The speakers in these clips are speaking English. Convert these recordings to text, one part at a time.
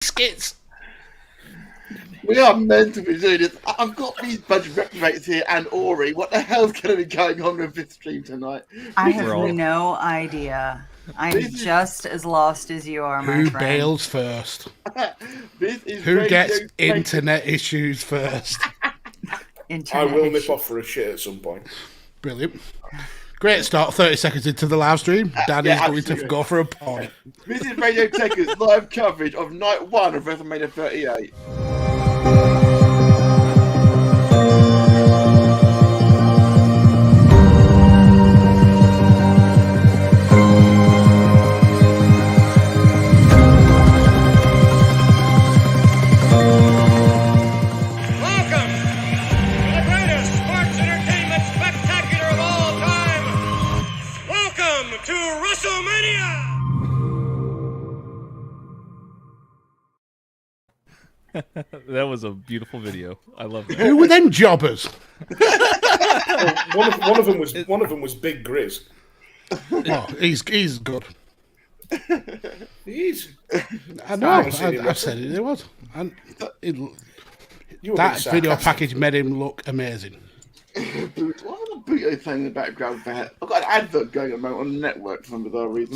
skits. We are meant to be doing this. I've got these bunch of reprobates here and Ori. What the hell's going to be going on with this stream tonight? I have no idea. I'm just as lost as you are, my Who friend. bails first? This is Who gets Radio internet issues first? I will nip off for a shit at some point. Brilliant. Great start, 30 seconds into the live stream. Danny's yeah, going to go for a point. This is Radio Tekkers live coverage of Night 1 of WrestleMania 38. That was a beautiful video. I love that. Who were them jobbers? One of them was Big Grizz. Oh, he's good. He's. I know. I said it was. And that video package made him look amazing. What a beautiful thing in the background for that? I've got an advert going on the network for some bizarre reason.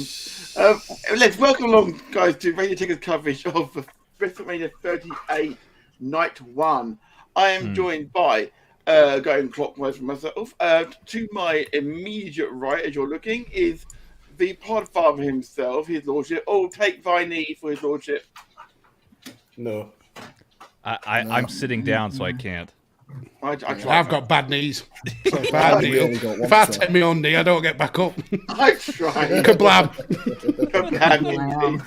Let's welcome along, guys, to Radio Tekkers coverage of the WrestleMania 38 Night 1. I am joined by, going clockwise for myself, to my immediate right, as you're looking, is the Podfather himself, his lordship. Oh, take thy knee for his lordship. No. I'm sitting down, so I can't. I've got bad knees. So if I take my own knee, I don't get back up. I tried. Kablam. Kablam.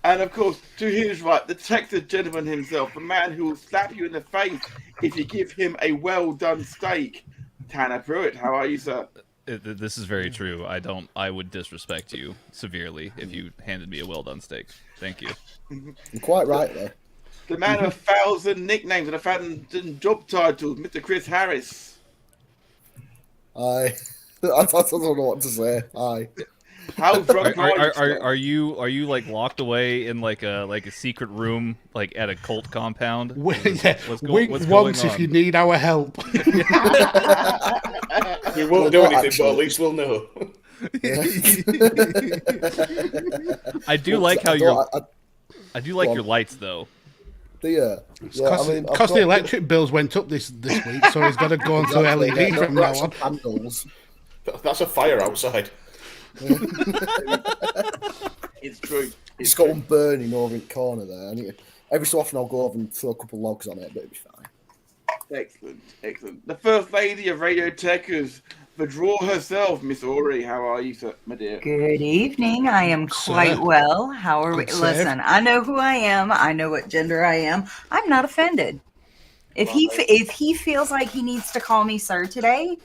And of course, to his right, the Texas gentleman himself, the man who will slap you in the face if you give him a well-done steak. Tanner Pruitt, how are you, sir? This is very true. I would disrespect you severely if you handed me a well-done steak. Thank you. You're quite right there. The man of 1,000 nicknames and 1,000 job titles, Mr. Chris Harris. I don't know what to say. Aye. How drunk are you like locked away in like a secret room like at a cult compound? Wink once if you need our help. We won't do anything, but at least we'll know. I do like how your lights though. Because the electric bills went up this week, so he's got to go onto LED from now on. Candles. That's a fire outside. It's true. It's got one burning over in the corner there. Every so often I'll go over and throw a couple of logs on it, but it'll be fine. Excellent, excellent. The first lady of Radio Tekkers, the draw herself, Miss Ori. How are you, sir, my dear? Good evening. I am quite well. How are we? Listen, I know who I am. I know what gender I am. I'm not offended. If he feels like he needs to call me sir today,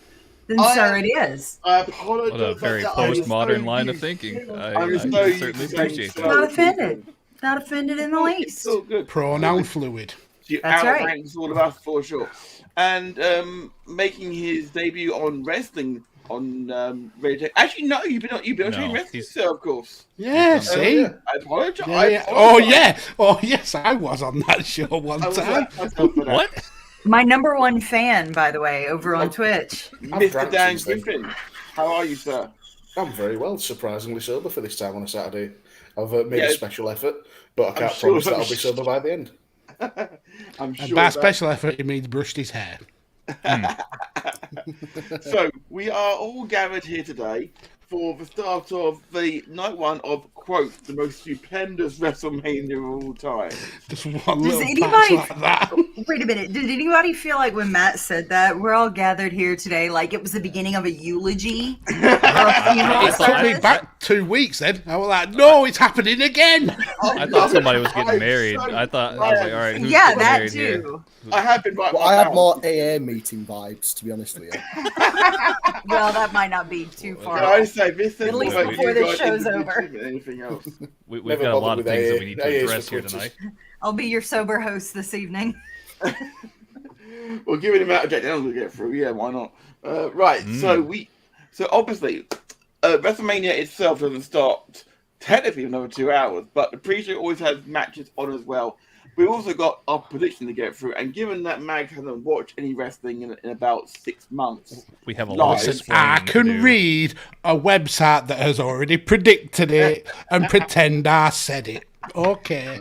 then sir it is. I apologize. What a very postmodern line of thinking. I certainly appreciate that. Not offended. Not offended in the least. So good. Pronoun fluid. She That's outranks all of us for sure. And making his debut on wrestling on Radio Tekkers. Actually, no, you've been on Train Wrestling, sir, of course. Yeah, see? I apologize. Yeah. Oh, yeah. Oh, yes, I was on that show one time. What? My number one fan, by the way, over on Twitch. Mr. Dan Griffin. How are you, sir? I'm very well, surprisingly sober for this time on a Saturday. I've made a special effort, but I can't sure, promise that I'll be sober by the end. I'm sure. And by special effort, he means brushed his hair. So, we are all gathered here today for the start of the night one of, quote, the most stupendous WrestleMania of all time. Just one little patch like that. Wait a minute. Did anybody feel like when Matt said that, we're all gathered here today like it was the beginning of a eulogy? Or a funeral It took me back 2 weeks then. I was like, no, it's happening again. I thought somebody was getting married. I was like, all right, who's yeah, getting that married too. here? I have been right. Well, I had more AA meeting vibes, to be honest with you. Well, that might not be too far. Can I say this? At least before this show's over. Anything else? We've got a lot of things that we need to address here tonight. I'll be your sober host this evening. Well, given the amount of Jack Daniels we get through, yeah, why not? Right, so obviously, WrestleMania itself doesn't start technically another 2 hours, but the pre-show always has matches on as well. We've also got our prediction to get through, and given that Mag hasn't watched any wrestling in about 6 months, we have a lot of I can read a website that has already predicted it and pretend I said it. Okay.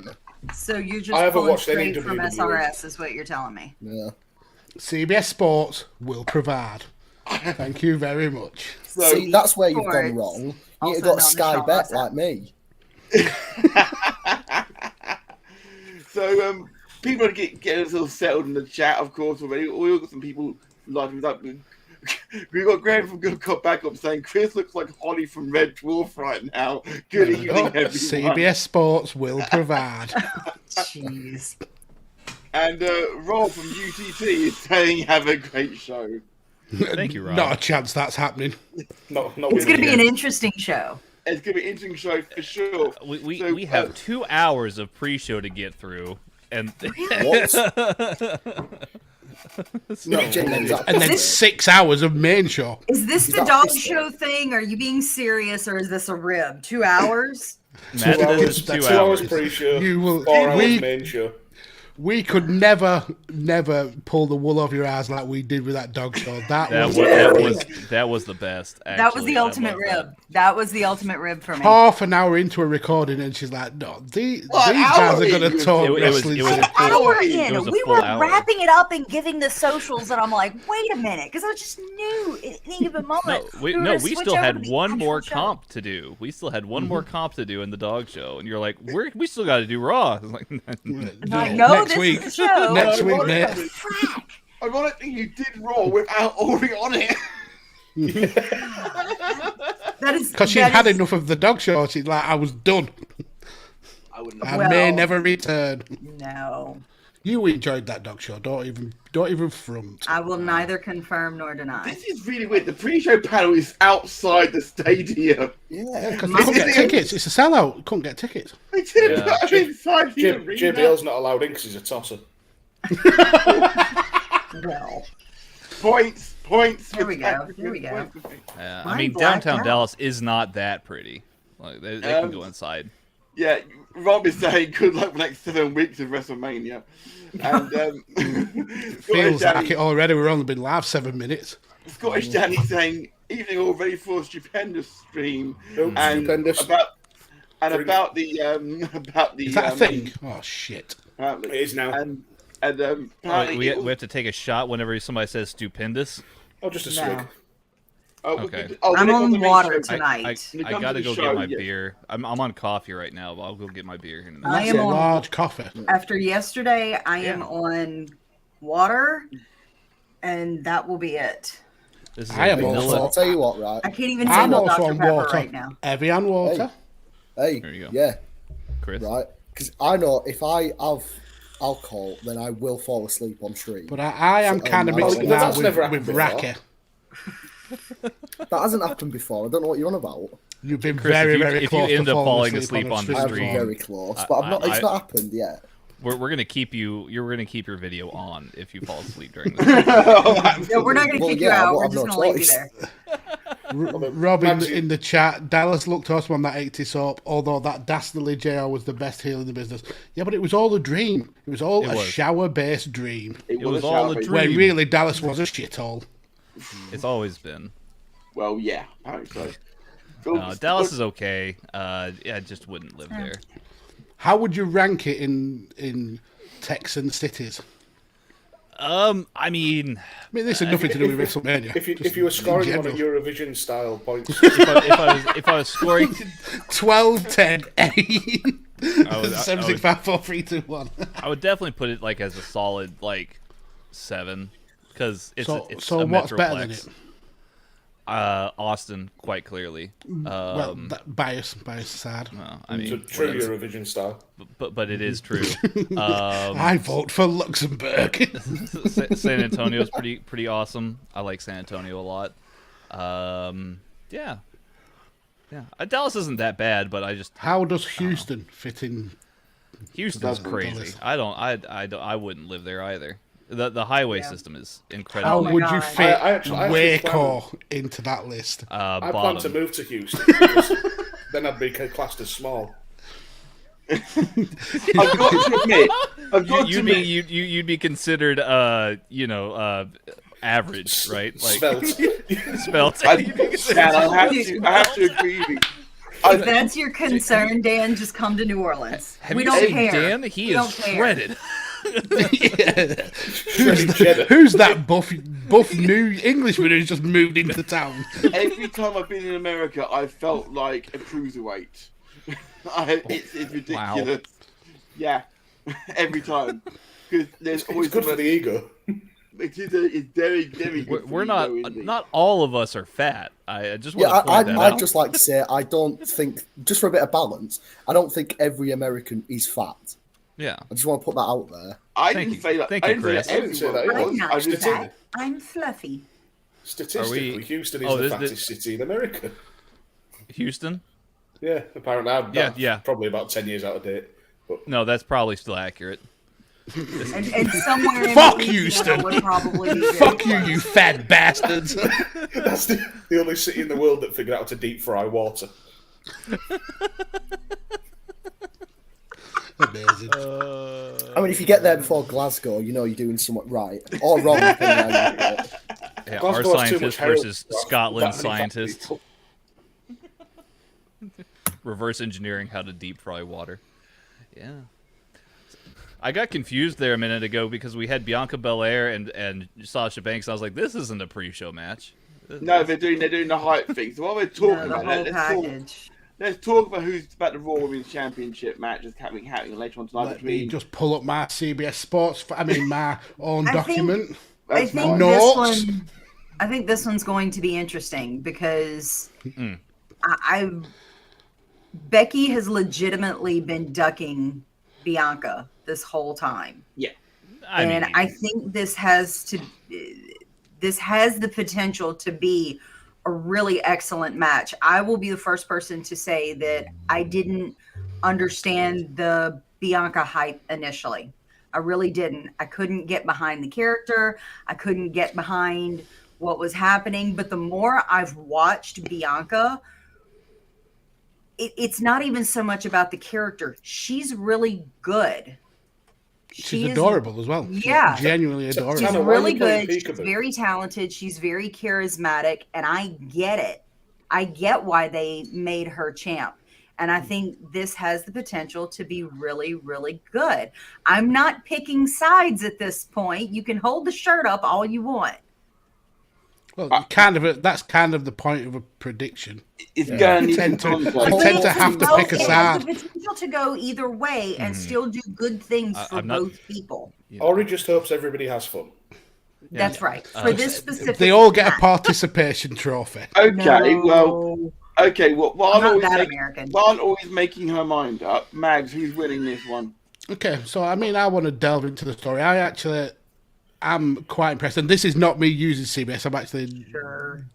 So you're I just haven't pulling watched any straight from WWE. SRS, is what you're telling me. Yeah. CBS Sports will provide. Thank you very much. So, See, that's where you've Sports, gone wrong. You also have got known as Sky Sean Bet Ross. like me. so people are getting a little settled in the chat, of course, already. We've got some people lighting up. We've got Graham from Good Cop Back Up saying, Chris looks like Holly from Red Dwarf right now. Good evening, everyone. CBS Sports will provide. Jeez. And Rob from UTT is saying, have a great show. Thank you, Rob. Not a chance that's happening. Not It's going to be an interesting show. It's going to be an interesting show for sure. We have 2 hours of pre-show to get through, and What? No, And then 6 hours of main show. Is this the that dog this show thing? Are you being serious, or is this a rib? 2 hours? Matt, 2 hours, that's 2 hours pre-show, You will. 4 hours We, main show. we could never pull the wool over your eyes like we did with that dog show. That was was the best. Actually. That was the I ultimate love rib. that. That was the ultimate rib for me. half an hour into a recording, and she's like, "No, these guys are going to talk wrestling." It was An a full- hour it in, was a we full were hour. wrapping it up and giving the socials, and I'm like, wait a minute, because I just knew at any given moment. We switch still over had to the one actual more show. comp to do. We still had one more comp to do in the dog show, and you're like, we still got to do Raw. I was like, I'm like, no, next this week. is the show. Next week, mate. Ironically, you did Raw without already on it. That is Because she that had is- enough of the dog show. She's like, I was done. I wouldn't I have. Well- may never return. No, You enjoyed that dog show. Don't even front. I will neither confirm nor deny. This is really weird. The pre-show panel is outside the stadium. Yeah. Because they couldn't get tickets. It's a sellout. Couldn't get tickets. They didn't Yeah. put them inside the arena. JBL's not allowed in because he's a tosser. Well, Points. Here we go, here we go. I Mine mean, blacked downtown out. Dallas is not that pretty. Like they can go inside. Yeah, Rob is saying good luck for the next 7 weeks of WrestleMania. And Feels like it already. We've only been live 7 minutes. Scottish Danny saying evening all ready for a stupendous stream and Stupendous. about the Is that a thing? Oh shit! apparently It is now. and apparently We have to take a shot whenever somebody says stupendous. Oh, just a no. swig. Okay. I'm on water tonight. When it I comes gotta to go the get show, my yes. beer. I'm on coffee right now, but I'll go get my beer here in a I minute. am That's a on- large coffee. After yesterday, I am on water, and that will be it. This is I a am also- vanilla. I'll tell you what, right? I can't even I'm single also Dr. on Pepper water. right now. Evian water. Hey, There you go. yeah, Chris. right. Because I know if I have alcohol, then I will fall asleep on stream. But I am kind of mixed now that's never with happened Raki. That hasn't happened before. I don't know what you're on about. You've been Chris, very, if you- very if you close end to up falling a asleep on I'm stream. very close, but I've not. It's not happened yet. We're gonna keep you. You're gonna keep your video on if you fall asleep during this. No, we're not going to Well, kick yeah, you out. well, We're I've just no going to leave you choice. there. Robin in the chat, Dallas looked awesome on that 80 soap, although that dastardly JR was the best heel in the business. Yeah, but it was all a dream. It was all a was. shower-based dream. It was all a dream. When really Dallas was a shithole. It's always been. Well, yeah, apparently so. Dallas is okay. I just wouldn't live there. How would you rank it in Texan cities? I mean, This had nothing to do with WrestleMania. If you were Just scoring in one at general. Eurovision style points, if I was scoring, 12, 10, 8. I would- 7, 6, 5, 4, 3, 2, 1. I would definitely put it like as a solid 7, because it's So a what's better than metroplex. it? Austin, quite clearly. Well, bias aside. Well, I it's a mean, true Eurovision style. but it is true. I vote for Luxembourg. San Antonio's pretty awesome. I like San Antonio a lot. Yeah. Dallas isn't that bad, but I just How does Houston fit in? Houston's That's crazy. Dallas. I wouldn't live there either. The highway system is How incredible. my would God. you fit I actually Waco into that list? I plan Bottom. to move to Houston because then I'd be classed as small. I've got to admit, you'd be considered, average, right? Like Svelte. spelt. I have to agree with you. If that's your concern, Dan, just come to New Orleans. Have We you don't seen care. Dan? He We is don't care. shredded. Who's that buff new Englishman who's just moved into town? Every time I've been in America, I've felt like a cruiserweight. It's ridiculous. Wow. Yeah, every time. Because there's always It's good for the ego. It's very, very good. We're not all of us are fat. I just want Yeah, to point that out. I'd just like to say, I don't think, just for a bit of balance, I don't think every American is fat. Yeah. I just want to put that out there. I Thank didn't you. say that. Thank I you, didn't say Chris. that I didn't say everyone that. was. I'm not I just fat. I'm fluffy. Statistically, Houston is Oh, the this- fattest city in America. Houston? Yeah, apparently. Yeah. Probably about 10 years out of date. No, that's probably still accurate. And somewhere in Fuck Louisiana Houston. would probably be good. Fuck you, you fat bastards. That's the only city in the world that figured out how to deep fry water. Amazing. I mean, if you get there before Glasgow, you know you're doing somewhat right. Or wrong, depending on how you look at it. Yeah, Glasgow our has too scientists much heroin versus for Scotland that many fat scientists people. reverse engineering how to deep fry water. Yeah. I got confused there a minute ago because we had Bianca Belair and Sasha Banks. And I was like, this isn't a pre-show match. No, they're doing the hype thing. So while we're talking The about whole that, package. let's talk about who's about the Raw Women's Championship match that's happening later on tonight Let me between. just pull up my CBS Sports. My own I think- document. I That's think fine. Notes. I think this one's going to be interesting because Becky has legitimately been ducking Bianca this whole time. Yeah. I think this has the potential to be a really excellent match. I will be the first person to say that I didn't understand the Bianca hype initially. I really didn't. I couldn't get behind the character. I couldn't get behind what was happening. But the more I've watched Bianca, it's not even so much about the character. She's really good. She's adorable as well. Yeah. She's genuinely adorable. She's Tana, why are really you playing good. She's peekaboo? very talented. She's very charismatic. And I get it. I get why they made her champ. And I think this has the potential to be really, really good. I'm not picking sides at this point. You can hold the shirt up all you want. Well, that's kind of the point of a prediction. It's going to You tend need to- some you conflict. tend to have to pick a It has side. the potential to go either way and still do good things for I'm not- both people. Ori just hopes everybody has fun. That's right. For this specific They all get a match. participation trophy. Okay, well, No, while I'm not always that making, American. while always making her mind up, Mags, who's winning this one? Okay, so I want to delve into the story. I'm quite impressed, and this is not me using CBS. I'm actually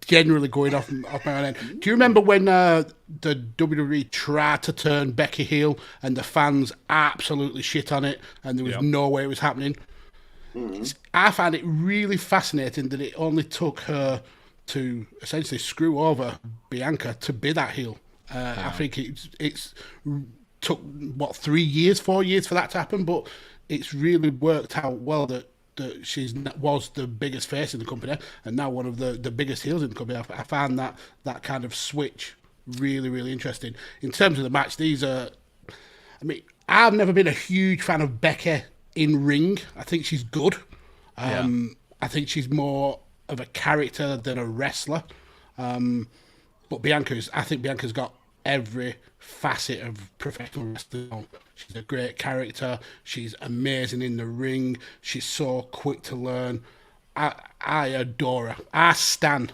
generally going off my own end. Do you remember when the WWE tried to turn Becky heel and the fans absolutely shit on it, and there was no way it was happening? I find it really fascinating that it only took her to essentially screw over Bianca to be that heel. I think it's took 4 years for that to happen, but it's really worked out well that she was the biggest face in the company and now one of the biggest heels in the company. I found that kind of switch really, really interesting. In terms of the match, I've never been a huge fan of Becky in ring. I think she's good. I think she's more of a character than a wrestler. But I think Bianca's got every facet of professional wrestling. She's a great character. She's amazing in the ring. She's so quick to learn. I adore her. I stan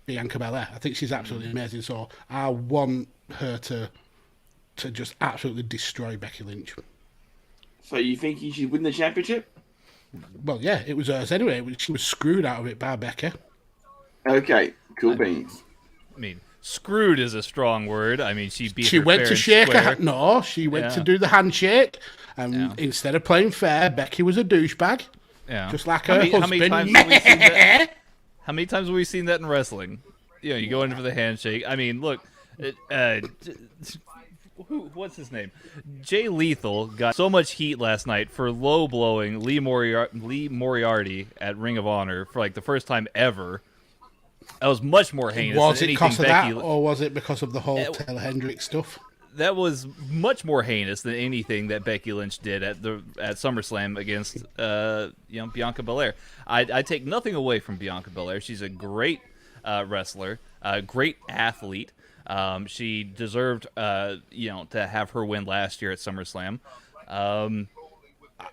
Bianca Belair. I think she's absolutely amazing. So I want her to just absolutely destroy Becky Lynch. So you think he should win the championship? Well, yeah, it was hers anyway. She was screwed out of it by Becky. Okay, cool beans. I mean, screwed is a strong word. I mean, she beat She her went fair to and shake square. a hand. No, she went to do the handshake, and instead of playing fair, Becky was a douchebag, just like her husband. How many times have we seen that? How many times have we seen that in wrestling? You know, you go in for the handshake. I mean, look, What's his name? Jay Lethal got so much heat last night for low blowing Lee Moriarty at Ring of Honor for like the first time ever. That was much more heinous. Was than it anything because of Becky... that, or was it because of the whole Taylor Hendricks stuff? That was much more heinous than anything that Becky Lynch did at SummerSlam against Bianca Belair. I take nothing away from Bianca Belair. She's a great wrestler, a great athlete. She deserved to have her win last year at SummerSlam.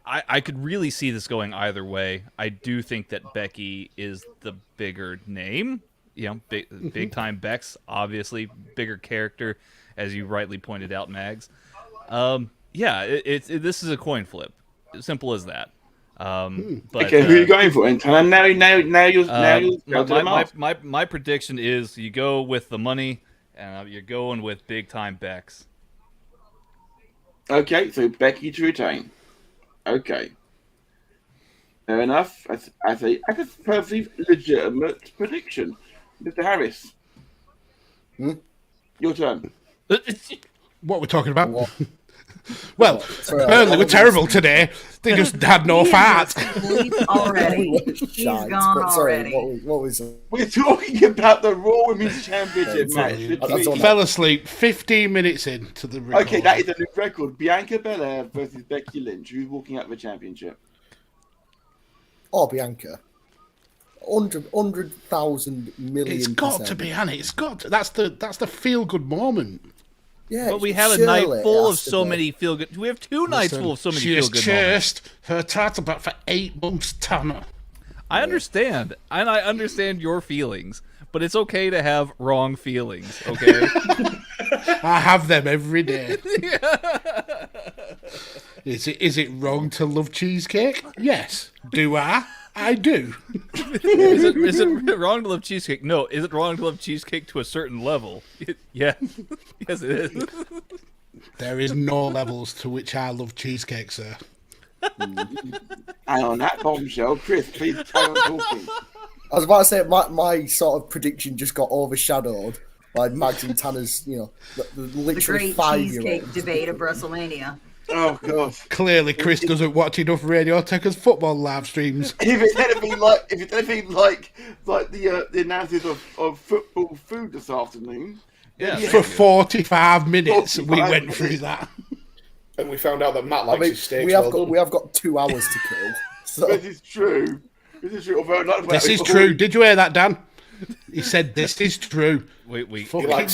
I could really see this going either way. I do think that Becky is the bigger name. Big time Bex, obviously bigger character, as you rightly pointed out, Mags. This is a coin flip. Simple as that. But, okay, who are you going for? And now you're my prediction is you go with the money, and you're going with big time Bex. Okay, so Becky to retain. Okay. Fair enough. That's a perfectly legitimate prediction. Mr. Harris. Your turn. What we're talking about? Well, Burnley were terrible today. They just had no fat. Already. He's gone already. What was it? We're talking about the Raw Women's Championship match. Fell asleep 15 minutes into the record. Okay, that is a new record. Bianca Belair versus Becky Lynch. Who's walking out the championship? Oh, Bianca. 100,000 million. It's got to be, Annie. It's got to. That's the feel good moment. Yeah, but we have a night full of so many feel good. We have two nights full of so many feel good moments. She has chased her title back for 8 months, Tanner. I understand, and I understand your feelings, but it's okay to have wrong feelings. Okay, I have them every day. Is it wrong to love cheesecake? Yes. Do I? I do. Is it wrong to love cheesecake? No. Is it wrong to love cheesecake to a certain level? Yeah. Yes, it is. There is no levels to which I love cheesecake, sir. And on that bombshell, Chris, please carry on talking. I was about to say, my sort of prediction just got overshadowed by Mags and Tanner's, literally the great 5-year-old cheesecake debate of WrestleMania. Oh god! Clearly, Chris doesn't watch enough Radio Tekkers football live streams. If it's anything like the analysis of football food this afternoon, for 45 minutes we went through that, and we found out that Matt likes his steaks. We have got 2 hours to kill. So. This is true. This is true. Did you hear that, Dan? He said this is true. We caught in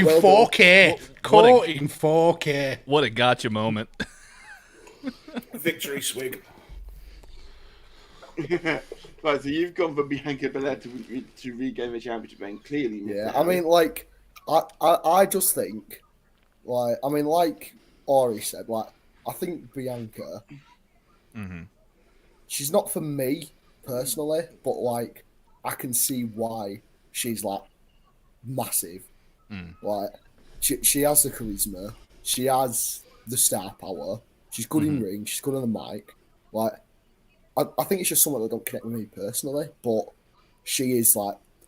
4K. Caught in 4K. What a gotcha moment. Victory swig. Right, so you've gone for Bianca Belair to regain the championship, and clearly. Yeah, I mean, I just think, like Ori said, I think Bianca, she's not for me personally, but I can see why she's massive. She has the charisma, she has the star power, she's good in ring, she's good on the mic. I think it's just something that don't connect with me personally, but she is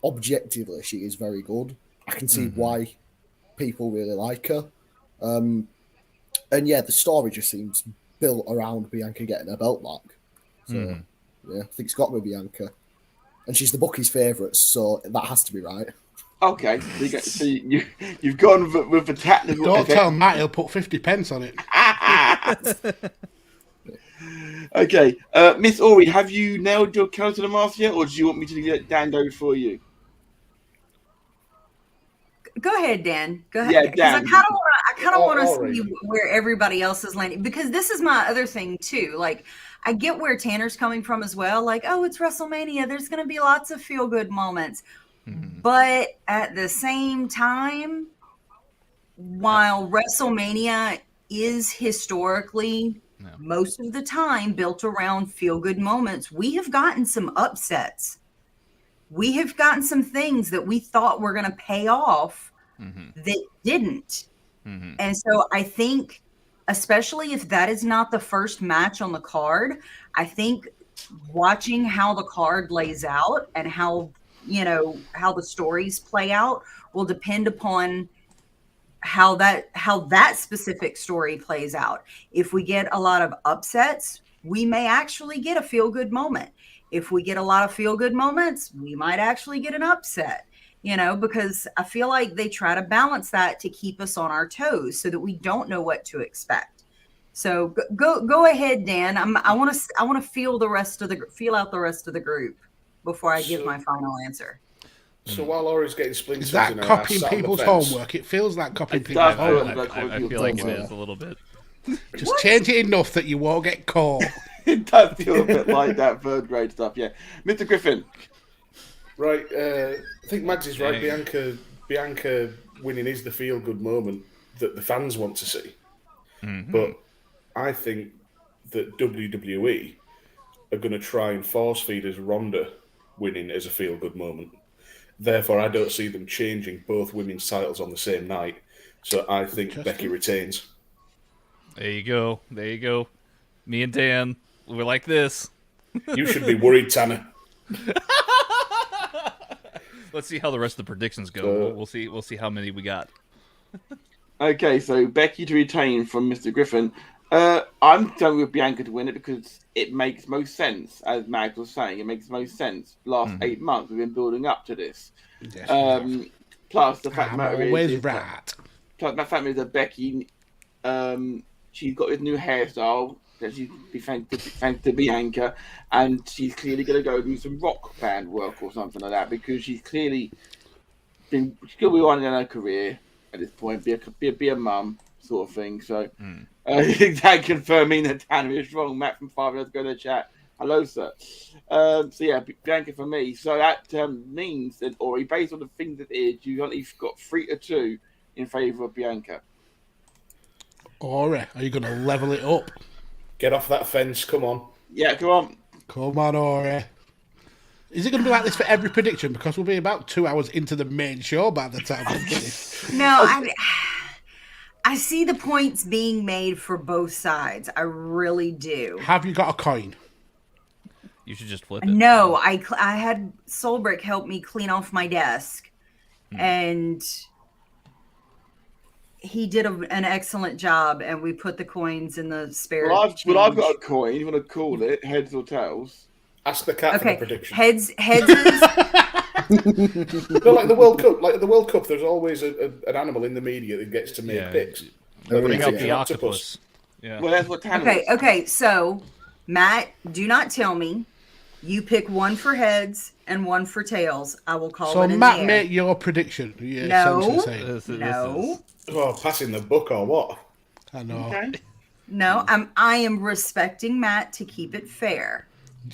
objectively, she is very good. I can see why people really like her. And yeah, the story just seems built around Bianca getting her belt back. So yeah, I think it's got to be Bianca. And she's the bookies' favourite, so that has to be right. Okay, so you've gone with the technical. Don't tell Matt he'll put 50 pence on it. Okay, Miss Ori, have you nailed your count to the mask yet, or do you want me to get Dan over for you? Go ahead, Dan. Go ahead. Yeah, Dan. I kind of want to see where everybody else is landing, because this is my other thing too. I get where Tanner's coming from as well. It's WrestleMania. There's going to be lots of feel-good moments. But at the same time, while WrestleMania is historically most of the time built around feel-good moments, we have gotten some upsets. We have gotten some things that we thought were going to pay off that didn't. And so I think, especially if that is not the first match on the card, I think watching how the card lays out and how the stories play out will depend upon how that specific story plays out. If we get a lot of upsets, we may actually get a feel-good moment. If we get a lot of feel-good moments, we might actually get an upset, because I feel like they try to balance that to keep us on our toes so that we don't know what to expect. So go ahead, Dan. I want to feel out the rest of the group before I give my final answer. So while Laura's getting splinters, Is that copying people's homework? It feels like copying people's homework. I feel like it is a little bit. Just change it enough that you won't get caught. It does feel a bit like that third grade stuff, yeah. Mr. Griffin. Right, I think Mads is right. Bianca winning is the feel-good moment that the fans want to see. Mm-hmm. But I think that WWE are going to try and force-feed us Ronda winning as a feel-good moment. Therefore, I don't see them changing both women's titles on the same night. So I think Becky retains. There you go. Me and Dan, we're like this. You should be worried, Tanner. Let's see how the rest of the predictions go. We'll see how many we got. Okay, so Becky to retain from Mr. Griffin. I'm going with Bianca to win it because it makes most sense, as Mag was saying. It makes most sense. Last 8 months, we've been building up to this. Yes, plus, the fact matter is that Becky, she's got this new hairstyle that she's thanks to Bianca, and she's clearly going to go do some rock band work or something like that because she's clearly she's going to be on in her career at this point, be a mum sort of thing. So. That confirming that Tanner is wrong. Matt from 5 minutes ago to chat. Hello, sir. So yeah, Bianca for me. So that means that, or based on the things that is, you only got 3-2 in favour of Bianca. Ori, are you going to level it up? Get off that fence. Come on. Yeah, come on. Come on, Ori. Is it going to be like this for every prediction? Because we'll be about 2 hours into the main show by the time we finish. No, I see the points being made for both sides. I really do. Have you got a coin? You should just flip it. No, I had Solbrick help me clean off my desk, and he did an excellent job. And we put the coins in the spare. Well, I've got a coin. You want to call it heads or tails? Ask the cat for the prediction. Heads is. No, like the World Cup. Like the World Cup, there's always an animal in the media that gets to make picks. Bring up the octopus. Yeah. Well, that's what Tanner was. Okay. So, Matt, do not tell me. You pick one for heads and one for tails. I will call it in Matt, the air. make your prediction. No. Oh, passing the buck or what? I know. Okay. No, I am respecting Matt to keep it fair.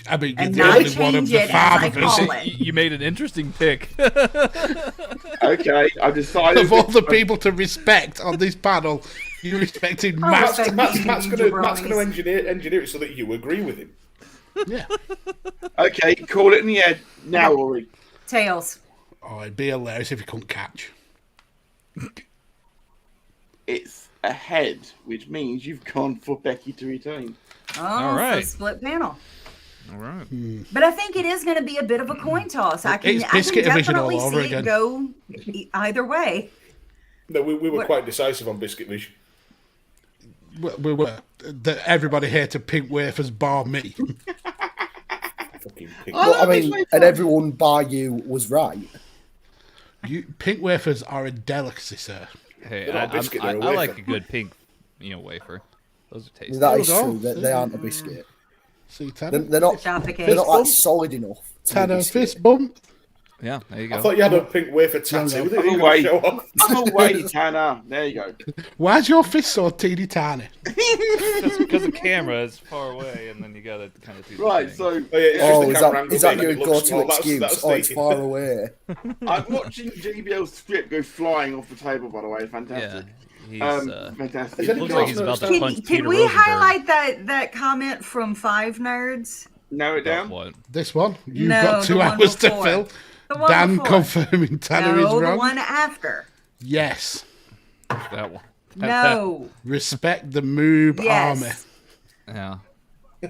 I mean, and you're not the one of change the it as I father. call it. You made an interesting pick. Okay, I decided. Of all the people to respect on this panel, you're respecting Matt. Matt's going to engineer it so that you agree with him. Yeah. Okay, call it in the air now, Ori. Tails. Oh, it'd be hilarious if you couldn't catch. It's a head, which means you've gone for Becky to retain. Oh, all right. So split panel. All right. But I think it is going to be a bit of a coin toss. I can all definitely over see again. it go either way. No, we were quite decisive on Biscuit Vision. We were. Everybody here to pink wafers bar me. Fucking pink. Well, I mean, and everyone bar you was right. Pink wafers are a delicacy, sir. Hey, I like a good pink, wafer. Those are tasty. That is true. They aren't a biscuit. See, Tanner? They're not like solid enough. Tanner, fist bump. Yeah, there you go. I thought you had a pink wafer tattoo. I'm away, Tanner. There you go. Why's your fist so teeny tiny? Because the camera is far away, and then you gotta kind of do right. the So, is that your go-to excuse? Oh, it's far away. I'm watching JBL's script go flying off the table. By the way, fantastic. Yeah, fantastic. It looks like he's about to punch Peter Can we Rosenberg. highlight that comment from 5 Nerds? Narrow it down. What? This one? You've got 2 hours to fill. Dan confirming Tanner is wrong. the one after. Yes. That one. No. Respect the Moob army. Yeah.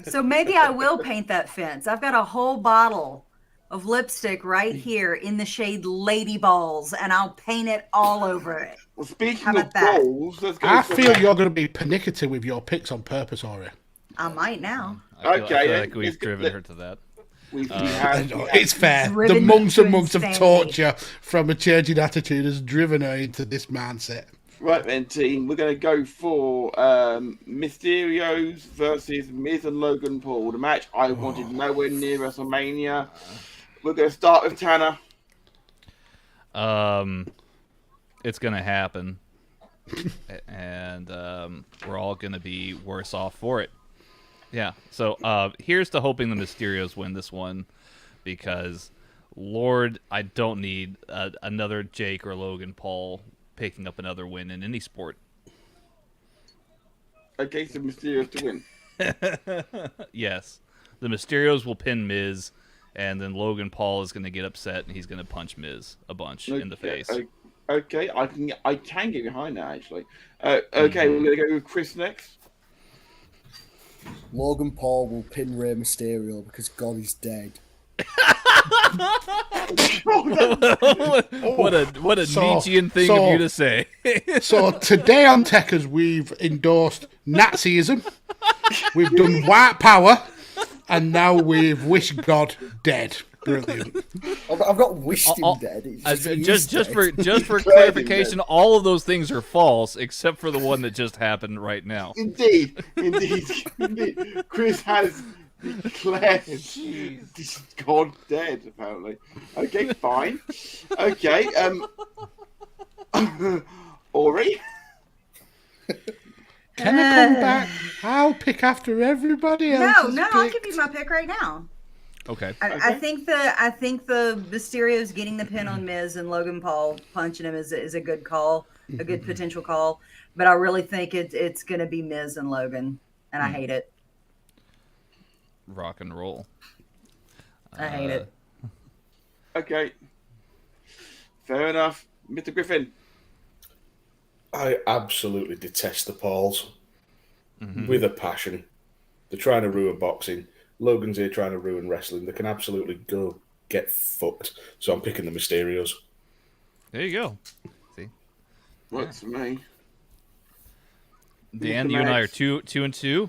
So maybe I will paint that fence. I've got a whole bottle of lipstick right here in the shade Lady Balls, and I'll paint it all over it. Well, speaking How of about that? balls, let's go. I feel you're going to be pernickety with your picks on purpose, Ori. I might now. I feel Okay, like we've driven her to that. It's fair. Driven The months to and months of insanity. torture from a changing attitude has driven her into this mindset. Right then, team, we're going to go for Mysterios versus Miz and Logan Paul. The match I wanted nowhere near WrestleMania. We're going to start with Tanner. It's gonna happen, and we're all gonna be worse off for it. Yeah. So here's to hoping the Mysterios win this one, because Lord, I don't need another Jake or Logan Paul picking up another win in any sport. Okay, so Mysterios to win. Yes, the Mysterios will pin Miz, and then Logan Paul is gonna get upset and he's gonna punch Miz a bunch in the face. Okay, I can get behind that actually. Okay, we're gonna go with Chris next. Logan Paul will pin Rey Mysterio because God is dead. What a Nietzschean thing of you to say. So today on Tekkers, we've endorsed Nazism, we've done white power, and now we've wished God dead. Brilliant. I've not wished him dead. It's Just for clarification, all of those things are false except for the one that just happened right now. Indeed. Chris has declared God dead, apparently. Okay, fine. Okay, Ori? Can I come back? I'll pick after everybody else. No, I'll give you my pick right now. Okay. I think the Mysterios getting the pin on Miz and Logan Paul punching him is a good call, a good potential call. But I really think it's going to be Miz and Logan, and I hate it. Rock and roll. I hate it. Okay. Fair enough. Mr. Griffin. I absolutely detest the Pauls with a passion. They're trying to ruin boxing. Logan's here trying to ruin wrestling. They can absolutely go get fucked. So I'm picking the Mysterios. There you go. See, Works for me. Dan, you and I are 2-2.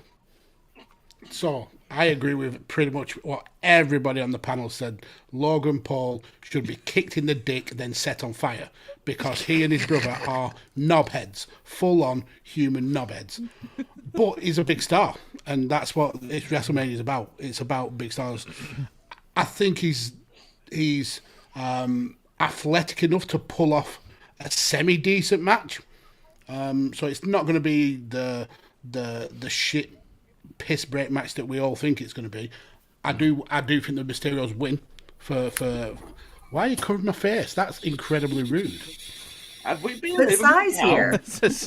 So I agree with pretty much what everybody on the panel said. Logan Paul should be kicked in the dick, then set on fire, because he and his brother are knobheads, full-on human knobheads. But he's a big star, and that's what WrestleMania is about. It's about big stars. I think he's athletic enough to pull off a semi-decent match. So it's not going to be the shit piss break match that we all think it's going to be. I do think the Mysterios win. For why are you covering my face? That's incredibly rude. Have we been But Sai's here.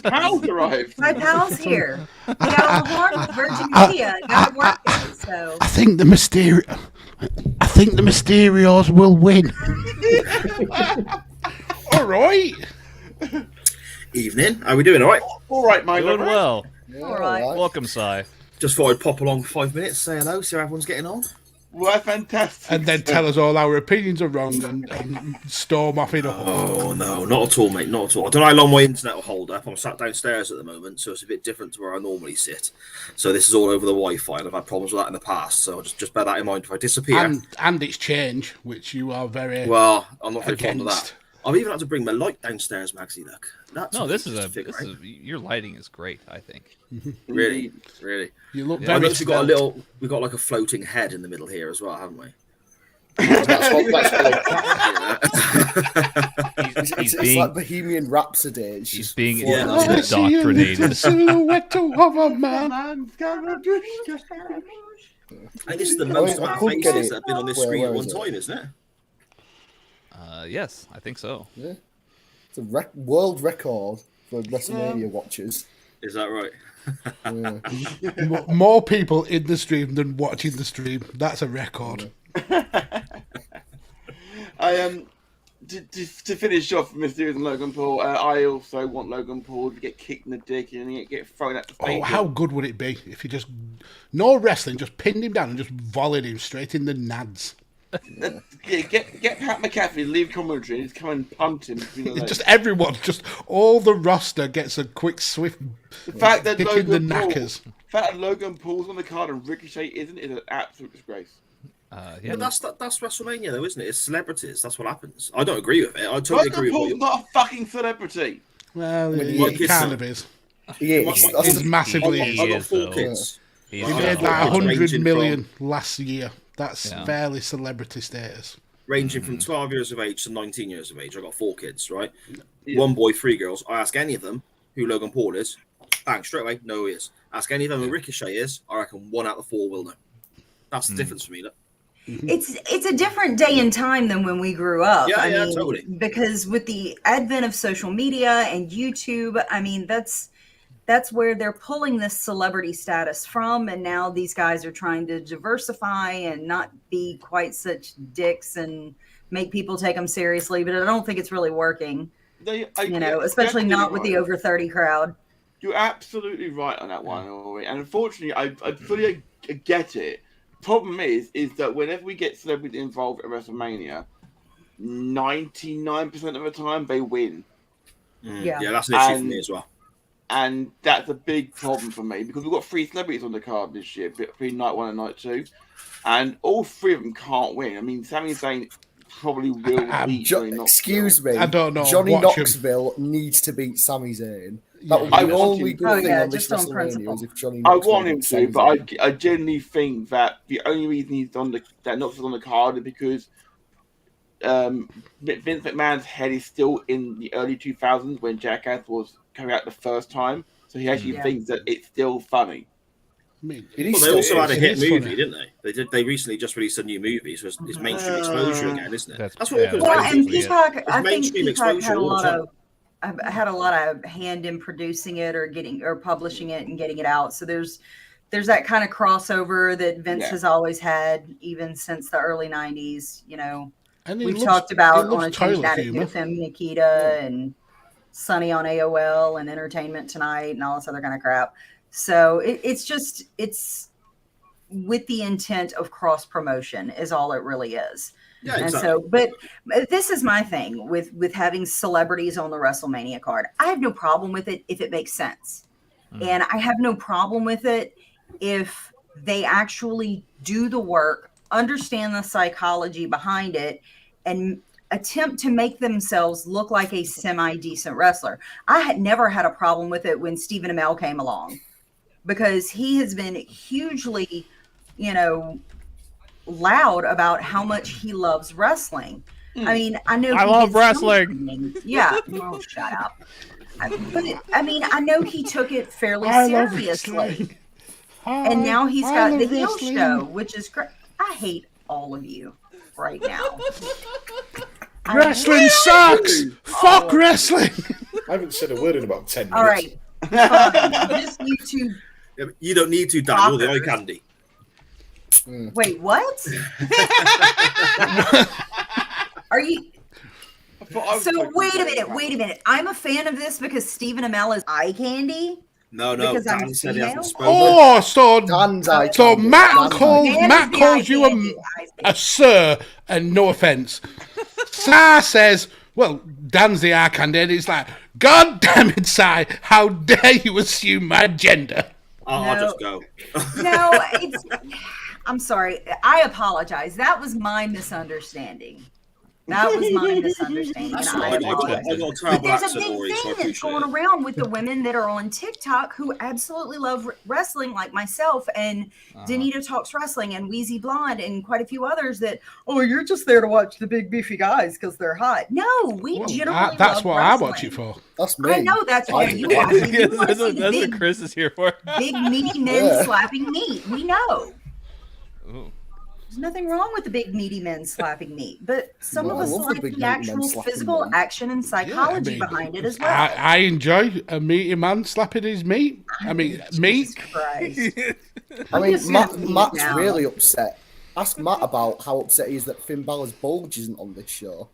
How's arrived? My pal's here. We got all the Virgin Media. Got to work it, so. I think the Mysterios will win. All right. Evening. How are we doing? All right. All right, my Doing lord. well. All right. Welcome, Sai. Just thought I'd pop along for 5 minutes, say hello, see how everyone's getting on. Well, fantastic. And then tell us all our opinions are wrong and storm off in a Oh, no, not at all, mate, not at all. I don't know how long my internet will hold up. I'm sat downstairs at the moment, so it's a bit different to where I normally sit. So this is all over the Wi-Fi, and I've had problems with that in the past, so just bear that in mind if I disappear. and its change, which you are very Well, I'm not very fond of against. that. I've even had to bring my light downstairs, Maxie, look. No, your lighting is great, I think. Really. You look I very noticed we've got like a floating head in the middle here as well, haven't we? That's He's it's being like Bohemian Rhapsody. It's he's just being floating Yeah. around. indoctrinated. silhouette of a man. And this is the most I could get faces it. that have been on this Where screen at one is it? time, isn't it? Yes, I think so. Yeah. It's a world record for WrestleMania watchers. Is that right? Yeah. More people in the stream than watching the stream. That's a record. To finish off Mysterios and Logan Paul, I also want Logan Paul to get kicked in the dick and get thrown at the Oh, stadium. how good would it be if you just no wrestling, just pinned him down and just volleyed him straight in the nads? Get Pat McAfee, leave commentary, and he's coming punting. Just everyone, just all the roster gets a quick, swift The fact that dip in the Logan Paul, knackers. the fact that Logan Paul's on the card and Ricochet isn't is an absolute disgrace. But that's WrestleMania, though, isn't it? It's celebrities. That's what happens. I don't agree with it. I totally agree Logan with Paul's not a fucking celebrity. Well, Like it kind of is. It's massively. I've got 4 kids. He He's made got like 100 ranging million last year. That's Yeah. fairly celebrity status. Ranging from 12 years of age to 19 years of age. I've got 4 kids, right? 1 boy, 3 girls. I ask any of them who Logan Paul is, bang, straight away, no, he is. Ask any of them who Ricochet is, I reckon 1 out of 4 will know. That's the difference for me. Look. It's a different day and time than when we grew up. Yeah, I yeah, mean, totally. Because with the advent of social media and YouTube, I mean, that's where they're pulling this celebrity status from, and now these guys are trying to diversify and not be quite such dicks and make people take them seriously. But I don't think it's really working. Especially not with the over 30 crowd. You're absolutely right on that one, Ori. And unfortunately, I fully get it. Problem is that whenever we get celebrities involved at WrestleMania, 99% of the time they win. Yeah, that's an issue for me as well. And that's a big problem for me because we've got 3 celebrities on the card this year between night 1 and night 2, and all 3 of them can't win. I mean, Sami Zayn probably will beat Johnny Knoxville. Excuse me, I don't know. Johnny Watch Knoxville needs to beat Sami Zayn. That would be I the want only him. good thing on this just on WrestleMania principle. is if Johnny I Knoxville want him beats to, Sami but Zayn. I genuinely think that the only reason he's on that Knoxville's on the card is because Vince McMahon's head is still in the early 2000s when Jackass was coming out the first time, so he actually thinks that it's still funny. I mean, Well, they also had a hit movie, funny. didn't they? They recently just released a new movie, so it's mainstream exposure again, isn't it? That's- That's what it yeah. comes Well, down and to. Peacock, It's I think mainstream Peacock exposure had a all the lot time. of. I had a lot of hand in producing it or publishing it and getting it out. So there's that kind of crossover that Vince has always had, even since the early '90s. And he We've loves- talked he about loves on a Change toilet Attic humour. with him, Nikita and Sunny on AOL and Entertainment Tonight and all this other kind of crap. So it's with the intent of cross promotion is all it really is. Yeah, And exactly. so, but this is my thing with having celebrities on the WrestleMania card. I have no problem with it if it makes sense. And I have no problem with it if they actually do the work, understand the psychology behind it, and attempt to make themselves look like a semi-decent wrestler. I had never had a problem with it when Stephen Amell came along because he has been hugely, loud about how much he loves wrestling. I mean, I know I he love did some wrestling. things. Yeah, well, shut up. But I mean, I know he took it fairly I love seriously, wrestling. and now he's I got love the heel wrestling. show, which is great. I hate all of you right now. Wrestling sucks. Fuck wrestling. I haven't said a word in about 10 minutes. All right, fine. This YouTube. Yeah, but you don't need to, Dan. You're the eye candy. Wait, what? Are you? So wait a minute. I'm a fan of this because Stephen Amell is eye candy. No, Because I'm Dan said he hasn't female? spoken. Oh, so Dan's eye so candy. Matt Dan's calls Dan is Matt the calls eye you candy. a sir, and no offense. Sai says, "Well, Dan's the eye candy," and it's like, "God damn it, Sai! How dare you assume my gender?" I'll just go. No, I'm sorry. I apologize. That was my misunderstanding. That was my misunderstanding. That's And I fine. I've got apologize. a But terrible there's a accent, big Ori, so I thing that's appreciate going it. around with the women that are on TikTok who absolutely love wrestling, like myself, and Danita Talks Wrestling, and Wheezy Blonde, and quite a few others that, you're just there to watch the big beefy guys because they're hot. No, we Well, generally that's love what wrestling. I watch it for. That's me. I know that's what you watch. You want to see the That's big, what Chris is here for. big meaty men Yeah. slapping meat. We know. Ooh. There's nothing wrong with the big meaty men slapping meat, but some No, of I us love the like big the meaty men actual slapping physical meat. action and psychology mean, behind it as well. I enjoy a meaty man slapping his meat. I mean, meat. Jesus Christ. I mean, just gonna leave it Matt's now. really upset. Ask Matt about how upset he is that Finn Balor's bulge isn't on this show.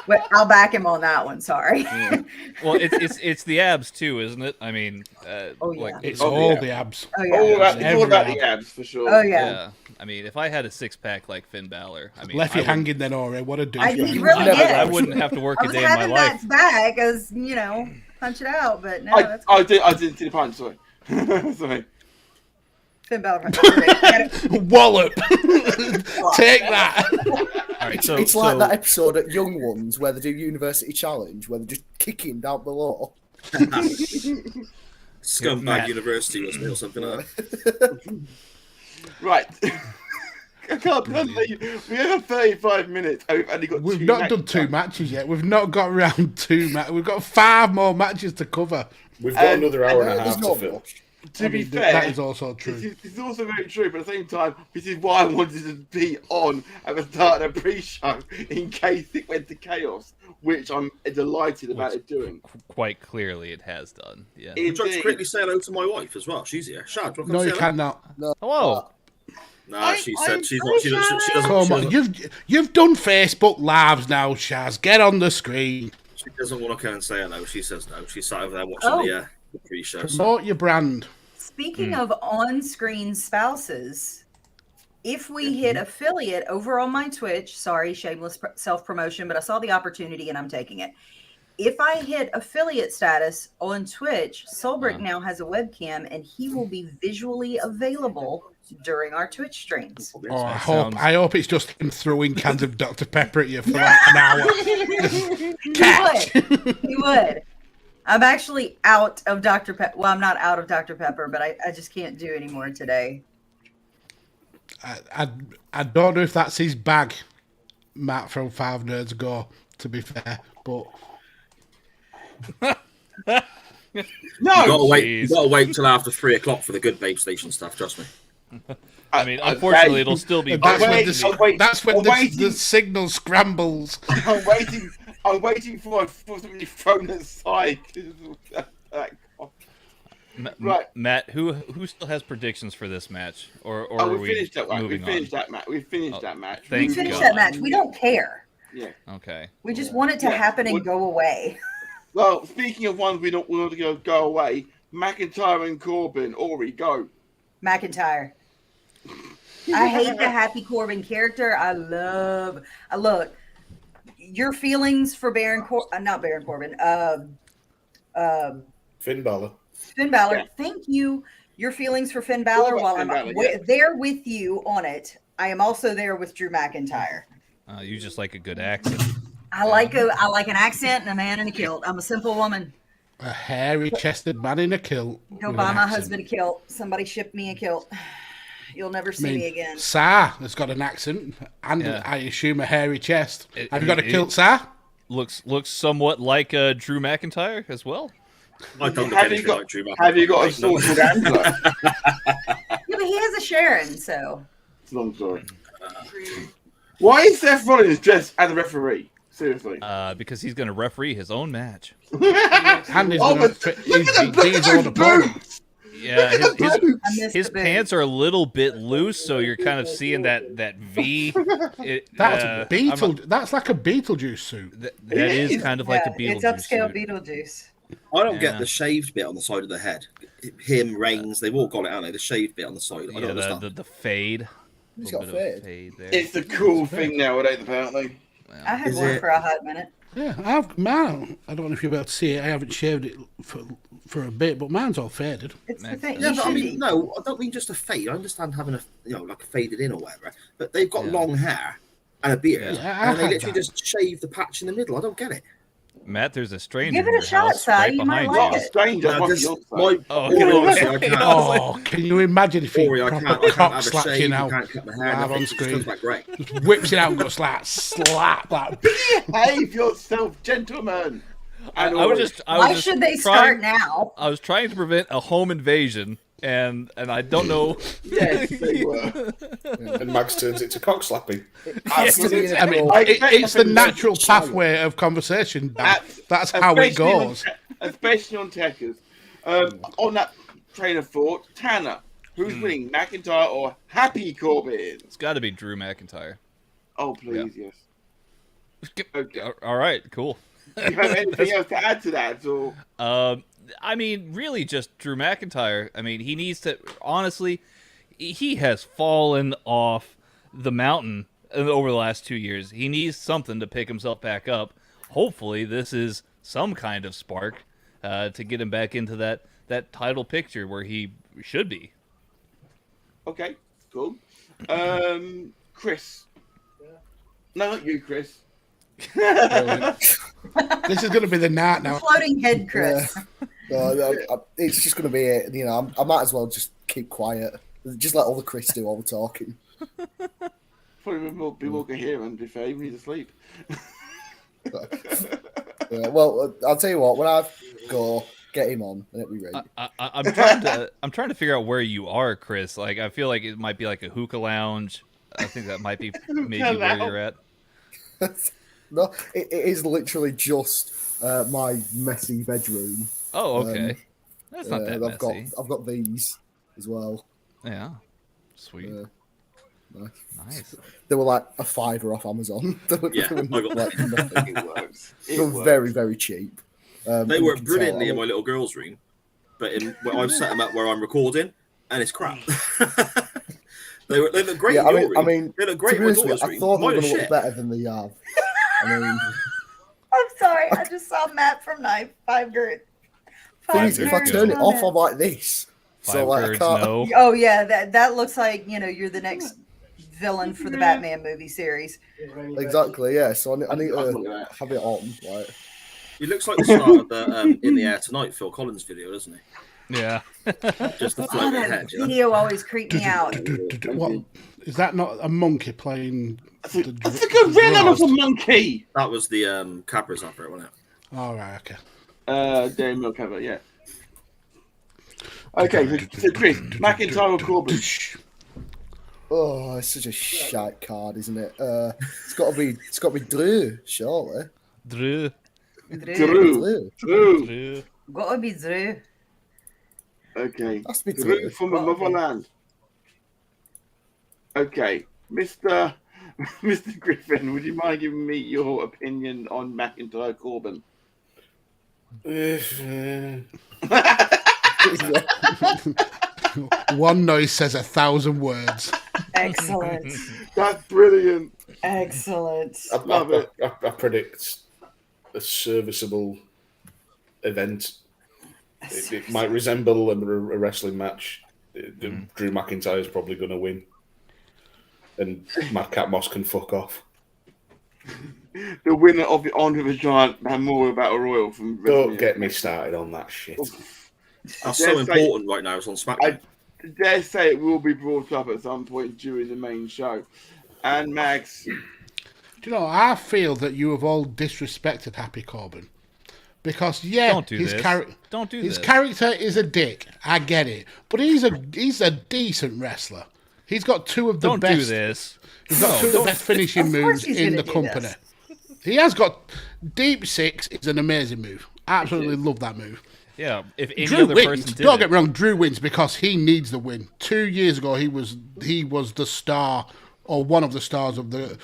Well, I'll back him on that one. Sorry. Yeah. Well, it's the abs too, isn't it? I mean, It's all the abs. Oh yeah. It's all about the abs for sure. Oh yeah. yeah. I mean, if I had a 6-pack like Finn Balor, I mean, Left you hanging then, Ori. What a douche. He really did. I wouldn't have to work I a was day in my having life. that back as punch it out, but no, that's I didn't see the punch. Sorry. Sorry. Finn Balor. Wallop. Take that. All right, It's like that episode at Young Ones where they do University Challenge, where they're just kicking down below. Scumbag University wasn't it, or something like that? Right. I can't believe we have 35 minutes. We've only got We've two not matches done 2 matches yet. We've not got round 2 matches. We've got 5 more matches to cover. We've got another hour and a half There's to fill. To be fair, that is also true. This is also very true, but at the same time, this is why I wanted to be on at the start of the pre-show in case it went to chaos, which I'm delighted about it doing. Quite clearly, it has done. Yeah. Would you like to quickly say hello to my wife as well? She's here. Shad, do you want to No, come you say hello? cannot. Hello. No, she said she's not. She doesn't. Come on, you've done Facebook Lives now, Shaz. Get on the screen. She doesn't want to come and say hello. She says no. She's sat over there watching the pre-show. Promote your brand. Speaking of on-screen spouses, if we hit affiliate over on my Twitch, sorry, shameless self-promotion, but I saw the opportunity and I'm taking it. If I hit affiliate status on Twitch, Solbrick now has a webcam and he will be visually available during our Twitch streams. Oh, I hope it's just him throwing cans of Dr. Pepper at you for like an hour. Catch. He would. I'm actually out of Dr. Pepper. Well, I'm not out of Dr. Pepper, but I just can't do any more today. I don't know if that's his bag, Matt from 5 Nerds Ago, to be fair, but... No! You gotta wait till after 3 o'clock for the good babe station stuff, trust me. I mean, unfortunately, it'll still be... That's when the signal scrambles. I'm waiting for somebody thrown aside. Right, Matt, who still has predictions for this match, or are we we finished that one? We moving finished on? that match. We finished that match. Thank We finished God. that match. We don't care. Yeah. Okay. We just want it to happen and go away. Well, speaking of ones we don't want to go away, McIntyre and Corbin. Ori, go. McIntyre. I hate the Happy Corbin character. Look, your feelings for not Baron Corbin, Finn Balor. Finn Balor. Yeah. Thank you. Your feelings for Finn Balor, while Finn I'm Balor, there with you on it, I am also there with Drew McIntyre. You just like a good accent. I like an accent and a man in a kilt. I'm a simple woman. A hairy-chested man in a kilt. Go with buy an my accent. husband a kilt. Somebody ship me a kilt. You'll never see me again. Sa has got an accent, and I assume a hairy chest. Have you got a kilt, Sa? Looks somewhat like Drew McIntyre as well. I don't look anything like Drew McIntyre. Have you got a sword called Angela? Yeah, but he has a Sharon, so. It's a long story. Why is Seth Rollins dressed as a referee? Seriously. Because he's going to referee his own match. And he's going to beat his own opponent. Yeah, his the pants are a little bit loose, so you're kind of seeing that V. That's like a Beetlejuice suit. That is kind of like a Beetlejuice It's upscale suit. Beetlejuice. I don't get the shaved bit on the side of the head. Him, Reigns, they've all got it, haven't they? The shaved bit on the side. I don't understand. The fade. He's Little got bit of fade. there. It's the cool thing nowadays, apparently. I had Is one it- for a hot minute. Yeah, I don't know if you'll be able to see it. I haven't shaved it for a bit, but mine's all faded. It's the thing. Yeah, You but I should mean, be. no, I don't mean just a fade. I understand having like faded in or whatever, but they've got long hair and a beard, Yeah, and they I've literally had just shave the patch in the middle. I don't get it. Matt, there's a stranger Give it in a your shot, house Si. right You might behind like you. it. Stranger, No, what's this- your my, side? Oh, Ori, honestly, I can't. Oh, can you imagine if he Ori, I proper can't have cock a slaps shave. you You now can't cut my hair. live Nothing, on it just screen? comes back great. Whips it out and goes slap like. Behave yourself, gentlemen. I And was Ori. just. I Why was just should they trying- start now? I was trying to prevent a home invasion, and I don't know. Yes, they were. And Max turns it to cock slapping. Absolutely. I mean, it's the natural pathway of conversation. Dan. That's how it goes. Especially on Tekkers. On that train of thought, Tanner, who's winning, McIntyre or Happy Corbin? It's got to be Drew McIntyre. Oh, please, yes. Okay. All right, cool. Do you have anything else to add to that? Or I mean, really, just Drew McIntyre. I mean, he needs to. Honestly, he has fallen off the mountain over the last 2 years. He needs something to pick himself back up. Hopefully, this is some kind of spark to get him back into that title picture where he should be. okay, cool. Chris. No, not you, Chris. This is going to be the night now. Floating head, Chris. It's just going to be it. You know, I might as well just keep quiet. Just let all the Chris do all the talking. Probably will be more coherent if even he's asleep. Well, I'll tell you what. When I go, get him on, and it'll be ready. I'm trying to figure out where you are, Chris. Like, I feel like it might be like a hookah lounge. I think that might be maybe where you're at. No, it is literally just my messy bedroom. Oh, okay. That's not that messy. I've got these as well. Yeah, sweet. Nice. They were like a $5 off Amazon. They were It works. They were very, very cheap. They work brilliantly in my little girl's room, but I've set them up where I'm recording, and it's crap. They look great in your room. I mean, they look great in my daughter's I room. thought they were Mine going are to look shit. better than they have. I mean, I'm sorry. I just saw Matt from Five Girls. if I turn it off, I'm like this. So like, I can't. No. Oh yeah, that looks like you're the next villain for the Batman movie series. Exactly, yeah. So I need to have it on. Like, He looks like the start of the In the Air Tonight Phil Collins video, doesn't he? Yeah. Just the Oh, floating that head. You know? video always creeped me out. What is that? Not a monkey playing? That's a gorilla of a monkey. That was the Cabra's advert, wasn't it? All right, okay. Dairy milk cover, yeah. Okay, so Chris, McIntyre or Corbin? oh, it's such a shite card, isn't it? It's got to be Drew, surely. Drew. Drew. Gotta be Drew. Okay. That's me Drew Drew. from the motherland. Okay, Mr. Griffin, would you mind giving me your opinion on McIntyre Corbin? One noise says 1,000 words. Excellent. That's brilliant. Excellent. Love it. I predict a serviceable event. It might resemble a wrestling match. Drew McIntyre is probably going to win, and Madcap Moss can fuck off. The winner of the Honor of a Giant Memorial Battle Royal from Don't get me started on that shit. That's so important right now. It's on SmackDown. I dare say it will be brought up at some point during the main show. And Max, Do you know? I feel that you have all disrespected Happy Corbin because Don't do his this. Don't do his this. character is a dick. I get it, but he's a decent wrestler. He's got two of the Don't best. do this. He's got two of the best finishing Of course moves he's in gonna the do company. this. He has got Deep Six is an amazing move. Absolutely love that move. Yeah. If any Drew other wins. person did Don't it, get me wrong. Drew wins because he needs the win. 2 years ago, he was the star or one of the stars of the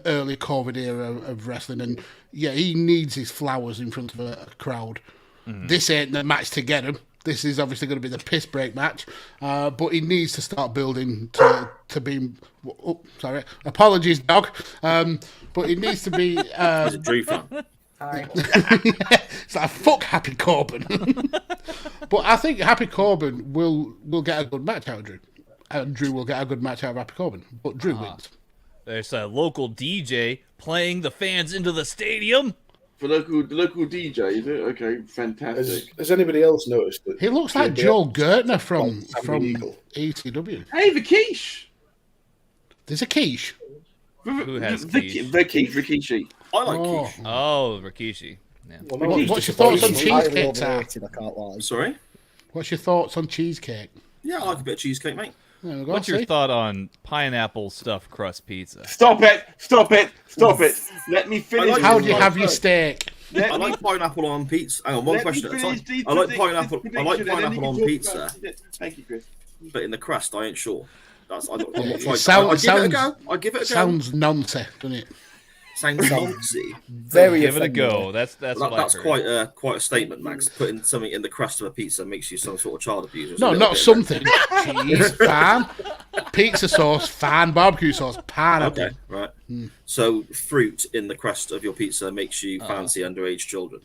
early COVID era of wrestling, and yeah, he needs his flowers in front of a crowd. This ain't the match to get him. This is obviously going to be the piss break match, but he needs to start building to be. Oh, sorry, apologies, dog. But he needs to be. He's a Drew fan. Sorry. It's like fuck Happy Corbin. But I think Happy Corbin will get a good match out of Drew, and Drew will get a good match out of Happy Corbin. But Drew wins. there's a local DJ playing the fans into the stadium. the local DJ, is it? Okay, fantastic. Has anybody else noticed that? He looks like Joel Gertner from ECW. Hey, the quiche. There's a quiche. Who has quiche? Rikishi. I like quiche. Oh, Rikishi. Yeah. What's your thoughts on cheesecake, Tar? overrated, I can't lie. Sorry? What's your thoughts on cheesecake? Yeah, I like a bit of cheesecake, mate. There we go, What's your see? thought on pineapple stuffed crust pizza? Stop it! Let me finish. How do you have your steak? I like pineapple on pizza. Hang on, one question at a time. I like pineapple on pizza, Thank you, Chris. but in the crust, I ain't sure. I'm not It sure. sounds- I give it a go. I give it a go. Sounds nonsense, doesn't it? Sounds Nazi. Very Give it a offended. go. That's what That's I heard. quite a statement, Max. Putting something in the crust of a pizza makes you some sort of child abuser. No, not something. Cheese, fan, pizza sauce, fan, barbecue sauce, pineapple. Okay, right. So fruit in the crust of your pizza makes you fancy underage children.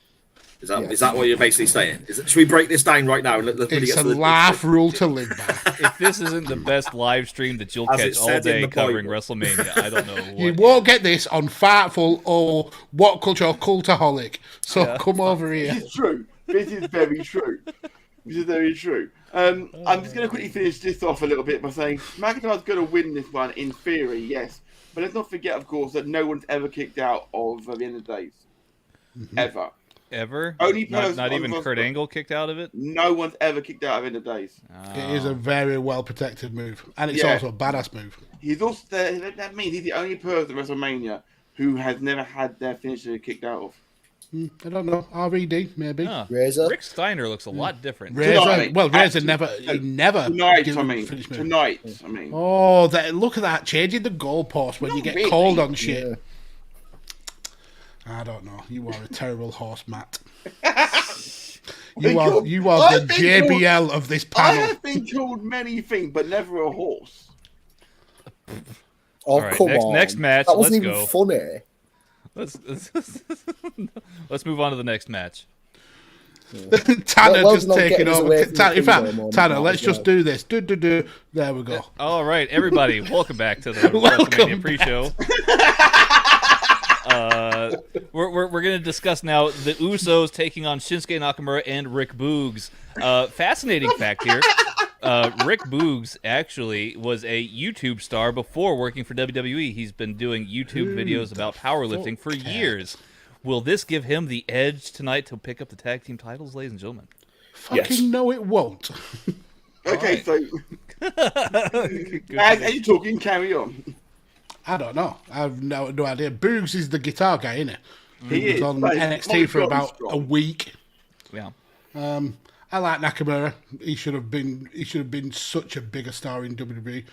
Is that what you're basically saying? Should we break this down right now? Let's really It's get a to the laugh rule to live by. If this isn't the best live stream that you'll As catch it all said in day the covering Bible. WrestleMania, I don't know what. You won't get this on Fartful or What Culture or Cultaholic. So come over here. This is true. This is very true. This is very true. I'm just going to quickly finish this off a little bit by saying McIntyre's going to win this one in theory, yes. But let's not forget, of course, that no one's ever kicked out of the end of days. Ever. Ever? Only not person even on Kurt roster. Angle kicked out of it? No one's ever kicked out of end of days. It is a very well protected move. And it's Yeah. also a badass move. He's also that means he's the only person at WrestleMania who has never had their finisher kicked out of. I don't know. RVD, maybe. Huh. Razor. Rick Steiner looks a lot different. Razor. Tonight. Well, Razor Actually, never Tonight, gives I a mean. finish move. Tonight, I mean. Oh, look at that. Changing the goalpost when you get really. called on shit. Yeah. I don't know. You are a terrible horse, Matt. Because You are I've the been called- JBL of this I panel. have been called many things, but never a horse. Oh, All right, come next- on. next match, That wasn't let's even go. funny. Let's move on to the next match. Tanner Well, just not taking getting us over. away from the In fact, Kingdom on Tanner, that let's as just well. do this. Do. There we go. All right, everybody, welcome back to the Welcome WrestleMania pre-show. We're going to discuss now the Usos taking on Shinsuke Nakamura and Rick Boogs. Fascinating fact here. Rick Boogs actually was a YouTube star before working for WWE. He's been doing YouTube videos about powerlifting for years. Will this give him the edge tonight to pick up the tag team titles, ladies and gentlemen? Fucking no, it won't. Okay, right. so as you talking, carry on. I don't know. I have no idea. Boogs is the guitar guy, isn't he? He was is, on but he's NXT for not about strong. a week. Yeah. I like Nakamura. He should have been such a bigger star in WWE.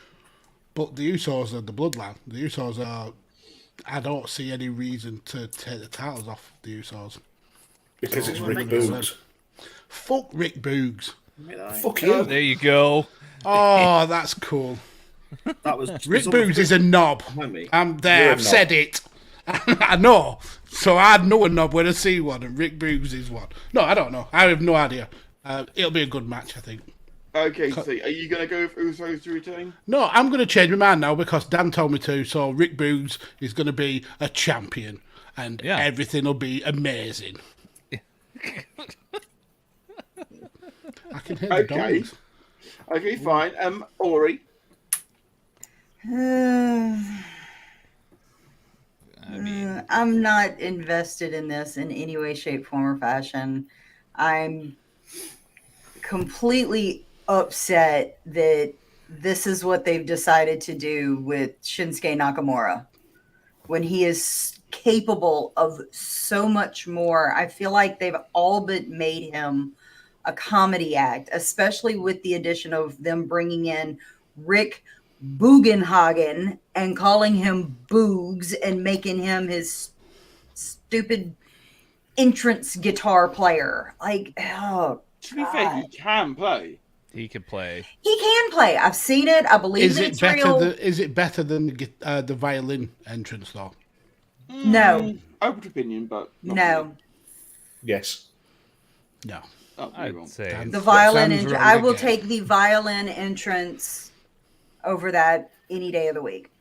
But the Usos are the bloodline. The Usos are. I don't see any reason to take the titles off the Usos. Because it's Oh, Rick my God. Boogs. Fuck Rick Boogs. Fuck you. There you go. Oh, that's cool. That was Rick Boogs is a knob. behind me. I'm there. You're a I've knob. said it. I know. So I know a knob when I see one, and Rick Boogs is one. No, I don't know. I have no idea. It'll be a good match, I think. Okay, so are you going to go with Usos to retain? No, I'm going to change my mind now because Dan told me to. So Rick Boogs is going to be a champion, and Yeah. everything will be amazing. I can hear the Okay. dogs. Okay, fine. Ori. I'm not invested in this in any way, shape, form, or fashion. I'm completely upset that this is what they've decided to do with Shinsuke Nakamura when he is capable of so much more. I feel like they've all but made him a comedy act, especially with the addition of them bringing in Rick Bugenhagen and calling him Boogs and making him his stupid entrance guitar player. Like, oh, To be fair, he can play. He could play. he can play. I've seen it. I believe Is that it it's better? real. Is it better than the violin entrance though? No, Open opinion, but not no. Yes. No. really. Oh, I'd wrong. say. The violin. Sounds wrong I will again. take the violin entrance over that any day of the week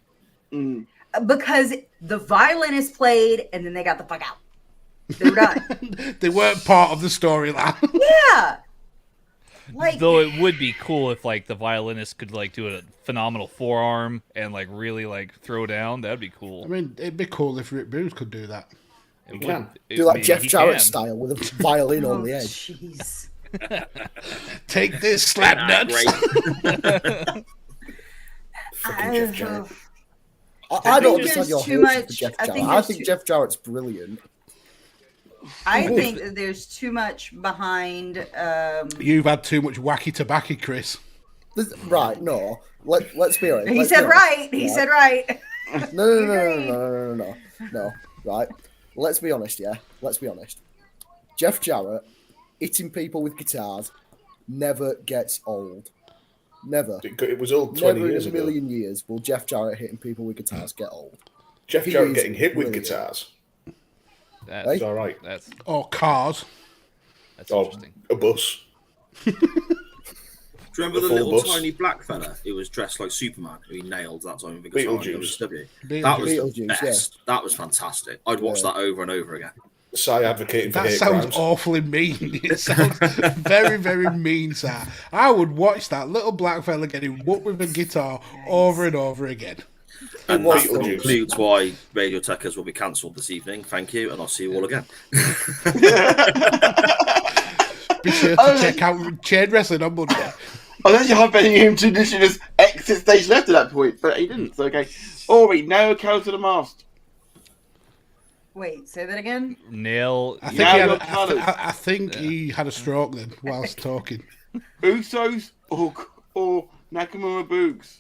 because the violin is played and then they got the fuck out. They're done. They weren't part of the storyline. Yeah. Like, Though it would be cool if like the violinist could like do a phenomenal forearm and like really like throw down. That'd be cool. I mean, it'd be cool if Rick Boogs could do that. It can. would- it- Do I like mean, Jeff he Jarrett can. style with a violin oh, on the edge. jeez. Take this, slap nuts. Fucking Jeff Jarrett. I think don't there's understand your too hatred for much- Jeff I Jarrett. think I there's think too- Jeff Jarrett's brilliant. I think that there's too much behind. You've had too much wacky tobacco, Chris. Right, no. Let's be honest. He let's said be honest. right. He said right. No. No, right. Let's be honest, yeah. Let's be honest. Jeff Jarrett hitting people with guitars never gets old. Never. It was old 20 Never years in a ago. million years will Jeff Jarrett hitting people with guitars get old. Jeff He Jarrett is getting hit with brilliant. guitars. That's, Hey? It's all right. that's Or cars. Or interesting. a bus. Do you remember the full little bus. tiny black fella who was dressed like Superman, who he nailed that time with guitar in Beetlejuice. WCW? That was the Beetlejuice, best. That was fantastic. I'd watch that over and over again. Sai advocating for That hate sounds crimes. awfully mean. It sounds very, very mean, sir. I would watch that little black fella getting whooped with a guitar over and over again. And was that Beetlejuice. concludes why Radio Tekkers will be cancelled this evening. Thank you, and I'll see you all again. Be sure to check out Chain Wrestling on Monday. I was actually hoping him to literally just exit stage left at that point, but he didn't. So, okay. Ori, now comes to the mast. Wait, say that again? Nail. I think, Now he had, you're colours. I think he had a stroke then whilst talking. Usos or Nakamura Boogs?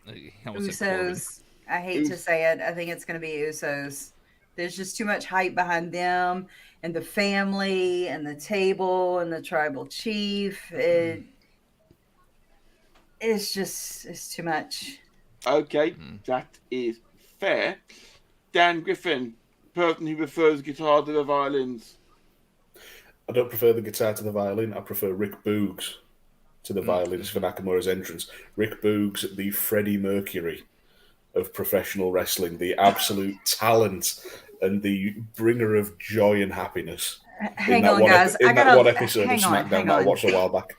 I almost said Corbin. Usos. I hate to say it. I think it's going to be Usos. There's just too much hype behind them and the family and the table and the tribal chief. It's too much. Okay, that is fair. Dan Griffin, person who prefers guitar to the violins. I don't prefer the guitar to the violin. I prefer Rick Boogs to the violins for Nakamura's entrance. Rick Boogs, the Freddie Mercury of professional wrestling, the absolute talent and the bringer of joy and happiness. Hang on, guys. In that one episode of SmackDown that I watched a while back.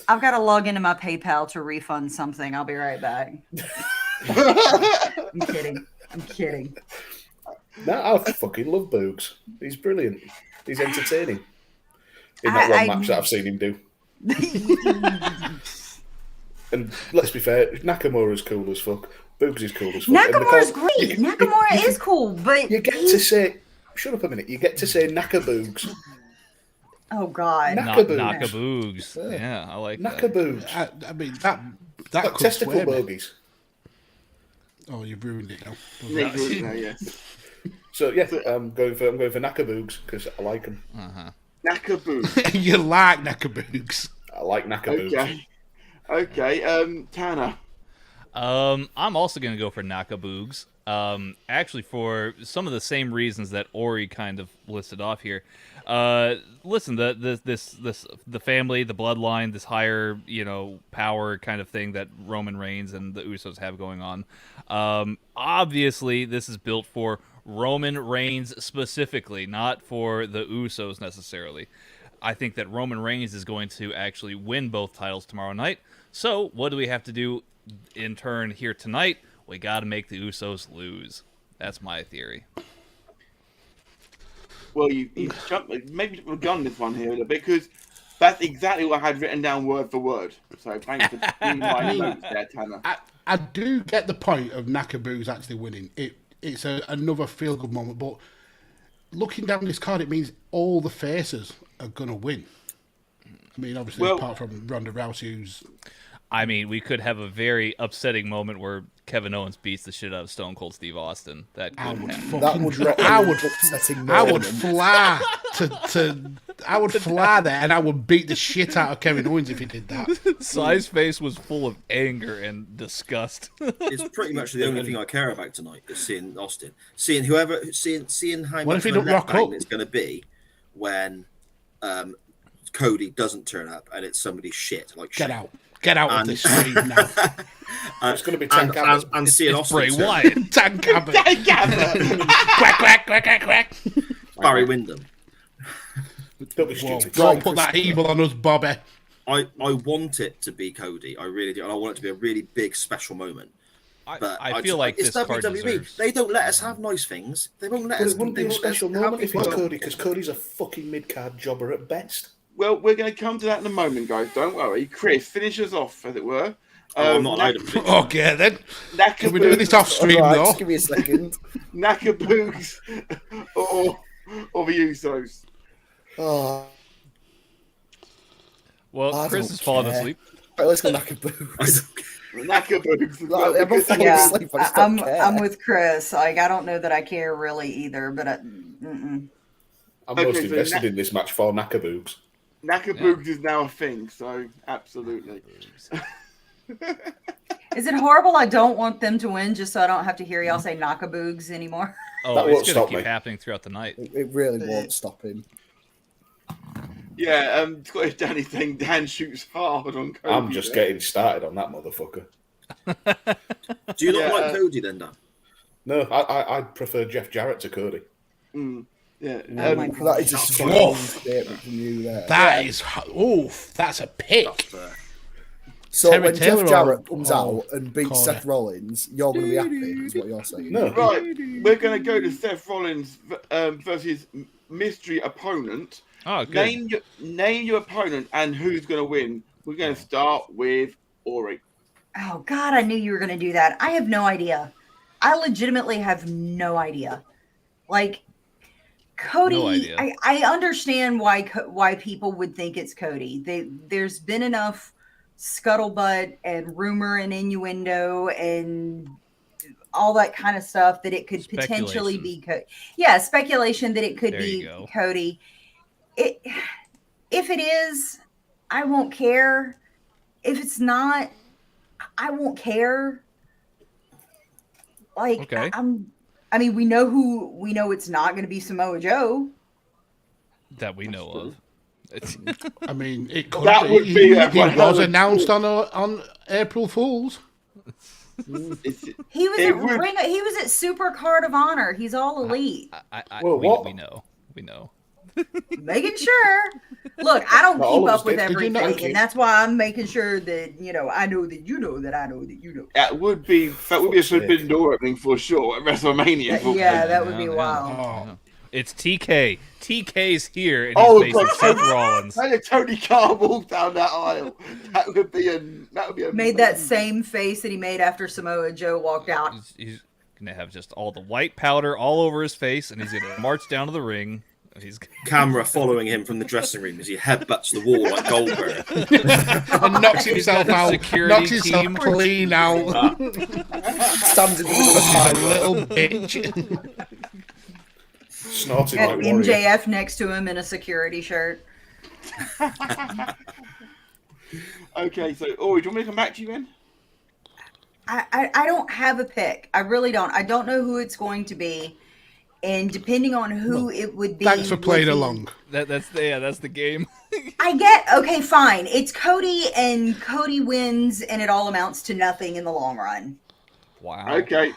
I've got to log into my PayPal to refund something. I'll be right back. I'm kidding. No, I fucking love Boogs. He's brilliant. He's entertaining. In that one match that I've seen him do. And let's be fair, Nakamura's cool as fuck. Boogs is cool as fuck. Nakamura's great. Nakamura is cool, but you get to say, shut up a minute. You get to say Nakaboogs. Oh God, Nakaboogs. Nakaboogs. Yeah, I like that. Nakaboogs. I mean, that Like could testicle sway me. bogies. Oh, you've ruined it now. Yes. So yeah, I'm going for Nakaboogs because I like them. Nakaboo. You like Nakaboogs. I like Nakaboogs. Okay. Tanner. I'm also going to go for Nakaboogs. Actually, for some of the same reasons that Ori kind of listed off here. Listen, the family, the bloodline, this higher, power kind of thing that Roman Reigns and the Usos have going on. Obviously, this is built for Roman Reigns specifically, not for the Usos necessarily. I think that Roman Reigns is going to actually win both titles tomorrow night. So, what do we have to do in turn here tonight? We got to make the Usos lose. That's my theory. Well, you jumped, maybe we've gone this one here a little bit because that's exactly what I had written down word for word. So thanks for doing my notes there, Tanner. I do get the point of Nakaboogs actually winning. It's another feel-good moment, but looking down this card, it means all the faces are going to win. I mean, obviously, apart from Ronda Rousey, who's... I mean, we could have a very upsetting moment where Kevin Owens beats the shit out of Stone Cold Steve Austin. That could happen. I would fly I would fly there, and I would beat the shit out of Kevin Owens if he did that. Sai's face was full of anger and disgust. It's pretty much the only thing I care about tonight is seeing Austin, seeing how What much if he of a don't rock letdown up? it's going to be when Cody doesn't turn up and it's somebody's shit. Like Get shit. out. Get out of this stream now. It's going to be Tank Abbott. and seeing It's Austin Bray turn up. Wyatt. Tank Abbott. Quack, quack, quack, quack, quack. Barry Windham. Don't be Whoa, stupid. don't put that evil on us, Bobby. I want it to be Cody. I really do. And I want it to be a really big special moment. But I feel like it's this card WWE. deserves... They don't let us have nice things. They won't let But us. it wouldn't they be a won't let us special have moment if it's people. Cody, because Cody's a fucking mid-card jobber at best. Well, we're going to come to that in a moment, guys. Don't worry. Chris, finish us off, as it were. I'm not allowed to. Okay, then. Can we do this off stream, All right, though? just give me a second. Nakaboogs or the Usos. Oh, Well, I Chris don't is falling care. asleep. right, let's go Nakaboo. Knackerboogs. Like, I'm not falling Yeah, asleep, I just don't care. I'm with Chris. Like, I don't know that I care really either, but I'm most invested in this match for Knackerboogs. Knackerboogs is now a thing, so absolutely. is it horrible? I don't want them to win just so I don't have to hear y'all say Knackerboogs anymore. Oh, That it's won't going stop to keep me. happening throughout the night. It really won't stop him. Yeah, Scottish Danny saying Dan shoots hard on Cody. I'm just getting started on that motherfucker. Do you not Yeah, like Cody then, Dan? No, I prefer Jeff Jarrett to Cody. Yeah. Oh my That is a That's strong rough. statement from you there. That is, that's a pick. So Terry when Taylor Jeff Jarrett or- comes or out and beats Corner? Seth Rollins, you're going to be happy, is what you're saying. No, Right, we're going to go to Seth Rollins versus mystery opponent. Oh, good. Name your opponent and who's going to win. We're going to start with Ori. Oh God, I knew you were going to do that. I have no idea. I legitimately have no idea. Like Cody, No idea. I understand why people would think it's Cody. There's been enough scuttlebutt and rumor and innuendo and all that kind of stuff that it could potentially be Cody. Yeah, speculation that it could There you be go. Cody. If it is, I won't care. If it's not, I won't care. Like Okay. I mean, we know it's not going to be Samoa Joe. That we know of. It's, I mean, it could That would be He one hell was of a announced on April Fool's. He was It at would- he was at Super Card of Honor. He's all elite. Well, we what? know. We know. Making sure. Look, I don't Not all keep of up us with did. Did you everything, not? and that's why I'm making sure that I know that you know that I know that you know. That would be a forbidden door opening for sure at WrestleMania. Yeah, that would be Yeah. wild. Oh, It's TK. TK's here, and Oh, he's facing God. Seth Rollins. Hey, if Tony Khan walked down that aisle, that would be a Made that same face that he made after Samoa Joe walked out. He's gonna have just all the white powder all over his face, and he's gonna march down to the ring. He's Camera following him from the dressing room as he headbutts the wall like Goldberg. and knocks himself got a out. security Knocks himself team. clean out. Stands in the middle of a A fire. little bitch. Snorting Had like Warrior. MJF next to him in a security shirt. Okay, so Ori, do you want me to come back to you then? I don't have a pick. I really don't. I don't know who it's going to be. And depending on who it would be. Thanks for playing would be- along. that's the game. I get, okay, fine. It's Cody, and Cody wins, and it all amounts to nothing in the long run. Wow. Okay.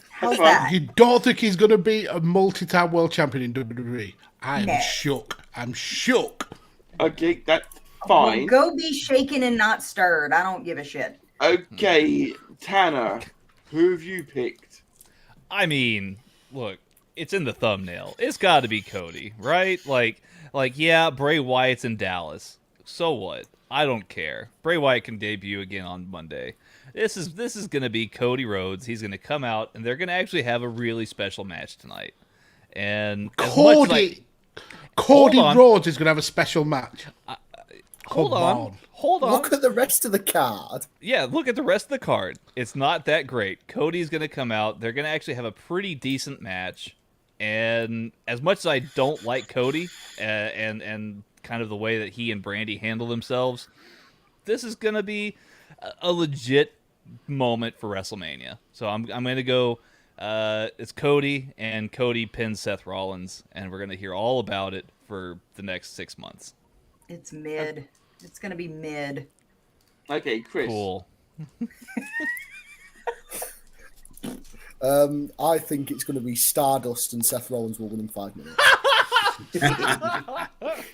How's fine. that? You don't think he's going to be a multi-time world champion in WWE? I'm No. shook. I'm shook. Okay, that's Well, fine. go be shaken and not stirred. I don't give a shit. Okay, Tanner, who have you picked? I mean, look, it's in the thumbnail. It's got to be Cody, right? Like, yeah, Bray Wyatt's in Dallas. So what? I don't care. Bray Wyatt can debut again on Monday. This is gonna be Cody Rhodes. He's gonna come out, and they're gonna actually have a really special match tonight. And as much as I- Cody Hold on. Rhodes is going to have a special match. hold Come on. Hold on. Look at the rest of the card. Yeah, look at the rest of the card. It's not that great. Cody's going to come out. They're going to actually have a pretty decent match. And as much as I don't like Cody and kind of the way that he and Brandy handle themselves, this is going to be a legit moment for WrestleMania. So I'm going to go. It's Cody, and Cody pins Seth Rollins, and we're going to hear all about it for the next 6 months. It's mid. It's going to be mid. Okay, Chris. Cool. I think it's going to be Stardust, and Seth Rollins will win in 5 minutes.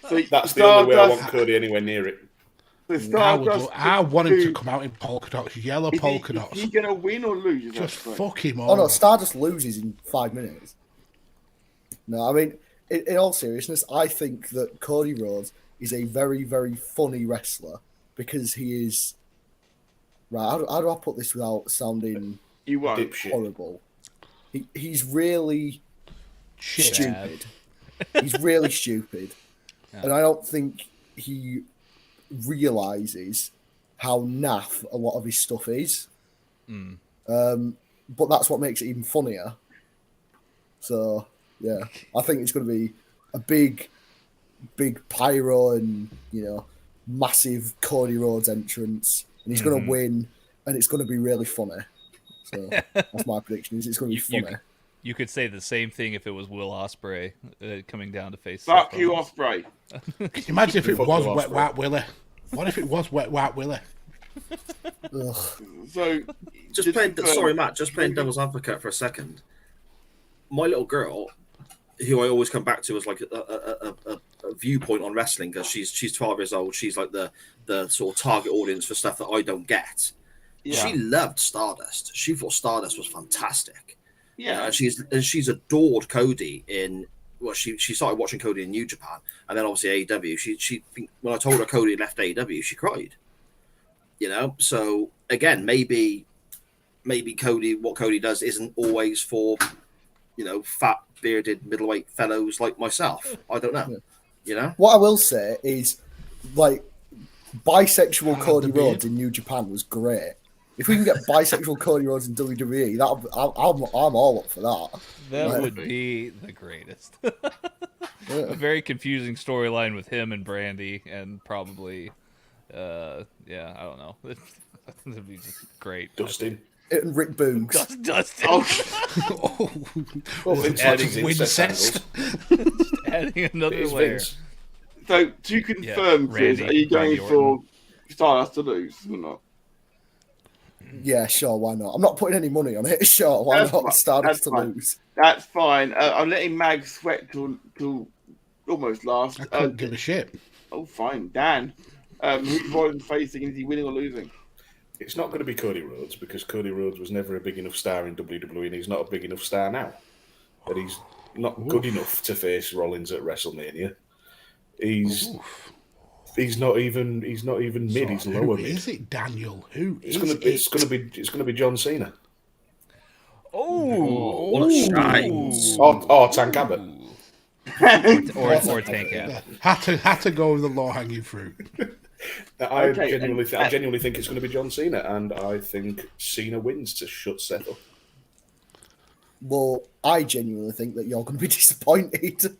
So That's the only way I want Stardust- Cody anywhere near it. the Stardust I want him to who- come out in polka dots, yellow Is he- polka dots. Is he going to win or lose? Is that Just correct? fuck him Oh no, over. Stardust loses in 5 minutes. No, I mean, in all seriousness, I think that Cody Rhodes is a very, very funny wrestler because he is. Right, how do I put this without sounding You won't. Dipshit. horrible? He's really Shit. stupid. He's really stupid. And I don't think he realizes how naff a lot of his stuff is. But that's what makes it even funnier. So yeah, I think it's going to be a big pyro and massive Cody Rhodes entrance, and he's going to win, and it's going to be really funny. So that's my prediction. Is it's going to be funny. You could say the same thing if it was Will Ospreay coming down to face. Fuck you, Ospreay. Can you imagine if it was Wet White Willie? What if it was Wet White Willie? So, just playing devil's advocate for a second. My little girl, who I always come back to as like a viewpoint on wrestling, because she's 12 years old. She's like the sort of target audience for stuff that I don't get. Yeah. She loved Stardust. She thought Stardust was fantastic. Yeah, and she's adored Cody in. Well, she started watching Cody in New Japan, and then obviously AEW. She when I told her Cody left AEW, she cried. So again, maybe Cody, what Cody does isn't always for fat bearded middleweight fellows like myself. I don't know. What I will say is, like, bisexual Cody Rhodes in New Japan was great. If we can get bisexual Cody Rhodes in WWE, I'm all up for that. That would be the greatest. A very confusing storyline with him and Brandy, and probably, I don't know. That'd be just great. Dustin. And Rick Boogs. Dustin. Adding another layer. So, to confirm, Chris, are you going for Stardust to lose or not? Yeah, sure, why not? I'm not putting any money on it. Sure, why not? Stardust to lose. That's fine. I'm letting Mag sweat till almost last. I couldn't give a shit. Oh, fine. Dan, who's Rollins facing? Is he winning or losing? It's not going to be Cody Rhodes, because Cody Rhodes was never a big enough star in WWE, and he's not a big enough star now. But he's not good enough to face Rollins at WrestleMania. He's not even mid. He's lower mid. Who is it, Daniel? Who is it? It's going to be John Cena. What a shine! Or Tank Abbott. or Tank Abbott. Had to go with the low hanging fruit. I genuinely think it's going to be John Cena, and I think Cena wins to shut Seth up. Well, I genuinely think that you're going to be disappointed.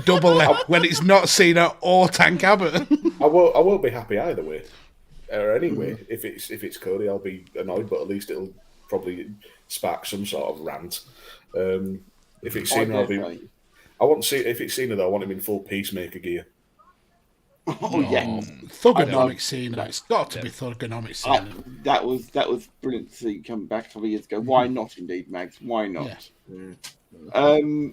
Double F when it's not Cena or Tank Abbott. I won't be happy either way. Or anyway, if it's Cody, I'll be annoyed, but at least it'll probably spark some sort of rant. If it's Cena, if it's Cena though, I want him in full Peacemaker gear. Oh yeah, Thugonomic Cena. It's got to be Thugonomic Cena. That was brilliant to see come back a couple of years ago. Why not, indeed, Mags? Why not? Yeah.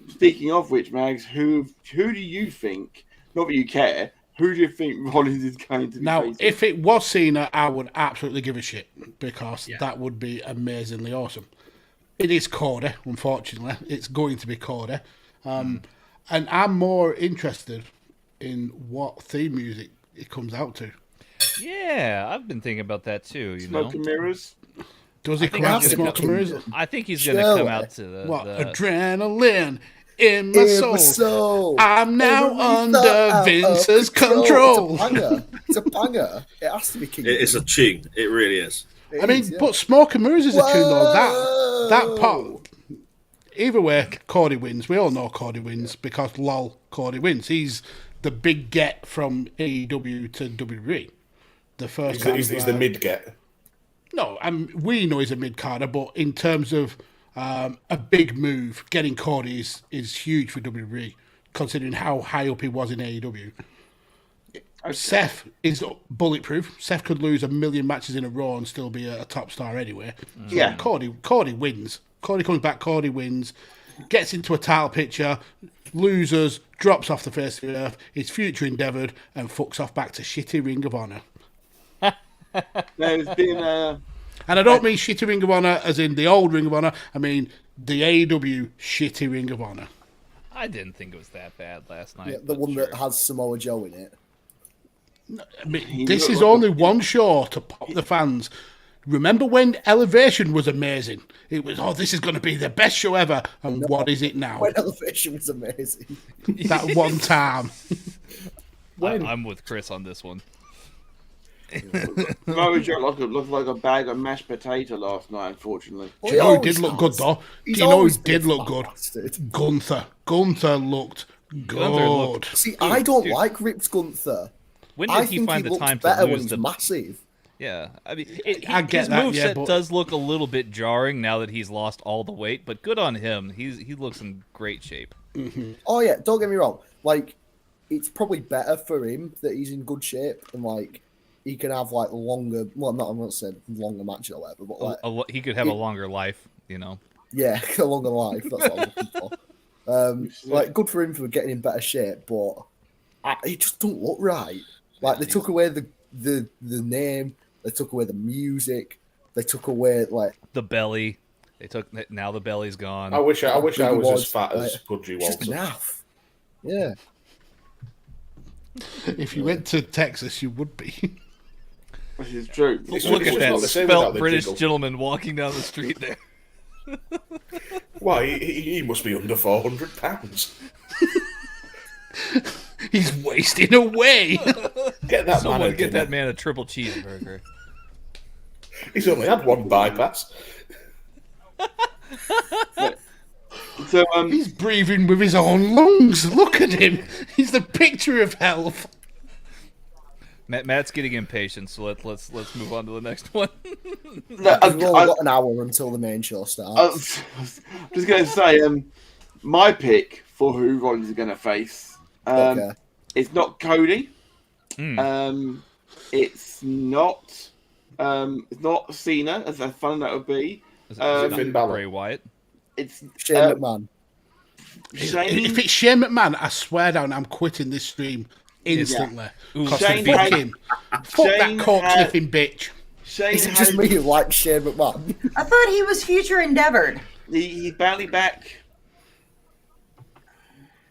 Speaking of which, Mags, who do you think? Not that you care. Who do you think Rollins is going to be now? facing? If it was Cena, I would absolutely give a shit, because that would be amazingly awesome. It is Cody, unfortunately. It's going to be Cody, and I'm more interested in what theme music it comes out to. Yeah, I've been thinking about that too. Smoke and Mirrors. Does he come out to Smoke and Mirrors? I think he's going to come out to the adrenaline in my soul. I'm now under Vince's control. It's a banger. It has to be King. It's a tune. It really is. But Smoke and Mirrors is a tune though. That part. Either way, Cody wins. We all know Cody wins because Cody wins. He's the big get from AEW to WWE. The first he's the mid get. No, we know he's a mid carder, but in terms of a big move, getting Cody is huge for WWE, considering how high up he was in AEW. Seth is bulletproof. Seth could lose 1 million matches in a row and still be a top star anyway. So yeah, Cody wins. Cody comes back, Cody wins, gets into a title picture, loses, drops off the face of the earth, his future endeavoured, and fucks off back to shitty Ring of Honor. There's been and I don't mean shitty Ring of Honor as in the old Ring of Honor, I mean the AEW shitty Ring of Honor. I didn't think it was that bad last night. Yeah, the one that has Samoa Joe in it. I mean, this is only one show to pop the fans. Remember when Elevation was amazing? It was, this is going to be the best show ever. And what is it now? When Elevation was amazing. That one time. I'm with Chris on this one. Samoa Joe looked like a bag of mashed potato last night, unfortunately. Do you know who did look good though? Do you know who did look good? Bastard. Gunther. Gunther looked good. See, I don't like Ripped Gunther. When I did he think find he the looks time better to when lose he's the? massive. Yeah, I mean, I get his that, moveset yeah, but- does look a little bit jarring now that he's lost all the weight, but good on him. He looks in great shape. Oh yeah, don't get me wrong. Like, it's probably better for him that he's in good shape and like he can have like longer. Well, I'm not saying longer matches or whatever, but like He could have a longer life, you know. yeah, a longer life. That's what I'm looking for. Like, good for him for getting in better shape, but he just don't look right. Like, they took away the name, they took away the music, they took away like The belly. Now the belly's gone. I wish I was as fat like, as Pudgy it's just Walter. naff. Yeah. If you went to Texas, you would be. This is true. Look at It's that not the same without spelt the British jiggle. gentleman walking down the street there. Why? He must be under 400 pounds. He's wasting away. Get that Someone man. get that man a triple cheeseburger. He's only had one bypass. So He's breathing with his own lungs. Look at him. He's the picture of health. Matt's getting impatient, so let's move on to the next one. no, We've only got an hour until the main show starts. I'm just going to say, my pick for who Rollins is going to face. Okay. It's not Cody. It's not Cena, as fun that would be. Is it Finn Balor? Bray Wyatt? It's Shane McMahon. Shane. If it's Shane McMahon, I swear down, I'm quitting this stream instantly. Because Shane fuck had- him. Fuck that Shane cock had- sniffing bitch. Shane Is it just me who likes Shane McMahon? I thought he was future endeavored. He's barely back.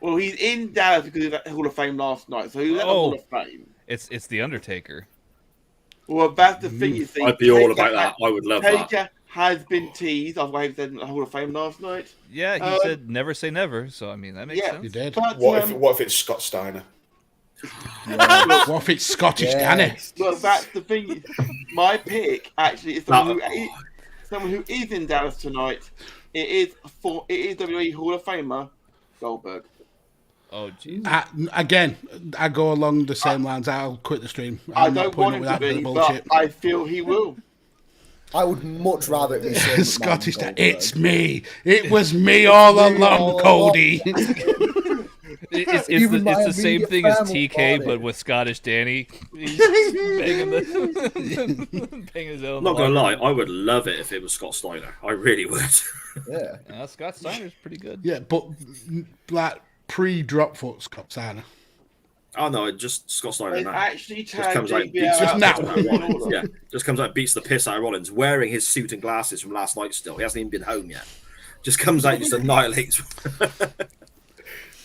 Well, he's in Dallas because of that Hall of Fame last night, so he was at the Hall of Fame. It's the Undertaker. Well, that's the thing. You see, I'd be all about that. I would love that. Taker has been teased. I've waved in the Hall of Fame last night. Yeah, he said never say never, so I mean that makes Yeah. sense. You did. But, What if it's Scott Steiner? What if it's Scottish Danny? well, that's the thing. My pick actually is someone who is in Dallas tonight. It is WWE Hall of Famer Goldberg. Oh jeez. Again, I go along the same lines. I'll quit the stream. I I'm not don't putting want up him with to that be, bullshit. but I feel he will. I would much rather it be Shane McMahon Scottish than Danny. Goldberg. It's me. It was me all along, Cody. It's Even my the same immediate thing as family TK, bought but it. with Scottish Danny. He's banging his head on I'm not the gonna lie, locker. I would love it if it was Scott Steiner. I really would. Yeah. Scott Steiner's pretty good. Yeah, but like pre-drop foot Scott Steiner. Oh no, just Scott Steiner It now. actually Just tagged comes out, JBL beats Just the now. piss out of Rollins. Yeah, just comes out, beats the piss out of Rollins, wearing his suit and glasses from last night. Still, he hasn't even been home yet. Just comes out, just annihilates.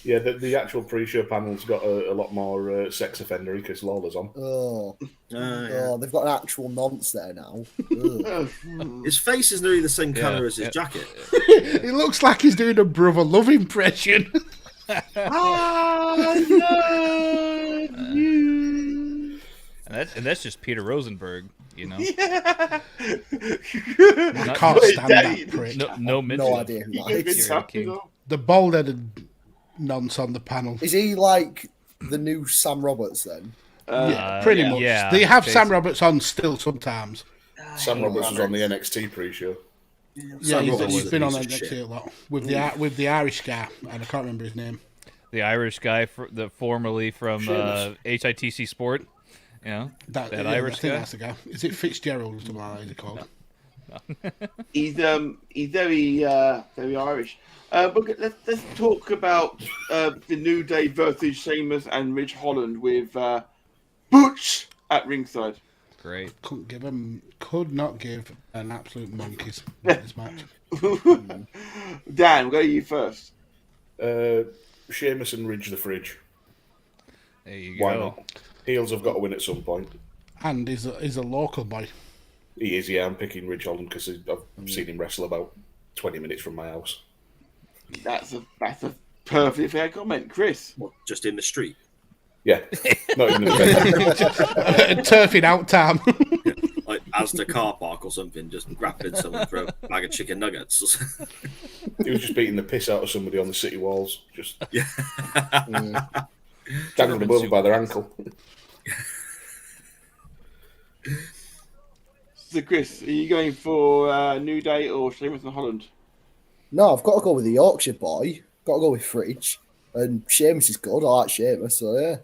Yeah, the actual pre-show panel's got a lot more sex offender because Lawler's on. Oh. Yeah. Oh, they've got an actual nonce there now. Ugh. His face is nearly the same colour Yeah, as his yeah. jacket. It looks like he's doing a brother love impression. I love you. And that's just Peter Rosenberg, you know. I Not- can't stand that Dave. prick. no mention. No idea who that You've been is. tapping on. The bald-headed nonce on the panel. Is he like the new Sam Roberts then? Yeah, pretty much. yeah, They have Sam basically. Roberts on still sometimes. Sam Roberts was on the NXT pre-show. Yeah, Sam Roberts he's is a been on piece of NXT shit. a lot with the Irish guy, and I can't remember his name. The Irish guy, formerly from Sheamus. HITC Sport. You know, that Yeah, Irish I think guy. that's the guy. Is it Fitzgerald or something like that? Is it called? He's very Irish. But let's talk about the New Day versus Sheamus and Ridge Holland with Butch at ringside. Great. Could not give an absolute monkeys in this match. Dan, we'll go to you first. Sheamus and Ridge the Fridge. There you Why go. not? Heels have got to win at some point. And he's a local boy. He is, yeah. I'm picking Ridge Holland because I've seen him wrestle about 20 minutes from my house. That's a perfectly fair comment, Chris. What, just in the street? Yeah, not even in the Turfing out time. Like Asda car park or something, just grappling someone for a bag of chicken nuggets. He was just beating the piss out of somebody on the city walls, just Yeah. dangling them over by their ankle. So, Chris, are you going for New Day or Sheamus and Holland? No, I've got to go with the Yorkshire boy. Got to go with Fridge. And Sheamus is good. I like Sheamus, so yeah.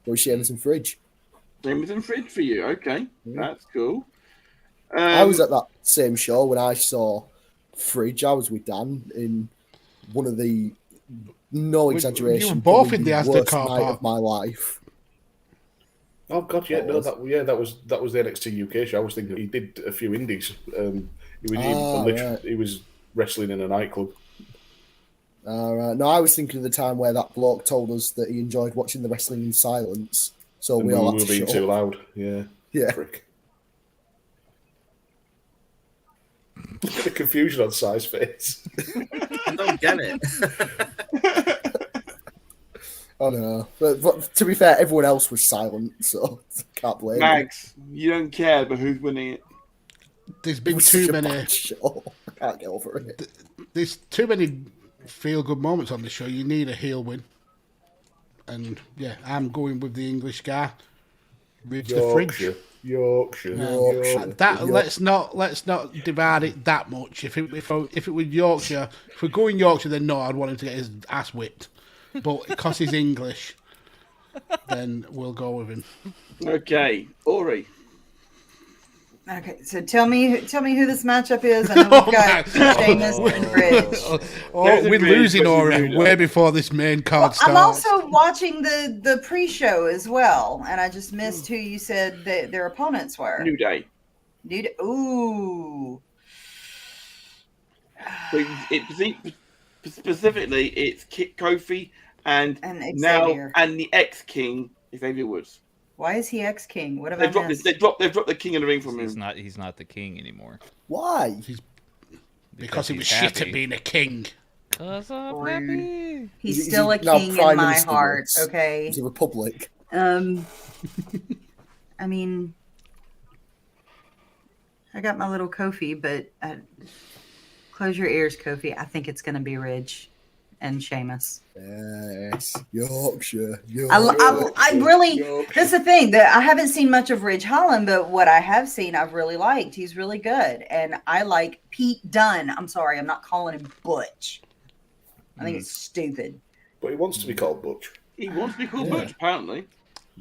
Go with Sheamus and Fridge. Sheamus and Fridge for you. Okay, that's cool. I was at that same show when I saw Fridge. I was with Dan in one of the, no exaggeration, you were both probably in the Asda worst car night park. of my life. Oh God, yeah, no, that was the NXT UK show. I was thinking he did a few indies. He was wrestling in a nightclub. All right. No, I was thinking of the time where that bloke told us that he enjoyed watching the wrestling in silence. So And we all were had to being shut too up. loud. Yeah. Yeah. Frick. Look at the confusion on Si's face. I don't get it. Oh no. But to be fair, everyone else was silent, so can't blame them. Mags, you don't care about who's winning it. There's It been was too such a many. bad show. I can't get over it. There's too many feel-good moments on the show. You need a heel win. And yeah, I'm going with the English guy. With the Fridge. Yorkshire. That let's not divide it that much. If it was Yorkshire, if we're going Yorkshire, then no, I'd want him to get his ass whipped. But because he's English, then we'll go with him. Okay, Ori. Okay, so tell me who this matchup is. I know we've got Sheamus and Bridge. We're losing Ori way before this main card starts. I'm also watching the pre-show as well, and I just missed who you said that their opponents were. New Day. Ooh. So specifically, it's Kofi and now Xavier. and the ex-king Xavier Woods. Why is he ex-king? What have They've I dropped, missed? they've dropped the king in the ring from him. He's not the king anymore. Why? Because he was he's shit happy. at being a king. Cause I'm Rude. happy. He's Is still he a now king in Prime my Minister heart, Woods? okay? It's a republic. I mean, I got my little Kofi, but close your ears, Kofi. I think it's going to be Ridge and Sheamus. Yes. Yorkshire. I really, that's the thing, that I haven't seen much of Ridge Holland, but what I have seen, I've really liked. He's really good. And I like Pete Dunne. I'm sorry, I'm not calling him Butch. I think it's stupid. But he wants to be called Butch. He wants to be called Butch, apparently.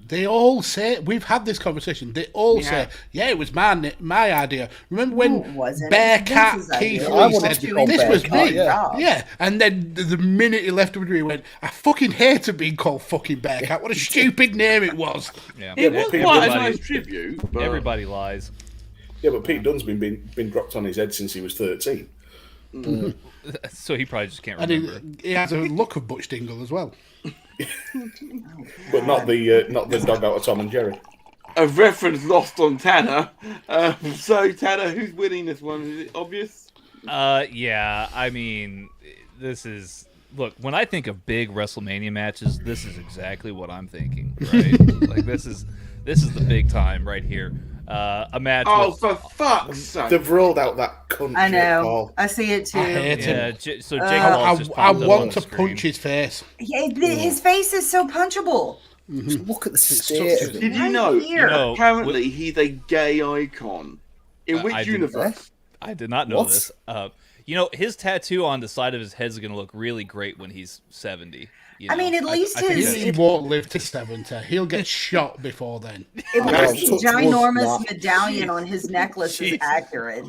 They all say, we've had this conversation, they all say, yeah, it was my idea. Remember when No, it wasn't. Bearcat Vince's Keith idea. I Lee wanted said, to be called this was Bearcat, me? yeah. Yeah, and then the minute he left the ring, he went, I fucking hated being called fucking Bearcat. What a stupid name it was. Yeah, It was Pete quite a everybody, nice tribute. But everybody lies. Yeah, but Pete Dunne's been dropped on his head since he was 13. So he probably just can't And remember. he has a look of Butch Dingle as well. But not the dog out of Tom and Jerry. a reference lost on Tanner. So, Tanner, who's winning this one? Is it obvious? Yeah, I mean, this is... Look, when I think of big WrestleMania matches, this is exactly what I'm thinking, right? Like, this is the big time right here. A match Oh, with... for fuck's sake. They've rolled out that cunt I shit, know. Paul. I see it too. I hate Yeah, him. so Jake Paul's just I popped up on want the to screen. punch his face. Yeah, his face is so punchable. Look at the such state a- of it. Did you know? Here. know, Apparently, he's a gay icon. In I which didn't- universe? I did not know What? this. His tattoo on the side of his head is going to look really great when he's 70. You I know? mean, at least I think his- that- He won't live to 70. He'll get shot before then. At Max, least the touch wood, ginormous Max. medallion on his necklace is Jeez. accurate.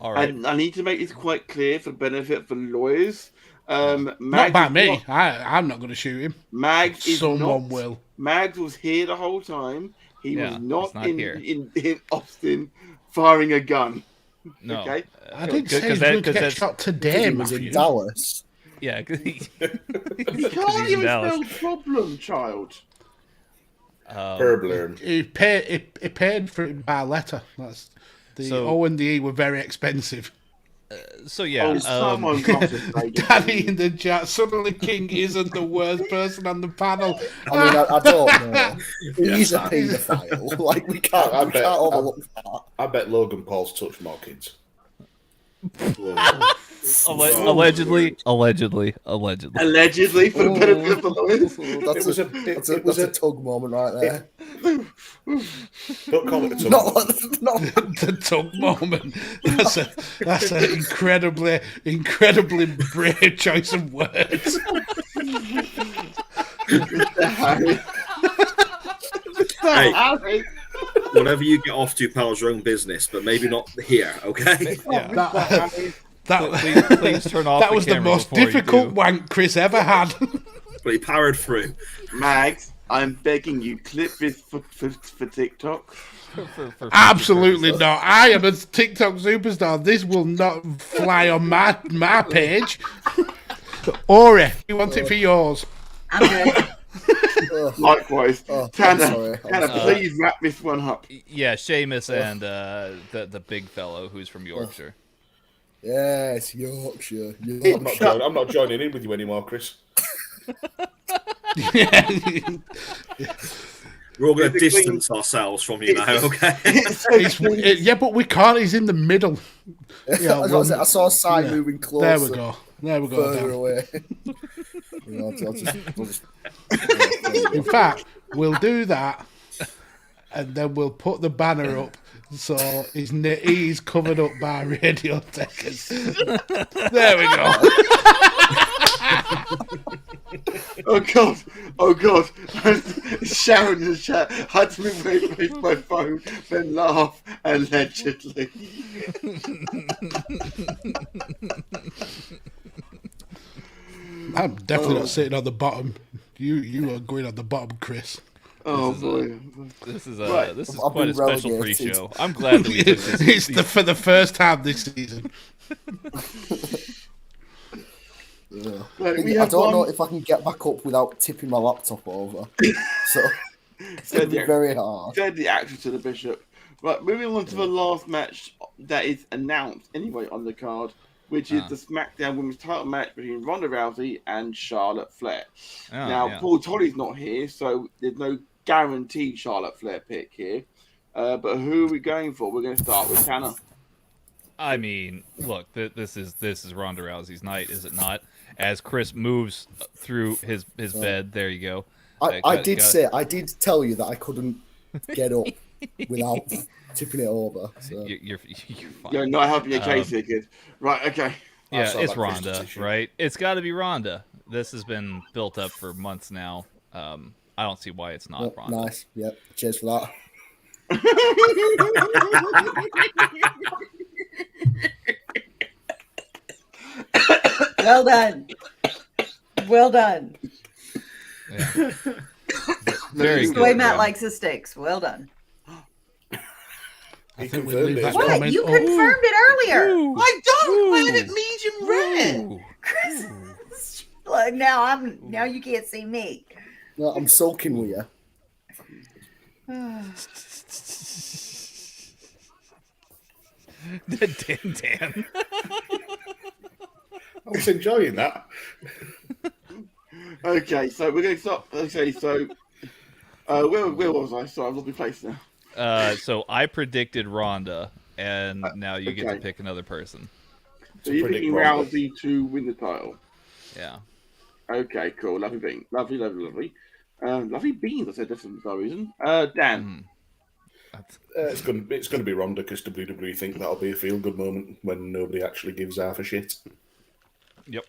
All right. I need to make this quite clear for benefit for lawyers. Not Mags by is me. not- I'm not going to shoot him. Mags is Someone not. will. Mags was here the whole time. He Yeah, was not, he's not in, here. in Austin firing a gun. No. Okay. I didn't Good, say he 'cause was that- going to 'cause get that's- shot today, He was in Matthew. Dallas. Yeah. 'cause he- You 'cause can't he's in even Dallas. spell problem, child. Herblern. He paid for it by letter. That's the So- O and the E were very expensive. So yeah, Oh, someone got to say Danny in the chat. Suddenly, King isn't the worst person on the panel. I mean, I don't know. He's a paedophile. Like, we can't overlook that. I bet Logan Paul's touched more kids. Allegedly. Allegedly, for the benefit of the lawyers. That's a tug moment right there. Don't call it a tug. Not The tug moment. That's an incredibly brave choice of words. Hey, whatever you get off to, pals, your own business, but maybe not here, okay? Yeah. Please turn off. That was the most difficult wank Chris ever had. But he powered through. Mags, I'm begging you, clip this for TikTok. Absolutely not. I am a TikTok superstar. This will not fly on my page. Ori, you want it for yours? I'm good. Likewise. Tanner, sorry. please wrap this one up. Yeah, Sheamus and the big fellow who's from Yorkshire. Yes, Yorkshire. I'm not joining in with you anymore, Chris. We're all going to distance ourselves from you now, okay? Yeah, but we can't. He's in the middle. Yeah, I saw a sign moving closer. There we go. Further Dan. away. I'll just In fact, we'll do that, and then we'll put the banner up. So he's covered up by Radio Tekkers. There we go. Oh God! Sharon in the chat had to move away from my phone, then laugh allegedly. I'm definitely not sitting on the bottom. You are going on the bottom, Chris. Oh boy! This is Right. quite a special pre-show. I'm glad that we took this. It's for the first time this season. Yeah. Right, I don't know if I can get back up without tipping my laptop over. So it's going to be very hard. Said the actress to the bishop. Right, moving on to the last match that is announced anyway on the card, which is the SmackDown Women's Title match between Ronda Rousey and Charlotte Flair. Paul Tolly's not here, so there's no guaranteed Charlotte Flair pick here. But who are we going for? We're going to start with Tanner. I mean, look, this is Ronda Rousey's night, is it not? As Chris moves through his bed, there you go. I did tell you that I couldn't get up without tipping it over. So. You're fine. You're not helping your case here, kid. Right, okay. Yeah, it's Ronda, right? It's got to be Ronda. This has been built up for months now. I don't see why it's not Ronda. Nice. Yep. Cheers for that. Well done. Well done. Yeah. Very That's good. the way Matt likes his steaks. Well done. I think we leave that What? comment You up. confirmed it earlier. I don't. I had it medium rare. Chris, look, now you can't see me. No, I'm sulking with you. Dan. I was enjoying that. Okay, so we're going to stop. Okay, so where was I? Sorry, I've lost my place now. So I predicted Ronda, and now you get to pick another person. So you're picking Rousey to win the title. Yeah. Okay, cool. Lovely beans. Lovely. Lovely beans, I said this for no reason. Dan. It's going to be Ronda because WWE think that'll be a feel-good moment when nobody actually gives half a shit. Yep.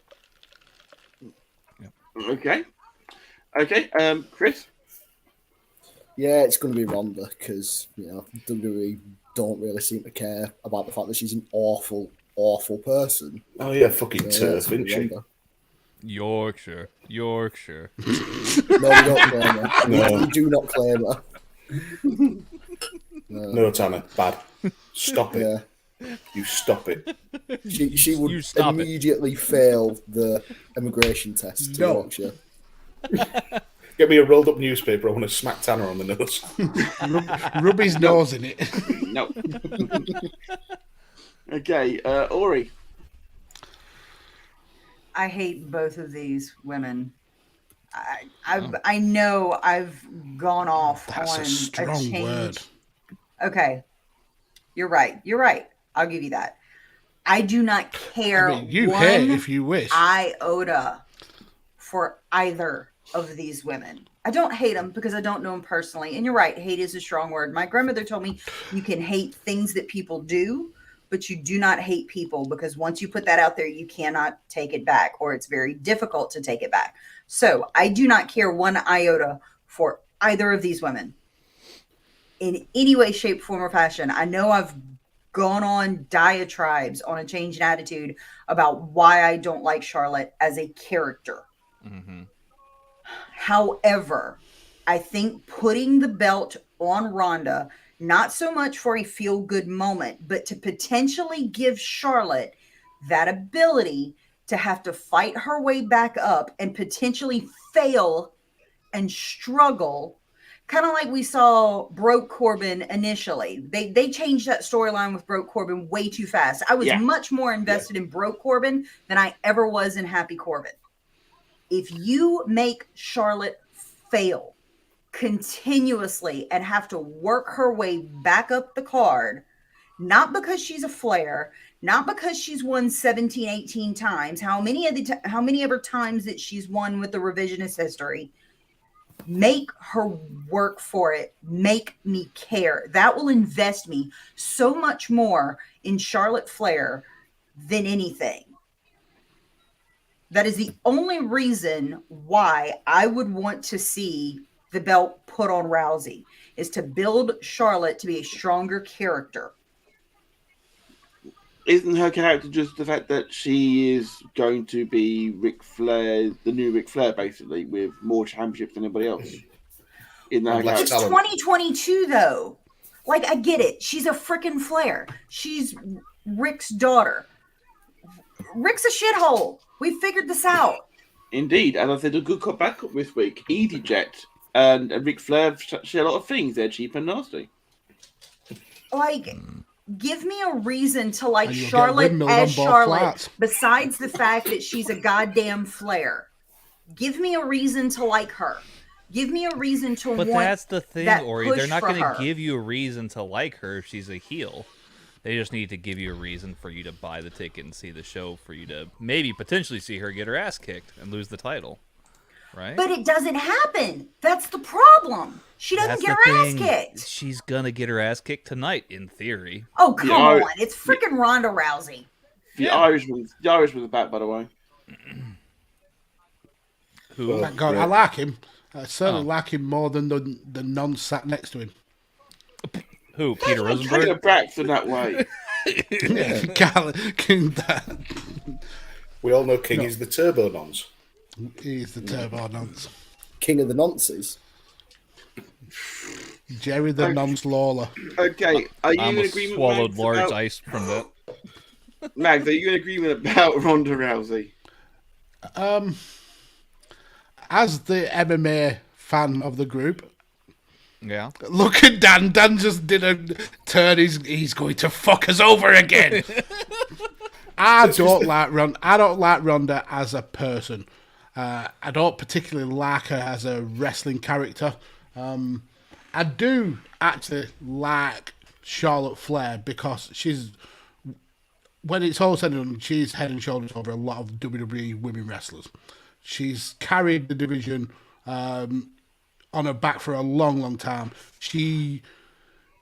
Okay. Chris? Yeah, it's going to be Ronda because, WWE don't really seem to care about the fact that she's an awful, awful person. Oh, yeah, fucking turf, isn't she? Ronda. Yorkshire. No, we don't claim her. No. We do not claim her. No, Tanner, bad. Stop it. Yeah. You stop it. She would You stop it. immediately fail the immigration test to Yorkshire. Get me a rolled up newspaper. I want to smack Tanner on the nose. Rub his nose in it. No. Okay, Ori. I hate both of these women. I know I've gone off That's on a strong change. word. Okay, you're right. I'll give you that. I do not care you hate if you wish. iota for either of these women. I don't hate them because I don't know them personally. And you're right, hate is a strong word. My grandmother told me you can hate things that people do, but you do not hate people, because once you put that out there, you cannot take it back, or it's very difficult to take it back. So I do not care one iota for either of these women in any way, shape, form, or fashion. I know I've gone on diatribes on a change in attitude about why I don't like Charlotte as a character. Mm-hmm. However, I think putting the belt on Ronda, not so much for a feel-good moment, but to potentially give Charlotte that ability to have to fight her way back up and potentially fail and struggle, kind of like we saw Broke Corbin initially. They changed that storyline with Broke Corbin way too fast. I was much more invested in Broke Corbin than I ever was in Happy Corbin. If you make Charlotte fail continuously and have to work her way back up the card, not because she's a Flair, not because she's won 17, 18 times, how many other times that she's won with the revisionist history, make her work for it. Make me care. That will invest me so much more in Charlotte Flair than anything. That is the only reason why I would want to see the belt put on Rousey, is to build Charlotte to be a stronger character. Isn't her character just the fact that she is going to be Ric Flair, the new Ric Flair, basically, with more championships than anybody else? It's 2022, though. Like, I get it. She's a freaking Flair. She's Rick's daughter. Rick's a shithole. We figured this out. Indeed, and I said a good cop back up this week. EasyJet and Ric Flair share a lot of things. They're cheap and nasty. Like, give me a reason to like Charlotte as Charlotte, besides the fact that she's a goddamn Flair. Give me a reason to like her. Give me a reason to want. But that's the thing, Ori. They're not going to give you a reason to like her if she's a heel. They just need to give you a reason for you to buy the ticket and see the show, for you to maybe potentially see her get her ass kicked and lose the title. Right? But it doesn't happen. That's the problem. She doesn't get her ass kicked. She's going to get her ass kicked tonight, in theory. Oh, come on. It's freaking Ronda Rousey. The Irishman's back, by the way. Who? Thank God, I like him. I certainly like him more than the non sat next to him. Who? Peter Rosenberg? Taking it back in that way. We all know King is the Turbo Nonce. He's the Turbo Nonce. King of the Nonces. Jerry the Nonce Lawler. Okay, are you in agreement? Swallowed large ice from that. Mags, are you in agreement about Ronda Rousey? As the MMA fan of the group, yeah. Look at Dan. Dan just did a turn. He's going to fuck us over again. I don't like Ronda as a person. I don't particularly like her as a wrestling character. I do actually like Charlotte Flair because she's, when it's all said and done, she's head and shoulders over a lot of WWE women wrestlers. She's carried the division on her back for a long, long time. She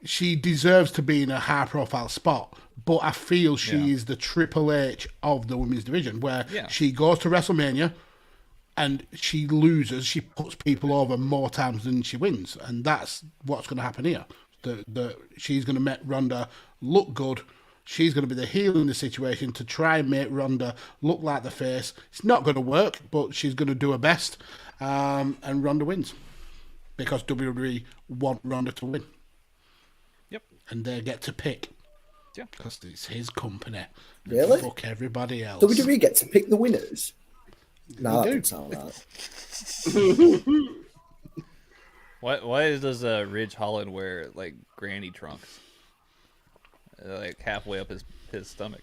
deserves to be in a high-profile spot, but I feel she is the Triple H of the women's division, where she goes to WrestleMania and she loses. She puts people over more times than she wins, and that's what's going to happen here. She's going to make Ronda look good. She's going to be the heel in the situation to try and make Ronda look like the face. It's not going to work, but she's going to do her best, and Ronda wins. Because WWE want Ronda to win. Yep. And they get to pick. Yeah. Because it's his company. Really? Fuck everybody else. WWE get to pick the winners? No, that doesn't sound right. Why does Ridge Holland wear, like, granny trunks? Like, halfway up his stomach.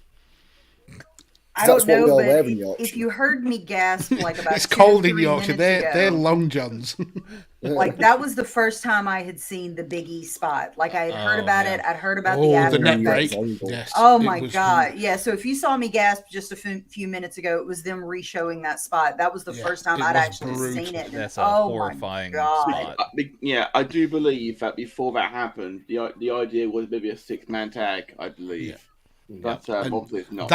I That's don't what we know, all but wear in Yorkshire. if you heard me gasp like about It's 2 cold or in 3 Yorkshire. minutes They're ago, long johns. like that was the first time I had seen the Big E spot. Like I had heard about it. I'd heard about the Oh, after the net effects. break. Yes. Oh it my was- god! Yeah. So if you saw me gasp just a few minutes ago, it was them re-showing that spot. That was the Yeah, first time it I'd was actually brutal. seen it. That's a oh horrifying my god! spot. Yeah, I do believe that before that happened, the idea was maybe a 6-man tag. I believe, but obviously it's not.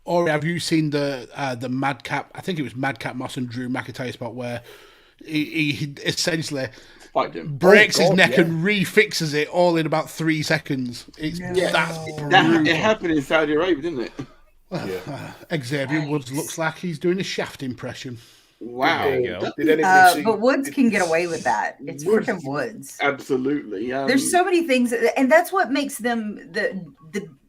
Or have you seen the Madcap? I think it was Madcap Moss and Drew McIntyre spot where he essentially Spiked him. breaks Oh, his God, neck yeah. and refixes it all in about 3 seconds. That's That, brutal. it happened in Saudi Arabia, didn't it? Xavier Woods looks like he's doing a Shaft impression. Wow. There you go. Did anybody see? But Woods can get away with that. It's freaking Woods. Absolutely. There's so many things, and that's what makes them the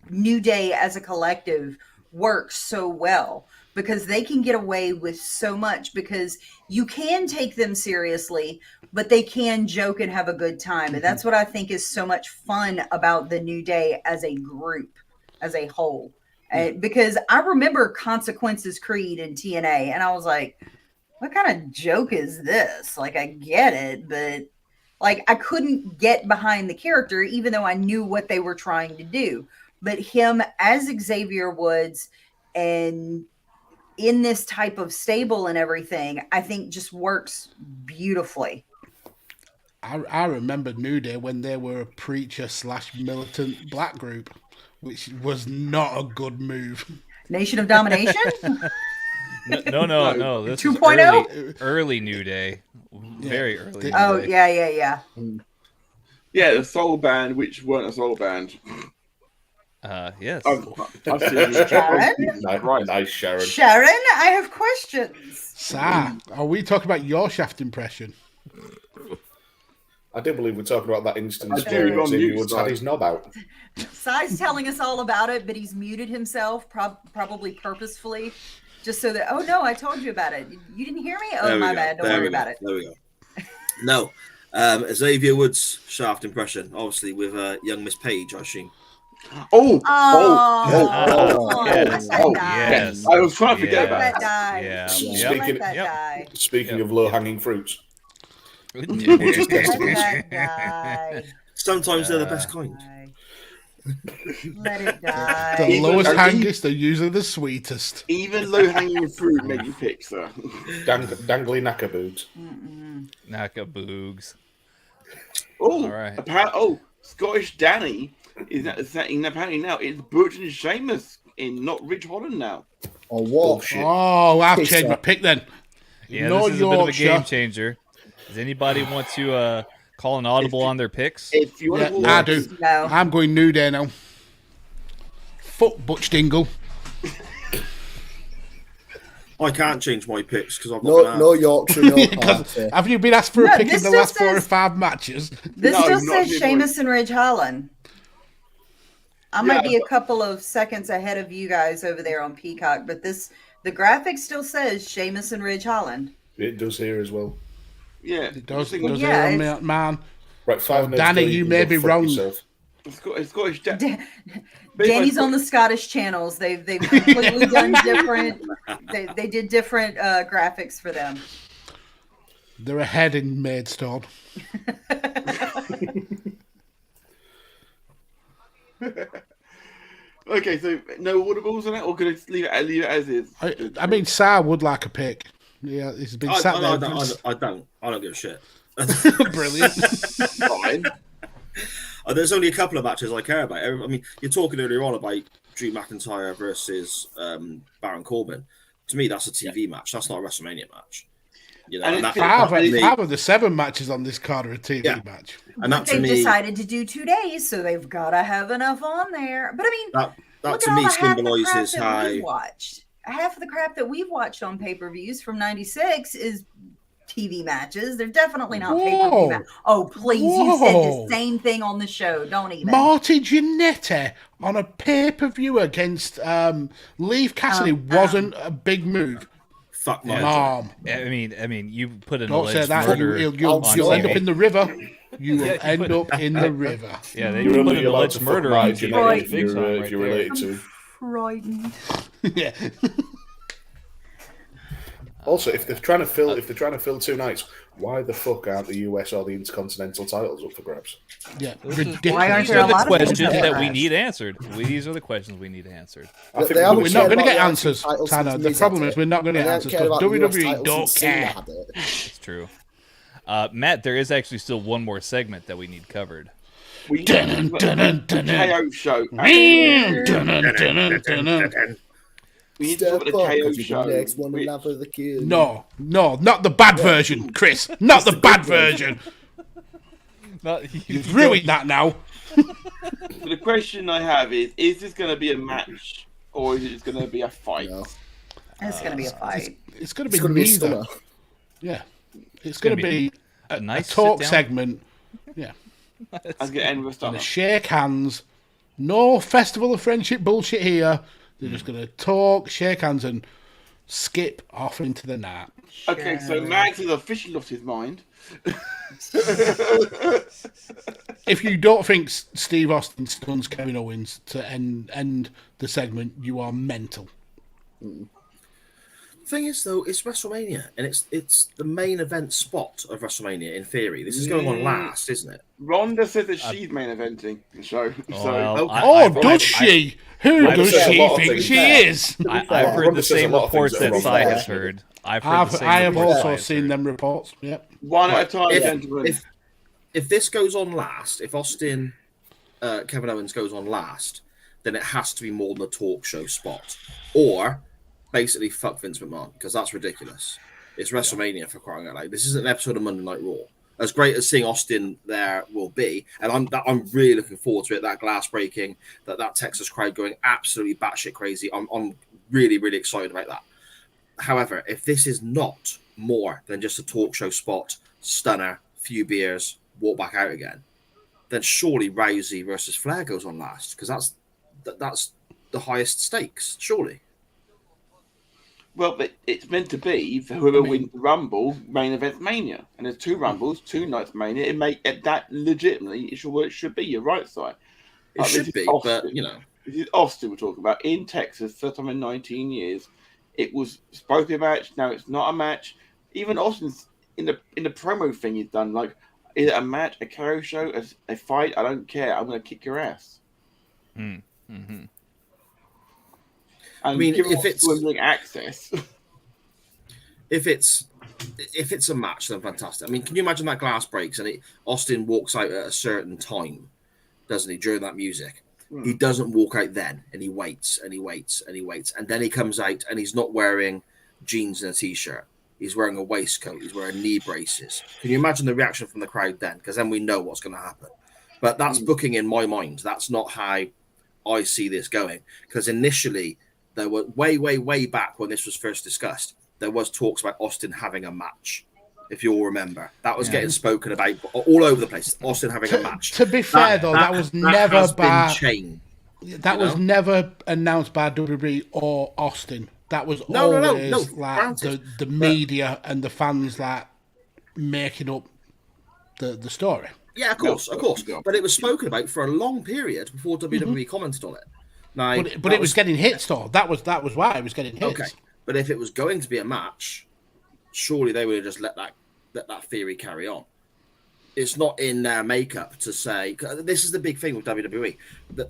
New Day as a collective work so well, because they can get away with so much, because you can take them seriously, but they can joke and have a good time. And that's what I think is so much fun about the New Day as a group, as a whole. Because I remember Consequences Creed in TNA, and I was like, what kind of joke is this? Like, I get it, but like I couldn't get behind the character, even though I knew what they were trying to do. But him as Xavier Woods and in this type of stable and everything, I think just works beautifully. I remember New Day when they were a preacher/militant black group, which was not a good move. Nation of Domination? No. This is 2.0? early New Day. Very early. Oh, New Day. yeah. Yeah, the soul band, which weren't a soul band. Yes. I've seen Sharon? Nice, Sharon. Sharon, I have questions. Sir, are we talking about your Shaft impression? I do believe we're talking about that instance I do, where on Xavier mute, Woods sorry. had his knob out. Sai's telling us all about it, but he's muted himself, probably purposefully, just so that, oh no, I told you about it. You didn't hear me? Oh, my bad. Don't worry about it. There we go. No. Xavier Woods' Shaft impression, obviously with young Miss Page, I assume. Oh, Yes. let that die. Yes. I was trying to forget Let about that it. die. Yeah. Speaking- Let that die. Speaking of low-hanging fruits, Let that die. Sometimes they're the best kind. Let it die. The Even- lowest even- hangest are usually the sweetest. Even low-hanging fruit made you pick, sir. dangly knacker boobs. Naka Boogs. Oh, All right. Scottish Danny is apparently now it's Butch and Sheamus in not Ridge Holland now. Or what? Bullshit. Oh, I've Kiss changed my up. pick then. Yeah, No this is a bit of a Yorkshire. game changer. Does anybody want to call an audible on their picks? If you want Yeah, to I do. No. I'm going New Day now. Fuck Butch Dingle. I can't change my picks because I've got No Yorkshire, no Because party. have you been asked for a No, pick in this the just last 4 or says- 5 matches? This No, still not says anymore. Sheamus and Ridge Holland. I might be Yeah, a couple of seconds ahead of you guys over there on Peacock, but the graphic still says Sheamus and Ridge Holland. It does here as well. Yeah, It does, Single- does Yeah, it, it's- man. Right, 5 minutes. Danny, ago, you can may go be fuck wrong. yourself. Scottish Danny. Danny's on the Scottish channels. They've completely done different. They did different graphics for them. They're ahead in Maidstone. Okay, so no audibles on it, or could I leave it as is? I mean, Sar would like a pick. Yeah, he's been sat there. I don't give a shit. Brilliant. Fine. There's only a couple of matches I care about. I mean, you're talking earlier on about Drew McIntyre versus Baron Corbin. To me, that's a TV match. That's not a WrestleMania match. You know, And and it's that, been- to me- 5 of the 7 matches on this card are a TV Yeah. match. and that to They've me, decided to do 2 days, so they've got to have enough on there. But I mean, that look to at all me the half the crap symbolises that how. we've watched. Half of the crap that we've watched on pay-per-views from '96 is TV matches. They're definitely not pay-per-view Whoa. matches. Oh, please! You said Whoa. the same thing on the show. Don't even. Marty Jannetty on a pay-per-view against Leif Cassidy wasn't a big move. Fuck my Mom, I mean, you put an don't say alleged that. murder You'll on end TV. up in the river. You will end up in the river. Yeah, they You're put only an allowed alleged to fuck murder on Marge TV. Right. if you're related to him. Frightened. Yeah. Also, if they're trying to fill 2 nights, why the fuck aren't the US or the Intercontinental titles up for grabs? Yeah. Why aren't These there are a the lot of questions things that like we that? need answered. These are the questions we need answered. They haven't We're not cared going to about get the answers, titles Tanner. since The Miz problem had is it. we're not going to They get haven't answers cared because about the US WWE titles don't since Cena care. had it. It's true. Matt, there is actually still one more segment that we need covered. We need KO show. We need to talk Step about up, the KO 'cause you're show. the next one in line for the kill. No, not the bad version, Chris. Not the bad version. You've ruined that now. So the question I have is this going to be a match or is it just going to be a fight? No. It's going to be a fight. It's going to It's be going to be a neither. stunner. Yeah. It's going to be a nice a talk sit-down. segment. Yeah. I'm going to end with a stunner. Gonna shake hands. No Festival of Friendship bullshit here. They're just going to talk, shake hands, and skip off into the night. Okay, so Max has officially lost his mind. If you don't think Steve Austin stuns Kevin Owens to end the segment, you are mental. Thing is, though, it's WrestleMania, and it's the main event spot of WrestleMania. In theory, this is going on last, isn't it? Rhonda says that she's main eventing the show. Does she? Who does said a she lot of think things. she is? I've heard the Rhonda says same a lot of reports things that that Si are has heard. I have also seen them reports. Yep. One at a time, gentlemen. If this goes on last, if Austin Kevin Owens goes on last, then it has to be more than a talk show spot, or basically fuck Vince McMahon, because that's ridiculous. It's WrestleMania, for crying out loud. This isn't an episode of Monday Night Raw. As great as seeing Austin there will be, and I'm really looking forward to it. That glass breaking, that Texas crowd going absolutely batshit crazy. I'm really, really excited about that. However, if this is not more than just a talk show spot, stunner, few beers, walk back out again, then surely Rousey versus Flair goes on last, because that's the highest stakes, surely. Well, but it's meant to be for whoever wins the Rumble, main event Mania. And there's 2 Rumbles, 2 nights Mania. That legitimately is what it should be. You're right, Si. It should be, Austin. but, you know. This is Austin we're talking about. In Texas, first time in 19 years. It was supposed to be a match. Now it's not a match. Even Austin's in the promo thing he's done, like, is it a match, a KO show, a fight? I don't care. I'm going to kick your ass. Mm-hmm. I mean, if it's access, if it's a match, then fantastic. I mean, can you imagine that glass breaks and Austin walks out at a certain time, doesn't he, during that music? He doesn't walk out then, and he waits and he waits and he waits, and then he comes out and he's not wearing jeans and a t-shirt. He's wearing a waistcoat. He's wearing knee braces. Can you imagine the reaction from the crowd then? Because then we know what's going to happen. But that's booking in my mind. That's not how I see this going. Because initially, there were way back when this was first discussed, there was talks about Austin having a match. If you all remember, that was getting spoken about all over the place. Austin having a match. To be fair, that was never that was never announced by WWE or Austin. That was always like the media and the fans like making up the story. Yeah, of course. But it was spoken about for a long period before WWE commented on it. Now, but it was getting hits, though. That was why it was getting hits. Okay, but if it was going to be a match, surely they would have just let that theory carry on. It's not in their makeup to say. This is the big thing with WWE,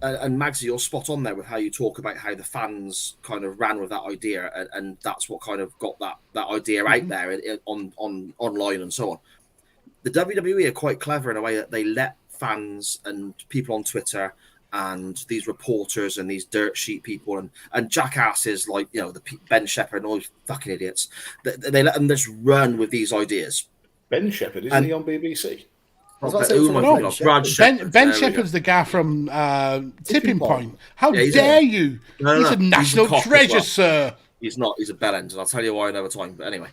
and Magsy, you're spot on there with how you talk about how the fans kind of ran with that idea, and that's what kind of got that idea out there on online and so on. The WWE are quite clever in a way that they let fans and people on Twitter and these reporters and these dirt sheet people and jackasses like, you know, the Ben Shepherd and all these fucking idiots, they let them just run with these ideas. Ben Shepherd, isn't he on BBC? Ben Shepherd's the guy from Tipping Point. How dare you? He's a national treasure, sir. He's not. He's a bellend, and I'll tell you why another time. But anyway,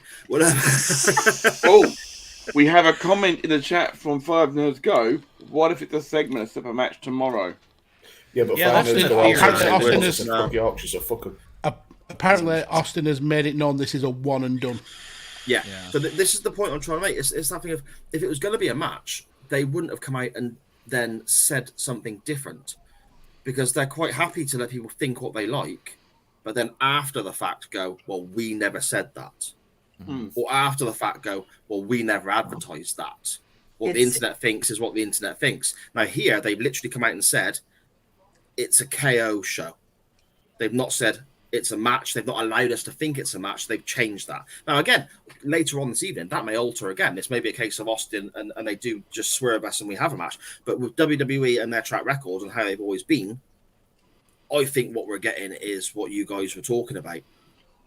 we have a comment in the chat from 5 Nerds Go. What if it's a segment, a super match tomorrow? Yeah, but apparently Austin has made it known this is a one and done. Yeah. So this is the point I'm trying to make. It's something of, if it was going to be a match, they wouldn't have come out and then said something different, because they're quite happy to let people think what they like, but then after the fact go, well, we never said that. Or after the fact go, well, we never advertised that. What the internet thinks is what the internet thinks. Now here, they've literally come out and said, it's a KO show. They've not said it's a match. They've not allowed us to think it's a match. They've changed that. Now, again, later on this evening, that may alter again. This may be a case of Austin and they do just swerve us and we have a match. But with WWE and their track records and how they've always been, I think what we're getting is what you guys were talking about.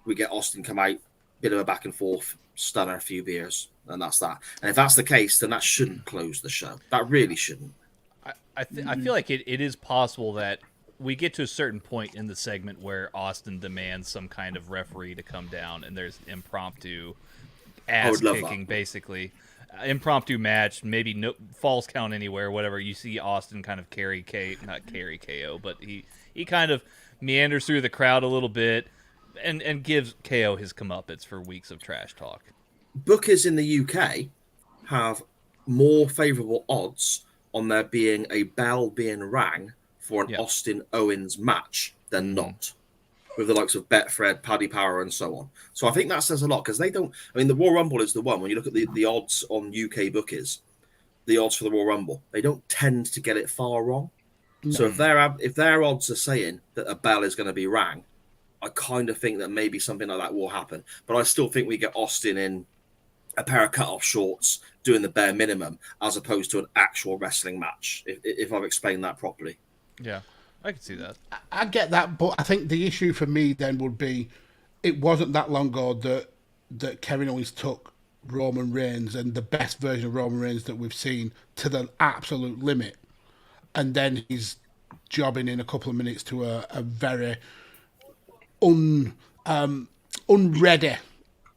We get Austin come out, bit of a back and forth, stunner, a few beers, and that's that. And if that's the case, then that shouldn't close the show. That really shouldn't. I feel like it is possible that we get to a certain point in the segment where Austin demands some kind of referee to come down, and there's impromptu ass kicking, basically. Impromptu match, maybe no falls count anywhere, whatever. You see Austin kind of not carry KO, but he kind of meanders through the crowd a little bit and gives KO his comeuppance for weeks of trash talk. Bookers in the UK have more favourable odds on there being a bell being rang for an Austin Owens match than not, with the likes of Betfred, Paddy Power, and so on. So I think that says a lot, because they don't. I mean, the Royal Rumble is the one. When you look at the odds on UK bookies, the odds for the Royal Rumble, they don't tend to get it far wrong. No. So if their odds are saying that a bell is going to be rang, I kind of think that maybe something like that will happen. But I still think we get Austin in a pair of cut-off shorts doing the bare minimum as opposed to an actual wrestling match, if I've explained that properly. Yeah, I can see that. I get that, but I think the issue for me then would be it wasn't that long ago that Kevin Owens took Roman Reigns and the best version of Roman Reigns that we've seen to the absolute limit. And then he's jobbing in a couple of minutes to a very unready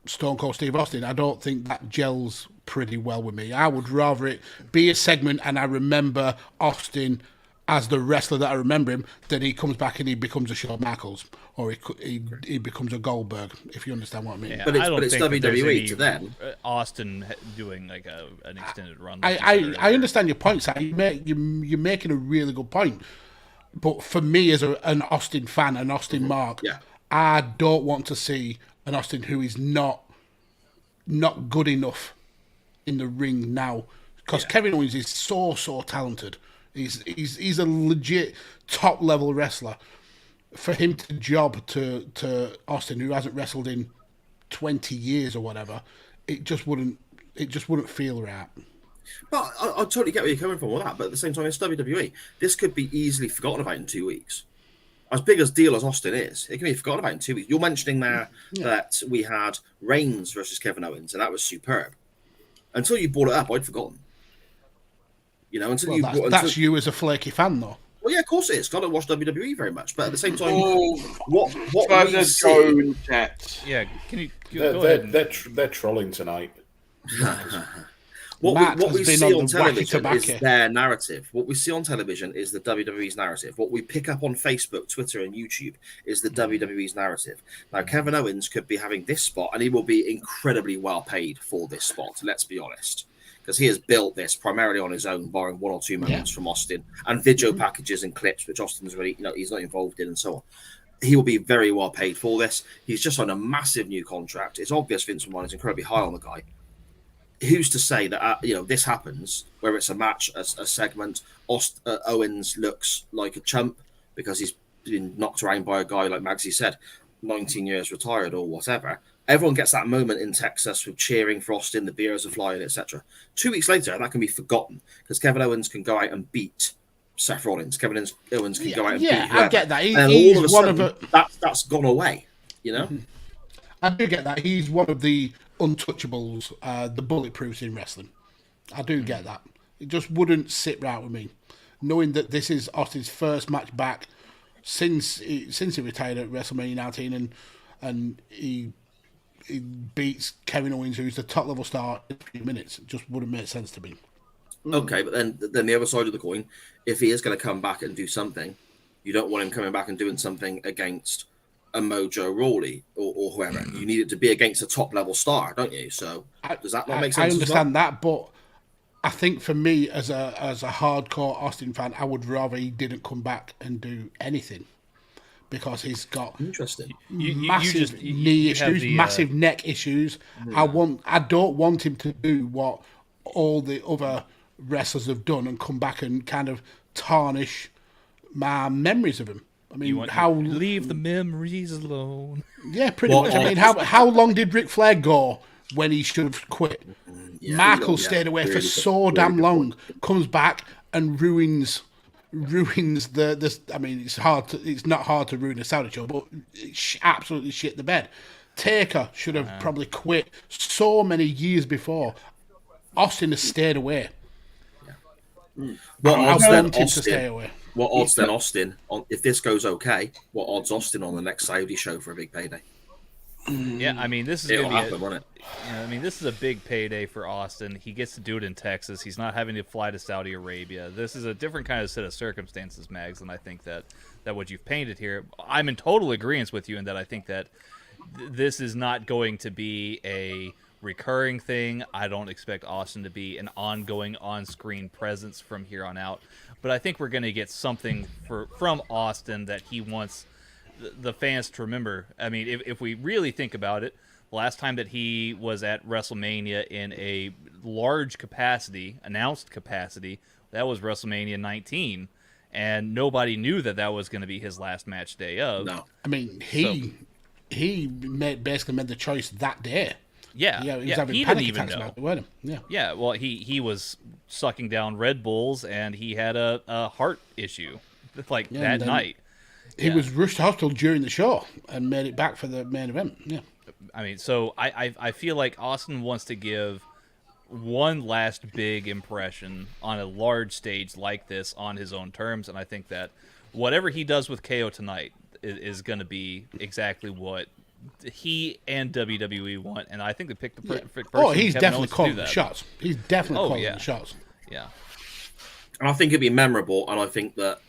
Stone Cold Steve Austin. I don't think that gels pretty well with me. I would rather it be a segment and I remember Austin as the wrestler that I remember him, then he comes back and he becomes a Shawn Michaels or he becomes a Goldberg, if you understand what I mean. Yeah, but it's WWE to them. Austin doing like an extended run. I understand your point, Sam. You're making a really good point. But for me as an Austin fan, an Austin mark, I don't want to see an Austin who is not good enough in the ring now. Because Kevin Owens is so talented. He's a legit top level wrestler. For him to job to Austin, who hasn't wrestled in 20 years or whatever, it just wouldn't feel right. But I totally get where you're coming from with that. But at the same time, it's WWE. This could be easily forgotten about in 2 weeks. As big a deal as Austin is, it can be forgotten about in 2 weeks. You're mentioning there that we had Reigns versus Kevin Owens, and that was superb. Until you brought it up, I'd forgotten. You know, that's you as a flaky fan, though. Well, yeah, of course it is. I don't watch WWE very much, but at the same time, what we see... go in chat. Yeah, can you go ahead? They're trolling tonight. What we see on television is their narrative. What we see on television is the WWE's narrative. What we pick up on Facebook, Twitter, and YouTube is the WWE's narrative. Now, Kevin Owens could be having this spot, and he will be incredibly well paid for this spot, let's be honest. Because he has built this primarily on his own, barring one or two moments from Austin, and video packages and clips, which Austin's really, he's not involved in, and so on. He will be very well paid for this. He's just on a massive new contract. It's obvious Vince McMahon is incredibly high on the guy. Who's to say that this happens, whether it's a match, a segment, Owens looks like a chump because he's been knocked around by a guy, like Magsy said, 19 years retired or whatever. Everyone gets that moment in Texas with cheering for Austin, the beers are flying, etc. 2 weeks later, that can be forgotten because Kevin Owens can go out and beat Seth Rollins. Kevin Owens can go out and beat whoever. I get that. And he's all of a sudden, that's gone away, you know? I do get that. He's one of the untouchables, the bulletproofs in wrestling. I do get that. It just wouldn't sit right with me. Knowing that this is Austin's first match back since he retired at WrestleMania 19 and he beats Kevin Owens, who's the top level star, in a few minutes. It just wouldn't make sense to me. Okay, but then the other side of the coin, if he is going to come back and do something, you don't want him coming back and doing something against a Mojo Rawley or whoever. You need it to be against a top level star, don't you? So does that not make sense? I understand that, but I think for me as a hardcore Austin fan, I would rather he didn't come back and do anything, because he's got Interesting. massive knee issues, massive neck issues. I don't want him to do what all the other wrestlers have done and come back and kind of tarnish my memories of him. I mean, leave the memories alone? Yeah, pretty much. I mean, how long did Ric Flair go when he should have quit? Michael stayed away for so damn long, comes back and ruins the. I mean, it's not hard to ruin a Saudi show, but it absolutely shit the bed. Taker should have probably quit so many years before. Austin has stayed away. What I odds want then him to stay away. What odds then Austin? If this goes okay, what odds Austin on the next Saudi show for a big payday? Yeah, I mean, this is It'll going to happen, won't it? I mean, this is a big payday for Austin. He gets to do it in Texas. He's not having to fly to Saudi Arabia. This is a different kind of set of circumstances, Mags, and I think that what you've painted here, I'm in total agreement with you in that I think that this is not going to be a recurring thing. I don't expect Austin to be an ongoing on-screen presence from here on out, but I think we're going to get something from Austin that he wants the fans to remember. I mean, if we really think about it, last time that he was at WrestleMania in a large capacity, announced capacity, that was WrestleMania 19, and nobody knew that was going to be his last match day of. No. I mean, he basically made the choice that day. Yeah, he was having he panic didn't even attacks know. about it, weren't he? Yeah, well, he was sucking down Red Bulls, and he had a heart issue that night. He was rushed to hospital during the show and made it back for the main event. Yeah. I mean, so I feel like Austin wants to give one last big impression on a large stage like this on his own terms, and I think that whatever he does with KO tonight is going to be exactly what he and WWE want, and I think they picked the perfect person. Oh, he's Kevin definitely Owens to calling do the that. shots. He's definitely calling the shots. Yeah. And I think it'd be memorable, and I think that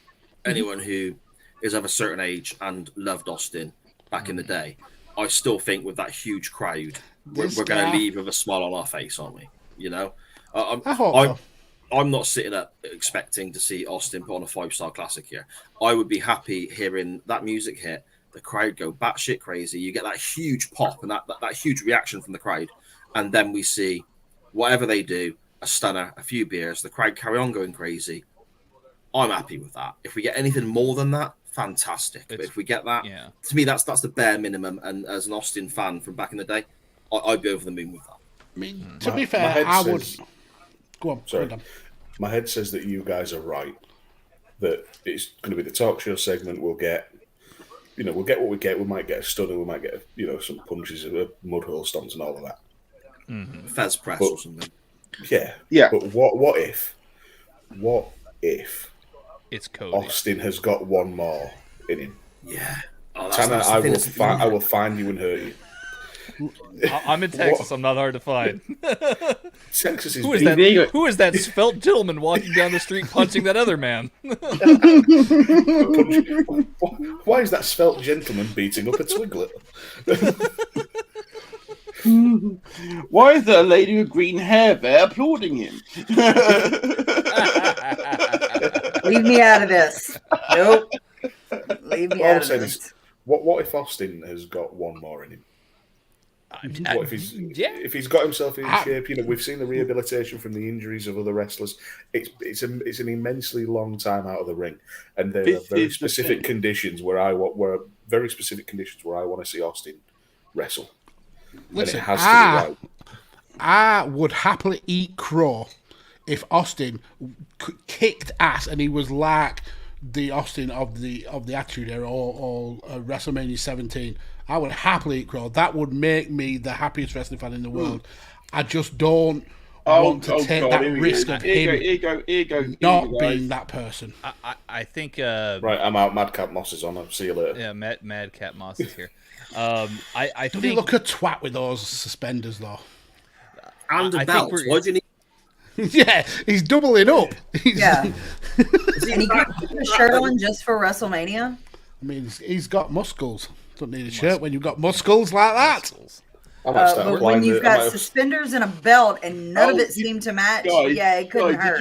anyone who is of a certain age and loved Austin back in the day, I still think with that huge crowd, we're going to leave with a smile on our face, aren't we? You know, I'm not sitting up expecting to see Austin put on a 5-star classic here. I would be happy hearing that music hit, the crowd go batshit crazy. You get that huge pop and that huge reaction from the crowd, and then we see whatever they do, a stunner, a few beers, the crowd carry on going crazy. I'm happy with that. If we get anything more than that, fantastic. But if we get that, to me, that's the bare minimum. And as an Austin fan from back in the day, I'd be over the moon with that. I mean, to be fair, I would. Go on. Sorry. My head says that you guys are right. That it's going to be the talk show segment. We'll get what we get. We might get a stunner. We might get, some punches, mud hole stomps, and all of that. Mm-hmm. Fez press or something. Yeah. But what if it's Cody? Austin has got one more in him? Yeah. Tanner, I will find you and hurt you. I'm in Texas. I'm not hard to find. Texas is who is that svelte gentleman walking down the street punching that other man? Why is that svelte gentleman beating up a Twiglet? Why is there a lady with green hair there applauding him? Leave me out of this. Nope. Leave me out of this. What if Austin has got one more in him? What if he's got himself in shape? We've seen the rehabilitation from the injuries of other wrestlers. It's an immensely long time out of the ring, and there are very specific conditions where I want to see Austin wrestle. Listen, and it has to be right. I would happily eat crow if Austin kicked ass and he was like the Austin of the Attitude Era or WrestleMania 17. I would happily eat crow. That would make me the happiest wrestling fan in the world. I just don't want to take that risk of him not being that person. I think... right, I'm out. Madcap Moss is on. I'll see you later. Yeah, Madcap Moss is here. I Does think he look a twat with those suspenders, though? And a belt. Why do you need... Yeah, he's doubling up. Yeah. And he put a shirt on just for WrestleMania? I mean, he's got muscles. Don't need a shirt when you've got muscles like that. But when you've got suspenders and a belt and none of it seemed to match, it couldn't hurt.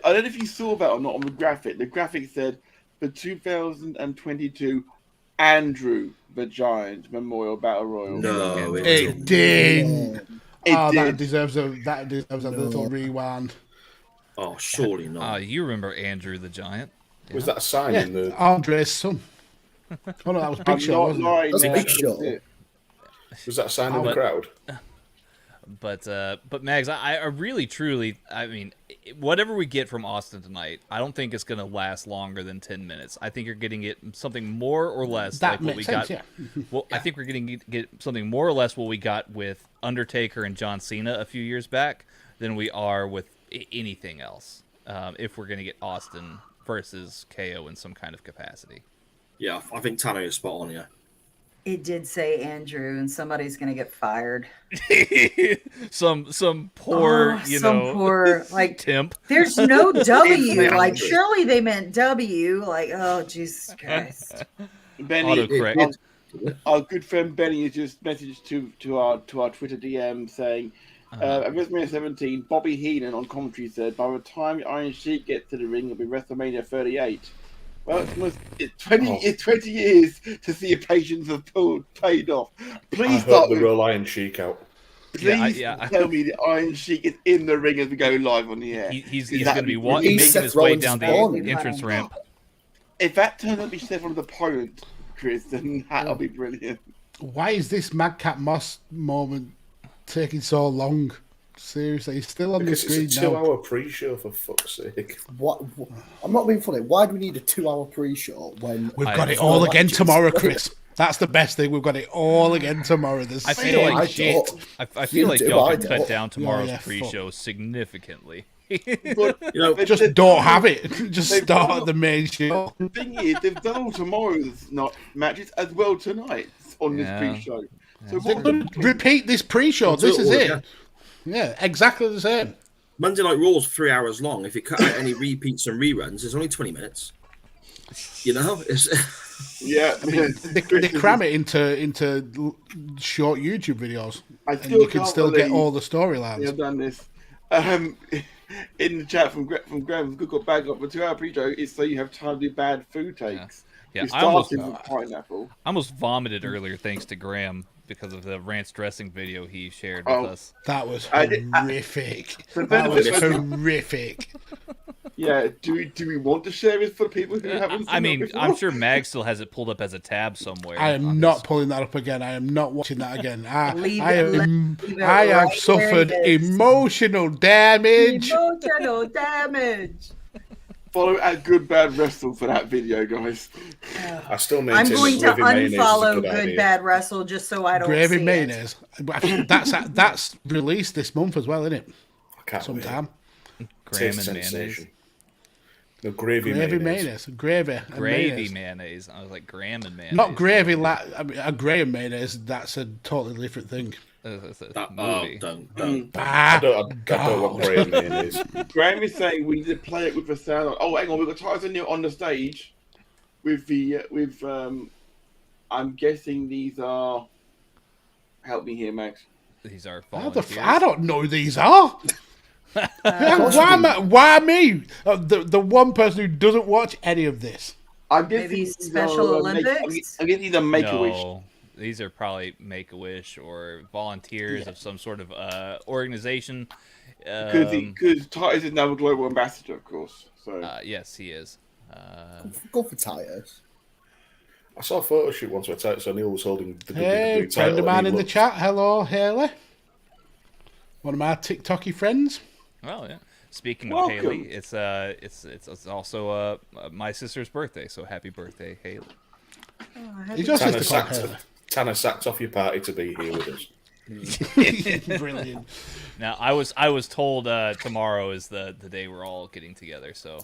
I don't know if you saw that or not on the graphic. The graphic said, for 2022, Andrew the Giant Memorial Battle Royal? No, It did. It That did. deserves a little rewind. Oh, surely not. You remember Andrew the Giant? Was that a sign Yeah, in the? Andre's son. Oh no, that was Big I'm Show, not wasn't it? lying. That's yeah, Big Show. it. Was that a sign in the crowd? But Mags, I really truly, I mean, whatever we get from Austin tonight, I don't think it's going to last longer than 10 minutes. I think you're getting it something more or less That like what we makes got. sense, yeah. Well, I think we're going to get something more or less what we got with Undertaker and John Cena a few years back than we are with anything else. If we're going to get Austin versus KO in some kind of capacity. Yeah, I think Tanner is spot on. Yeah. It did say Andrew, and somebody's gonna get fired. some poor, poor like temp. There's no W. It's Like Andrew. surely they meant W. Like oh Jesus Christ. Benny, Autocorrect. our good friend Benny has just messaged to our Twitter DM saying, at WrestleMania 17, Bobby Heenan on commentary said, by the time the Iron Sheik gets to the ring, it'll be WrestleMania 38. Well, it's 20 years to see if patience has paid off. I Please hope start the with, Royal Iron Sheik out. please tell me the Iron Sheik is in the ring as we go live on the air. He's Is going that to be brilliant? making Seth his way Rollins' down the spawn. entrance ramp. If that turns out to be Stefan's opponent, Chris, then that'll be brilliant. Why is this Madcap Moss moment taking so long? Seriously, he's still on Because the screen it's a now. 2-hour pre-show, for fuck's sake. What? I'm not being funny. Why do we need a 2-hour pre-show when We've I got it have all no again matches? tomorrow, Chris. That's the best thing. We've got it all again tomorrow. There's I feel same like shit. I feel like do, y'all I could don't. cut down tomorrow's yeah, pre-show significantly. But You know, Just don't have it. Just they've start done- at the main show. the thing is, they've done all tomorrow's matches as well tonight on this Yeah. pre-show. So They're what going to repeat this pre-show. This is all it. again. Yeah, exactly the same. Monday Night Raw's 3 hours long. If you cut out any repeats and reruns, it's only 20 minutes. You know, Yeah, They cram it into short YouTube videos, I and still you can can't still get believe all the we storylines. have done this. In the chat from Graham, good got bag up for 2 hour pre-show is so you have time to do bad food takes. Yeah, You I almost started with pineapple. vomited earlier thanks to Graham because of the ranch dressing video he shared Oh. with us. That was I did- horrific. But That then was it's- horrific. Yeah, do we want to share it for the people who haven't? I seen mean, it before? I'm sure Mag still has it pulled up as a tab somewhere. I am on not his- pulling that up again. I am not watching that again. Leave I it have right suffered where it is. emotional damage. Emotional damage. Follow at Good Bad Wrestle for that video, guys. I still I'm maintain going to that gravy mayonnaise is a unfollow good Good idea. Bad Wrestle just so I don't Gravy see mayonnaise. That's released this month as well, isn't it? I can't wait. Sometime. Graham Taste and mayonnaise. sensation. No, gravy Gravy mayonnaise. mayonnaise. Gravy. and Gravy mayonnaise. mayonnaise. I was like Graham and mayonnaise. Not gravy. I mean, a Graham mayonnaise. That's a totally different thing. That's a oh, movie. don't. Ah, I don't want gravy mayonnaise. Graham is saying we need to play it with the sound. Oh, hang on, we've got Tyson Neal on the stage with I'm guessing these are. Help me here, Max. These are how the volunteers. I don't know who these are. Why me? The one person who doesn't watch any of this. I'm guessing Maybe these Special are, Olympics? I'm guessing these are Make-A-Wish. No, these are probably Make-A-Wish or volunteers of some sort of organization. Because Titus is now a global ambassador, of course. So Yes, he is. Go for Titus. I saw a photo shoot once where Titus O'Neil was holding the Hey, WWE title. friend of mine and he in the looked- chat. Hello, Haley. One of my TikToky friends. Well, yeah. Speaking Welcome. of Haley, it's also my sister's birthday, so happy birthday, Haley. Is your Tanner sister called sacked, Tanner sacked off your party to be here with us. Haley? Brilliant. Now, I was told tomorrow is the day we're all getting together, so.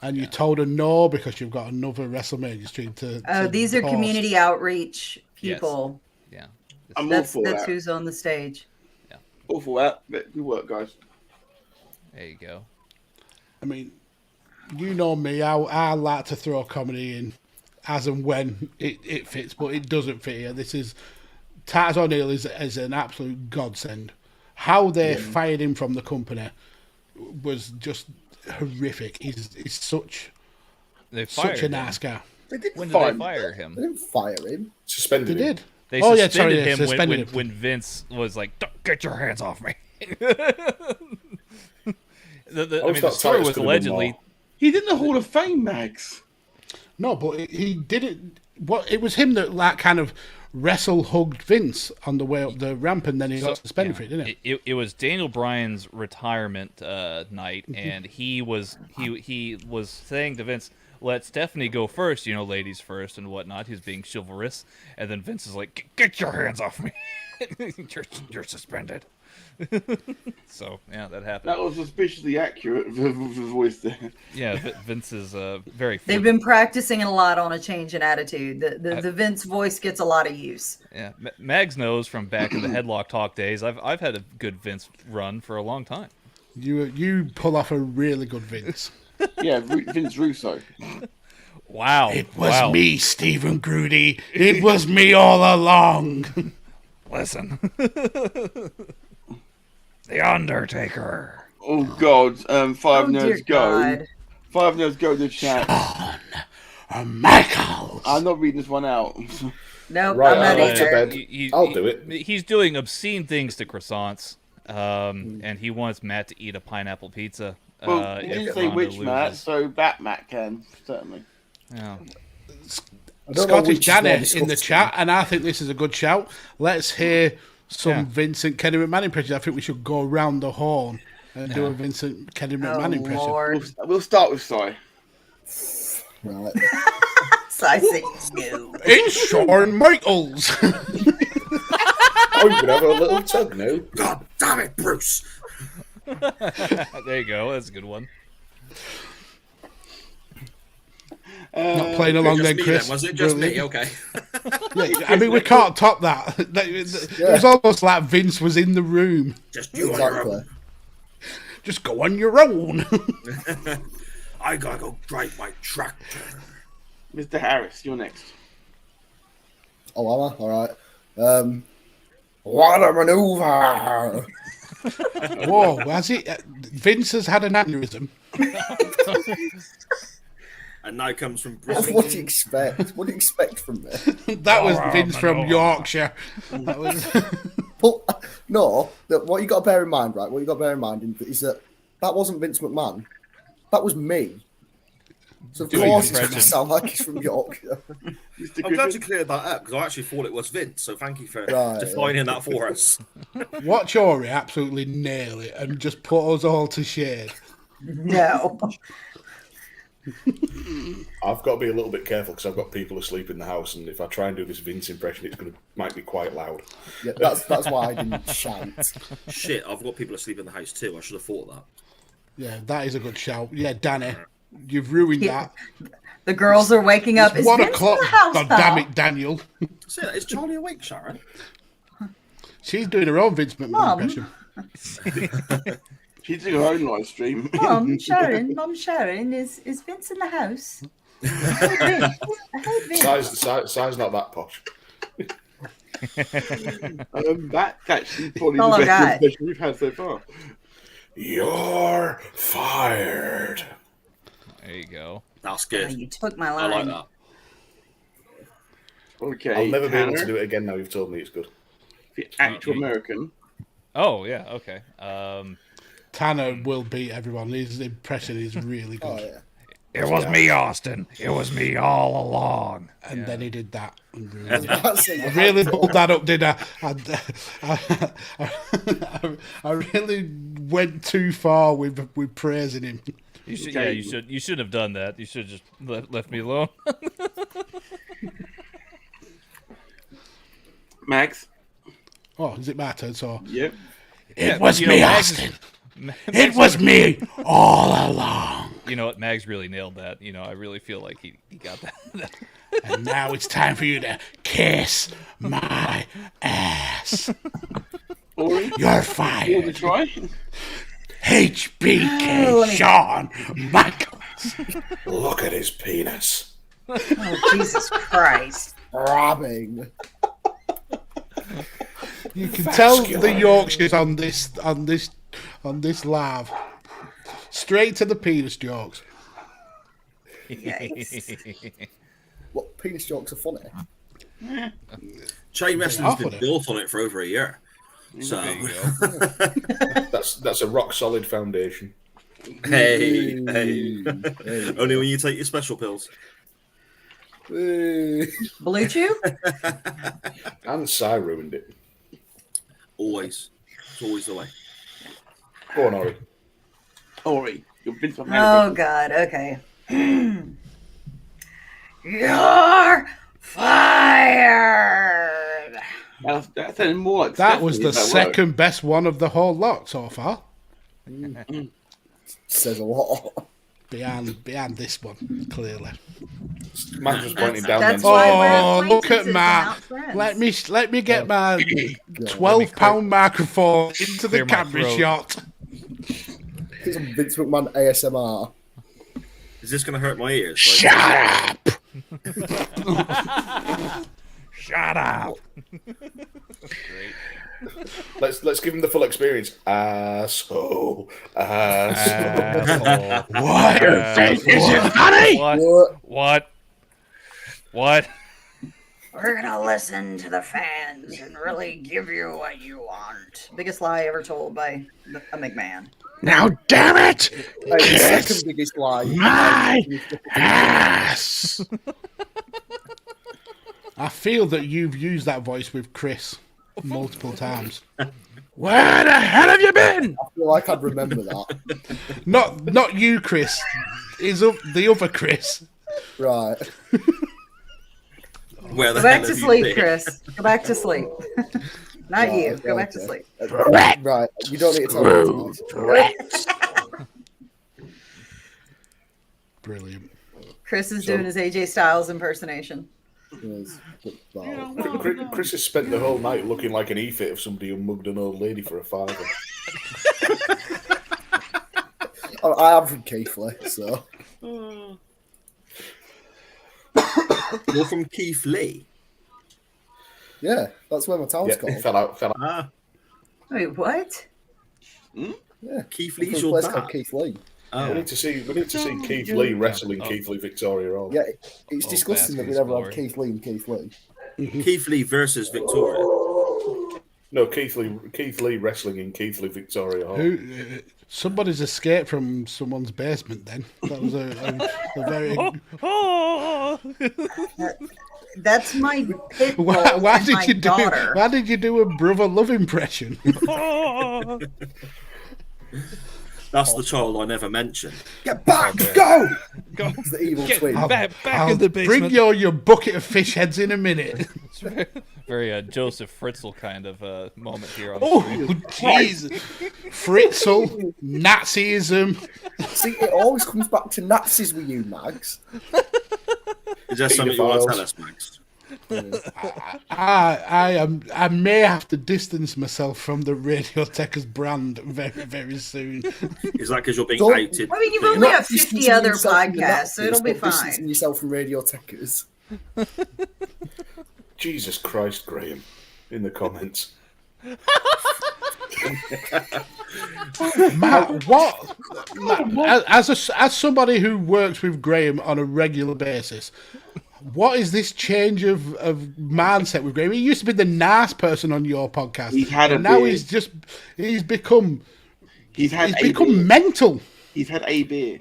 And you told her no because you've got another WrestleMania stream to. Oh, to these are post. community outreach people. Yeah. I'm all That's for that. who's on the stage. All for that. Good work, guys. There you go. I mean, you know me. I like to throw comedy in as and when it fits, but it doesn't fit here. This is Titus O'Neil is an absolute godsend. How they fired him from the company was just horrific. He's such They fired a him. nice guy. They did When did fire they fire him? They didn't fire him. Suspended They him. did. They Oh, yeah, suspended sorry, yeah, him suspended him. when Vince was like, "Don't get your hands off me." The story was allegedly. He's in the Hall of Fame, Max. No, but he didn't. What it was him that like kind of hugged Vince on the way up the ramp, and then he got suspended for it, didn't it? It was Daniel Bryan's retirement night, and he was saying to Vince, "Let Stephanie go first, ladies first and whatnot." He's being chivalrous, and then Vince is like, "Get your hands off me! You're suspended." So yeah, that happened. That was suspiciously accurate for the voice there. Yeah, Vince is very. They've been practicing a lot on a change in attitude. The Vince voice gets a lot of use. Yeah, Mags knows from back in the Headlock Talk days. I've had a good Vince run for a long time. You pull off a really good Vince. Yeah, Vince Russo. Wow, It was me, Stephen Grudy. It was me all along. Listen. The Undertaker. Oh God! Five dear Nerds Go. God. Five Nerds Go to chat. Michaels. I'm not reading this one out. Nope, Right, I'm not I'll to either. bed. I'll do it. He's doing obscene things to croissants, and he wants Matt to eat a pineapple pizza. Well, you didn't if say Ronda which Matt, loses. so that Matt can certainly. Yeah. I don't know Scottish which is more Danny in the disgusting. chat, and I think this is a good shout. Let's hear some Vincent Kenny McMahon impressions. I think we should go around the horn and do a Vincent Kenny McMahon impression. Lord. We'll start with Cy. Right. So I say no. It's Shawn Michaels. I'm gonna have a little tug now. God damn it, Bruce! There you go. That's a good one. Not playing along Just then, me Chris. then, was it? Just me? Brilliant. Okay. Yeah, I mean, we can't top that. It was almost like Vince was in the room. Just you on your Exactly. own. Just go on your own. I gotta go drive my tractor. Mr. Harris, you're next. Oh, am I? All right. What a maneuver! Whoa, has he? Vince has had an aneurysm. And now comes from What Bristol. do you expect? What do you expect from me? That was Vince from Yorkshire. That was... But no, what you got to bear in mind, right? What you got to bear in mind is that wasn't Vince McMahon. That was me. So of Doing course it's going impression. to sound like he's from Yorkshire. Mr. I'm glad you Griffin. cleared that up because I actually thought it was Vince. So thank you for Right, defining that for us. Watch Ori absolutely nail it and just put us all to shame. No. I've got to be a little bit careful because I've got people asleep in the house, and if I try and do this Vince impression, might be quite loud. Yeah, that's why I didn't shout. Shit, I've got people asleep in the house too. I should have thought that. Yeah, that is a good shout. Yeah, Danny, you've ruined that. The girls are waking up. Is 1 Vince in o'clock. the house, God pal? damn it, Daniel. Say that, is Charlie awake, Sharon? She's doing her own Vince McMahon Mum. She's impression. doing her own live stream. Mom Sharon, is Vince in the house? I heard Vince. Size not that posh. That's actually probably all the I best got. impression we've had so far. You're fired. There you go. That's Oh, good. you took my I line. like that. Okay. I'll never be able to Tanner, do it again now you've told me it's good. the actual American. Oh yeah. Okay. Tanner will beat everyone. His impression is really good. Oh yeah. It was me, Austin. It was me all along. And then he did that. And That's it. I really pulled that up, didn't I really went too far with praising him. You should. Yeah, you should. You should have done that. You should have just left me alone. Max. Oh, is it my turn? So Yep. it was you know, me, Mags- Austin. It was me all along. You know what? Mags really nailed that. I really feel like he got that. And now it's time for you to kiss my ass. Ori, You're you want to fired. try? HBK Shawn Michaels. Look at his penis. Oh, Jesus Christ. Grabbing. You can tell the Yorkshire's on this live. Straight to the penis jokes. Yikes. penis jokes are funny. Chain wrestling's been built on it for over a year. So that's a rock solid foundation. Hey. Only when you take your special pills. Blue Chew? And Sai ruined it. Always. It's always the way. Go on, Ori. Ori, you've been from Oh, God. Okay. You're fired. That's more like That was Stephanie, the if second best one of the whole lot so far. Says a lot. Behind this one, clearly. Matt was pointing down. That's Then. why Oh, we're look at acquaintances Matt. and not friends. Let me get my 12-pound microphone into the clear my camera throat. shot. It's some Vince McMahon ASMR. Is this going to hurt my ears? Shut up! Shut up. Let's give him the full experience. Asshole. What? Is it funny? What? What? We're gonna listen to the fans and really give you what you want. Biggest lie ever told by a McMahon. Now, damn it! The second biggest lie. My ass! I feel that you've used that voice with Chris multiple times. Where the hell have you been? I feel like I'd remember that. Not you, Chris. The other Chris. Right. Where the Go back hell to have you sleep, been? Chris. Go back to sleep. Not Right, you. Go back to okay. sleep. Right. You don't need to tell me twice. Brilliant. Chris is doing his AJ Styles impersonation. Yes. Wow. Chris has spent the whole night looking like an e-fit of somebody who mugged an old lady for a $5. I am from Keighley, so. You're from Keith Lee. Yeah, that's where my town's Yeah, called. fell out. Ah, Wait, what? Yeah. Keith From Lee's a your place dad. called Keith Lee. We Oh. need to see Keith Lee wrestling Keith Lee Victoria Hall. Yeah, it's disgusting that we basketball never have glory. Keith Lee and Keith Lee. Keith Lee versus Victoria. No, Keith Lee wrestling in Keith Lee Victoria Hall. Somebody's escaped from someone's basement. Then that was a very. That's my pit bull Why and did my you do? daughter. Why did you do a brother love impression? That's the child I never mentioned. Get back! Go! It's the evil twin. Back I'll in the bring basement. your bucket of fish heads in a minute. Very Joseph Fritzl kind of moment here on Oh, screen. jeez. Fritzl, Nazism. See, it always comes back to Nazis with you, Mags. Is there something you want to Pedophiles. tell us, Max? I may have to distance myself from the Radio Tekkers brand very, very soon. Is that because you're being Don't- outed? I mean, you've for only your- got 50 other Yourself from the podcasts, so it'll be Nazis, but distancing fine. yourself from Radio Tekkers. Jesus Christ, Graham, in the comments. Matt, what? Matt, as somebody who works with Graham on a regular basis, what is this change of mindset with Graham? He used to be the nice person on your podcast. He's had a and now beard. he's become He's had become mental. He's had a beer.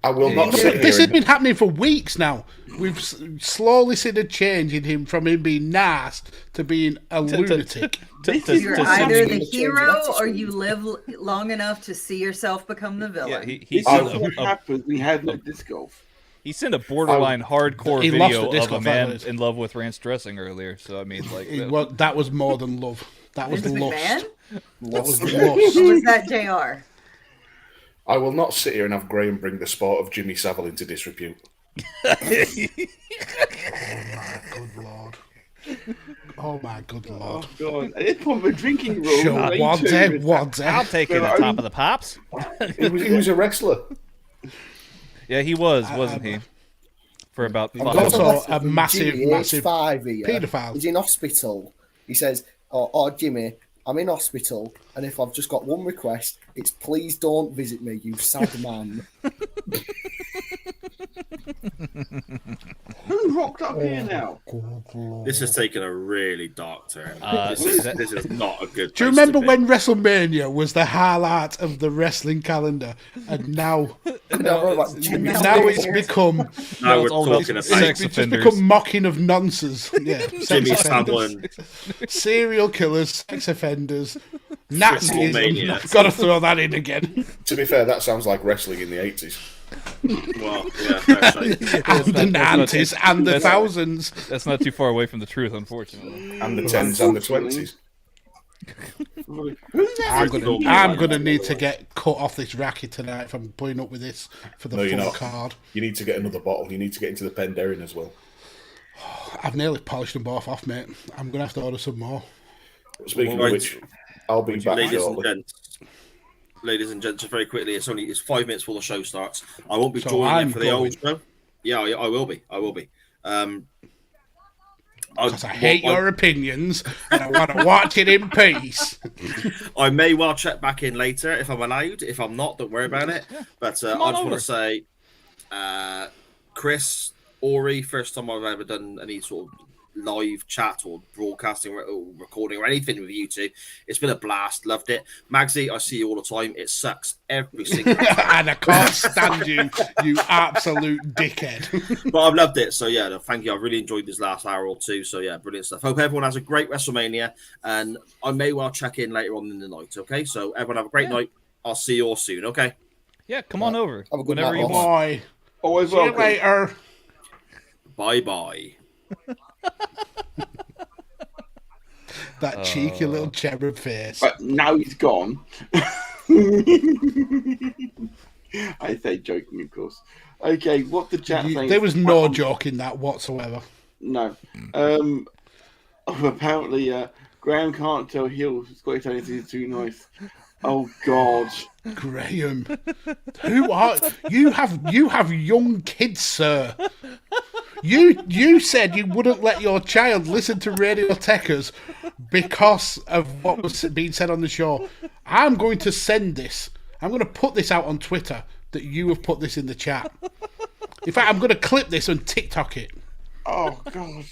I will not sit This here has been happening for weeks now. We've slowly seen a change in him from him being nice to being a lunatic. You're to either sending- the hero or you live long enough to see yourself become the Yeah, villain. he This sent is what happens. We had no disc golf. he sent a borderline hardcore He lost video the disc of a golf, man that is. in love with ranch dressing earlier. So I mean, like, That was more than love. That was Vince lust. McMahon? That was Or lust. was that JR? I will not sit here and have Graham bring the sport of Jimmy Savile into disrepute. Good lord. Oh my good lord. Oh God! At this point, we're drinking rules. Sure, Like, what's two it? minutes. What's I'll it? take it at top of the pops. He was a wrestler. Yeah, he was, wasn't he? For about He's 5 also months. a massive, Jimmy, massive age 5 here. paedophile. He's in hospital. He says, oh, Jimmy, I'm in hospital, and if I've just got one request, it's please don't visit me, you sad man. Who rocked up here now? This has taken a really dark turn. This is not a good. Do you remember when WrestleMania was the highlight of the wrestling calendar, and now it's become Now we're all about talking about sex it's just offenders. become mocking of nonsense. Yeah, Jimmy sex Savile offenders, and serial killers, sex offenders, Nazis. WrestleMania. Got to throw that in again. To be fair, that sounds like wrestling in the 80s. well, yeah, fair say. And the 90s and the thousands. That's not too far away from the truth, unfortunately. And the 10s and the 20s. I'm gonna need to get cut off this racket tonight if I'm putting up with this for the No, you're full not. card. You need to get another bottle. You need to get into the Penderyn as well. I've nearly polished them both off, mate. I'm gonna have to order some more. Speaking Right. of which, I'll be back shortly. Ladies and gents, just very quickly, it's 5 minutes before the show starts. I won't be So joining I'm you for the going. old show. Yeah, I will be. Because I hate your opinions and I want to watch it in peace. I may well check back in later if I'm allowed. If I'm not, don't worry about it. But I just want to say, Chris, Ori, first time I've ever done any sort of live chat or broadcasting or recording or anything with you two. It's been a blast. Loved it. Magsy, I see you all the time. It sucks every single time. And I can't stand you, you absolute dickhead. But I've loved it. So, yeah, no, thank you. I really enjoyed this last hour or two. So, yeah, brilliant stuff. Hope everyone has a great WrestleMania. And I may well check in later on in the night, okay? So, everyone have a great night. I'll see you all soon, okay? Yeah, come on over. Have a good Whenever night, you boss. want. Boy, Always see you welcome. later. Bye-bye. That cheeky little cherub face. But now he's gone. I say joking, of course. Okay, what the chat saying? There was no joke in that whatsoever. No. Apparently, Graham can't tell heel Scotty Tony is too nice. Oh God, Graham, who are you? Have young kids, sir. You said you wouldn't let your child listen to Radio Tekkers because of what was being said on the show. I'm going to send this. I'm going to put this out on Twitter that you have put this in the chat. In fact, I'm going to clip this and TikTok it. oh God.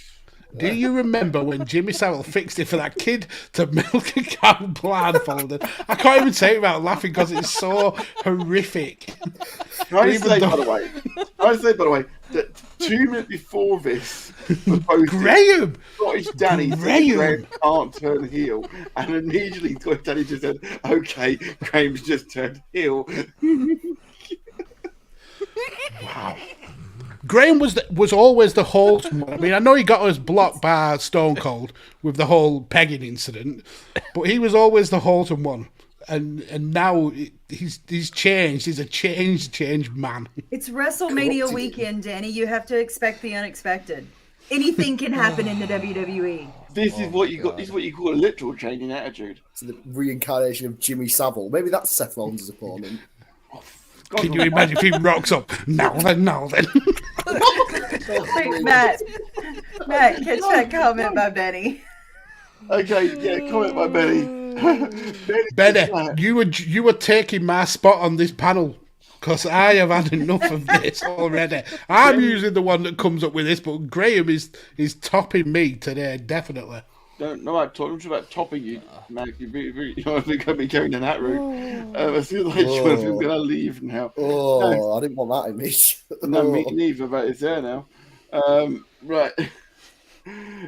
Do you remember when Jimmy Savile fixed it for that kid to milk a cow blindfolded? I can't even say it without laughing because it's so horrific. Can I Even say, though- by the way, that 2 minutes before this, was posted, Graham! Scottish Danny said Graham! Graham can't turn heel, and immediately Scottish Danny just said, "Okay, Graham's just turned heel." Wow. Graham was always the wholesome one. I mean, I know he got us blocked by Stone Cold with the whole pegging incident, but he was always the wholesome one. And now he's changed. He's a changed man. It's WrestleMania weekend, Danny. You have to expect the unexpected. Anything can happen in the WWE. This is what you got. This is what you call a literal change in attitude. It's the reincarnation of Jimmy Savile. Maybe that's Seth Rollins' opponent. Can you imagine if he rocks up? Now then. Wait, Matt, catch that comment by Benny. Okay, yeah, comment by Benny. Benny, you were taking my spot on this panel because I have had enough of this already. I'm usually the one that comes up with this, but Graham is topping me today, definitely. Don't know about topping you, Mac. You don't think I'd be going down that route. I feel like I'm going to leave now. Oh, I didn't want that in me. No, me neither, but it's there now. Right.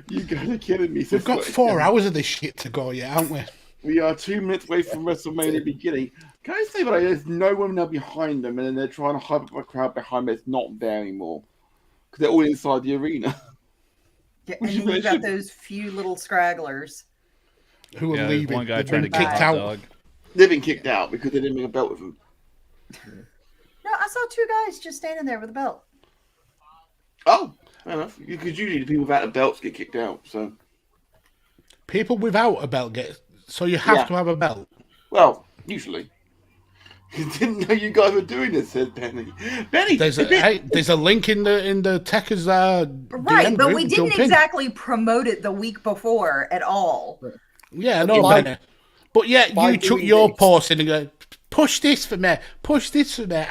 You guys are killing me. We've got 4 hours of this shit to go yet, haven't we? We are 2 minutes away from WrestleMania beginning. Can I say that there's no one now behind them, and then they're trying to hype up a crowd behind them that's not there anymore because they're all inside the arena. Yeah, and then you've got those few little scragglers. Who are Yeah, there's leaving? one guy They've trying to been kick kicked out. out. Dog. They've been kicked out because they didn't bring a belt with them. No, I saw 2 guys just standing there with a belt. Oh, fair enough. Because usually the people without the belts get kicked out. So, People without a belt get. So you have to have a belt. well, usually. Didn't know you guys were doing this, said Benny. Benny, There's a link in the Tekkers Right, DM but group. we Jump didn't in. exactly promote it the week before at all. Yeah, I know, By- Benny. But yeah, by you took doing your this- post in and push this for me, push this for me.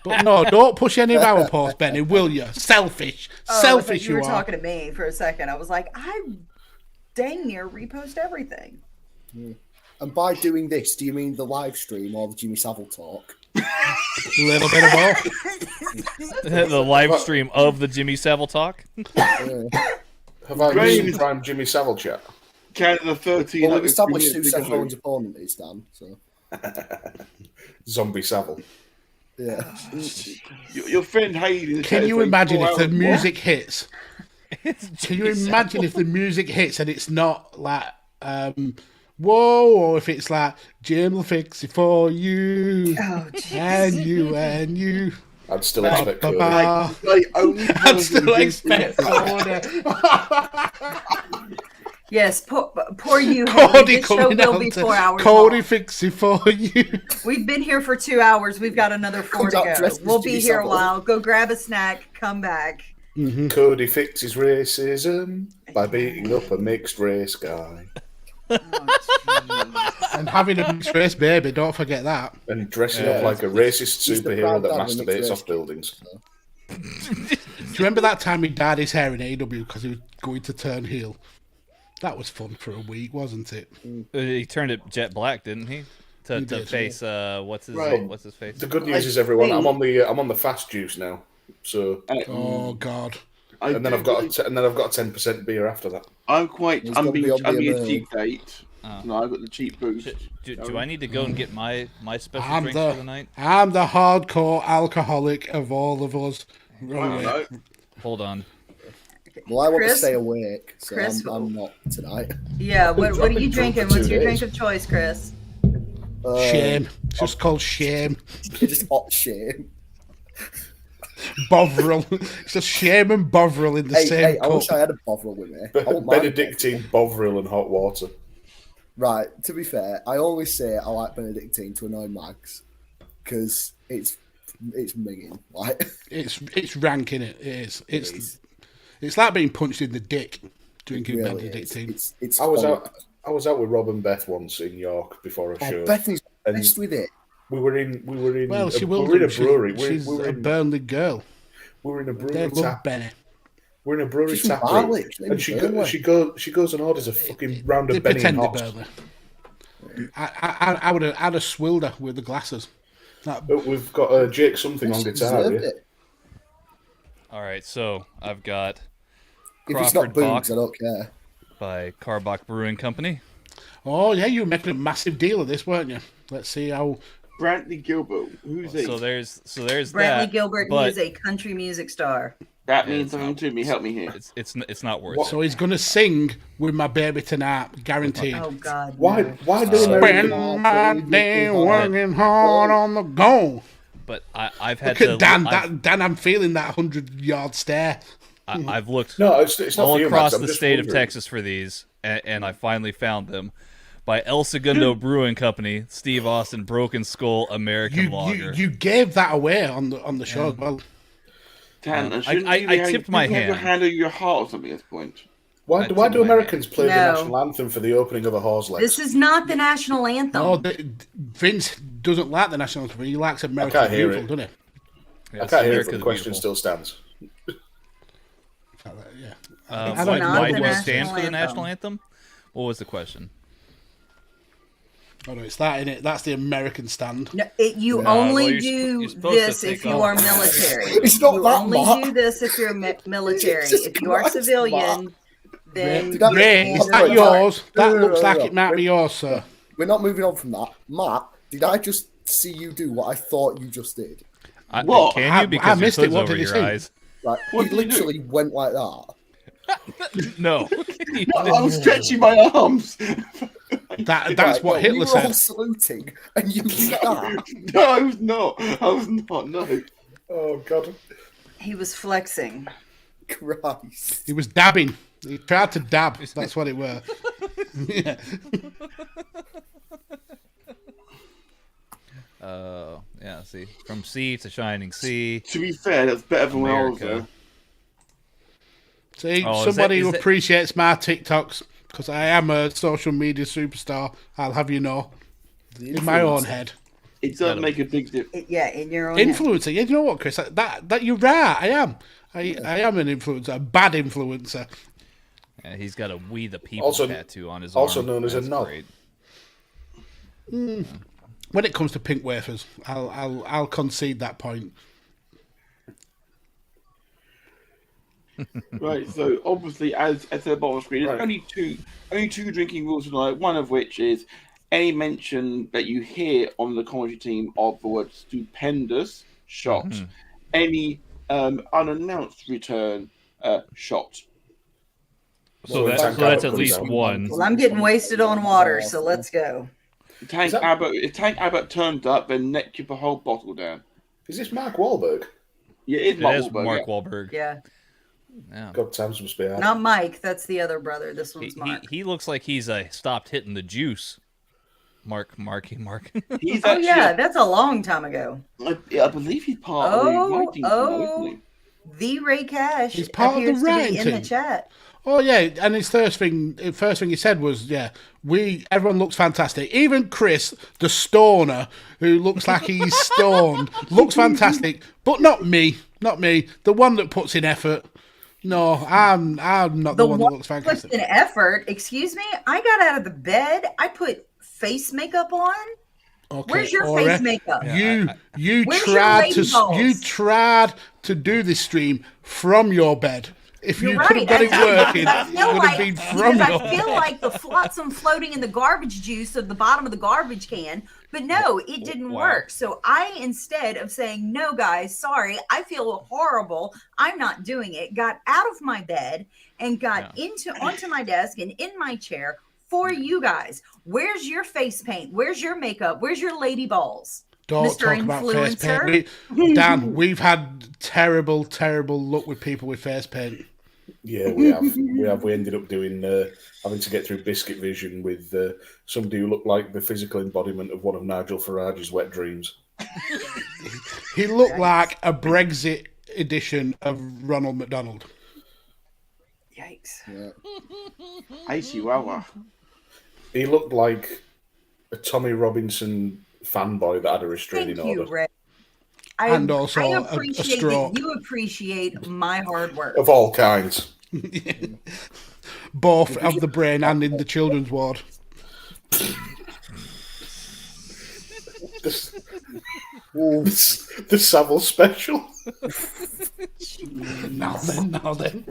But no, don't push any of our posts, Benny, will you? Selfish. Selfish you were are. talking to me for a second. I was like, I dang near repost everything. And by doing this, do you mean the live stream or the Jimmy Savile talk? A little bit of both. The live stream of the Jimmy Savile talk. Have I missed prime Jimmy Savile chat? Canada 13. Well, we've established who Seth Rollins' opponent is, Dan. So. Zombie Savile. Yeah. Your friend Hayden. Can you imagine if the music hits? Can you imagine if the music hits and it's not like, whoa, or if it's like, Jim will fix it for you, and you. I'd still expect Cody. I'd still expect Cody. Yes, poor you. Cody this show coming will out be to 4 hours Cody long. fix it for you. We've been here for 2 hours. We've got another 4 to go. We'll be here a while. Go grab a snack. Come back. Cody fixes racism by beating up a mixed race guy. And having a mixed race baby, don't forget that. And dressing up like a racist superhero that masturbates off buildings. Do you remember that time he dyed his hair in AEW because he was going to turn heel? That was fun for a week, wasn't it? He turned it jet black, didn't he? To face what's his face? The good news is, everyone, I'm on the fast juice now. So oh god. And then I've got a 10% beer after that. I'm being a cheap date. No, I've got the cheap boost. Do I need to go and get my special drinks for the night? I'm the hardcore alcoholic of all of us. Hold on. Well, I want to stay awake, so I'm not tonight. Yeah, what are you drinking? What's your drink of choice, Chris? Shame. It's just called shame. Just hot shame. Bovril. It's just shame and Bovril in the same cup. I wish I had a Bovril with me. Benedictine, Bovril and hot water. Right, to be fair, I always say I like Benedictine to annoy Mags because it's minging. Like it's rank, innit? It is. It's like being punched in the dick drinking Benedictine. It's I was out with Rob and Beth once in York before a show. Bethany's best with it. We were in. Well, she will. We were in a brewery. She's a Burnley girl. We were in a brewery. They love Benny. We're in a brewery tap room, and she goes and orders a fucking round of Benny and hops. I would have swilled her with the glasses. We've got Jake something on guitar here. All right, so I've got if it's not Boogs, I don't care. By Carbach Brewing Company. Oh yeah, you were making a massive deal of this, weren't you? Let's see how. Brantley Gilbert, who's he? So there's Brantley Gilbert. He is a country music star. That means something to me. Help me here. It's not worth it. So he's gonna sing with my baby tonight, guaranteed. Oh God! Why do Spend my day working hard on the go? But I've had Look at Dan, I'm feeling that 100-yard stare. I've looked it's not all for across you, Max. the state of Texas for these, and I finally found them. By El Segundo Brewing Company, Steve Austin, Broken Skull American Lager. You gave that away on the show as well. Dan, I tipped my hand. Your hand on your heart or something at this point. Why do Americans play the national anthem for the opening of a horse leg? This is not the national anthem. No, Vince doesn't like the national anthem. He likes American Beautiful, doesn't he? I can't hear it, but the question still stands. Why do you stand for the national anthem? What was the question? Oh no, it's that, innit? That's the American stand. No, you only do this if you are military. It's not you that only do this if you're military. If you are civilian, then Ray, is that yours? That looks like it might be yours, sir. We're not moving on from that. Matt, did I just see you do what I thought you just did? What? Can you? Because I missed it. What over did he your say? eyes. Like, he literally went like that. No. I was stretching my arms. That's what Hitler said. We were all saluting, and you did that. No, I was not. No. Oh God. He was flexing. Christ. He was dabbing. He tried to dab. That's what it was. Yeah. Yeah, see. From sea to shining sea. To be fair, that's better than when I was there. See, somebody who appreciates my TikToks, because I am a social media superstar, I'll have you know, in my own head. It does make a big difference. Yeah, in your own Influencer. Yeah, you know what, Chris? That you're right. I am. I am an influencer, a bad influencer. Yeah, he's got a "We the People" tattoo on his arm. Also known as a knob. When it comes to pink wafers, I'll concede that point. Right, so obviously, as at the bottom of the screen, there's only two drinking rules tonight. One of which is any mention that you hear on the commentary team of the word "stupendous" shot, any unannounced return shot. So that's at least one. Well, I'm getting wasted on water, so let's go. If Tank Abbott turns up, then neck you the whole bottle down. Is this Mark Wahlberg? Yeah, it is Mark Wahlberg. Yeah. God, Sam's must be out. Not Mike. That's the other brother. This one's Mark. He looks like he's stopped hitting the juice. Mark. He's that's a long time ago. I believe he's part of the writing team, the Ray Cash. He's part of the writing in team. the chat. Oh yeah, and his first thing he said was, everyone looks fantastic. Even Chris, the stoner, who looks like he's stoned, looks fantastic, but not me. The one that puts in effort. No, I'm not the one that looks fantastic. Puts in effort. Excuse me. I got out of the bed. I put face makeup on. Okay, where's your face makeup? You tried to do this stream from your bed. If you could have got it working, it would have been from your I feel like the flotsam floating in the garbage juice at the bottom of the garbage can. But no, it didn't work. So I, instead of saying, no, guys, sorry, I feel horrible, I'm not doing it, got out of my bed and got onto my desk and in my chair for you guys. Where's your face paint? Where's your makeup? Where's your lady balls? Don't Mr. talk about face paint. Dan, we've had terrible luck with people with face paint. Yeah, we have. We ended up doing having to get through Biscuit Vision with somebody who looked like the physical embodiment of one of Nigel Farage's wet dreams. He looked like a Brexit edition of Ronald McDonald. Yikes! Hey, Chihuahua. He looked like a Tommy Robinson fanboy that had a restraining order. Ray. And also I appreciate a stroke. that you appreciate my hard work. Of all kinds. Both of the brain and in the children's ward. The Savile special. Now then.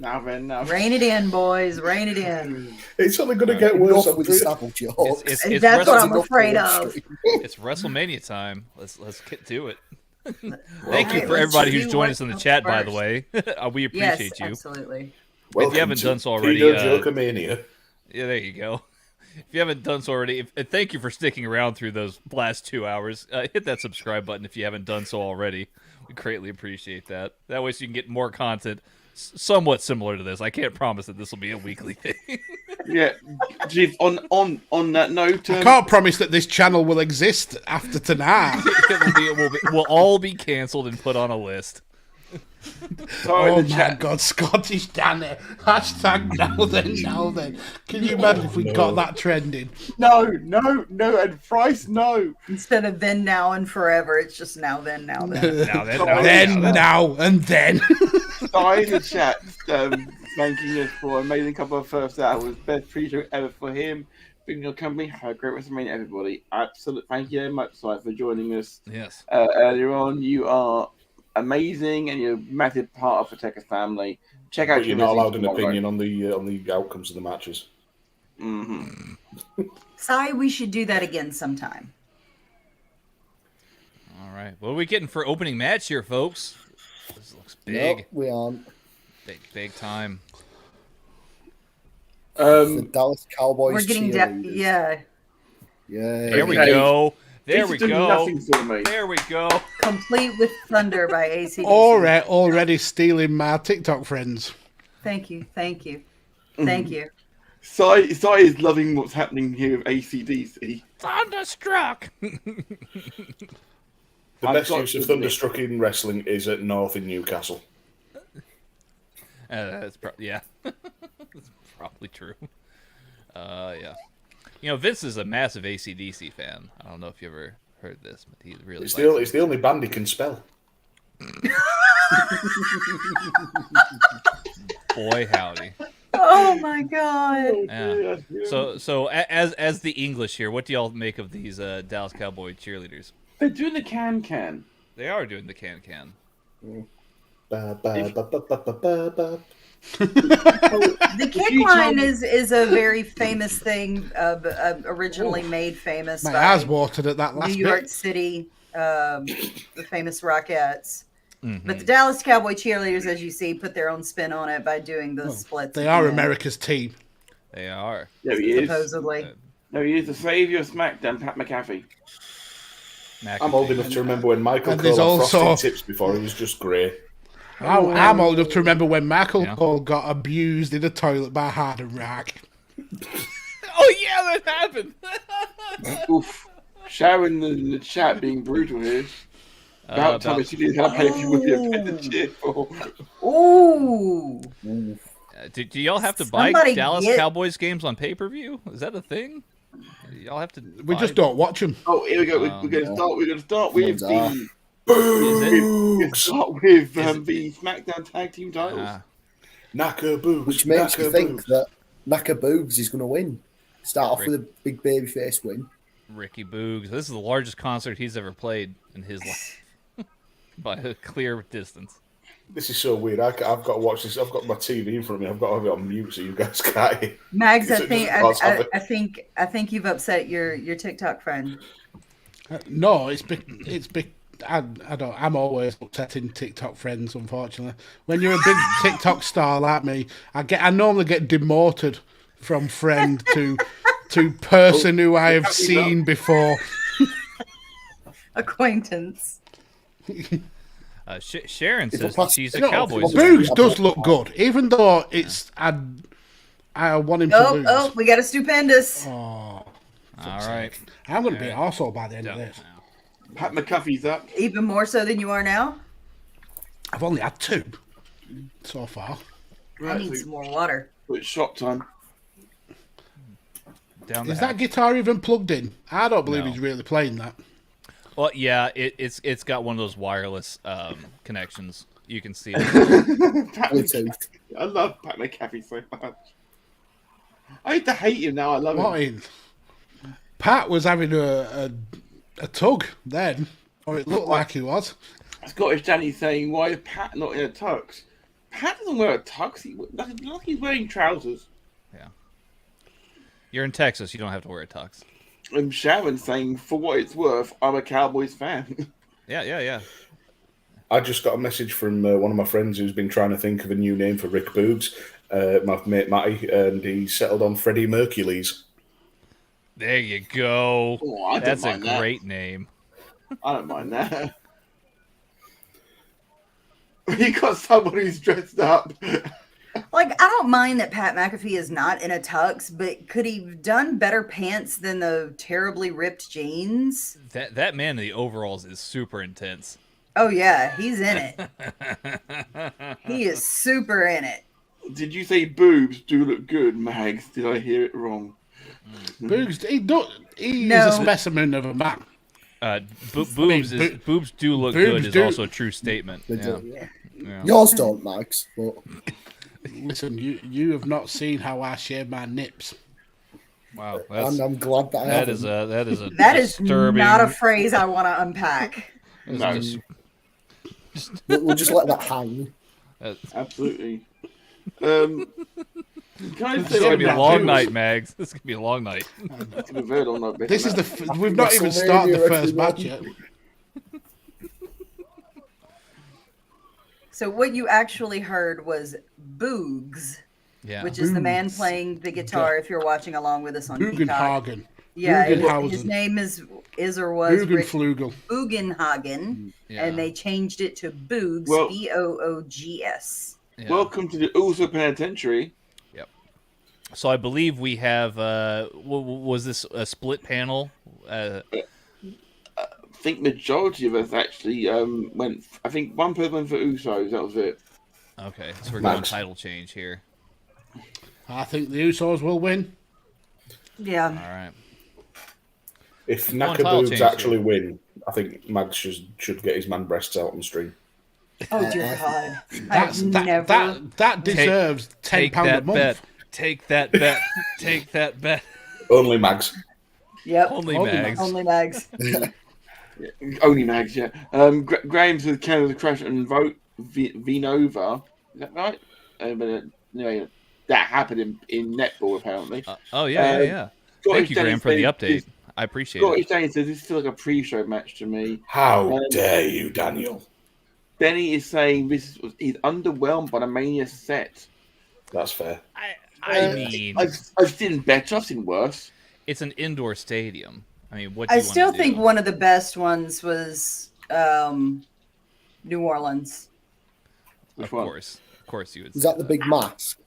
Rein it in, boys. Rein it in. It's only going to get worse. With the Savile joke. That's what I'm afraid of. It's WrestleMania time. Let's get to it. Thank you for everybody who's joined us in the chat, by the way. We appreciate you. Absolutely. If you haven't done so already, Jokermania. Yeah, there you go. If you haven't done so already, thank you for sticking around through those last 2 hours. Hit that subscribe button if you haven't done so already. We greatly appreciate that. That way, so you can get more content somewhat similar to this. I can't promise that this will be a weekly thing. Yeah, geez, on that note, I can't promise that this channel will exist after tonight. We'll all be cancelled and put on a list. Oh my God, Scottish Danny. Hashtag now then. Can you imagine if we got that trending? No, and Price, no. Instead of then, now, and forever, it's just now, then. Now, and then. Sorry in the chat, thanking us for an amazing couple of first hours. Best pre-show ever for him. Being your company, have a great WrestleMania, everybody. Absolutely, thank you very much, Si, for joining us. Yes. Earlier on, you are amazing, and you're a massive part of the Tekkers family. Check out. But you're not allowed an opinion on the outcomes of the matches. Mm-hmm. Si, we should do that again sometime. All right. What are we getting for opening match here, folks? This looks big. No, we aren't. Big time. The Dallas Cowboys. We're getting Yeah. There we go. There we go. There we go. Complete with Thunder by AC/DC. Already stealing my TikTok friends. Thank you. Si is loving what's happening here with AC/DC. Thunderstruck. The best use of Thunderstruck in wrestling is at North in Newcastle. That's probably true. Yeah. You know, Vince is a massive AC/DC fan. I don't know if you ever heard this, but he really It's likes the only band he can spell. Boy, howdy. Oh my god. Yeah. So as the English here, what do y'all make of these Dallas Cowboy cheerleaders? They're doing the can. They are doing the can. The kick line is a very famous thing, originally made famous My by eyes watered at that last New York bit. City, the famous Rockettes. But the Dallas Cowboy cheerleaders, as you see, put their own spin on it by doing the splits. They are America's team. They are. There he is. Supposedly. No, he is the savior of SmackDown, Pat McAfee. I'm old enough to remember when Michael And Cole there's had also- frosted tips before he was just grey. I'm old enough to remember when Michael Cole got abused in a toilet by Harden Rack. Oh yeah, that happened. Oof. Sharon in the chat being brutal here. About time she didn't have pay if you would have been the cheer for. Ooh. Do y'all have to buy Somebody Dallas get- Cowboys games on pay-per-view? Is that a thing? Y'all have to. We just don't watch them. Oh, here we go. We're going to start with the. Is it? Start with the SmackDown Tag Team titles. Knacker Boogs. Which makes Knacker you think Boogs. that Knacker Boogs is going to win. Start off with a big babyface win. Ricky Boogs. This is the largest concert he's ever played in his life. By a clear distance. This is so weird. I've got to watch this. I've got my TV in front of me. I've got to have it on mute so you guys can't hear. Mags, So I think you've upset your TikTok friend. No, I'm always upsetting TikTok friends, unfortunately. When you're a big TikTok star like me, I normally get demoted from friend to person who I have seen before. Acquaintance. Sharon says she's a No, Cowboys. Boogs does look good, even though it's I want him to lose. Oh, we got a stupendous. Oh, All right. I'm going to be an arsehole by the end of this. Pat McAfee's up. Even more so than you are now. I've only had 2 so far. I need some more water. It's shop time. Down Is the that guitar even plugged in? I don't believe No. he's really playing that. Well, yeah, it's got one of those wireless connections. You can see it. Bluetooth. I love Pat McAfee so much. I hate to hate him now. I love What him. in? Pat was having a tug then, or it looked like he was. Scottish Danny saying, "Why is Pat not in a tux?" Pat doesn't wear a tux. Look, he's wearing trousers. Yeah. You're in Texas. You don't have to wear a tux. And Sharon saying, "For what it's worth, I'm a Cowboys fan." Yeah. I just got a message from one of my friends who's been trying to think of a new name for Rick Boogs, my mate Matty, and he settled on Freddie Mercules. There you go. Oh, I don't That's a mind that. great name. I don't mind that. You got someone who's dressed up. Like, I don't mind that Pat McAfee is not in a tux, but could he have done better pants than the terribly ripped jeans? That man in the overalls is super intense. Oh yeah, he's in it. He is super in it. Did you say boobs do look good, Mags? Did I hear it wrong? Boogs, he No. is a specimen of a man. Boobs do look boobs good is do- also a true statement. They Yeah. do. Yeah. Yours don't, Max, but Listen, you have not seen how I shave my nips. Wow, I'm glad that I that haven't. is a That is disturbing. not a phrase I want to unpack. No, We'll just let that hang. absolutely. Can I This say is gonna be a about long boobs? night, Mags. This is gonna be a long night. It's gonna be a very long night. This is we've not even started the first match yet. So what you actually heard was Boogs, Yeah. which is the man playing the guitar. If you're watching along with us on Peacock. Bugenhagen. Yeah, Bugenhausen. his name is or was Rick Bugenflugel. Bugenhagen, Yeah. and they changed it to Boogs, Well- Boogs. Yeah. Welcome to the Uso Penitentiary. So I believe we have. Was this a split panel? I think majority of us actually went. I think one person went for Usos. That was it. Okay, so we're going Max. title change here. I think the Usos will win. Yeah. All right. If One title Boogs change actually here. win, I think Mags should get his man breasts out on stream. Oh dear God. That's, I've that, never. that deserves Take £10 a that month. bet. Take that bet. Take that bet. Only Mags. Yep. Only Only Mags. Only Mags. Only Mags, yeah. Graham's with Canada Crash and vote Vinova. Is that right? But anyway, that happened in netball apparently. Oh yeah, yeah. Thank you, Graham, for the update. I appreciate Scottish it. Danny says this feels like a pre-show match to me. How dare you, Daniel? Benny is saying he's underwhelmed by the Mania set. That's fair. I mean, I've seen better. I've seen worse. it's an indoor stadium. I mean, what do I you want still to think do? one of the best ones was New Orleans. Of one? course, you would. Is say that the big mask?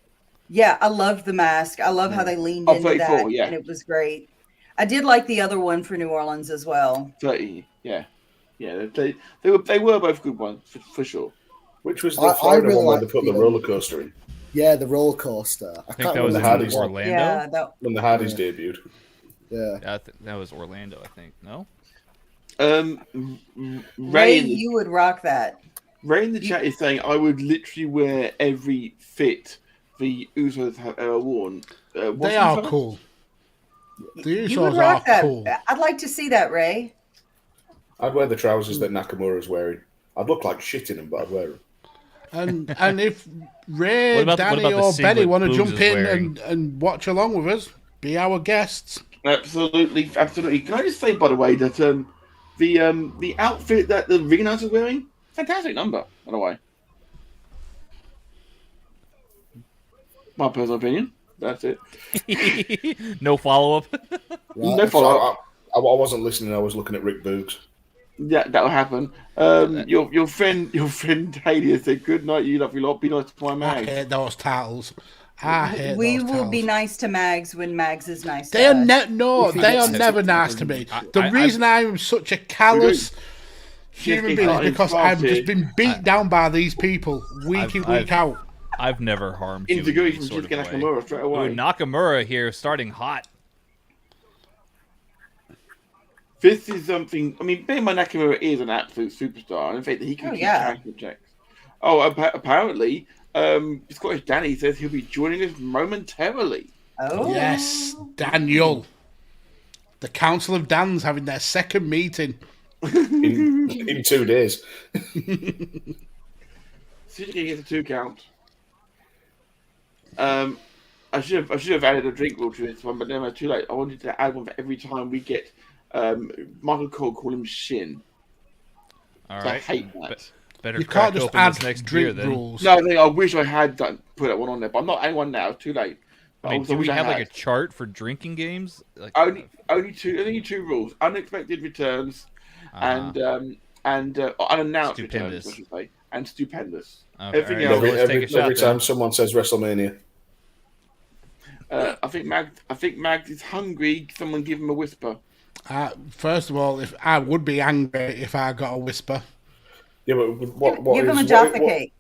Yeah, I loved the mask. I love how they leaned Oh, into 34, that, yeah. and it was great. I did like the other one for New Orleans as well. 30, yeah. They were both good ones for sure. Which was the I Florida really one where they liked put the the, roller coaster in Yeah, the roller coaster. I think that was the in Hardys. Orlando. Yeah, when the Hardys debuted. Yeah. Yeah, that was Orlando, I think. No. Ray, you would rock that. Ray in the chat is saying I would literally wear every fit the Usos have ever worn. They are cool. The You would Usos rock are that. cool. I'd like to see that, Ray. I'd wear the trousers that Nakamura's wearing. I'd look like shit in them, but I'd wear them. And if Ray, What about Danny, the or singlet Benny want to Boogs jump is in wearing? and watch along with us, be our guests. Absolutely. Can I just say, by the way, that the outfit that the ring announcer is wearing, fantastic number, by the way. My personal opinion. That's it. No follow up. Right. No follow-up. I wasn't listening. I was looking at Rick Boogs. Yeah, that'll happen. Your friend Haley has said, "Good night, you lovely lot. Be nice to my I man." hate those titles. I hate We those will titles. be nice to Mags when Mags is nice They to are us. they are never nice to me. The reason I'm such a callous human being is because I've just been beat down by these people week in, week out. I've never harmed you in Integration any sort just of get way. Nakamura straight away. Ooh, Nakamura here, starting hot. This is something. I mean, bear in mind Nakamura is an absolute superstar, and in fact that he can Oh, keep yeah. cash checks. Oh, apparently, Scottish Danny says he'll be joining us momentarily. Oh. Yes, Daniel. The Council of Dan's having their second meeting. In 2 days. See if you can get a 2 count. I should have added a drink rule to this one, but then it's too late. I wanted to add one for every time we get Michael Cole call him Shin. All So I right. hate that. Better You crack can't just open add this next beer drink then. rules. No, I wish I had put that one on there, but I'm not adding one now. It's too late. But I mean, also do we wish I have like a had. chart for drinking games? Like, only two rules: unexpected returns and unannounced Stupendous. returns, I should say, and stupendous. Okay, Everything all right, else. let's take a shot Every then. time someone says WrestleMania. I think Mag is hungry. Someone give him a whisper. First of all, if I would be angry if I got a whisper. Yeah, but what Give him a is Jaffa what- cake.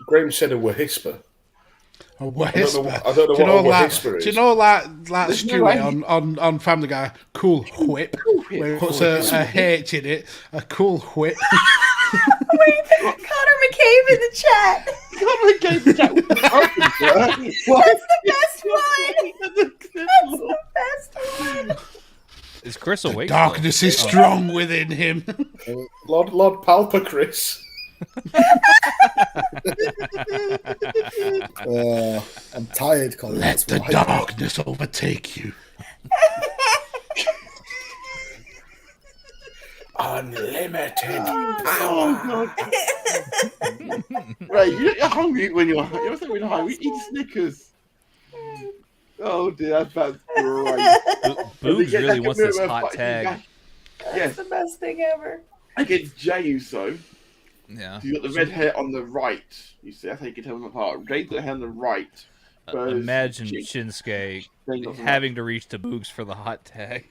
Graham said a whisper. A whisper. I don't know Do you know what a like, whisper is. do you know like There's no Stewie way. on Family Guy? Cool whip. Where he puts a H in it. A cool whip. Wait, Connor McCabe in the chat. Connor gave that That's the best one. That's the best one. Is Chris awake? Darkness is strong within him. Lord Palpa Chris. I'm tired, Colin. Let that's the why. darkness overtake you. Unlimited Oh, God. Right, you're hungry when you're hungry. Eat Snickers. Oh dear, that's great. Boogs really wants this hot tag. Yes, The best thing ever. against Jey Uso. Yeah. You got the red hair on the right. You see, that's how you can tell them apart. Jay's got the hair on the right. whereas Imagine Jey- Shinsuke Jey not so having to reach to Boogs for the hot tag.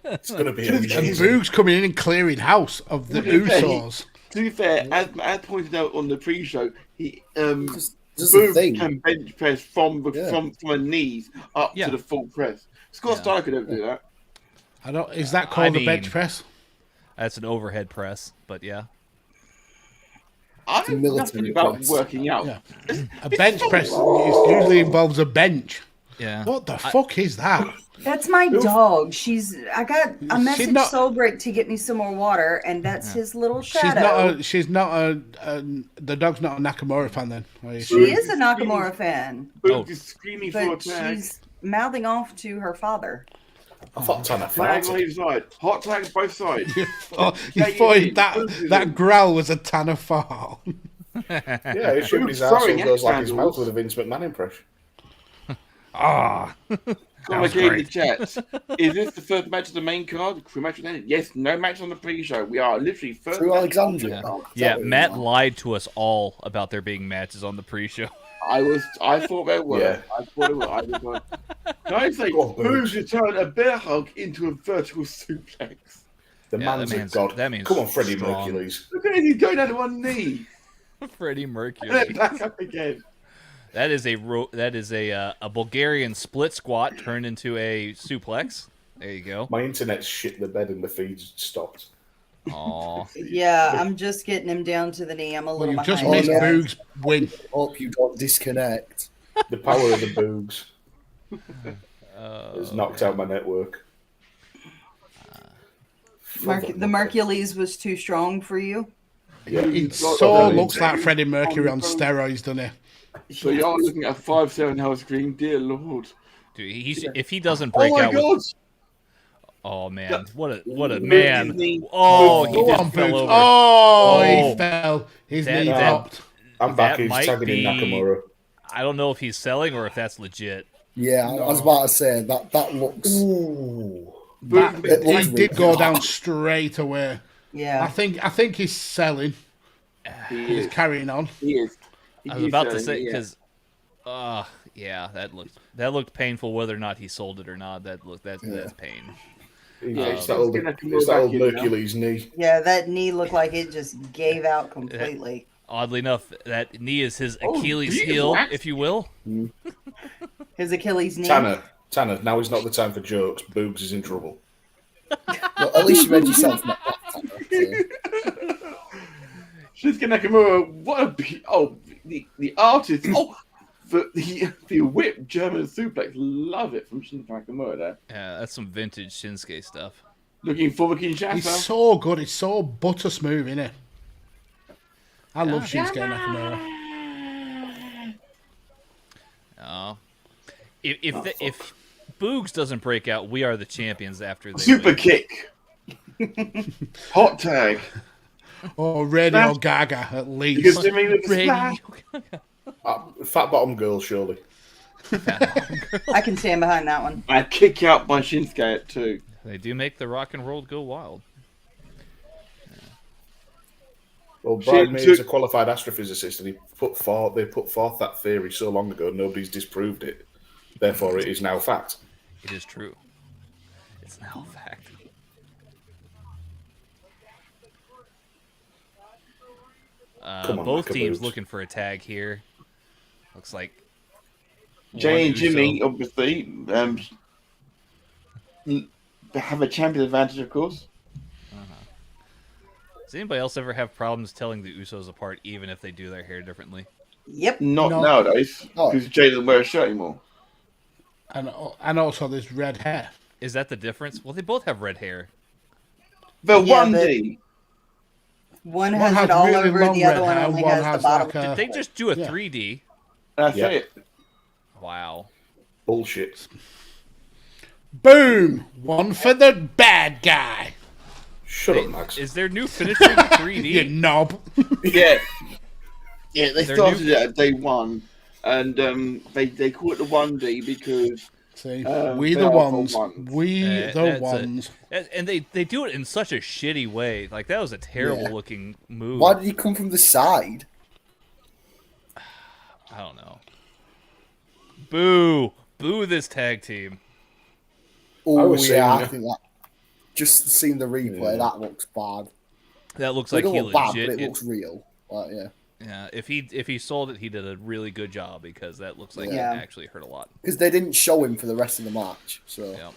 It's going to be And amazing. Boogs coming in and clearing house of the Okay. Usos. To be fair, as pointed out on the pre-show, he Just This is the Boogs thing. can bench press from her knees up to the full press. Scott Steiner could never do that. I don't. Is that called a bench press? That's an overhead press, but yeah. I know nothing about working out. Yeah. A bench press usually involves a bench. Yeah. What the fuck is that? That's my dog. I got a message not- Solbrick to get me some more water, and that's his little shadow. She's not a. The dog's not a Nakamura fan then. She is a Nakamura fan. Boogs is screaming for a But tag. she's mouthing off to her father. I thought Tanner Flag on farted. either side. Hot tags both sides. You thought that growl was a Tanner fart. Yeah, he showed his throwing arsehole goes like his candles. mouth with a Vince McMahon impression. Comment in the chat. Is this the first match of the main card? Crew match ended? Yes, no match on the pre-show. We are literally first. Through match. Alexandria. Yeah, Matt lied to us all about there being matches on the pre-show. I thought there were. Yeah. I thought there were. Can I say, Go on, Boogs returned a bear hug into a vertical suplex? The Yeah, man's that a means- god. that means Come on, Freddie strong. Mercules. Look at it, he's going down to one knee. Freddie And then Mercury. back up again. That is a Bulgarian split squat turned into a suplex. There you go. My internet's shit the bed and the feed's stopped. Aw. Yeah, I'm just getting him down to the knee. I'm a Well, little you just behind. missed no. Boogs win. Hope you don't disconnect. The power of the Boogs has knocked out my network. The Mercules was too strong for you. Yeah, It so looks like Freddie Mercury on steroids, doesn't it? So you're looking at a 5-7 health screen, dear lord. Dude, if he doesn't Oh break my out god! with, oh man, what a Boogs' man. knee. Oh, he Go just on, fell Boogs. over. Oh, Oh. he fell. His That- knee that- popped. I'm back. that He's might tagging be- in Nakamura. I don't know if he's selling or if that's legit. Yeah, I was about to say that looks. Ooh. That, It looks he did really go hard. down straight away. I Yeah. think he's selling. He He's is. carrying on. He is. I was about to say because, yeah, that looked painful. Whether or not he sold it or not, that's pain. It's that he's old, gonna come it's that back old in now. Hercules knee. Yeah, that knee looked like it just gave out completely. Oddly enough, that knee is his Oh, Achilles geez, heel, what? if you will. His Achilles knee. Tanner, now is not the time for jokes. Boogs is in trouble. Well, at least you made yourself not that. Shinsuke Nakamura, what a the artist. Oh, the whip German suplex. Love it from Shinsuke Nakamura there. Yeah, that's some vintage Shinsuke stuff. Looking for Kinshasa. He's so good. He's so butter smooth, isn't it? I love Shinsuke Nakamura. Oh, if Boogs doesn't break out, we are the champions after they Super win. kick. Hot tag. Or Radio Smash. Gaga, at You least. can see me with the Radio- splash. Fat bottom girl, surely. I can stand behind that one. I kick out by Shinsuke at 2. They do make the rock and roll go wild. Well, Brian She May took- is a qualified astrophysicist, and they put forth that theory so long ago, nobody's disproved it. Therefore, it is now fact. It is true. It's now a fact. Come on, Both Micah teams Boogs. looking for a tag here. Looks like Jay one and Jimmy, Uso- obviously, have a champion advantage, of course. Does anybody else ever have problems telling the Usos apart, even if they do their hair differently? Yep. Not No. nowadays, Oh. because Jay doesn't wear a shirt anymore. And also there's red hair. Is that the difference? Well, they both have red hair. The Yeah, 1D. One One has has it all really over, long the other red one hair, only one has has the bottom. like a- Did they just do a yeah. 3D? That's Yeah. it. Wow. Bullshit. Boom! One for the bad guy. Shut up, Max. Is their new finisher 3D? You knob. Yeah. Yeah, they Their started new- it at day 1. And they call it the 1D because See, they we the are ones. the ones. We That's the it. ones. And they do it in such a shitty way. Like, that was a terrible Yeah. looking move. Why did he come from the side? I don't know. Boo! Boo this tag team. Oh was yeah, saying- I think that. Just seeing the replay, that looks bad. That looks It like don't he look bad, legit. but it looks real. Like, yeah. Yeah, if he sold it, he did a really good job because that looks like it actually hurt a lot. Because they didn't show him for the rest of the match, so Yeah,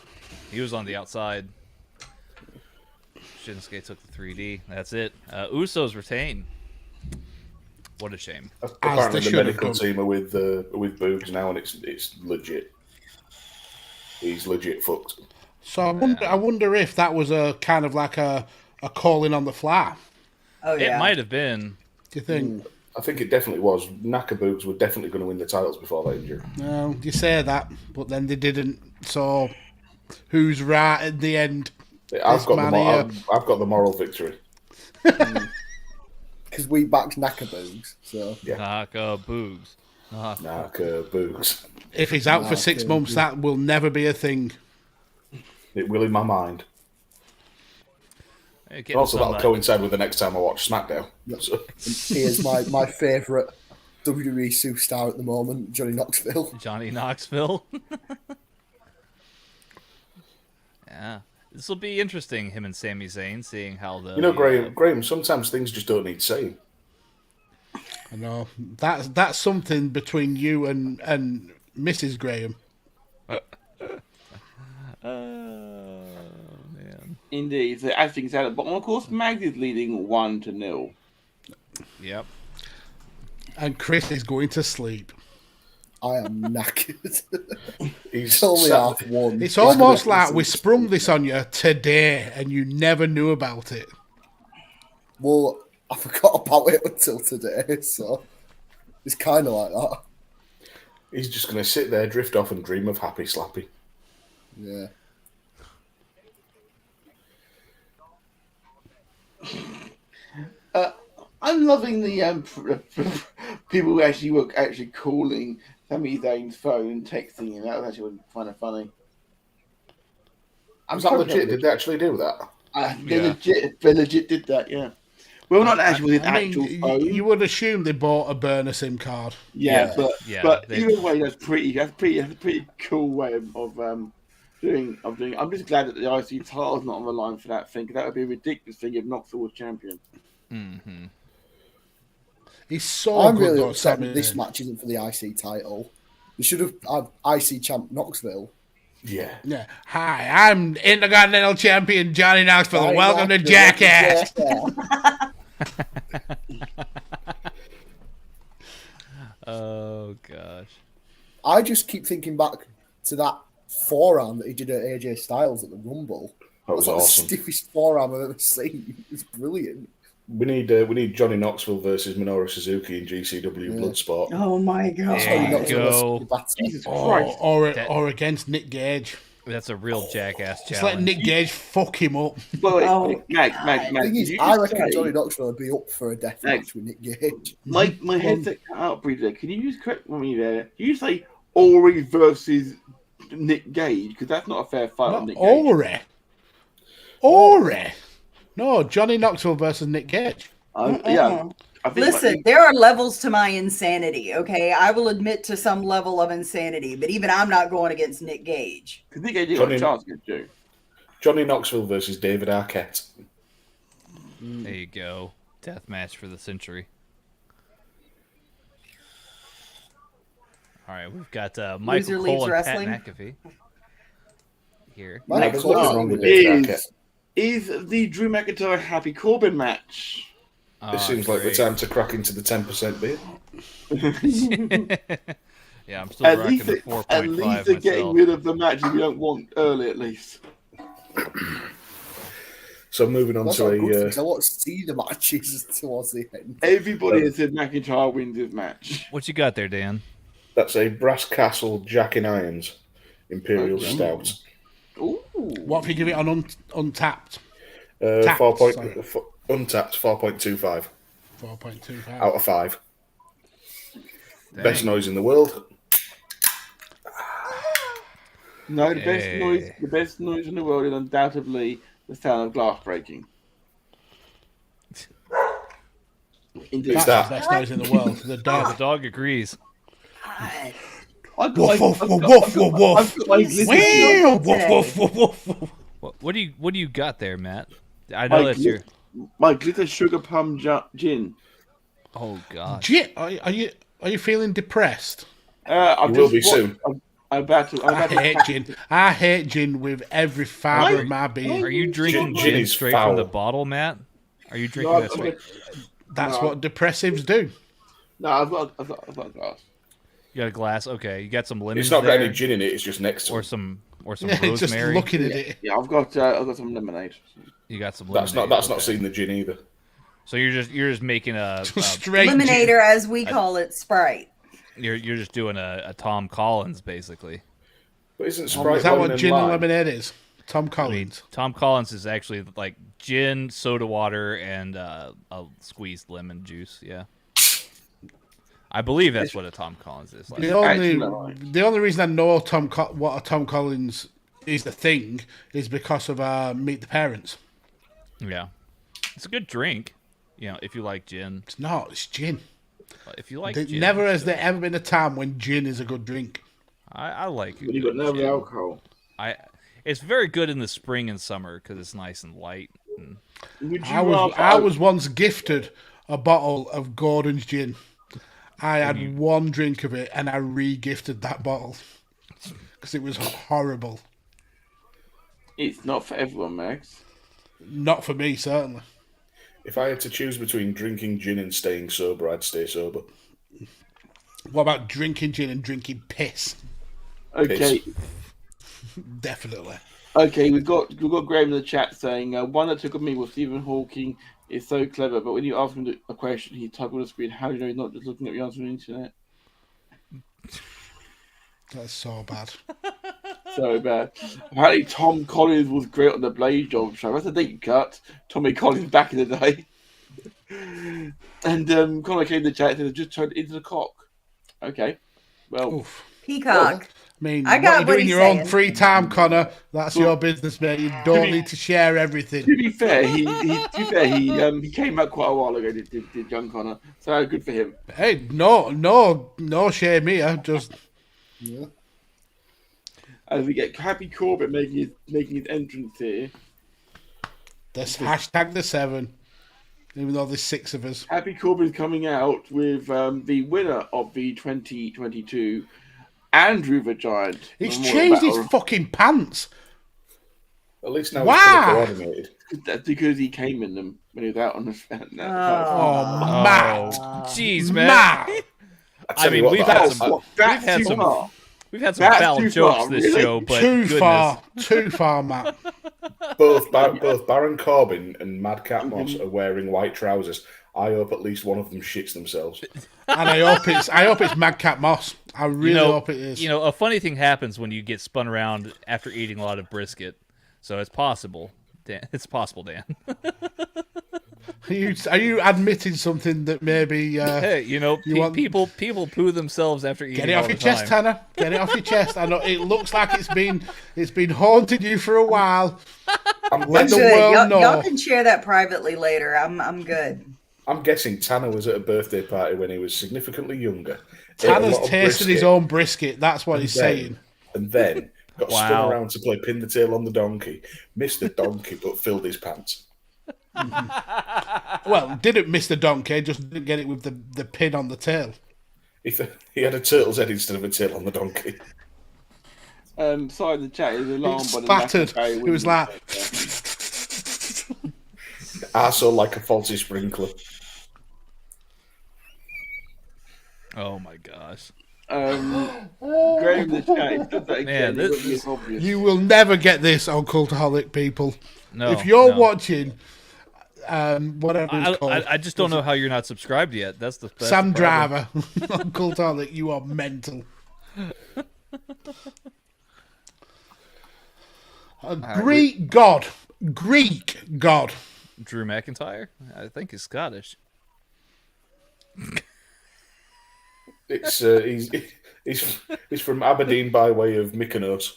he was on the outside. Shinsuke took the 3D. That's it. Usos retain. What a shame. Apparently, the medical team are with Boogs now, and it's legit. He's legit fucked. So I wonder if that was a kind of like a calling on the fly. Oh yeah, it might have been. Do you think? I think it definitely was. Naka Boogs were definitely going to win the titles before that injury. No, you say that, but then they didn't. So who's right at the end? I've got the moral victory. because we backed Naka Boogs. So Yeah. Naka Boogs. Naka Boogs. If he's out for 6 months, that will never be a thing. It will in my mind. Hey, Also, that'll coincide with the next time I watch SmackDown. So. here's my favourite WWE superstar at the moment, Johnny Knoxville. Johnny Knoxville. Yeah. This will be interesting, him and Sami Zayn, seeing how the... You know, Graham, sometimes things just don't need saying. I know. That's something between you and Mrs. Graham. Man. Indeed. So as things stand at the bottom, of course, Mags is leading 1-0. Yep. And Chris is going to sleep. I am knackered. He's only sat- half one. It's almost like we sprung this on you today and you never knew about it. Well, I forgot about it until today, so it's kind of like that. He's just going to sit there, drift off, and dream of Happy Slappy. Yeah. I'm loving the people who actually were actually calling Sami Zayn's phone and texting him. That was actually kind of funny. Was that legit? Did they actually do that? They legit did that, yeah. Well, not actually with his actual phone. You would assume they bought a burner SIM card. Yeah, Yeah, but they- either way, that's a pretty cool way of doing. I'm just glad that the IC title's not on the line for that thing. 'Cause that would be a ridiculous thing if Knoxville was champion. Mm-hmm. He's so I'm good, really though, upset Sami that this Zayn. match isn't for the IC title. We should have had IC champ Knoxville. Yeah. Yeah. Hi, I'm Intercontinental Champion Johnny Knoxville. and Welcome to Jackass. Oh, gosh. I just keep thinking back to that forearm that he did at AJ Styles at the Rumble. That was That's like awesome. the stiffest forearm I've ever seen. It's brilliant. We need Johnny Knoxville versus Minoru Suzuki in GCW Bloodsport. Oh my god. There you Knoxville go. versus Battle. Jesus Christ! Or against Nick Gage. That's a real jackass Just let challenge. Nick Gage fuck him up. Mag. The thing is, I reckon Johnny Knoxville would be up for a death match with Nick Gage. My headset cut out briefly. Can you just correct me there? Can you say Ori versus Nick Gage? Because that's not a fair fight on Not Nick Gage. Ori. No, Johnny Knoxville versus Nick Gage. Yeah. I think Listen, there are levels to my insanity, okay? I will admit to some level of insanity, but even I'm not going against Nick Gage. because Nick Gage got a chance against you. Johnny Knoxville versus David Arquette. There you go. Death match for the century. All right, we've got Michael Loser leaves Cole and wrestling. Pat McAfee here. There's nothing wrong with David Arquette. Is the Drew McIntyre Happy Corbin match? This seems like the time to crack into the 10% beer. Yeah, I'm still At rocking least, the 4.5 at least they're getting myself. rid of the match if you don't want early, at least. So moving on That's to not good a because I want to see the matches towards the end. Everybody has said McIntyre wins this match. What you got there, Dan? that's a Brass Castle Jack in Irons Imperial Stout. Ooh. What if you give it on Untapped? Untapped sorry. 4.25 4.25. out of 5. Dang. Best noise in the world. No, the Hey. best noise in the world is undoubtedly the sound of glass breaking. Indeed. That's that? the best noise in the world. The The dog. dog agrees. I've Woof, got woof, woof, woof, woof. I've got my glitter Wheel! Woof, woof, woof, woof. What do you got there, Matt? I know that's your. my glitter sugar plum gin. Oh God. Gin, are you feeling depressed? You will be soon. I'm about to. I hate gin. I hate gin with every fibre of my being. Are you drinking Gin gin is straight foul. from the bottle, Matt? Are you drinking that straight? That's what depressives do. No, I've got a glass. You got a glass? Okay. You got some lemons It's not got there? any gin in it. It's just next to Or it. some Just rosemary. looking at it. Yeah, I've got some lemonade. You got some lemonade. That's not seen the gin either. So you're just making a Straight gin. Eliminator, as we call it, Sprite. you're just doing a Tom Collins basically. But isn't Sprite Is that lemon what and gin and lime? lemonade is? Tom I mean, Collins. Tom Collins is actually like gin, soda water, and a squeezed lemon juice. Yeah, I believe that's what a Tom Collins is. Like. The only reason I know what a Tom Collins is the thing is because of Meet the Parents. Yeah, it's a good drink. You know, if you like gin. It's not. It's gin. If you like There gin, never has there ever been a time when gin is a good drink. I like it. But you've got no gin. alcohol. It's very good in the spring and summer because it's nice and light. And Would you I was once gifted a bottle of Gordon's gin. I had one drink of it and I re-gifted that bottle because it was horrible. It's not for everyone, Max. Not for me, certainly. If I had to choose between drinking gin and staying sober, I'd stay sober. What about drinking gin and drinking piss? Okay. Definitely. Okay, we've got Graham in the chat saying one that took on me was Stephen Hawking is so clever, but when you ask him a question, he types on the screen. How do you know he's not just looking at the answer on the internet? That's so bad. So bad. Apparently, Tom Collins was great on the Blade Job show. That's a deep cut. Tommy Collins back in the day. And Connor came in the chat and said, just turned into the cock. Okay. Well, Oof. Peacock. I mean, I got what what you do in he's your own saying. free time, Connor, that's your business, mate. You don't need to share everything. to be fair, he came out quite a while ago, did young Connor. So good for him. Hey, no shame here. Just As we get Happy Corbin making his entrance here. this hashtag the 7, even though there's 6 of us. Happy Corbin's coming out with the winner of the 2022, Andrew the Giant. He's Memorial changed his Battle. fucking pants. At least now Wow. it's fully coordinated. That's because he came in them when he was out on the fan. Oh, Matt. jeez, man. Matt. I mean, what, we've that had was- some- That's had too some- far. We've had some That's foul too jokes far, this really? show, but Too goodness. far, Matt. both Baron Corbin and Madcap Moss are wearing white trousers. I hope at least one of them shits themselves. And I hope it's Madcap Moss. I really hope it is. You know, a funny thing happens when you get spun around after eating a lot of brisket. So it's possible. Dan. It's possible, Dan. Are you admitting something that maybe Hey, you know, people poo themselves after eating. get it all off your the chest, time. Tanner? Get it off your chest. I know it looks like it's been haunting you for a while. Let the Good. world know. Y'all can share that privately later. I'm good. I'm guessing Tanner was at a birthday party when he was significantly younger. Tanner's tasted his own brisket. That's what he's saying. And then got Wow. spun around to play pin the tail on the donkey. Missed the donkey, but filled his pants. Well, didn't miss the donkey, just didn't get it with the pin on the tail. He had a turtle's head instead of a tail on the donkey. Sorry, the chat is alarmed by the Spattered. McIntyre It was winning. like Arsehole like a faulty sprinkler. Oh my gosh. Graham in the chat, he said that again. Man, it this wouldn't be is- obvious. you will never get this on Cultaholic, people. No. If you're no. watching, whatever it's called, I just don't know how you're not subscribed yet. That's the Sam the problem. Driver on Cultaholic, you are mental. Greek god. Drew McIntyre. I think he's Scottish. It's he's from Aberdeen by way of Mykonos.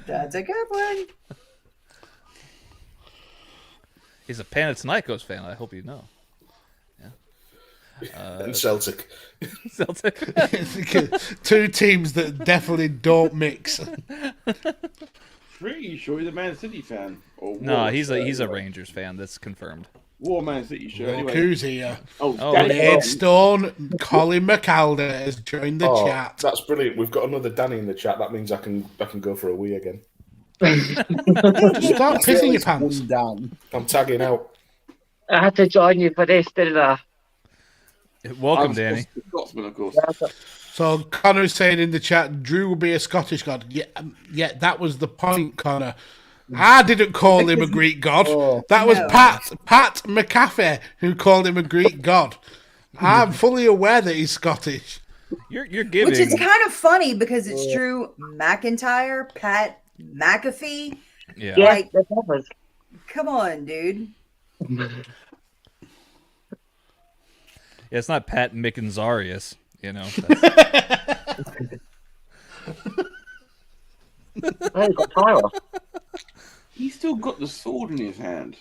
That's a good one. He's a Panathinaikos fan. I hope you know. And Celtic. Celtic. Two teams that definitely don't mix. Pretty sure he's a Man City fan. No, he's a Rangers fan. That's confirmed. War Man City shirt. Look Anyway. who's here. Danny Ned Stone, Colin McAlder has joined the chat. That's brilliant. We've got another Danny in the chat. That means I can go for a wee again. Start pissing your pants. I'm tagging out. I had to join you for this, didn't I? Welcome, Danny. Scotsman, of course. So Connor's saying in the chat, Drew will be a Scottish god. Yeah, that was the point, Connor. I didn't call him a Greek god. That was Pat McAfee who called him a Greek god. I'm fully aware that he's Scottish. You're giving, which is kind of funny because it's Drew McIntyre, Pat McAfee. Yeah, like, come on, dude. Yeah, it's not Pat McIntyre, you know. He's still got the sword in his hand.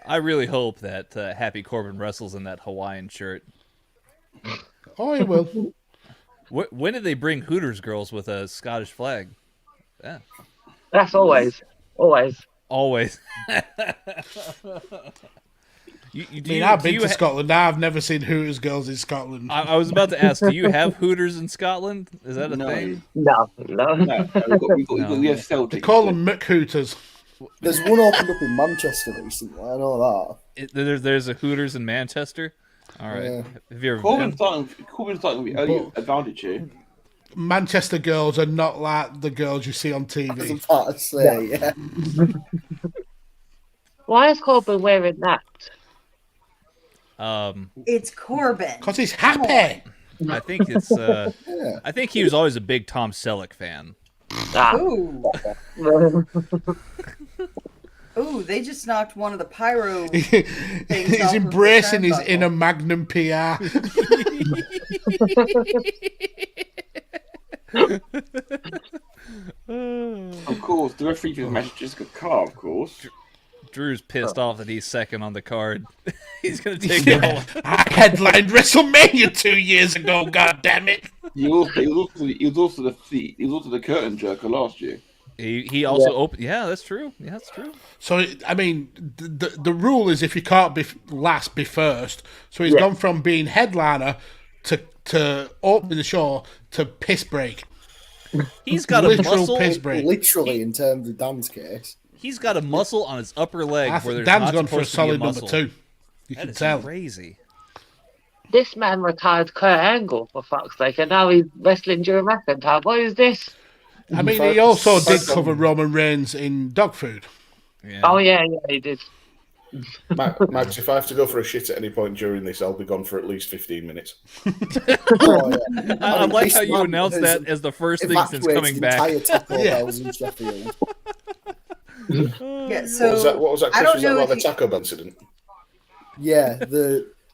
I really hope that Happy Corbin wrestles in that Hawaiian shirt. Oh, he will. When did they bring Hooters girls with a Scottish flag? Yeah. That's always. I've been to Scotland. I've never seen Hooters girls in Scotland. I was about to ask, do you have Hooters in Scotland? Is that a thing? No. We have Celtic. They call them McHooters. There's one opened up in Manchester recently. I know that. There's a Hooters in Manchester? All right. Yeah. Have you ever Corbin's been? starting with early advantage here. Manchester girls are not like the girls you see on TV. I was about to say, yeah. Why is Corbin wearing that? It's Corbin. Because he's happy. I think it's. I think he was always a big Tom Selleck fan. Ooh. Ooh, they just knocked one of the pyro things He's off embracing of his the inner Magnum PR. Of course, the referee for the match is Jessica Carr, of course. Drew's pissed off that he's second on the card. He's going to take it all. I headlined WrestleMania 2 years ago, God damn it. He was also the curtain jerker last year. He also opened. Yeah, that's true. Yeah, that's true. So, I mean, the rule is if you can't be last, be first. So he's gone from being headliner to opening the show to piss break. He's got a muscle. Piss break. Literally, in terms of Dan's case. He's got a muscle on his upper leg where there's Dan's not gone for a supposed to be solid number muscle. 2. You That can is tell. crazy. This man retired Kurt Angle, for fuck's sake, and now he's wrestling Drew McIntyre. What is this? I mean, he also did cover Roman Reigns in dog food. Yeah. Oh, yeah, he did. Max, if I have to go for a shit at any point during this, I'll be gone for at least 15 minutes. Oh, yeah. I like how you man announced has that as the first thing since coming back. Entire Taco Bells in Sheffield. Yeah, so What was that, I Chris? don't Was that know about if the you- Taco Bell incident? Yeah,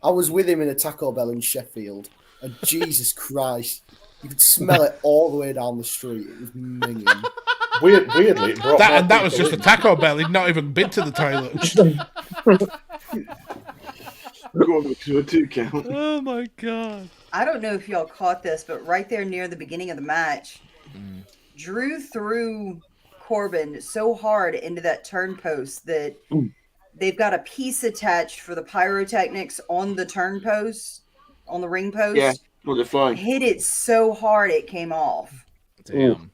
I was with him in a Taco Bell in Sheffield, and Jesus Christ, you could smell it all the way down the street. It was minging. Weirdly, it brought That was just a Taco Bell. He'd not even been to the toilet. Go on to a 2 count. Oh my god. I don't know if y'all caught this, but right there near the beginning of the match, Drew threw Corbin so hard into that turn post that they've got a piece attached for the pyrotechnics on the turn post, on the ring post. Yeah, well, they're flying. Hit it so hard it came off. Damn.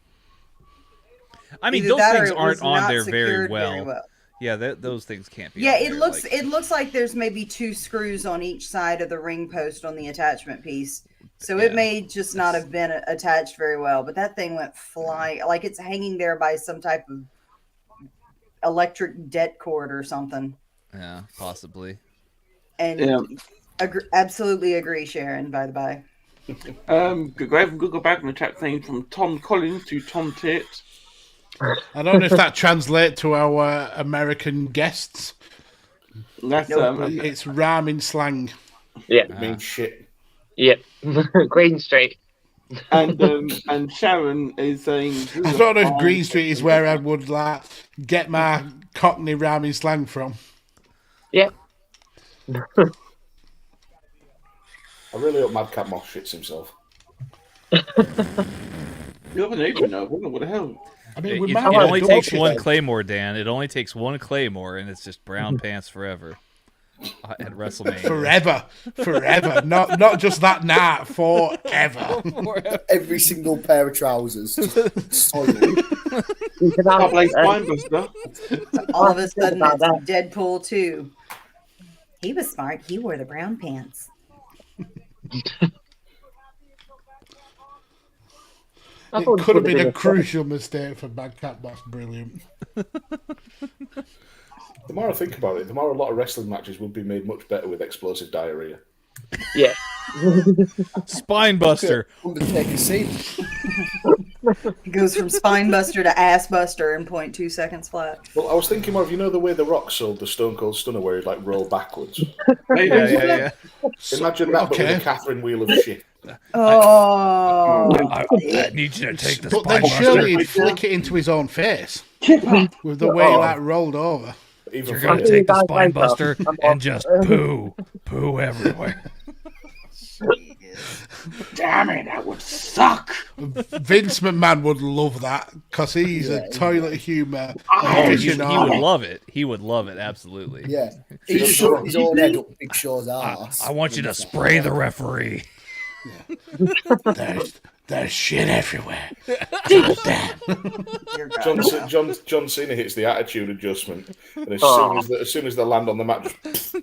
I mean, Either those that or things it aren't was on not there very secured well. Yeah, those things can't be. Yeah, on it there, looks like- it looks like there's maybe 2 screws on each side of the ring post on the attachment piece. So it Yeah. may just not have been attached very well, but that thing went flying like it's hanging there by some type of electric det cord or something. Yeah, possibly. And absolutely agree, Sharon, by the by. Go back on the chat thing from Tom Collins to Tom Tit. I don't know if that translates to our American guests. That's It's rhyming slang. Yeah. It means shit. Yeah. Green Street. and Sharon is saying. I don't know if Green Street is where I would like get my Cockney rhyming slang from. Yeah. I really hope Madcap Moss shits himself. You haven't even know. What the hell? I mean, we It might only get takes double one shit. Claymore, Dan. It only takes one Claymore, and it's just brown pants forever at WrestleMania. Forever. Not just that night, forever. Every single pair of trousers. Just soiled. You can I'll have, play Spinebuster. All of a sudden, about it's that. Deadpool 2. He was smart. He wore the brown pants. I It thought could have it been a was crucial mistake for Madcap. That's brilliant. The more I think about it, the more a lot of wrestling matches would be made much better with explosive diarrhea. Yeah. Spinebuster. Undertaker scene. It goes from spine buster to ass buster in 0.2 seconds flat. Well, I was thinking more of, the way The Rock sold the Stone Cold Stunner where he'd like roll backwards. Yeah. Imagine that, but with a Catherine wheel of shit. Oh. I need you to take this But then surely he'd flick it into his own face with the way he rolled over. Even You're for going to it. take the Guys, spine guys, buster I'm and just poo everywhere. Damn it, that would suck. Vince McMahon would love that because he's a toilet humour Oh, he aficionado. would love it. He would love it, absolutely. Yeah. He shoved his own head up Big Show's ass. I want you to spray the referee. There's shit everywhere. Dear God. John Cena hits the attitude adjustment, and as soon as they land on the mat, just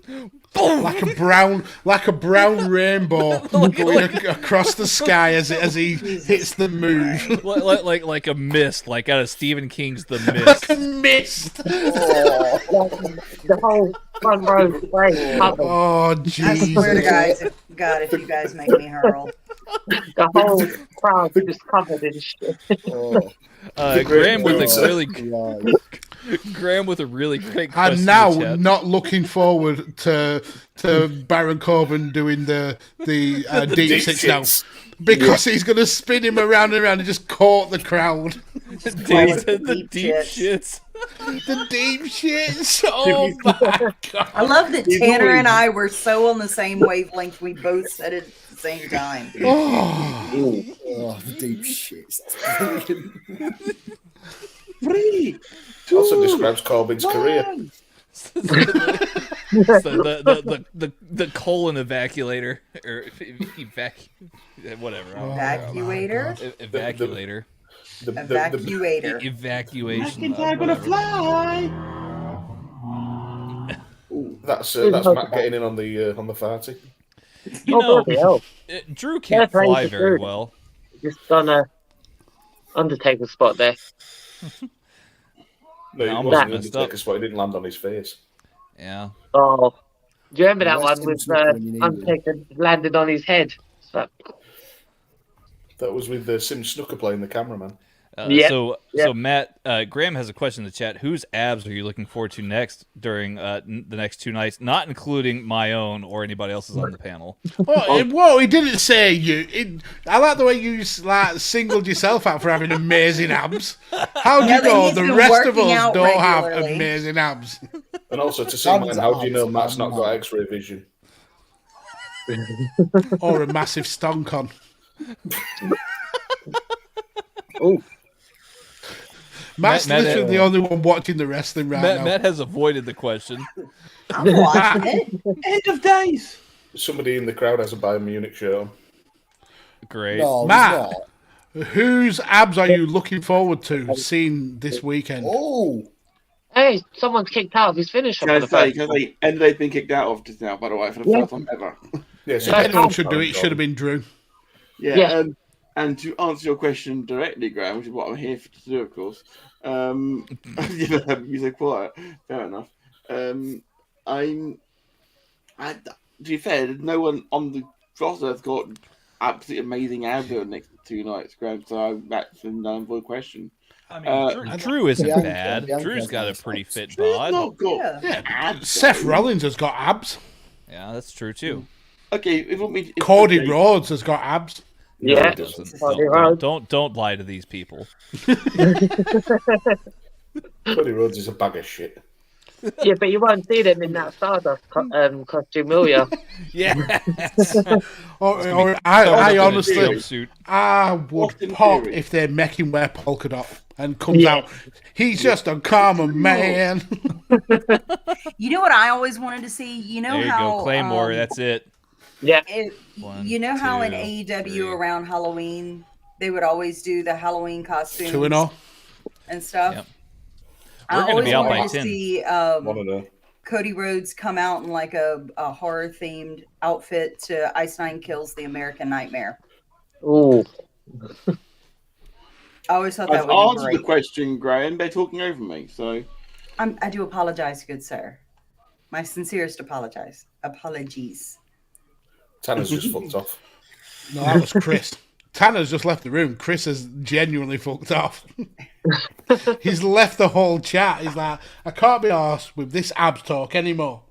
like a brown rainbow going across the sky as he hits the move. like a mist, like out of Stephen King's The Mist. Like a mist. the whole front row way covered. Oh, I Jesus. swear to God, if you guys make me hurl. The whole crowd just covered in shit. Graham with a really Right. Graham with a really great question. I'm now in the chat. not looking forward to Baron Corbin doing the deep six now. Because he's going to spin him around and around and just court the crowd. the deep shits. The deep shits. Oh my God. I love that Tanner and I were so on the same wavelength. We both said it at the same time. Oh, the deep shits. Three, also describes Corbin's career. So the colon evacuator or whatever. Evacuator? Evacuator. Evacuator. Evacuation. McIntyre gonna fly. That's Matt getting in on the party. You know, bloody hell. Drew can't Yeah, fly thank very you. well. Just done a Undertaker spot there. No, he I almost wasn't messed Undertaker up. spot. He didn't land on his face. Yeah. Oh, do you remember that one Wrestling with Super when you need Undertaker landed on his head? So, That was with Sim Snooker playing the cameraman. Yeah. So Yeah. Matt, Graham has a question in the chat. Whose abs are you looking forward to next during the next two nights? Not including my own or anybody else's on the panel. Whoa, he didn't say you. I like the way you singled yourself out for having amazing abs. How do you Yeah, but know he's the been rest of working us out don't have regularly. amazing abs? And also to see man, how do you know Matt's not got X-ray vision? Or a massive stonk on? oh, Matt's Matt- literally the only one watching the wrestling right now. Matt has avoided the question. I'm watching it. End of days. Somebody in the crowd has a Bayern Munich shirt on. Great. No, he's Matt. not. Whose abs are you looking forward to seeing this weekend? Oh, hey, someone's kicked out of his finisher for the first time. They've been kicked out of just now, by the way, for the first time ever. Yeah, so If anyone should do it, it should have been Drew. Yeah. And to answer your question directly, Graham, which is what I'm here to do, of course. You so quiet. Fair enough. To be fair, no one on the roster has got absolutely amazing abs over the next 2 nights, Graham. So that's a non-void question. I mean, Drew isn't Bianca- bad. Bianca Drew's got a has pretty abs. fit Drew's bod. not got Yeah. abs. Seth Rollins has got abs. Yeah, that's true too. Okay, if you want me, Cody Rhodes has got abs. Yeah. He doesn't. Cody Rhodes. Don't lie to these people. Cody Rhodes is a bag of shit. Yeah, but you won't see them in that Stardust costume, will you? Yeah. I honestly, Jumpsuit. I would Austin pop Theory. if they make him wear polka dot and comes out. He's just a common man. You know what I always wanted to see? You know There you how go, Claymore. That's it. Yeah. You know how in two, AEW three. around Halloween they would always do the Halloween costumes 2-0. and stuff. Yep. I We're gonna always be out wanted by to 10. see Want to know? Cody Rhodes come out in like a horror themed outfit to Ice Nine Kills the American Nightmare. Ooh. I always thought I've that would be answered the great. question, Graham. They're talking over me, so I do apologize, good sir. My sincerest apologies. Tanner's just fucked off. No, that was Chris. Tanner's just left the room. Chris has genuinely fucked off. He's left the whole chat. He's like, I can't be arsed with this abs talk anymore.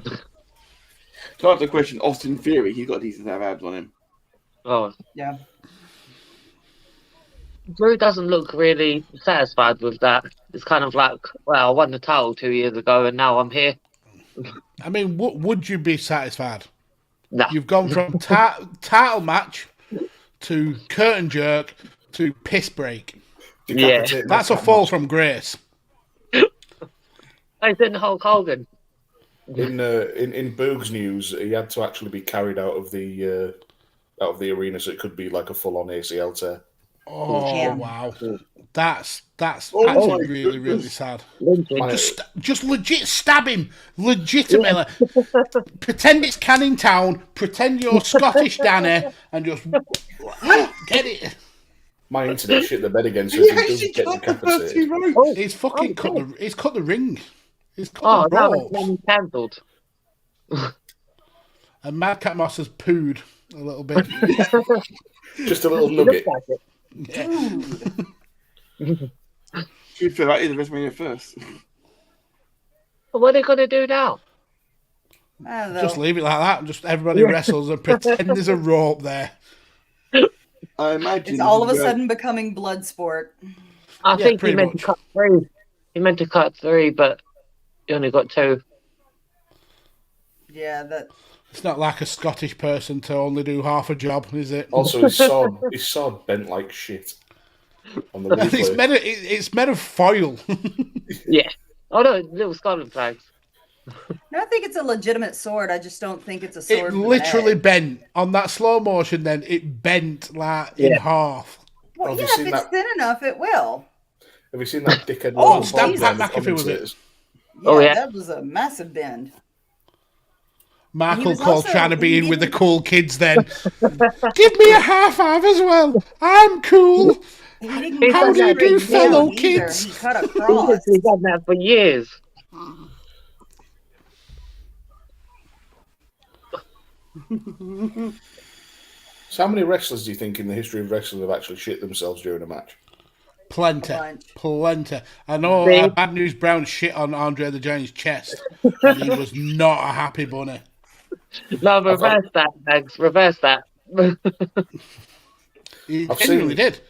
to answer the question, Austin Theory, he's got decent abs on him. Oh. Yeah. Drew doesn't look really satisfied with that. It's kind of like, well, I won the title 2 years ago and now I'm here. I mean, would you be satisfied? No. You've gone from title match to curtain jerk to piss break. Decapitating That's a that fall from grace. I didn't Hulk Hogan. In Boogs news, he had to actually be carried out of the arena, so it could be like a full-on ACL tear. Oh, Yeah. wow. That's Oh my actually really, really goodness. sad. My- Just legit stab him. Legitimately. Pretend it's Canning Town. Pretend you're Scottish Danny. And just get it. My internet shit the bed again, so He if he actually does get cut the first two decapitated. ropes. He's fucking he's cut the ring. He's cut Oh, the now ropes. it's cancelled. And Madcap Moss has pooed a little bit. Just a little Looks nugget. like it. Should feel that is the WrestleMania first. But what are they going to do now? I don't know. Just leave it like that. Just everybody wrestles and pretend there's a rope there. I imagine It's all of a this is sudden becoming blood sport. I think he pretty meant much. to cut 3. He meant to cut 3, but he only got 2. Yeah, that. It's not like a Scottish person to only do half a job, is it? Also, his sword bent like shit on the It's replay. it's made of foil. Yeah. Oh no, little Scotland flags. No, I think it's a legitimate sword. I just don't think it's a It sword. with an literally edge. bent on that slow motion. Then it bent like in Yeah. half. Well, Have yeah, you if seen it's that? thin enough, it will. Have you seen that dickhead? Oh, Logan Paul Jesus. guy in the McAfee was it? commentators? Yeah, Oh, yeah. that was a massive bend. Michael was Cole also- trying to be he in with the didn't- cool kids. Then give me a high five as well. I'm cool. He didn't How cut do you straight do, fellow down either. kids? He cut He's across. literally done that for years. So, how many wrestlers do you think in the history of wrestling have actually shit themselves during a match? Plenty. Bunch. Plenty. I know See? Bad News Brown shit on Andre the Giant's chest. And he was not a happy bunny. No, reverse that, Mags. Reverse that. He I've genuinely seen- did.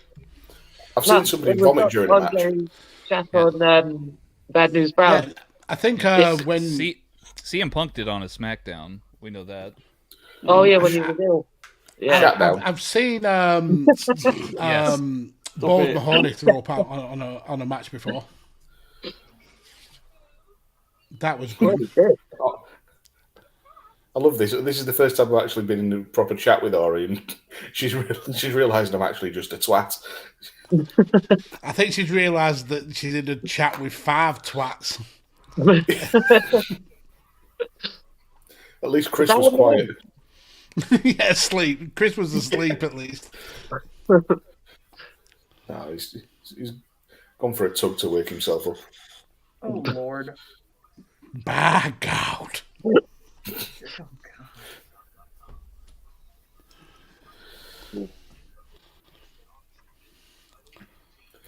I've seen somebody vomit during a match. Chat on Bad News Brown. Yeah, I think when CM Punk did on a SmackDown. We know that. Oh yeah, when he was ill. Yeah. Shut down. I've seen Yes. Bold it. Mahoney throw up out on a match before. That was good. I love this. This is the first time I've actually been in a proper chat with Ori, and she's realised I'm actually just a twat. I think she's realised that she's in a chat with 5 twats. At least Chris That was was quiet. Yeah, asleep. Chris was asleep at least. No, he's gone for a tug to wake himself up. Oh, Lord. By God.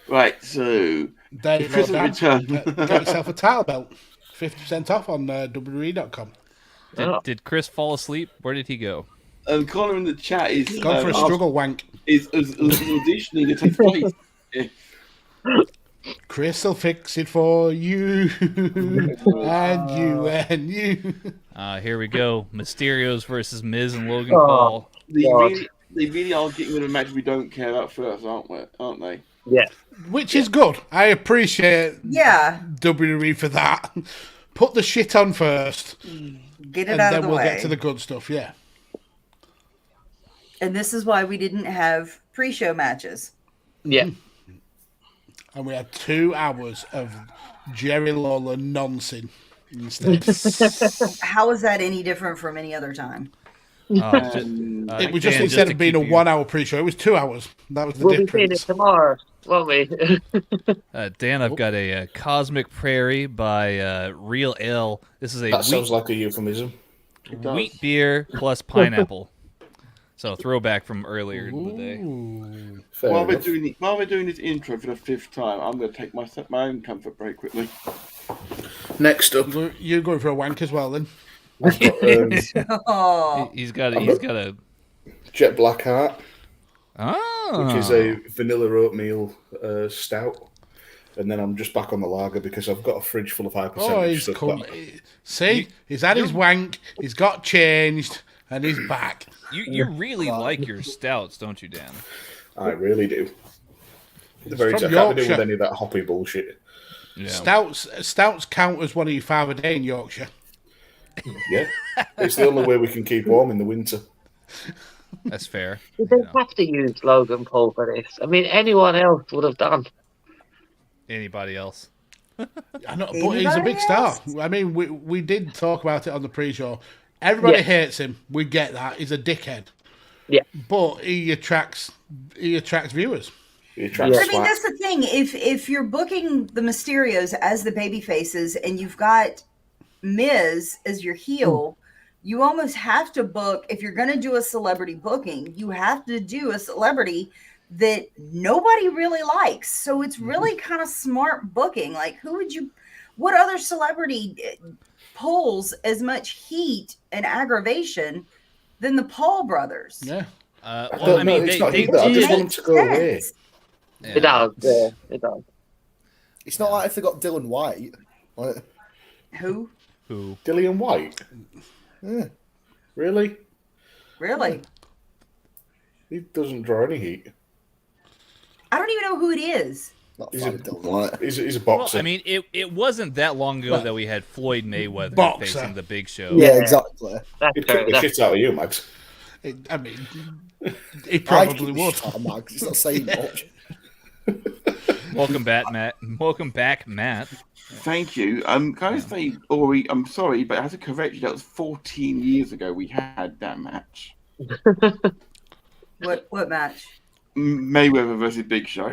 Right, so There you go, Chris has Dan. returned. Get yourself a title belt. 50% off on WWE.com. Did Chris fall asleep? Where did he go? Connor in the chat is Gone for a struggle wank. is auditioning to take place. Chris will fix it for you, and you, and you. Here we go. Mysterios versus Miz and Logan Oh. Paul. They really are getting rid of a match we don't care about first, aren't they? Yeah. Which is good. I appreciate WWE for that. Put the shit on first, Get it and out then of the we'll way. get to the good stuff. Yeah. And this is why we didn't have pre-show matches. Yeah. And we had 2 hours of Jerry Lawler nonsense instead. How is that any different from any other time? It was just instead of being a 1 hour pre-show, it was 2 hours. That was the We'll be seeing it difference. tomorrow, won't we? Dan, I've got a Cosmic Prairie by Real Ale. This is a That sounds like a euphemism. wheat beer plus pineapple. So throwback from earlier in the day. Fair While enough. we're doing this intro for the 5th time, I'm going to take my own comfort break quickly. Next up, You're going for a wank as well, then. I've got Oh, He's got a Jet Black Heart, oh, which is a vanilla oatmeal stout. And then I'm just back on the lager because I've got a fridge full of high Oh, percentage he's stuff. come. back. See, he's had his wank, he's got changed, and he's back. You really like your stouts, don't you, Dan? I really do. The very from I can't be doing Yorkshire. with any of that hoppy bullshit. Yeah. Stouts count as one of your 5 a day in Yorkshire. Yeah, it's the only way we can keep warm in the winter. That's fair. We don't have to use Logan Paul for this. I mean, anyone else would have done. Anybody else? I know, but he's a big star. I mean, we did talk about it on the pre-show. Everybody Yeah. hates him. We get that. He's a dickhead. Yeah. But he attracts viewers. He attracts I mean, swat. that's the thing. If you're booking the Mysterios as the baby faces and you've got Miz as your heel, you almost have to book, if you're going to do a celebrity booking, you have to do a celebrity that nobody really likes. So it's really kind of smart booking. Like, what other celebrity pulls as much heat and aggravation than the Paul brothers? Yeah. I Well, don't I know, mean, it's not they either. I just did. want him to go away. Yes. Yeah. It does. Yeah, it does. It's not like if they got Dylan White. Like, Who? Who? Dillian White? yeah. Really? Really? He doesn't draw any heat. I don't even know who it is. Not He's fan a- of Dylan White. He's a Well, boxer. I mean, it wasn't that long ago that we had Floyd Mayweather Boxer. facing the Big Show. Yeah, exactly. That's He'd true. kick the That's shit out of you, Max. I mean, he probably would. It's not saying much. Welcome back, Matt. Welcome back, Matt. Thank you. Can I say, Ori, I'm sorry, but I have to correct you. That was 14 years ago we had that match. What match? Mayweather versus Big Show.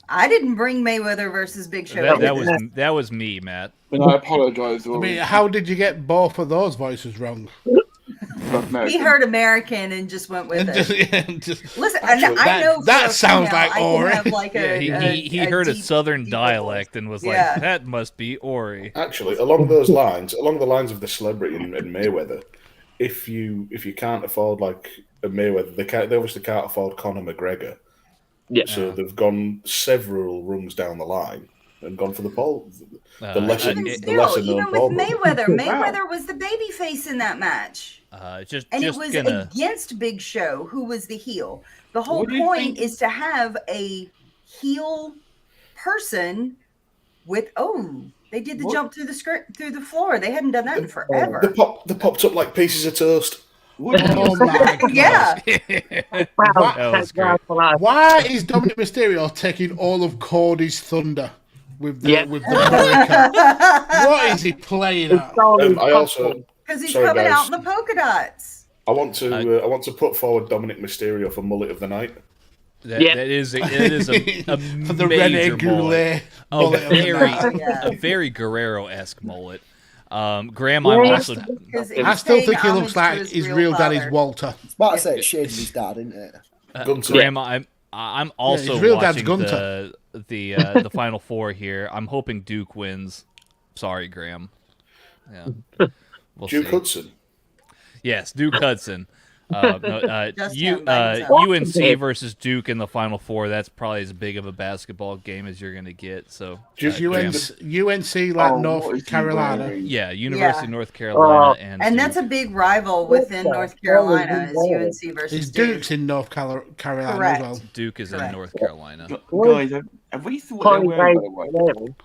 I didn't bring Mayweather versus Big Show. That was me, Matt. And I apologise, I Ori. mean, how did you get both of those voices wrong? He heard American and just went with it. Just- Listen, Actually, I know that for a sounds female, like I can Ori. have like He heard a deep- southern deep dialect and was Yeah. like, "That must be Ori." Actually, along the lines of the celebrity and Mayweather, if you can't afford like a Mayweather, they obviously can't afford Conor McGregor. Yeah. So they've gone several rungs down the line and gone for the Paul, the lesser Even the still, lesser even known with Paul. Mayweather, Mayweather was the baby face in that match. Just And just it was gonna. against Big Show, who was the heel. The whole What do you point think- is to have a heel person with they did the jump through the floor. They hadn't done that in forever. They popped up like pieces of toast. What do you Oh my God. Yeah. Wow, That was that's great. wild for life. Why is Dominic Mysterio taking all of Cody's thunder with the Yeah. with the America? What is he playing It's at? so I also Because he's Sorry, coming guys. out in the polka dots. I want to put forward Dominic Mysterio for mullet of the night. That is a For the major Rene mullet. Goulet. A mullet of the very night. Yeah. a very Guerrero-esque mullet. Graham, I'm also I still think he looks like his real daddy's Walter. It's about to say it's shaded his dad, isn't it? Gunter. Graham. I'm also his real dad's watching Gunter. the Final Four here. I'm hoping Duke wins. Sorry, Graham. Yeah, we'll Duke see. Hudson. Yes, Duke Hudson. UNC versus Duke in the Final Four. That's probably as big of a basketball game as you're going to get. So UNC like North Carolina. Yeah, University of North Carolina. And that's a big rival within North Carolina is UNC versus Is Duke's in North Carolina Correct. as well? Duke is in North Carolina. Guys, have we thought they're wearing, by the way?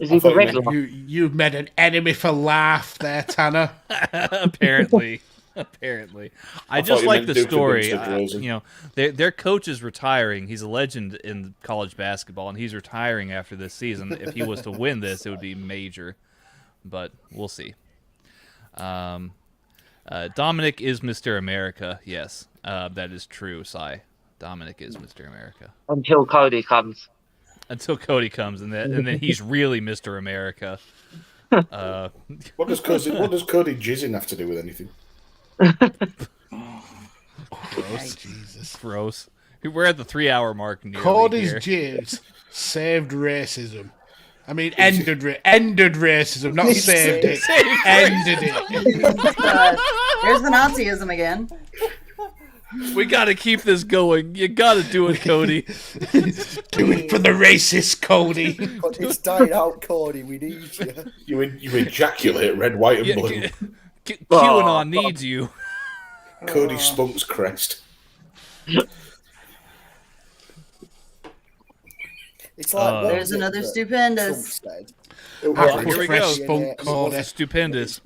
Is he the regular? You've made an enemy for laugh there, Tanner. Apparently. I just like the story. Their coach is retiring. He's a legend in college basketball, and he's retiring after this season. If he was to win this, it would be major. But we'll see. Dominic is Mr. America. Yes, that is true, Sai. Dominic is Mr. America. Until Cody comes. Until Cody comes, and then he's really Mr. America. What does Cody jizzing have to do with anything? Gross. Jesus. Gross. We're at the 3-hour mark. Cody's jizz saved racism. I mean, ended racism, not saved it. Ended it. There's the Nazism again. We got to keep this going. You got to do it, Cody. Do it for the racist, Cody. It's died out, Cody. We need you. You ejaculate red, white, and blue. QAnon needs you. Cody Spunk's crest. It's like there's another Stupendous. Here we go. Stupendous.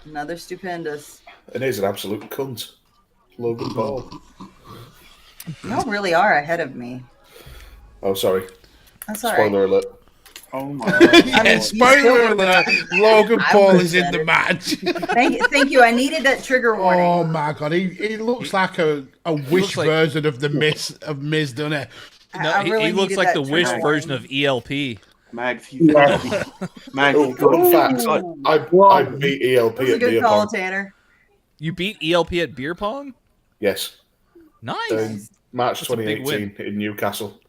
Another Stupendous. And he's an absolute cunt. Logan Paul. Y'all really are ahead of me. Oh, sorry. That's all right. Spoiler alert. Oh my God. Spoiler alert. Logan Paul is in the match. Thank you. I needed that trigger warning. Oh my God. He looks like a Wish version of the Miz, doesn't he? No, he looks like the Wish version of ELP. Mags, Mags, fun facts. I beat ELP That was a at good beer call, pong. Tanner. You beat ELP at beer pong? Yes. Nice. March That's a big 2018 in Newcastle.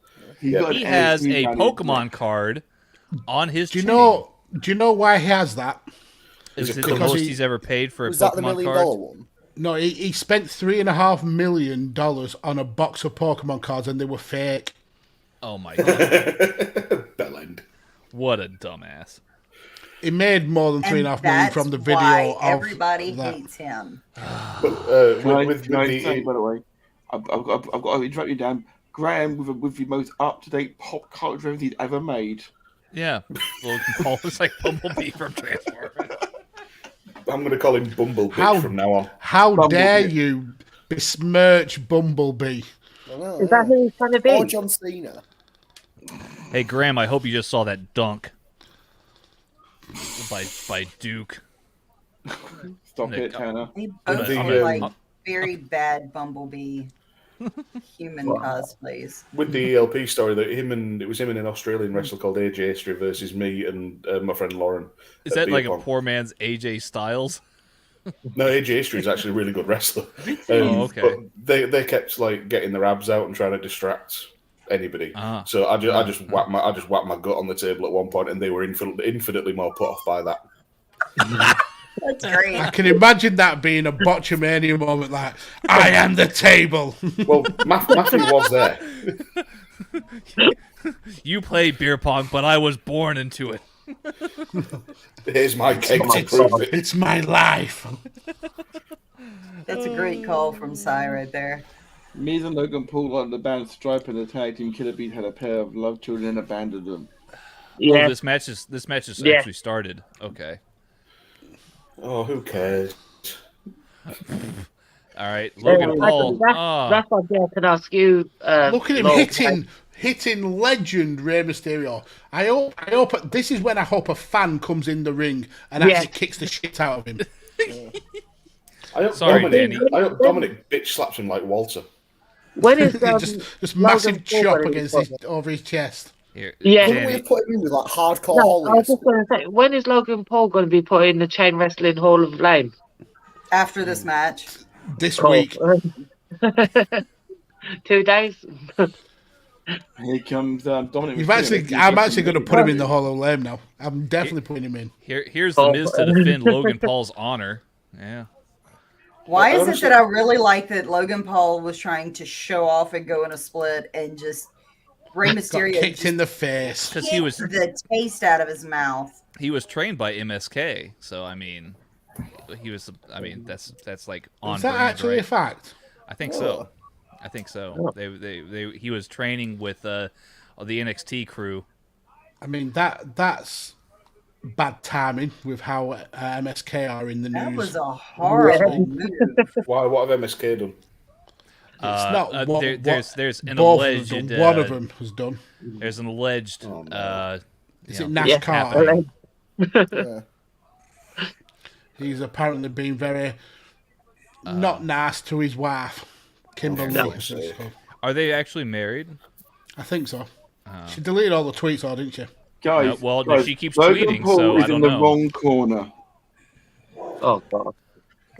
He has a Pokemon card on his Do you know why he has that? Is it the most he's ever paid for a Was that the Pokemon $1 card? million one? No, he spent $3.5 million on a box of Pokemon cards, and they were fake. Oh my God! Bellend. What a dumbass! He made more than $3.5 million from the video. Why of everybody that. hates him. But by the way, I've got to interrupt you, Dan. Graham with the most up-to-date pop culture reference he's ever made. Yeah, Logan Paul is like Bumblebee from Transformers. I'm going to call him Bumblebee from now on. How dare you besmirch Bumblebee? Is that who he's trying to be? Or John Cena. Hey Graham, I hope you just saw that dunk by Duke. Stop it, Tanner. They both look like very bad Bumblebee human cosplays. With the ELP story, that it was him in an Australian wrestler called AJ History versus me and my friend Lauren. Is that like a poor man's AJ Styles? No, AJ History is actually a really good wrestler. Okay. But they kept like getting their abs out and trying to distract anybody. So I just whacked my gut on the table at one point, and they were infinitely more put off by that. That's great. I can imagine that being a Botchamania moment, like, I am the table. Well, Matthew was there. You play beer pong, but I was born into it. Here's my cake to prove it. It's my life. That's a great call from Cy right there. Miz and Logan Paul on the band Stripe and the tag team Killer Beat had a pair of love children and abandoned them. Yeah. Oh, this match is actually started. Okay. Oh, who cares? All right, Logan Paul. That's what I can ask you. Look at him hitting legend Rey Mysterio. I hope this is when I hope a fan comes in the ring and actually kicks the shit out of him. I hope Dominic bitch slaps him like Walter. When is just massive chop over his chest. Wouldn't we have put him in with like hardcore I was just going to say, when is Logan Paul going to be put in the Chain Wrestling Hall of Fame? After this match. This week. 2 days. Here comes Dominic. I'm actually going to put him in the Hall of Fame now. I'm definitely putting him in. Here's the Miz to defend Logan Paul's honor. Yeah. Why is it that I really like that Logan Paul was trying to show off and go in a split and just Rey Mysterio kicked in the face because he was the taste out of his mouth. He was trained by MSK, so I mean, he was. I mean, that's like on. Is that brand, actually right? a fact? I think so. I think so. He was training with the NXT crew. I mean that's bad timing with how MSK are in the news. That was a horrible move. Why? What have MSK done? It's not there's an both alleged of them. One of them was done. There's an alleged. Is it Nash Carter? Yeah. He's apparently been very not nice to his wife, Kimberly. Are they actually married? I think so. She deleted all the tweets, didn't she? Guys, she keeps Logan tweeting, Paul so is I don't in the know. wrong corner. Oh god.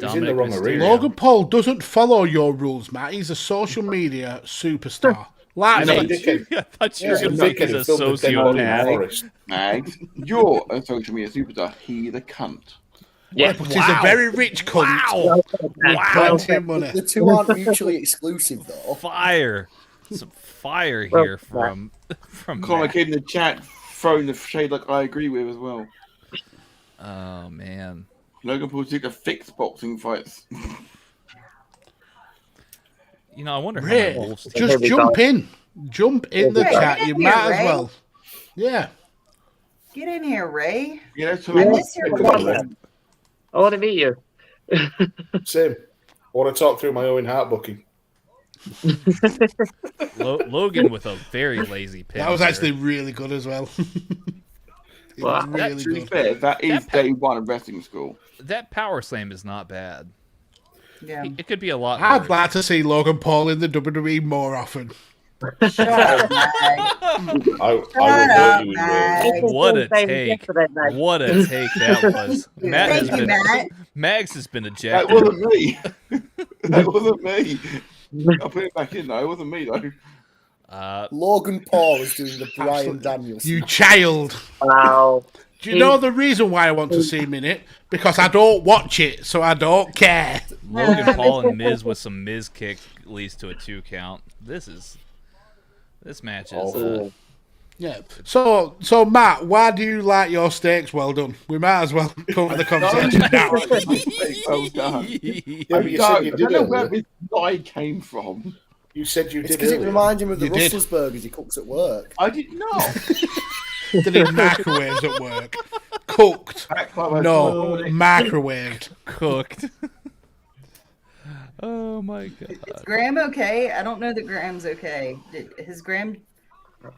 He's in the wrong arena. Logan Paul doesn't follow your rules, Matt. He's a social media superstar. Like I me. thought you were going to say he's a sociopath. Mags, you're a social media superstar. He's a cunt. Yeah. But he's a very rich cunt. With plenty of money. The two aren't mutually exclusive, though. Fire. Some fire here from Connor Matt. Kid in the chat throwing the shade like I agree with as well. Oh man. Logan Paul took a fixed boxing fights. You know, I wonder how Ray, many wolves. just jump in. Jump in the Ray, chat. get You in might here, as Ray. well. Yeah. Get in here, Ray. Yeah, so I miss your I want to meet you. Same. I want to talk through my Owen Hart booking. Logan with a very lazy pin. That was there. actually really good as well. It Wow. was really to be good. fair, that is day one of wrestling school. That power slam is not bad. Yeah. It could be a lot. I'd worse. like to see Logan Paul in the WWE more often. Shut up, Mag. I Shut up, will Mag. What a Same take! yesterday, Mag. What a take that was. Matt has Thank you, been, Matt. Mags has been That ejected. wasn't me. That wasn't me. I'll put it back in though. It wasn't me though. Logan Paul is doing the Bryan Danielson. You child. Wow. Do you know the reason why I want to see him in it? Because I don't watch it, so I don't care. Logan Paul and Miz with some Miz kick leads to a 2 count. This match is. Yeah. So Matt, why do you like your steaks well done? We might as well cover the conversation now. Well done. Yeah, but you said you I did don't know it. where this guy came from. You said you It's did because it earlier. reminds him of the You did. Russell's burgers he cooks at work. I did not. Did it microwaves at work? Cooked? No, microwaved. Cooked. Oh my god. Is Graham okay? I don't know that Graham's okay. His Graham.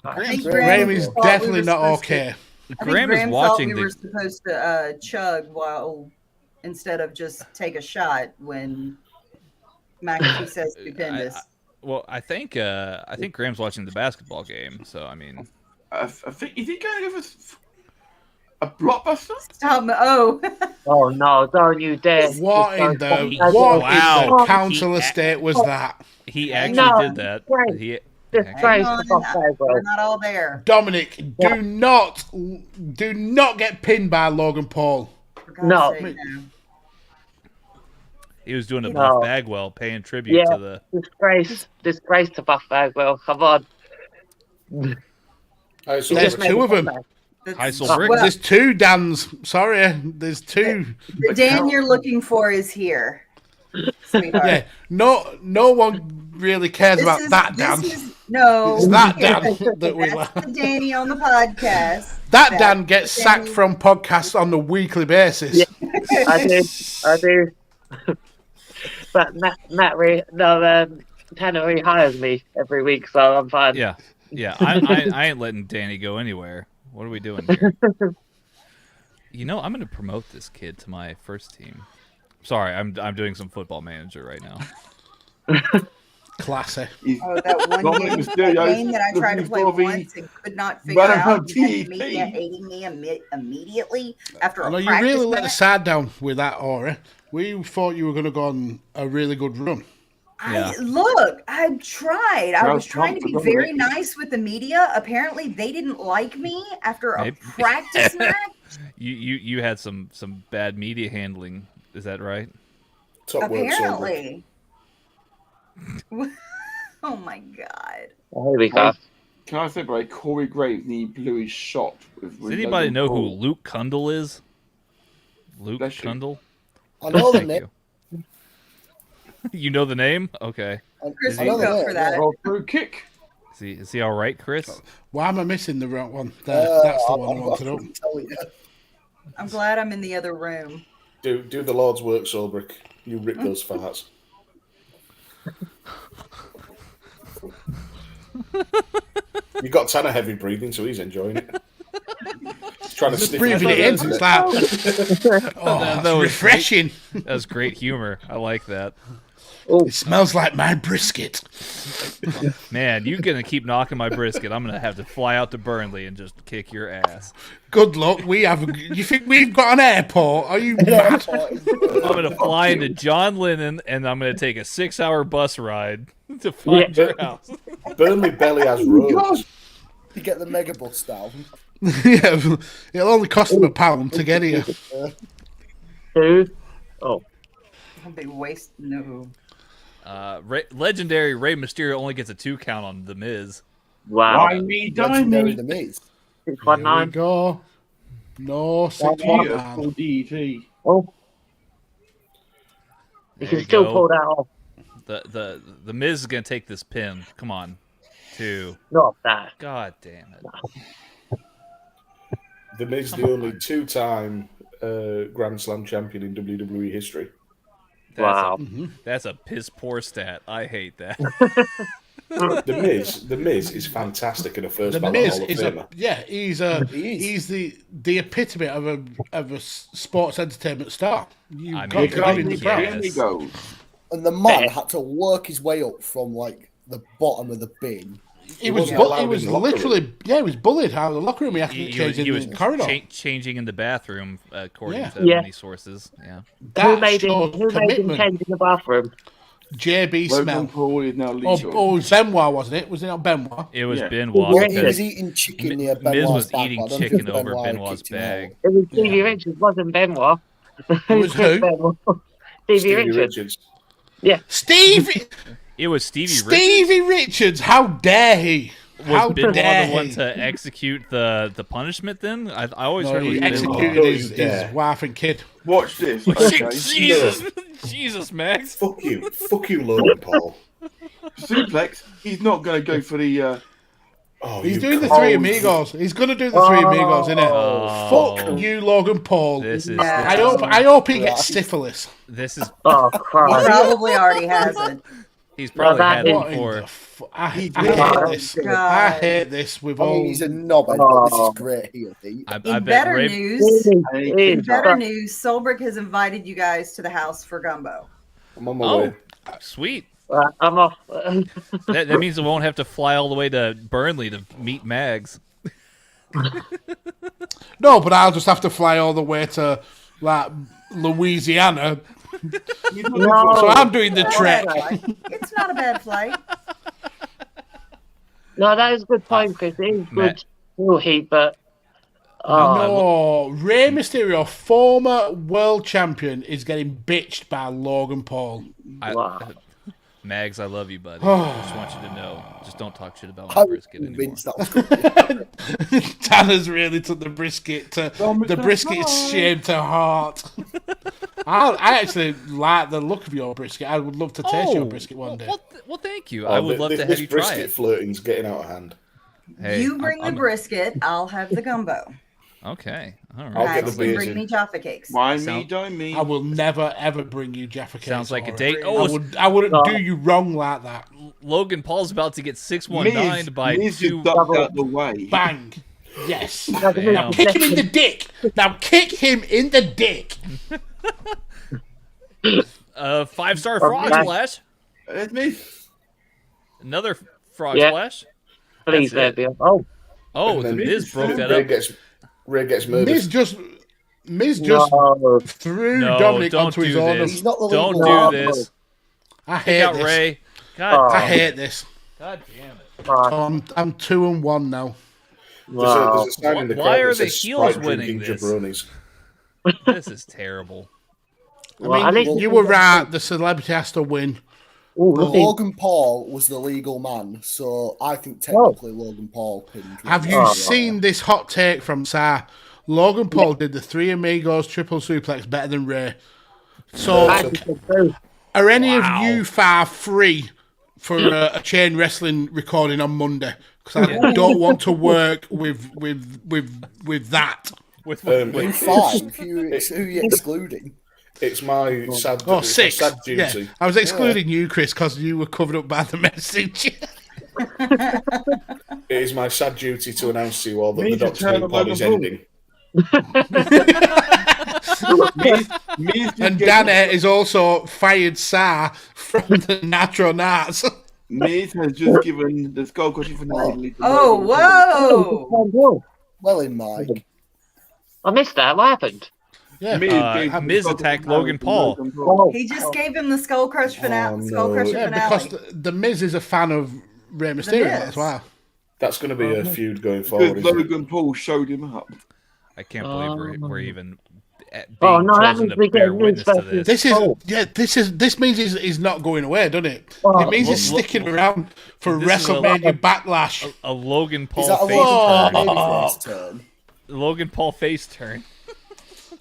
I think Graham is thought definitely we were not supposed to- okay. I think Graham is Graham watching thought we were supposed to chug while instead of just take a shot when McAfee says stupendous. I think Graham's watching the basketball game. So I mean, I think is he going over a blockbuster? Stop! Oh, Oh no! Don't you dare! What in the Wow. council estate was that? he actually No, did that. right. He, Disgrace hang to on, Bob Bagwell. we're not all there. Dominic, do not get pinned by Logan Paul. For God's No. sake, no. he was doing a No. Buff Bagwell, paying tribute to the. Disgrace to Buff Bagwell. Come on. There's just made two a of them. comeback. Heisel Brick. Well, There's two Dans. Sorry, there's two. the Dan you're looking for is here, sweetheart. Yeah, no one really cares about that Dan. No, It's that Dan that we that's like. the Danny on the podcast. That Dan gets sacked from podcasts on a weekly basis. I do. But Tanner rehires me every week, so I'm fine. Yeah. I ain't letting Danny go anywhere. What are we doing here? You know, I'm going to promote this kid to my first team. Sorry, I'm doing some football manager right now. Classy. Oh, that one game, that I tried to play once and could not figure out. Media hating me immediately after I a know you practice really let the match. side down with that aura. We thought you were going to go on a really good run. Yeah. I tried. I was trying to be comfortable. very nice with the media. Apparently, they didn't like me after a Maybe. practice match. You had some bad media handling. Is that right? Top work, Apparently. Oh my god. Oh, here we go. Can I say, bro, Corey Graves need bluish shot with Does anybody know who Luke Kundle is? Luke Bless you. Kundle? I know the Thank name. you. You know the name? Okay. Chris, I you know the go name, for that. Oh, through kick. Is he all right, Chris? Why am I missing the right one? That's the one I wanted up. Tell you. I'm glad I'm in the other room. Do the Lord's work, Solbrick. You rip those farts. You got Tanner heavy breathing, so he's enjoying it. He's trying to sniff Breathing it in, it's that. Oh, That that's was refreshing. That was great humor. I like that. It smells like my brisket. Man, you're going to keep knocking my brisket. I'm going to have to fly out to Burnley and just kick your ass. Good luck. You think we've got an airport? Are you mad? I'm going to fly into John Lennon and I'm going to take a 6-hour bus ride to find your house. Burnley Belly has roads. You get the megabus down. Yeah, it'll only cost them £1 to get here. Oh. I'll be wasting. No. Legendary Rey Mysterio only gets a 2 count on The Miz. Wow. Legendary The Miz. Here we 619. go. No, 6 Beautiful DT. Oh. You There can you still go. pull that off. The Miz is going to take this pin. Come on. 2. Not that. God damn it. The Miz, the only 2-time Grand Slam champion in WWE history. That's a piss poor stat. I hate that. The Miz is fantastic in a first The ballot Miz Hall of is Famer. he's the epitome of a sports entertainment star. You've I got mean, to give him the yes. props. Here he goes. And the man had to work his way up from like the bottom of the bin. He was wasn't allowed in the locker literally he was bullied out of the locker room. He had to change He in was the corridor. changing in the bathroom, according to Yeah. many sources. Yeah. Who That made him shows commitment. change in the bathroom? JB Logan Smell. Paul is now legal. Oh, Benoit, wasn't it? Was it not Benoit? It was Yeah. Benoit. Yeah, He was because eating chicken near Miz Benoit's was bag, eating but I don't chicken think over Benoit Benoit's kicked him bag. out. It was Stevie Richards, wasn't Benoit. It was who? Benoit. Stevie Richards. Yeah. Stevie It was Stevie Richards. Stevie Richards. How dare he? How Was Benoit dare the one he? to execute the punishment then? I always No, heard it he was Benoit. executed his dare. wife and kid. Watch this. Okay. Jesus, Max. Fuck you, Logan Paul. Suplex. He's not going to go for the. Oh, He's you doing the cunt. Three Amigos. He's going to do the Three Amigos, innit? Oh. Fuck you, Logan Paul. This is Yeah. I hope he gets syphilis. this is Oh, He Christ. probably already has it. he's probably that had is- it What in before. the I hate Oh, this. God. I hate this with I all. mean, he's a knobhead, but this is great heel heat. I In bet better Ray, news, It is. better news, Solbrick has invited you guys to the house for gumbo. I'm on my Oh, way. sweet. I'm off. That means we won't have to fly all the way to Burnley to meet Mags. No, but I'll just have to fly all the way to like Louisiana. No. So I'm doing the trek. It's not a bad flight. No, that is a good point, Chris. It is Matt. good. Real heat, but. Oh, No, Rey Mysterio, former world champion, is getting bitched by Logan Paul. wow. Mags, I love you, buddy. I just want you to know. Just don't talk shit about my I'm brisket anymore. convinced that was good. Tanner's really took the brisket to the brisket's shame to heart. I actually like the look of your brisket. I would love to taste your brisket one day. Well, thank you. I would love to have this you try brisket it. flirting's getting out of hand. Hey, You bring I'm- the brisket, I'll have the gumbo. Okay. All I'll right. get Max the can beers bring in. me Jaffa cakes. Why me, Sound- don't me? I will never ever bring you Jaffa cakes. Sounds like a or date. I Oh, wouldn't do you wrong like that. Logan Paul's about to get 619 by Miz two. is ducked out the way. Bang. Yes. Damn. Now kick him in the dick. Now kick him in the dick. 5-star frog Okay. splash. It's me. Another frog Yeah. splash. Please, That's there be. Oh, Oh, And the then Miz broke that Ray up. gets murdered. Miz just no. threw No, Dominic don't onto his do own. this. He's not the Don't legal do one. this. I Take hate out this. Ray. God, I hate this. God damn it. Oh, I'm 2-1 now. Wow. There's a sign in the Why crowd are that the says heels Sprite winning drinking this? jabronis. This is terrible. I mean, you were right. The celebrity has to win. But Logan Paul was the legal man, so I think technically Logan Paul pinned. Have you seen this hot take from Sa? Logan Paul did the Three Amigos triple suplex better than Ray. So, are any of you far free for a chain wrestling recording on Monday? Because I don't want to work with that. Who five? Who are you excluding? It's my sad, six. sad duty. Yeah. I was excluding you, Chris, because you were covered up by the message. It is my sad duty to announce to you all that the Doctor Who pod is ending. And Dana is also fired Sa from the Natro Nats. Miz has just given the skull crushing finale. Oh, whoa! Well, in Mike. I missed that. What happened? Yeah, Miz attacked Logan Paul. He just gave him the skull crush finale. Because the Miz is a fan of Rey Mysterio as well. That's going to be a feud going forward. Because Logan Paul showed him up. I can't believe we're even being that chosen means to we bear get witness to this. This means he's not going away, doesn't it? It means he's sticking around for WrestleMania Backlash. A Logan Paul Is that a face Logan turn? Logan Paul face turn.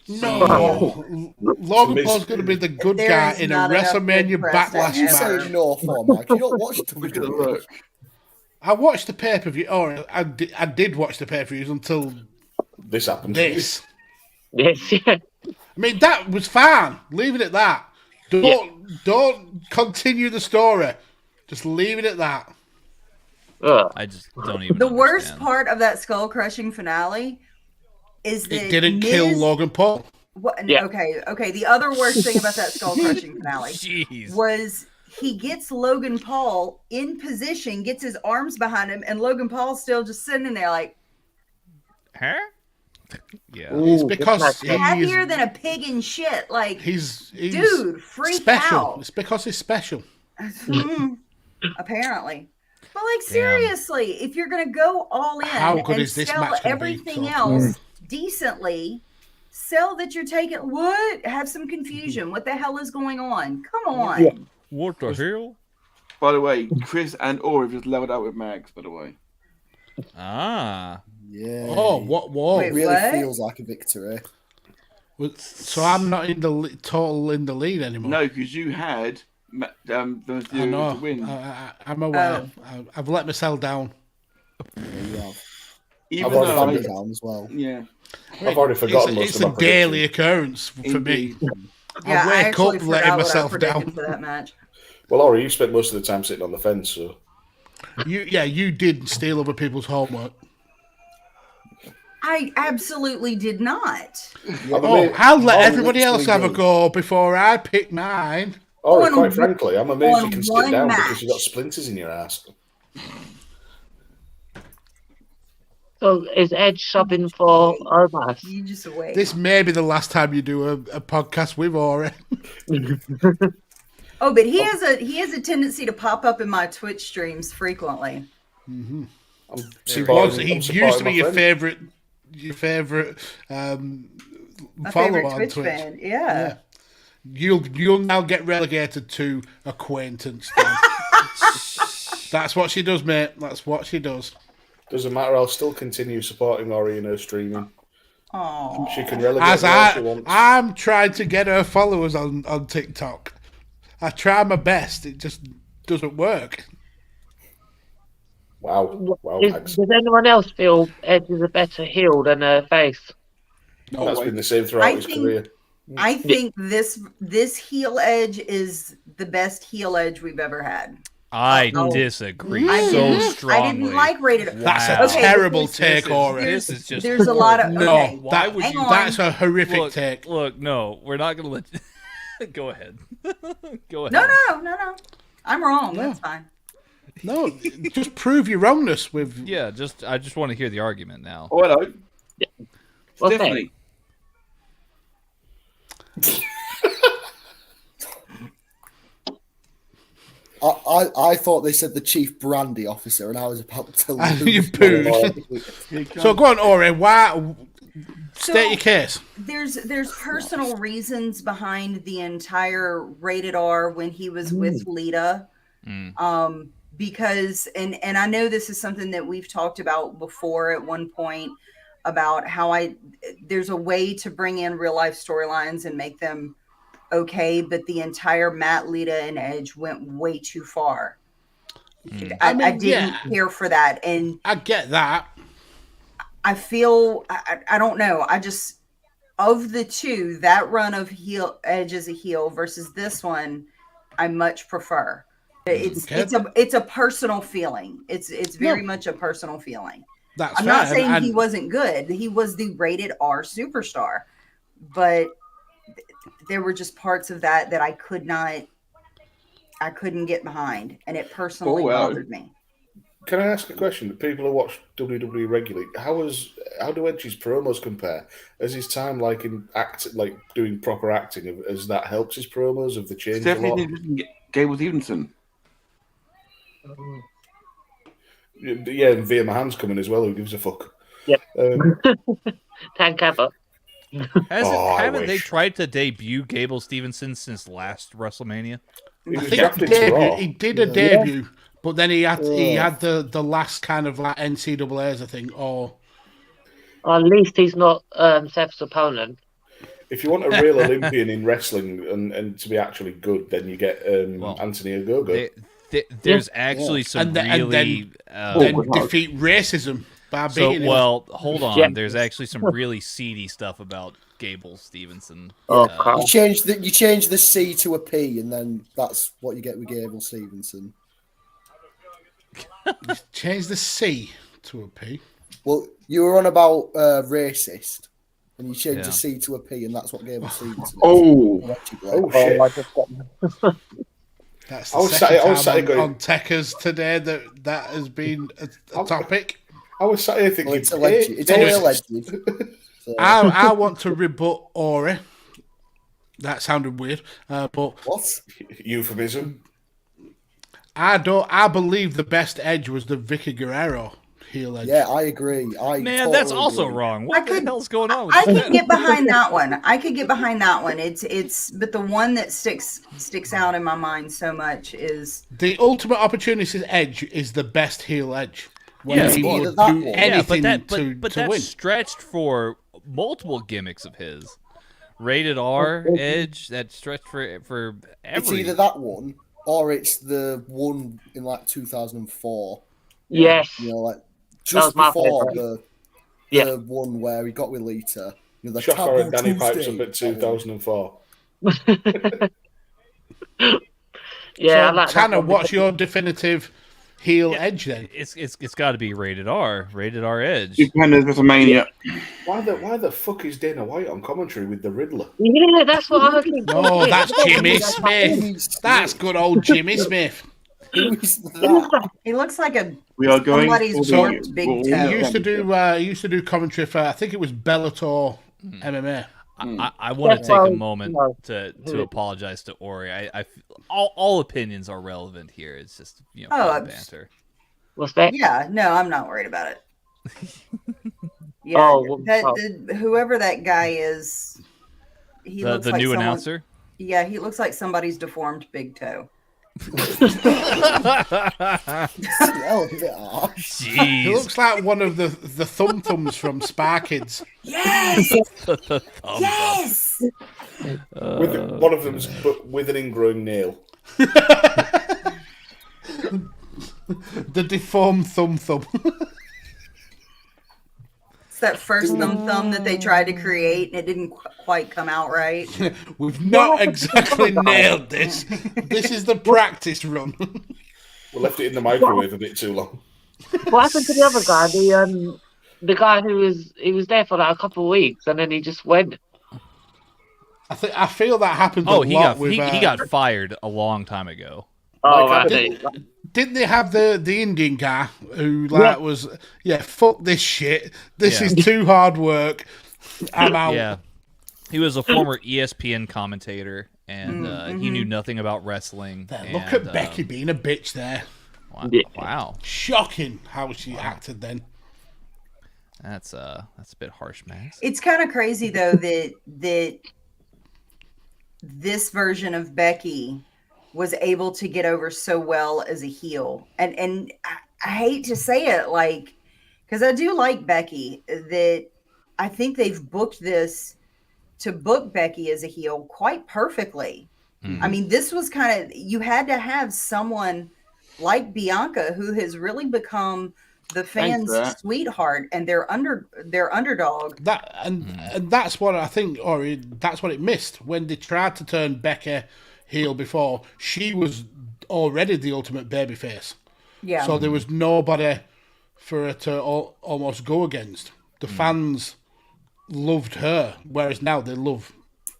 No, Logan Paul's going to be the good guy in a WrestleMania Backlash You say match. no for Mike. You don't watch WWE. I watched the pay-per-view. I did watch the pay-per-views until this happened. This. Yes, yeah. I mean, that was fine. Leave it at that. Don't continue the story. Just leave it at that. I just don't even. The worst part of that skull crushing finale is that it didn't kill Logan Paul. Okay. The other worst thing about that skull crushing finale was he gets Logan Paul in position, gets his arms behind him, and Logan Paul's still just sitting there like, huh? Yeah, it's because he's happier than a pig in shit. Like he's dude, freak special. out. It's because he's special. Apparently. But like seriously, if you're gonna go all in and sell everything else decently, sell that you're taking what? Have some confusion. What the hell is going on? Come on. Yeah. What the hell? By the way, Chris and Ori just leveled out with Mags, by the way. Yeah. Oh, what? It really feels like a victory. So I'm not in the lead anymore. No, because you had the to win. I'm aware. I've let myself down. Yeah. Even I've though already down as well. Yeah. I've already forgotten most it's of my a daily occurrence for me. Yeah, I wake up letting myself down. For that match. Well, Ori, you spent most of the time sitting on the fence, so you did steal other people's homework. I absolutely did not. I'll let everybody else have a go before I pick mine. Ori, quite frankly, I'm amazed you can sit down because you've got splinters in your ass. So is Edge subbing for Omos? You just wait. This may be the last time you do a podcast with Ori. Oh, but he has a tendency to pop up in my Twitch streams frequently. Mm-hmm. He used to be your favorite follower on Twitch Twitch. fan. Yeah. You'll now get relegated to acquaintance. That's what she does, mate. That's what she does. Doesn't matter. I'll still continue supporting Ori in her streaming. Oh, she can relegate where she wants. I'm trying to get her followers on TikTok. I try my best. It just doesn't work. Wow. Does anyone else feel Edge is a better heel than a face? No, that's been the same throughout his career. I think this heel Edge is the best heel Edge we've ever had. I disagree so strongly. I didn't like Rated. That's a terrible take, Ori. This is just. There's a lot of no. That's a horrific take. Look, no, we're not going to let. Go ahead. Go ahead. No. I'm wrong. No. That's fine. No, just prove your wrongness with. Yeah, I just want to hear the argument now. Oh, hello. Yeah. Definitely. I thought they said the chief brandy officer, and I was about to lose. You pooed. So go on, Ori. Why? State your case. There's personal reasons behind the entire rated R when he was with Lita. Because and I know this is something that we've talked about before at one point about how there's a way to bring in real life storylines and make them okay, but the entire Matt, Lita, and Edge went way too far. I didn't care for that, and I get that. I feel I don't know. I just, of the two, that run of Edge as a heel versus this one, I much prefer. It's a personal feeling. It's very much a personal feeling. I'm not saying he wasn't good. He was the rated R superstar, but there were just parts of that I couldn't get behind, and it personally bothered me. Can I ask a question? The people who watch WWE regularly, how do Edge's promos compare? Has his time doing proper acting, has that helped his promos? Have they changed a lot? Gable Stevenson. Yeah, and Veer Mahan's coming as well. Who gives a fuck? Yep. Thank ever. Haven't they tried to debut Gable Stevenson since last WrestleMania? He did a debut, but then he had the last kind of like NCAA's, I think, or at least he's not Seth's opponent. If you want a real Olympian in wrestling and to be actually good, then you get Anthony Ogogo. There's actually some then defeat racism by beating him. Well, hold on. Yeah. There's actually some really seedy stuff about Gable Stevenson. You change the C to a P, and then that's what you get with Gable Stevenson. You change the C to a P. Well, you were on about racist, and you change the C to a P, and that's what Gable Stevenson is. Shit. That's the second time on Tekkers today that has been a topic. I was sat here thinking, it's alleged. It's only alleged. So. I want to rebut Ori. That sounded weird, but what euphemism? I believe the best Edge was the Vicky Guerrero heel Edge. Yeah, I agree. That's also wrong. What the hell's going on with I could get behind that one. It's but the one that sticks out in my mind so much is the Ultimate Opportunity Edge is the best heel Edge. Yeah, he would do anything to that's win. Stretched for multiple gimmicks of his. Rated R Edge, that stretched for every. It's either that one or it's the one in like 2004. Yes. You know, like just before the one where he got with Lita. You know, the Shocker and Danny Pipes up at 2004. Yeah, so, Tanner, what's your definitive heel Edge then? It's got to be rated R Edge. Stupendous WrestleMania. Why the fuck is Dana White on commentary with the Riddler? Yeah, that's what I think. No, that's Jimmy Smith. That's good old Jimmy Smith. He looks like we are going somebody's warped big toe. He used to do commentary for, I think it was Bellator MMA. I want to take a moment to apologize to Ori. All opinions are relevant here. It's just banter. What's that? Yeah, no, I'm not worried about it. Yeah, whoever that guy is, he looks the like new someone, announcer. Yeah, he looks like somebody's deformed big toe. He looks like one of the thumbs from Spy Kids. Yes, yes. One of them's but with an ingrown nail. The deformed thumb. It's that first thumb that they tried to create and it didn't quite come out right. We've not exactly nailed this. This is the practice run. We left it in the microwave a bit too long. What happened to the other guy? The guy who was there for like a couple of weeks and then he just went. I feel that happened. He got fired a long time ago. Oh, right. Didn't they have the Indian guy who was fuck this shit. This is too hard work. I'm out. Yeah, he was a former ESPN commentator, and he knew nothing about wrestling. Look at Becky being a bitch there. Wow. Shocking how she acted then. That's a bit harsh, Max. It's kind of crazy though that this version of Becky was able to get over so well as a heel, and I hate to say it, like, because I do like Becky, that I think they've booked this to book Becky as a heel quite perfectly. Mm-hmm. I mean, this was kind of, you had to have someone like Bianca who has really become the fans' sweetheart and their underdog. And that's what I think, that's what it missed when they tried to turn Becky heel before. She was already the ultimate babyface. Yeah. So there was nobody for her to almost go against. The fans loved her, whereas now they love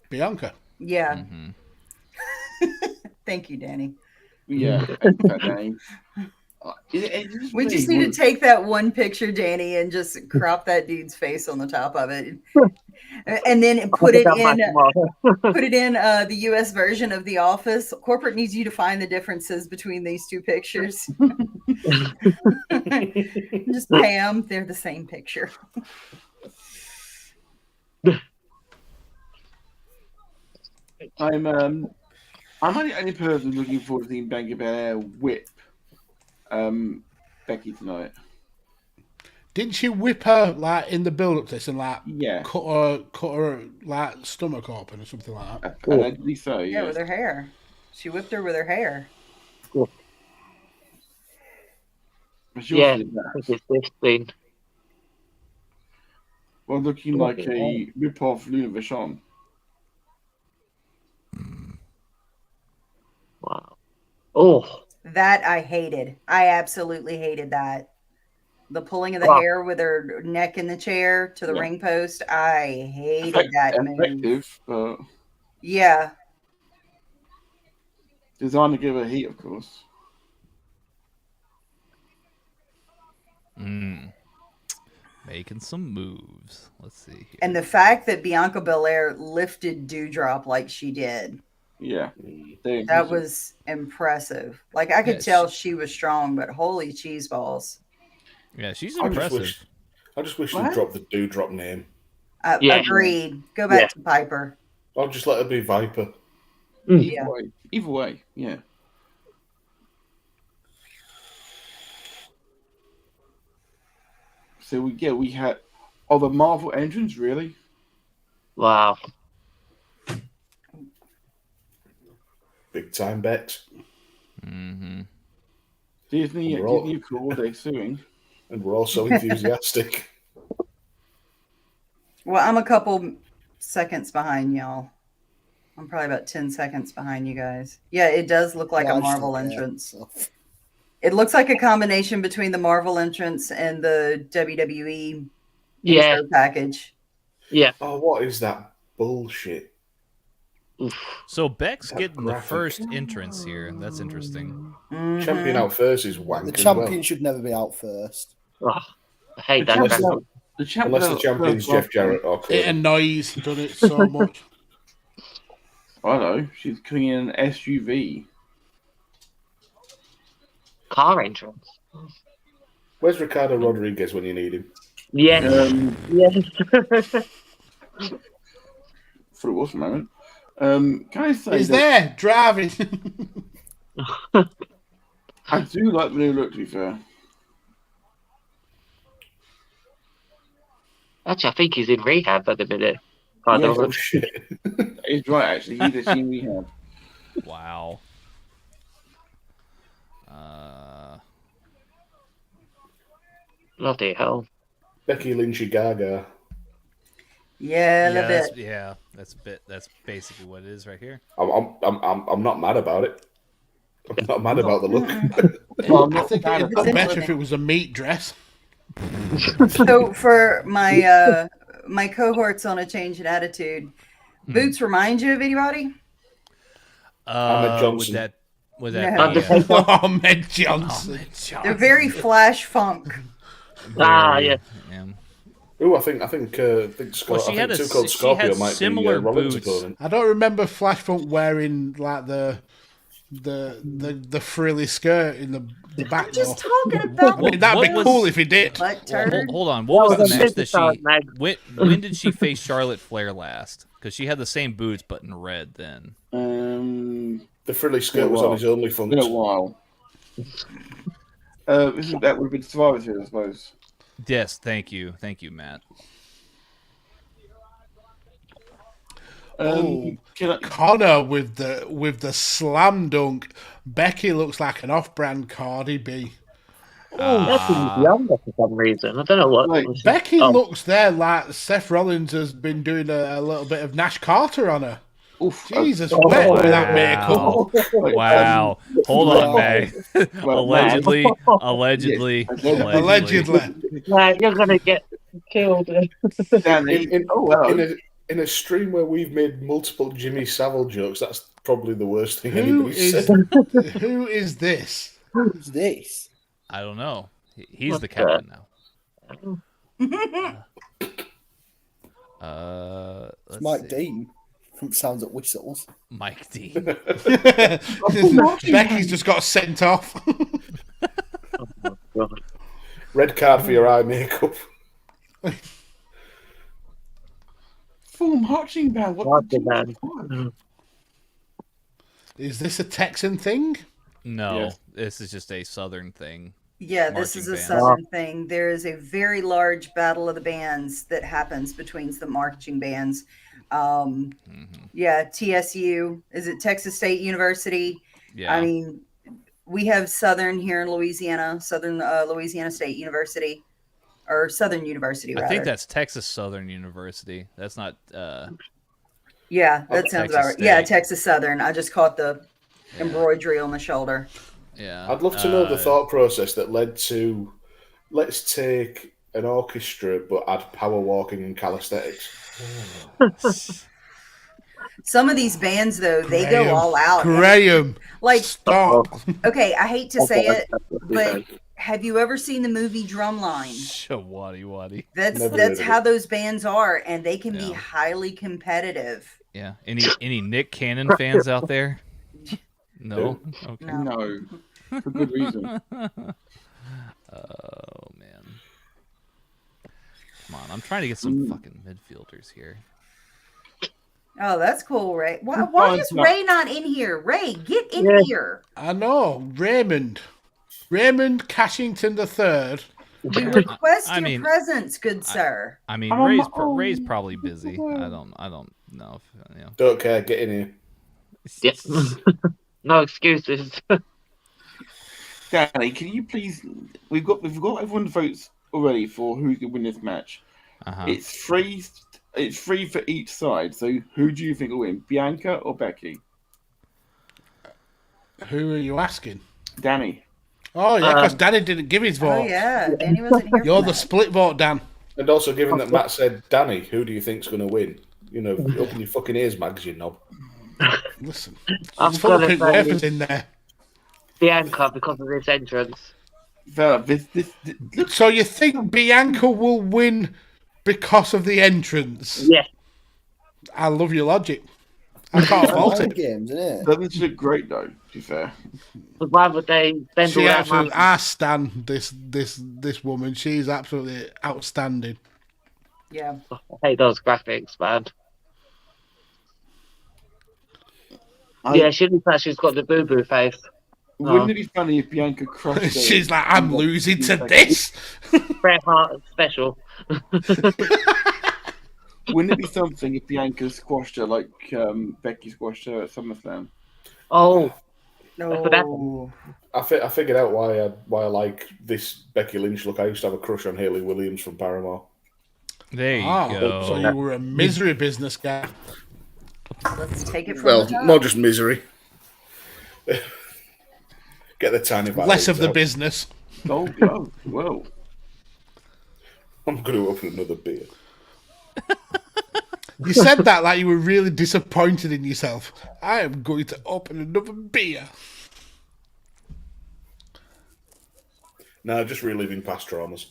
Bianca. Yeah. Thank you, Danny. Yeah. Danny. We just need to take that one picture, Danny, and just crop that dude's face on the top of it, and then put it in the U.S. version of The Office. Corporate needs you to find the differences between these two pictures. Just pay them; they're the same picture. I'm only the only person looking forward to seeing Bianca Belair whip Becky tonight. Didn't she whip her like in the build up to this and like yeah cut her like stomach open or something like that? Allegedly so. Yeah, with her hair. She whipped her with her hair. Yeah, it's this thing. Well, looking like a rip-off Luna Vachon. Wow. Oh. That I hated. I absolutely hated that. The pulling of the hair with her neck in the chair to the ring post. I hated that move. But yeah. Designed to give her heat, of course. Making some moves. Let's see here. And the fact that Bianca Belair lifted Dewdrop like she did. Yeah. That was impressive. Like, I could tell she was strong, but holy cheese balls. Yeah, she's impressive. I just wish they'd drop the Dewdrop name. Agreed. Go back to Piper. I'll just let her be Viper. Yeah. Either way, yeah. So we had the Marvel entrance, really? Wow. Big time bet. Disney cool, they're suing. And we're all so enthusiastic. Well, I'm a couple seconds behind y'all. I'm probably about 10 seconds behind you guys. Yeah, it does look like a Marvel entrance. It looks like a combination between the Marvel entrance and the WWE intro package. Yeah. Oh, what is that bullshit? So Beck's getting the first entrance here. That's interesting. Champion out first is wank. The champion should never be out first. Oh, I hate that. Unless the champion's Jeff Jarrett or Corbin. It annoys done it so much. I know. She's coming in an SUV. Car entrance. Where's Ricardo Rodriguez when you need him? Yes. Yes. For it was a moment. Can I say he's there driving? I do like the new look, to be fair. Actually, I think he's in rehab at the minute. Oh, shit. He's right, actually. He's in rehab. Wow. Bloody hell. Becky Lynchy Gaga. Yeah, a little bit. Yeah, that's basically what it is right here. I'm not mad about it. I'm not mad about the look. I think it'd be better if it was a meat dress. So for my my cohorts on A Change in Attitude, Boots remind you of anybody? Ahmed Johnson. Was that Ahmed Johnson. They're very Flash Funk. Yeah. Oh, I think Scott. She had Scorpio might similar be Rollins' boots. opponent. I don't remember Flash Funk wearing like the the frilly skirt in the back. I'm just though. talking about. I mean, that'd be What cool was- if he did. Butt Well, turd. hold on. What was That the was match a that she? superstar match. When did she face Charlotte Flair last? Because she had the same boots but in red then. The frilly skirt was on his only It's been function. a while. That would have been Survivor Series, I suppose. Yes, thank you, Matt. Can I, Connor with the slam dunk. Becky looks like an off-brand Cardi B. Becky's younger for some reason. I don't know what. Like, Becky Oh. looks there like Seth Rollins has been doing a little bit of Nash Carter on her. oof, Jesus, wet with that makeup. Wow. Hold on, Meg. well, Allegedly. Yes. Allegedly. Man, you're gonna get killed. Danny. In a stream where we've made multiple Jimmy Savile jokes, that's probably the worst thing Who anybody's is said. who is this? Who's this? I don't know. He's the captain now. It's Mike Dean from Sounds at Whistles. Mike D. Becky's just got sent off. Red card for your eye makeup. Full marching band. Marching band. Is this a Texan thing? No, Yes. this is just a Southern thing. Yeah, this is a Marching band. Southern thing. There is a very large battle of the bands that happens between the marching bands. Yeah, TSU. Is it Texas State University? Yeah. I mean, we have Southern here in Louisiana, Southern Louisiana State University, or Southern University, rather. I think that's Texas Southern University. That's not. Yeah, that sounds Texas about right. Yeah, State. Texas Southern. I just caught the embroidery on the shoulder. Yeah. I'd love to know the thought process that led to let's take an orchestra but add power walking and calisthenics. Some of these bands, though, they go all out. Graham, Like, stop. okay, I hate to say it, That's but have you ever seen the movie Drumline? Waddy. That's Never that's heard of how it. those bands are, and they can be Yeah. highly competitive. Yeah. Any Nick Cannon fans out there? No. Okay. No. No, for good reason. Oh man. Come on, I'm trying to get some fucking midfielders here. Oh, that's cool, Ray. Why is Ray not in here? Ray, get in Yeah. here. I know. Raymond Cashington III. We request I your mean, presence, good sir. I mean, Ray's probably busy. I don't know if Don't care, get in here. Yeah. No excuses. Danny, can you please? We've got everyone votes already for who can win this match. Uh-huh. It's free for each side. So who do you think will win, Bianca or Becky? Who are you asking? Danny. Oh, yeah, because Danny didn't give his vote. Oh yeah, Danny wasn't here. You're for the that. split vote, Dan. And also, given that Matt said Danny, who do you think's going to win? You know, open your fucking ears, Mags, you knob. Listen, I'm it's full of gonna pink say- wafers in there. Bianca because of this entrance. Fella, this So you think Bianca will win because of the entrance? Yes. I love your logic. I can't fault Mind it. games, isn't it? doesn't look great though. To be fair, But why would they spend She all that absolutely, money? I stand this woman. She's absolutely outstanding. Yeah. I hate those graphics, man. Yeah, she looks like she's got the boo-boo face. wouldn't it be funny if Bianca crushed her? She's like, I'm losing to this. Bret Hart special. Wouldn't it be something if Bianca squashed her like Becky squashed her at SummerSlam? Oh, No. I figured out why I like this Becky Lynch look. I used to have a crush on Hayley Williams from Paramore. There you go. So you were a misery business guy. Let's take it from Well, the top. not just misery. Get the tiny Less of the out. business. Oh, well. I'm going to open another beer. You said that like you were really disappointed in yourself. I am going to open another beer. No, just reliving past traumas.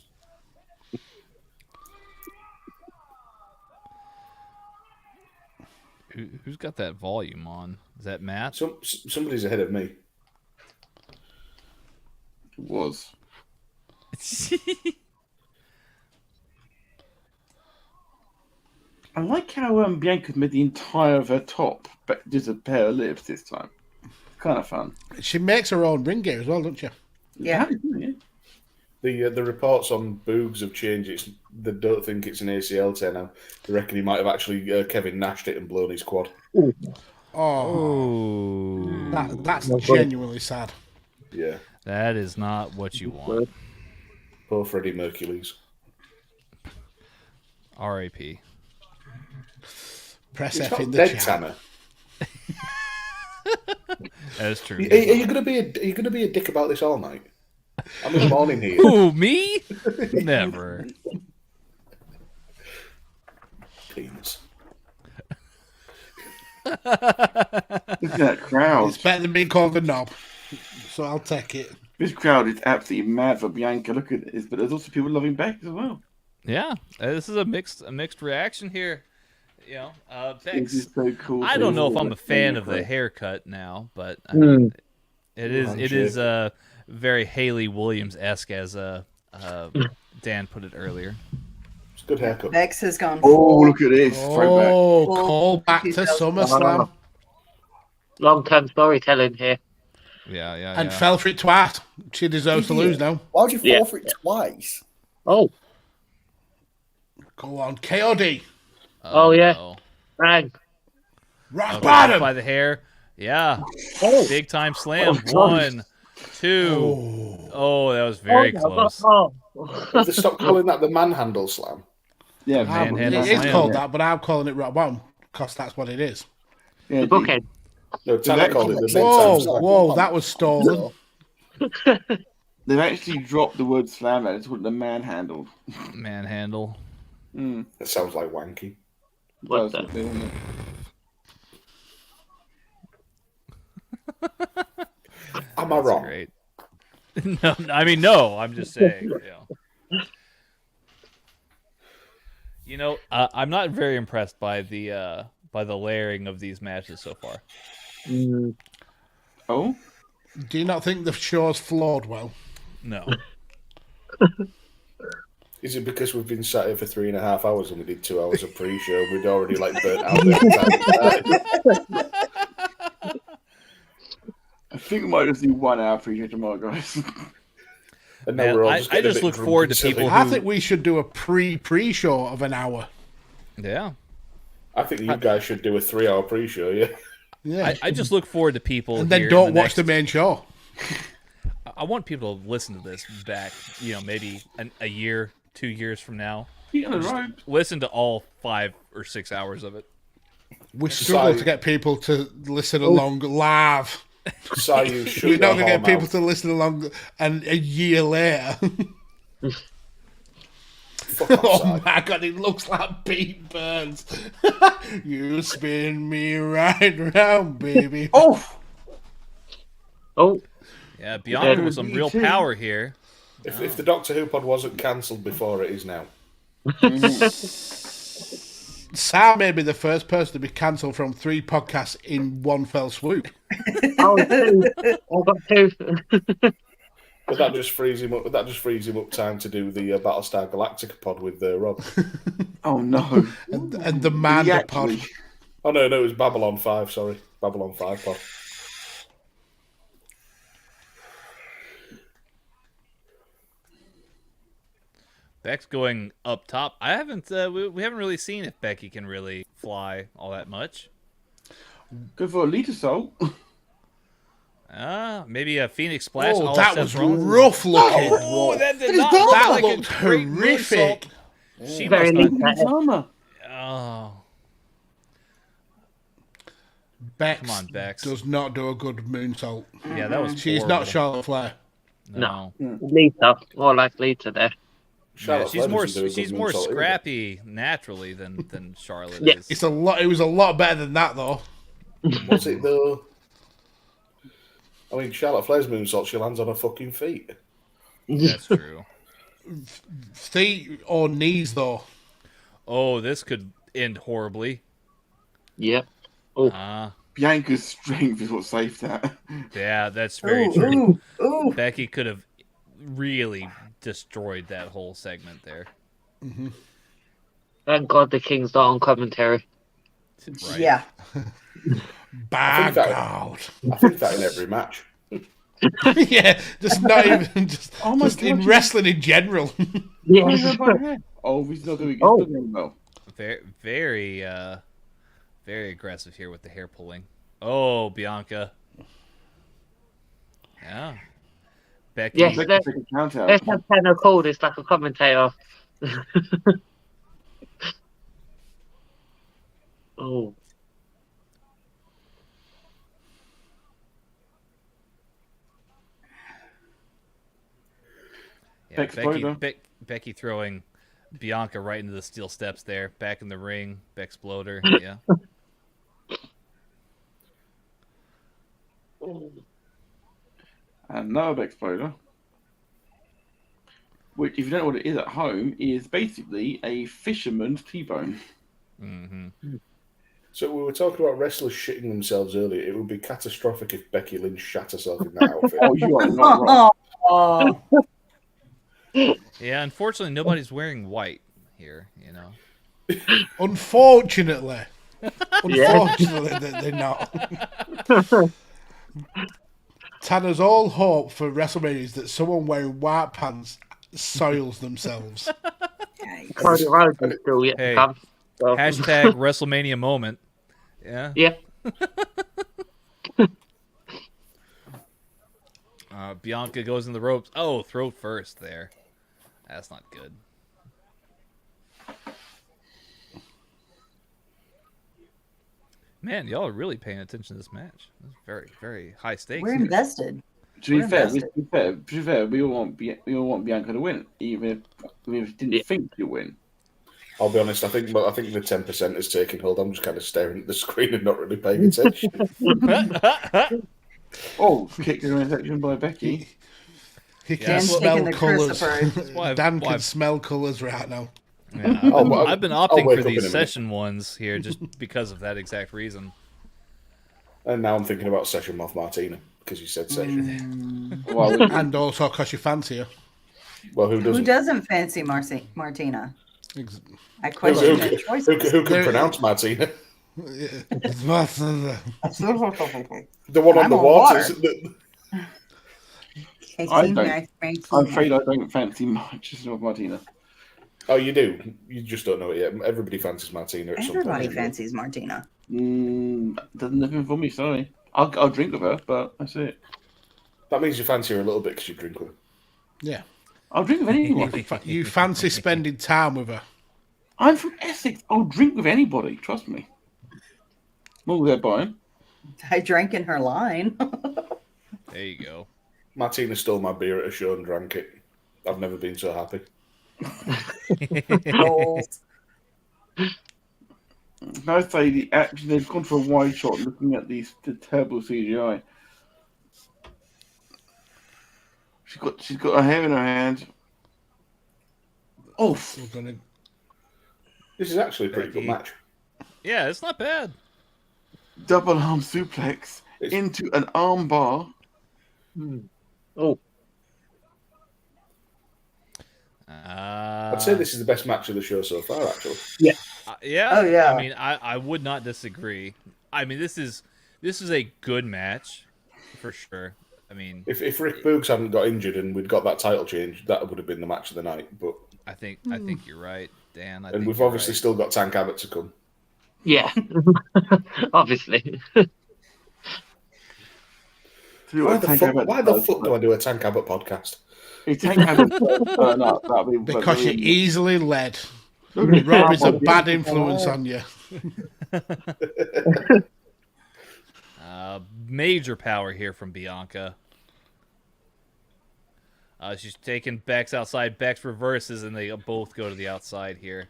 Who's got that volume on? Is that Matt? Somebody's ahead of me. It was. I like how Bianca made the entire of her top, but just a pair of lips this time. Kind of fun. She makes her own ring gear as well, doesn't she? Yeah. The reports on Boogs have changed. They don't think it's an ACL tear now. They reckon he might have actually Kevin Nashed it and blown his quad. Oh, that's genuinely sad. Yeah. That is not what you want. Poor Freddie Mercury's. R.I.P. Press It's F not in the dead, chat. Tanner. That is true. Are you gonna be a dick about this all night? I'm in the morning here. Who, me? Never. Penis. Look at that crowd. It's better than being called a knob, so I'll take it. This crowd is absolutely mad for Bianca. Look at this, but there's also people loving Becky as well. Yeah, this is a mixed reaction here. You know, This Bex, is so cool. I don't know if I'm a fan of the haircut now, but I mean, it is very Haley Williams-esque, as Dan put it earlier. It's a good haircut. Bex has gone. Oh, look at this. Throwback. Oh, call back to SummerSlam. Long-term storytelling here. Yeah. And fell for it twice. She deserves to lose now. Why would you fall for it twice? Oh. Go on, KOD. Oh, yeah. No. Bang. Rock Okay, bottom. by the hair. Yeah. Oh. Big time slam. Oh, 1, 2. Oh, that was very close. They stopped calling that the manhandle slam. Yeah, Manhandle It is slam. called that, but I'm calling it rock bottom because that's what it is. Yeah, The bookhead. No, Tanner called it the big time Whoa, slam. whoa, that was stolen. they've actually dropped the word slam out. It's what the manhandled. Manhandle. That sounds like wanky. What That's the? what they want. Am I wrong? Great. No, I mean, no. I'm just saying. I'm not very impressed by the layering of these matches so far. Oh? Do you not think the show's flawed well? No. Is it because we've been sat here for 3.5 hours and we did 2 hours of pre-show and we'd already burnt out the I think we might just do 1 hour pre-show tomorrow, guys. And now Man, we're all I just getting a just bit look drunk forward and to silly. people I who- think we should do a pre-show of an hour. Yeah. I think you guys should do a 3-hour pre-show, yeah? Yeah. I just look forward to people And then here don't in the watch the next- main show. I want people to listen to this back, maybe a year, 2 years from now. Feet on the rope. Listen to all 5 or 6 hours of it. We struggle to get people to listen along live. So you should We're not going to get people to listen along and a year later. Oh my god, it looks like Pete Burns. You spin me right round, baby. Oh! Yeah, Bianca with some real power here. If the Doctor Who pod wasn't cancelled before, it is now. Sam may be the first person to be cancelled from 3 podcasts in one fell swoop. Oh, 2. I've got 2. But that just frees him up. That just frees him up time to do the Battlestar Galactica pod with Rob. Oh no! And the Manda pod. Oh no, it was Babylon 5. Sorry, Babylon 5 pod. Beck's going up top. I haven't. We haven't really seen if Becky can really fly all that much. Go for a lead assault. Maybe a Phoenix Splash. Oh, all that Seth was Rollins. rough looking. Oh, that did not That look like looked a great horrific. moonsault. She Very must not. neat. Armor. Oh, Bex come on, Bex. does not do a good moonsault. Yeah, that was. She's horrible. not Charlotte Flair. No. Lita. More like Lita there. Yeah, Charlotte she's Flair more. doesn't do a good She's more moonsault either. scrappy naturally than Charlotte Yeah. is. It's a lot. It was a lot better than that, though. Was it though? I mean, Charlotte Flair's moonsault, she lands on her fucking feet. That's true. Feet or knees, though. Oh, this could end horribly. Yep. Ah, Bianca's strength is what saved that. yeah, that's very true. Ooh. Becky could have really destroyed that whole segment there. Thank God the King's not on commentary. Right. Yeah. Bad God. I think that in every match. Yeah, just not even just, Oh my just in God. wrestling in general. Yes. Oh, he's not doing Oh. well. Very aggressive here with the hair pulling. Oh, Bianca. Yeah. Becky. Yes, Becky let's, take a count out. let's have Tanner call this like a commentator. Oh. Yeah, Beck's exploder. Becky throwing Bianca right into the steel steps there. Back in the ring. Becksploder. Yeah. Another exploder. Which, if you don't know what it is at home, is basically a fisherman's T-bone. Mm-hmm. So we were talking about wrestlers shitting themselves earlier. It would be catastrophic if Becky Lynch shat herself in that outfit. Oh, you are not right. Oh. Yeah, unfortunately, nobody's wearing white here, you know. Unfortunately. Unfortunately, they're not. Tanner's all hope for WrestleMania is that someone wearing white pants soils themselves. Cody Rhodes is still yet Hey. to come. So. Hashtag WrestleMania moment. Yeah. Yeah. Bianca goes in the ropes. Oh, throat first there. That's not good. Man, y'all are really paying attention to this match. This is very, very high stakes. We're here. invested. To be We're fair, invested. we all want Bianca to win, even if we didn't think she'd win. I'll be honest. I think the 10% is taking hold. I'm just kind of staring at the screen and not really paying attention. Oh, kicked in the section by Becky. He can Dan's smell taking the colours. crucifer. Dan can smell colours right now. Yeah, I've been I'll opting wake for up in a these minute. session ones here just because of that exact reason. And now I'm thinking about Session Moth Martina because you said Session. Well, And also because you fancy her. Well, who Who doesn't? doesn't fancy Martina? Ex- I Who, question who, your choices. who can There- pronounce Martina? The The one on I'm the on water. water. I'm afraid I don't fancy much of Martina. Oh, you do? You just don't know it yet. Everybody fancies Martina at some point. Everybody fancies Martina. Doesn't nothing for me, sorry. I'll drink with her, but that's it. That means you fancy her a little bit because you drink with her. Yeah. I'll drink with anyone. You fancy spending time with her. I'm from Essex. I'll drink with anybody, trust me. Well, they're buying. I drank in her line. There you go. Martina stole my beer at a show and drank it. I've never been so happy. Goals. I say they've gone for a wide shot looking at the terrible CGI. She's got her hair in her hand. Oh, We're gonna... This is actually a pretty good Becky. match. Yeah, it's not bad. double arm suplex into an arm bar. Oh, I'd say this is the best match of the show so far, actually. yeah. Oh, yeah. I mean, I would not disagree. I mean, this is a good match for sure. I mean, If Rick Boogs hadn't got injured and we'd got that title change, that would have been the match of the night. But I think you're right, Dan. and we've obviously still got Tank Abbott to come. yeah. Obviously. Why the fuck do I do a Tank Abbott podcast? If Tank Abbott turn up, that'll be Because you're easily led. Rob is a bad influence on you. Major power here from Bianca. She's taking Bex outside. Bex reverses, and they both go to the outside here.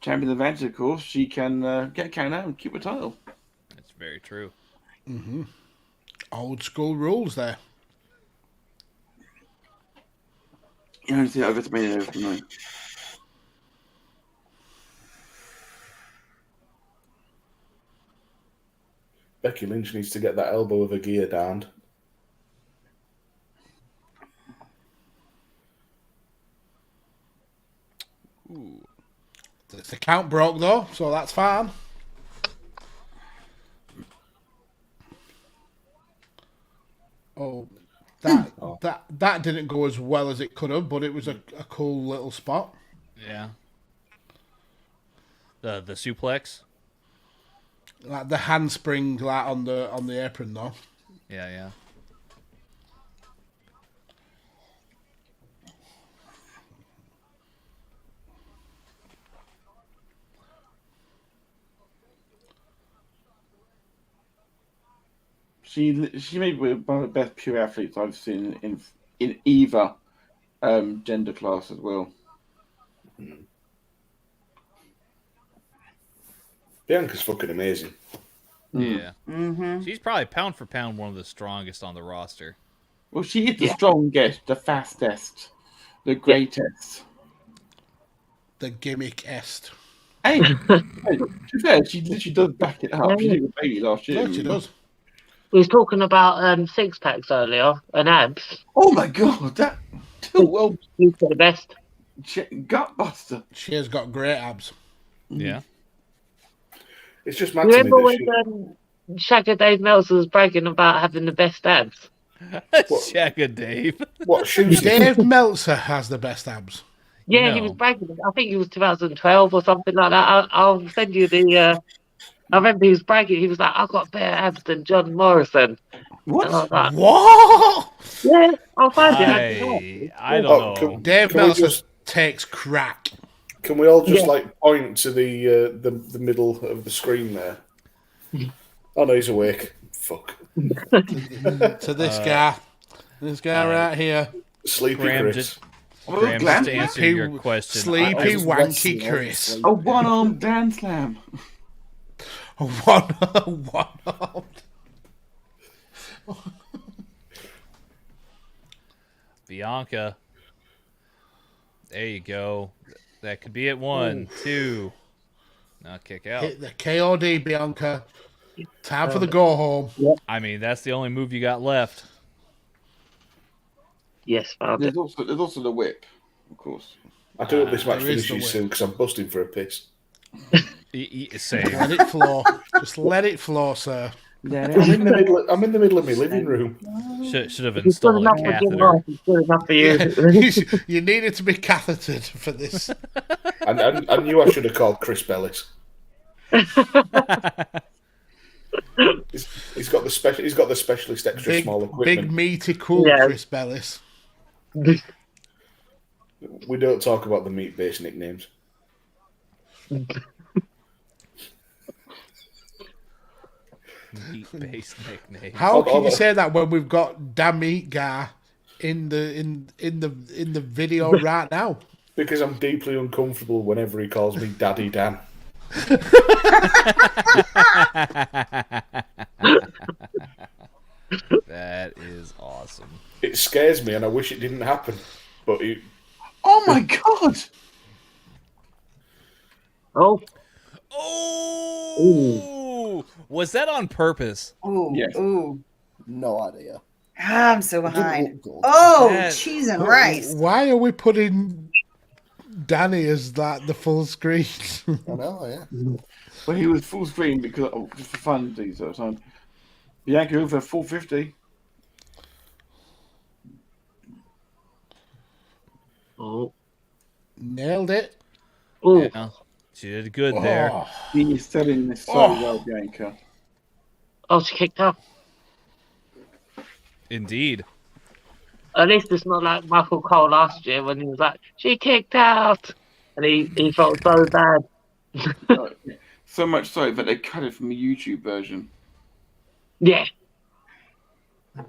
champion advantage, of course. She can get a count out and keep the title. That's very true. Mm-hmm. Old school rules there. You don't see that over to me every night. Becky Lynch needs to get that elbow of a gear down. Ooh. The count broke though, so that's fine. Oh, that didn't go as well as it could have, but it was a cool little spot. Yeah. The suplex. Like the handspring, like on the apron though. Yeah. She may be one of the best pure athletes I've seen in either gender class as well. Bianca's fucking amazing. Yeah. Mm-hmm. She's probably pound for pound one of the strongest on the roster. Well, she is the strongest, the fastest, the greatest. The gimmick-est. Hey, to be fair, she literally does back it up. She did it with Bailey last year. Yeah, she does. We was talking about six packs earlier and abs. Oh my god, that well, She's the best. gutbuster. She has got great abs. Yeah. It's just mad to me Remember that when Shagger Dave Meltzer was bragging about having the best abs? Shagga Dave. what shoots Dave Meltzer has the best abs. Yeah, No. he was bragging. I think it was 2012 or something like that. I'll send you the. I remember he was bragging. He was like, "I've got better abs than John Morrison." What? And I was like, What? yeah, I'll find it. I don't know. Dave Can we Meltzer just- takes crack. Can we all just Yeah. like point to the middle of the screen there? Oh no, he's awake. Fuck. To this guy. This guy right here. Sleepy Graham Chris. just Oh, Graham, just glam to answer Sleepy- your question. Sleepy I was wanky wrestling, Chris. obviously. A one-armed Grand Slam. One armed. Bianca. There you go. That could be it. 1, 2. Now kick out. Hit the KOD, Bianca. Time for the go home. I mean, that's the only move you got left. Yes, found it. There's also the whip, of course. I do hope this match there is the finishes way. soon because I'm busting for a piss. Same. Let it flow. Just let it flow, sir. I'm in the middle of my living room. Should have It's good installed a enough for Jim catheter. Ross. It's good enough for you. You needed to be cathetered for this. I knew I should have called Chris Bellis. He's got the specialist extra small Big, equipment. meaty, cool Yeah. Chris Bellis. We don't talk about the meat-based nicknames. Meat-based nickname. How can Hold you on. say that when we've got Da Meat Guy in the video right now? Because I'm deeply uncomfortable whenever he calls me Daddy Dan. That is awesome. It scares me and I wish it didn't happen. But it, Oh my god! Oh, Oh, was that on purpose? Ooh, Yes. ooh. No idea. I'm so It didn't behind. look good. Oh, That- cheese and rice. Why are we putting Danny as like the full screen? I know, yeah. Well, he was full screen because just for fun these at the time. Bianca over 450. oh, Nailed it. oh. Yeah, she did good there. Oh, He is selling this so Oh. well, Bianca. Oh, she kicked out. Indeed. At least it's not like Michael Cole last year when he was like, she kicked out. And he felt so bad. So much so that they cut it from the YouTube version. Yeah. that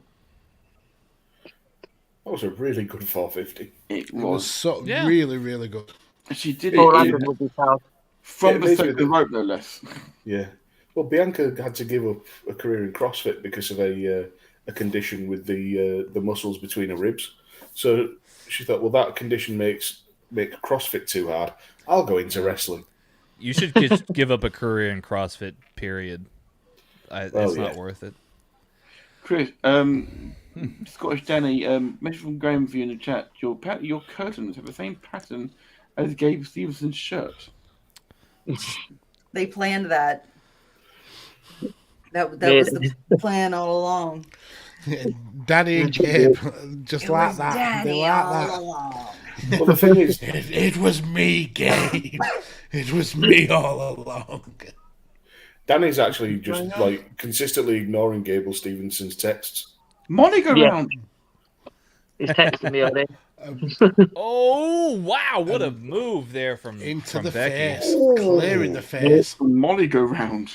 was a really good 450. It it was was. so Yeah. really, really good. She did it All in- London would be proud. from Yeah, the basically second rope, no less. Yeah. Well, Bianca had to give up a career in CrossFit because of a condition with the muscles between her ribs. So she thought, well, that condition makes CrossFit too hard. I'll go into wrestling. You should give up a career in CrossFit, period. It's not worth it. Chris, Scottish Danny, message from Graham for you in the chat. Your curtains have the same pattern as Gabe Stevenson's shirt. They planned that. That was the plan all along. Daddy and Gabe, just like that. Daddy They like all that. along. Well, the thing is, It was me, Gabe. It was me all along. Danny's actually just like consistently ignoring Gable Stevenson's texts. Monica round. He's texting me on it. Oh wow! What a move there from Into the Becky. face, clearing the face. Molly go round.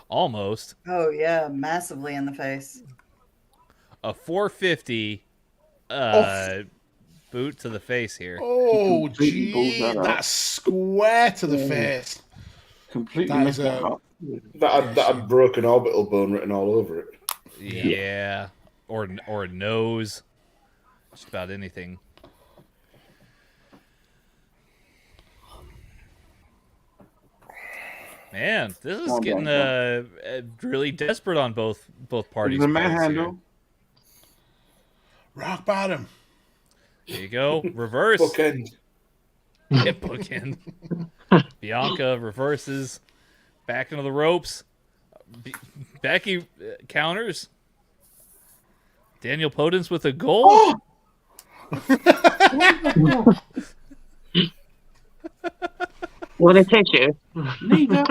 Almost Oh yeah, massively in the face. a 450 boot to the face here. Oh, completely balls gee, that out. that's square to the face. Completely That messed is that up. That had broken orbital bone written all over it. Yeah, or a nose. Just about anything. Man, this is getting really desperate on both parties. The parts here. manhandle. Rock bottom. There you go. Reverse. Bookend. Yeah, bookend. Bianca reverses. Back into the ropes. Becky counters. Daniel Potence with a goal. Oh! Want a tissue? Neither.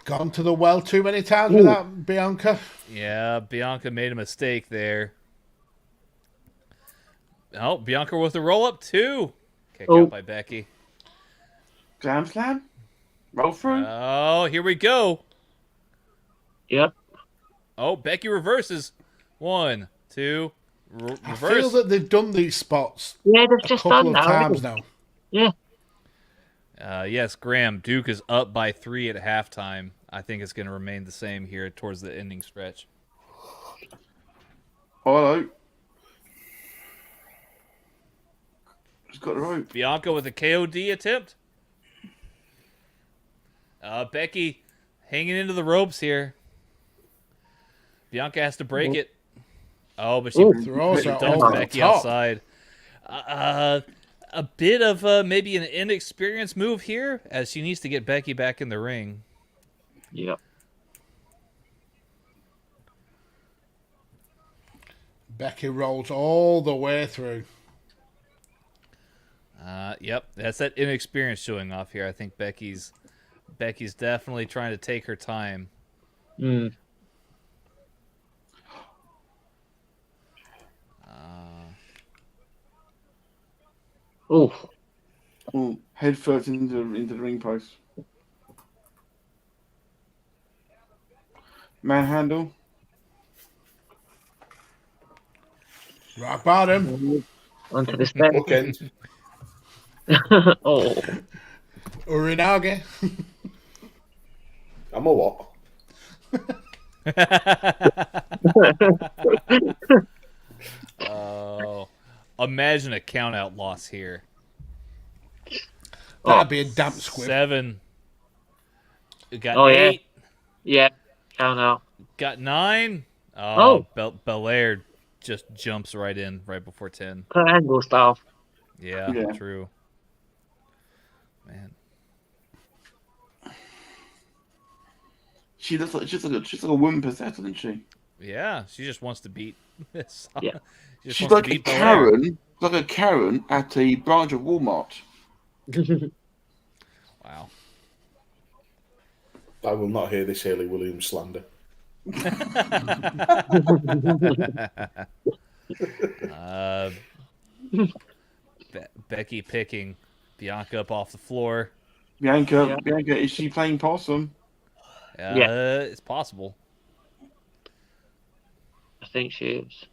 Gone to the well too many times with that, Bianca. Yeah, Bianca made a mistake there. Oh, Bianca with a roll up too. Kick out by Becky. Jam slam. Roll through. Oh, here we go. Yep. Oh, Becky reverses. 1, 2, I feel reverse. that they've done these spots Yeah, they've a just couple done of that. times now. Yeah. Yes, Graham. Duke is up by 3 at halftime. I think it's going to remain the same here towards the ending stretch. Hello. Just got the rope. Bianca with a KOD attempt. Becky hanging into the ropes here. Bianca has to break it. Oh, but she Throws her dumps over the Becky top. outside. A bit of maybe an inexperienced move here, as she needs to get Becky back in the ring. Yep. Becky rolls all the way through. Yep, that's that inexperience showing off here. I think Becky's definitely trying to take her time. Mm. Oof. Oh, head first into the ring post. Manhandle. Rock bottom. Onto the step. Bookend. Oh. Urinage. I'm a what? Oh, imagine a count-out loss here. That'd be a damp squib. 7. Got Oh, yeah. 8. Yeah. Count out. Got 9. Oh. Belair just jumps right in right before 10. Kurt Angle style. Yeah, Yeah. true. Man. She looks like she's like a woman possessed, isn't she? Yeah, she just wants to beat this. Yeah. She just She's wants like to a beat Belair. Karen, like a Karen at a branch of Walmart. Wow. I will not hear this Haley Williams slander. Becky picking Bianca up off the floor. Bianca, is she playing possum? It's possible. I think she is.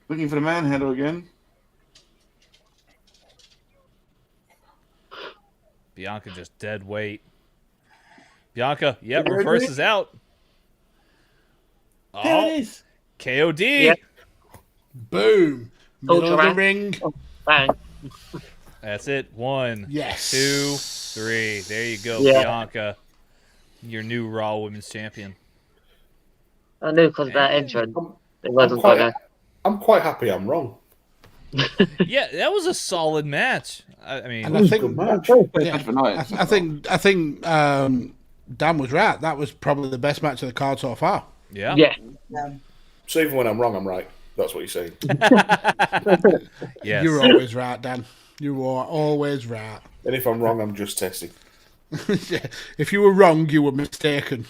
Looking for the manhandle again. Bianca just dead weight. Bianca, yep, reverses out. There Oh, it is. KOD. Yep. Boom. Middle of the Ultra. ring. Bang. That's it. 1, Yes. 2, 3. There you go, Yeah. Bianca. Your new Raw Women's Champion. I knew because that entrance, it wasn't gonna. I'm quite happy I'm wrong. Yeah, that was a solid match. I mean, And I think, Good match. yeah, For night. I think Dan was right. That was probably the best match of the card so far. yeah. Yeah. So even when I'm wrong, I'm right. That's what you're saying. Yes. You're always right, Dan. You are always right. And if I'm wrong, I'm just testing. If you were wrong, you were mistaken.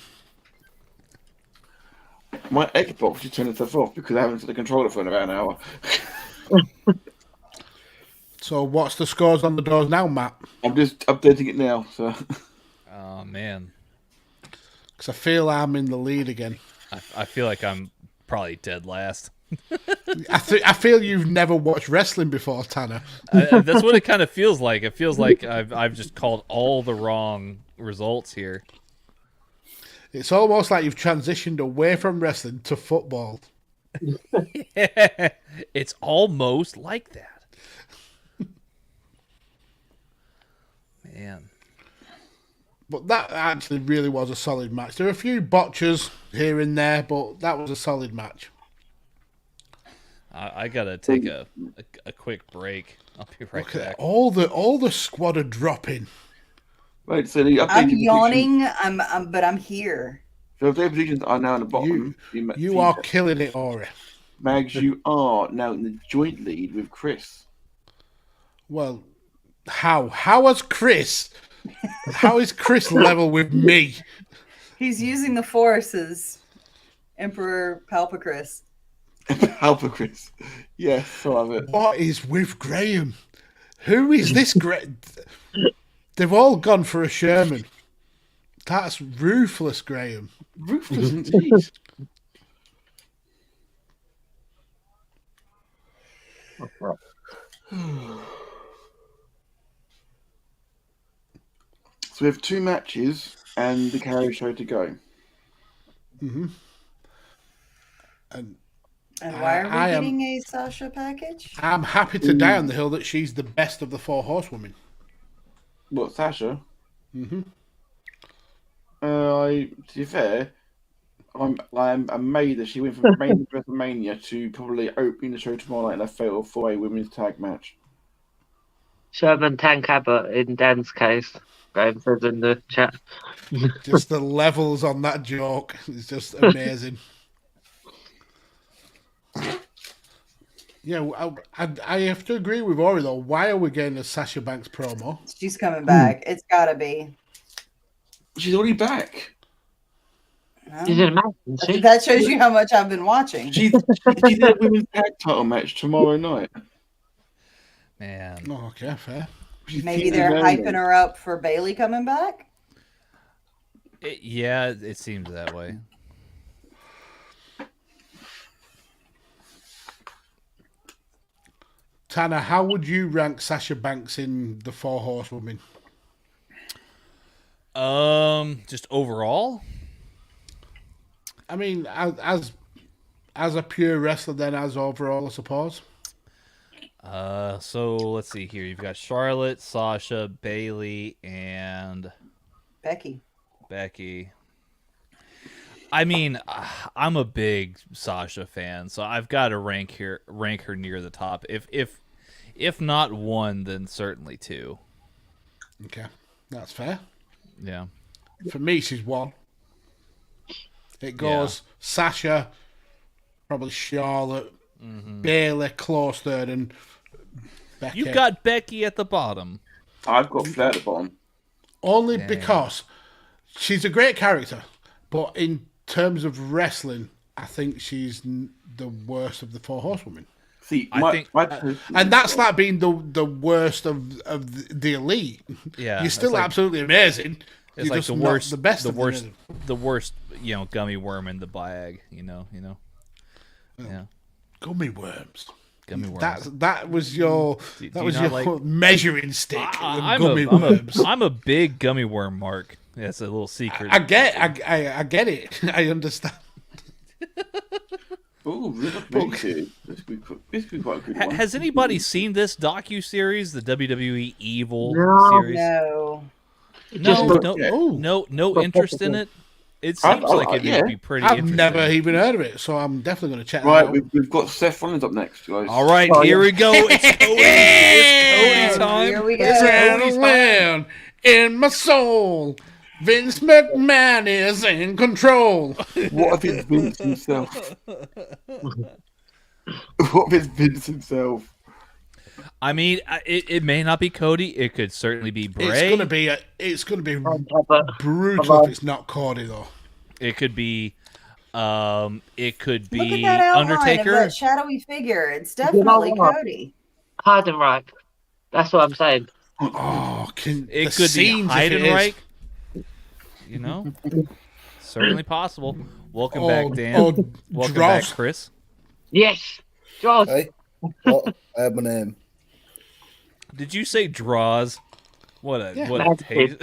My Xbox just turned itself off because I haven't set the controller for about an hour. So what's the scores on the doors now, Matt? I'm just updating it now. So Oh man, Because I feel I'm in the lead again. I feel like I'm probably dead last. I feel you've never watched wrestling before, Tanner. That's what it kind of feels like. It feels like I've just called all the wrong results here. It's almost like you've transitioned away from wrestling to football. It's almost like that. Man. But that actually really was a solid match. There were a few botches here and there, but that was a solid match. I gotta take a quick break. I'll be right Look at back. that. All the squad are dropping. right, so the updated I'm positions- yawning. But I'm here. So the positions are now on the bottom. You are killing it, Ori. Mags. You are now in the joint lead with Chris. Well, how? How is Chris level with me? He's using the forces. Emperor Palpacris. Help her, Chris. Yes, I love it. What is with Graham? Who is this Graham? They've all gone for a Sherman. That's ruthless, Graham. Ruthless indeed. So we have 2 matches and the carry show to go. Mm-hmm. And And why are we I am- getting a Sasha package? I'm happy to die on the hill that she's the best of the 4 horsewomen. What, Sasha? Mm-hmm. To be fair, I'm amazed that she went from main WrestleMania to probably opening the show tomorrow night in a fatal 4-way women's tag match. Sherman Tank Abbott in Dan's case. Graham says in the chat. Just the levels on that joke is just amazing. Yeah, I have to agree with Ori though. Why are we getting a Sasha Banks promo? She's coming back. It's gotta be. She's already back. She's in a match, isn't she? That shows you how much I've been watching. She's in a women's tag title match tomorrow night. Man. Oh, okay, fair. Maybe they're hyping her up for Bailey coming back. Yeah, it seems that way. Tanner, how would you rank Sasha Banks in the 4 horsewomen? Just overall? I mean, as a pure wrestler, then as overall, I suppose. So let's see here. You've got Charlotte, Sasha, Bailey, and Becky. I mean, I'm a big Sasha fan, so I've got to rank her near the top. If not 1, then certainly 2. Okay, that's fair. Yeah. For me, she's 1. It goes Sasha, probably Charlotte, Bailey, close third, and Becky. You've got Becky at the bottom. I've got Flair at the bottom. Only because she's a great character, but in terms of wrestling, I think she's the worst of the 4 horsewomen. See, And that's not being the worst of the elite. Yeah, You're still it's like- absolutely amazing. It's You're like just the not worst, the best, the of worst, them. the worst. Gummy worm in the bag. You know. Yeah, Gummy worms. gummy worms. That was your Do that you was not your like- measuring stick. I'm Gummy worms. a big gummy worm mark. That's a little secret. I get it. I understand. Oh, this could be quite a good one. Has anybody seen this docu-series, the WWE Evil No. series? No. No interest in it. It seems like it would be pretty interesting. I've never even heard of it, so I'm definitely going to check Right, that out. we've got Seth Rollins up next, guys. All right, here we go. It's Cody. It's Cody time. Here we go. It's Cody's time. Adrenaline in my soul. Vince McMahon is in control. What if it's Vince himself? What if it's Vince himself? I mean, it may not be Cody. It could certainly be Bray. It's gonna be brutal if it's not Cody though. It could be. It could Look be at that outline Undertaker. of that shadowy figure. It's definitely Cody. Heidenreich. That's what I'm saying. Oh, It could be Heidenreich. You know, certainly possible. Welcome back, Dan. Welcome back, Chris. Yes, Jaws. Hey, what? I have my name. Did you say draws? What a taste.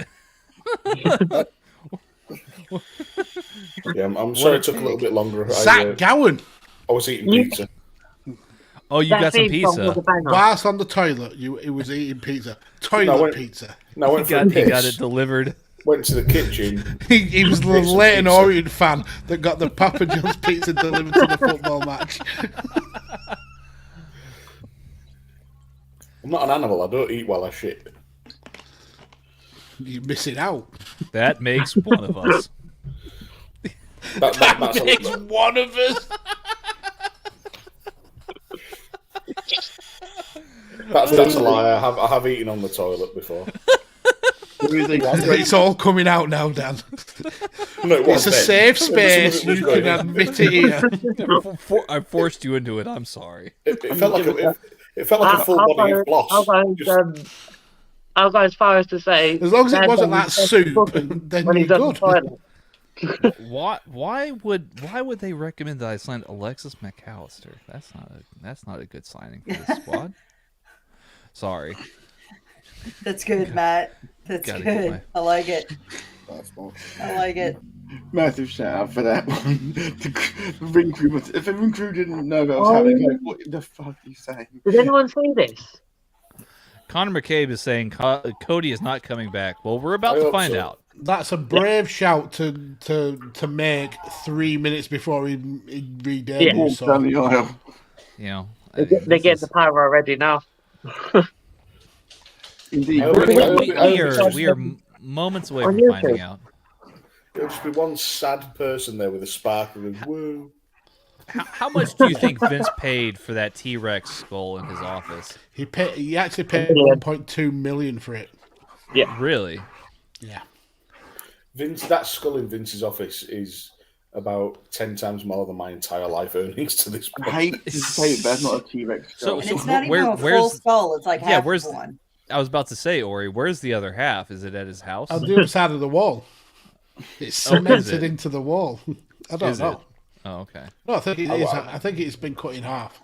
Yeah, I'm sorry it took a little bit longer. Zach Gowan. I was eating pizza. Oh, you got some pizza. Whilst on the toilet, he was eating pizza. Pizza. No, I went for a He piss. got it delivered. Went to the kitchen. He was the Leighton Orient fan that got the Papa John's pizza delivered to the football match. I'm not an animal. I don't eat while I shit. You're missing out. That makes one of us. That's Makes one of us. That's a lie. I have eaten on the toilet before. It's all coming out now, Dan. No, It's a safe space. You can admit it here. I forced you into it. I'm sorry. It felt like a full body of floss. I'll go as far as to say, as long as it wasn't that soup, then when you're he's on the good. toilet. Why would they recommend that I sign Alexis McAllister? That's not a good signing for this squad. Sorry. That's good, Matt. That's good. I like it. I like it. Massive shout out for that one. The ring crew. If the ring crew didn't know that was happening, like, what the fuck are you saying? Did anyone see this? Connor McCabe is saying Cody is not coming back. Well, we're about to find out. That's a brave shout to make 3 minutes before he redebuts. You know, They get the power already now. Indeed. we are moments away from finding out. There'll just be one sad person there with a sparkle and woo. How much do you think Vince paid for that T-Rex skull in his office? He actually paid $1.2 million for it. Yeah, really? Yeah. Vince, that skull in Vince's office is about 10 times more than my entire life earnings to this point. I hate to say it, but that's not a T-Rex skull. And it's not even a full skull. It's like half of one. I was about to say, Ori, where's the other half? Is it at his house? On the other side of the wall. It's cemented into the wall. I don't know. Oh, okay. No, I think it is. I think it's been cut in half.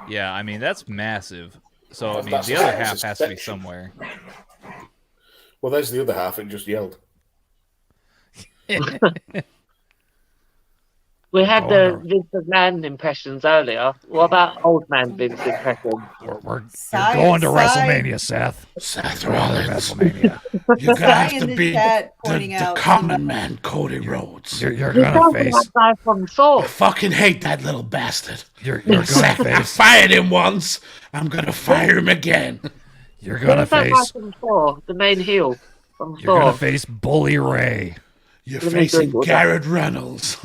Yeah, I mean, that's massive. So, I mean, the other half has to be somewhere. Well, there's the other half. It just yelled. We had the Vince McMahon impressions earlier. What about old man Vince impressions? You're going to WrestleMania, Seth. Seth Rollins. WrestleMania. You're going to have to be the common man, Cody Rhodes. You're going to face... that guy from Thor. I fucking hate that little bastard. You're going to face... I fired him once. I'm going to fire him again. You're going to face... that guy from Thor, the main heel from You're going to face Bully Ray. You're facing Garrett Reynolds.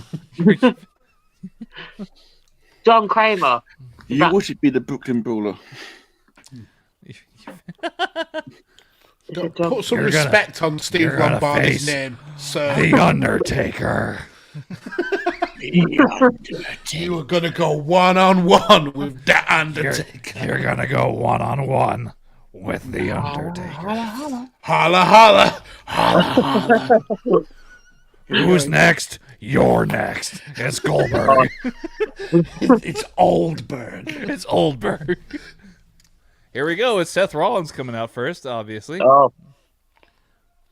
John Kramer. You should be the Brooklyn Brawler. Put some respect on Steve Lombardi's name, sir. The Undertaker. You were going to go one-on-one with the Undertaker. You're going to go one-on-one with the Undertaker. Holla, holla. Holla, holla. Who's next? You're next. It's Goldberg. It's Oldberg. It's Oldberg. Here we go. It's Seth Rollins coming out first, obviously. Oh.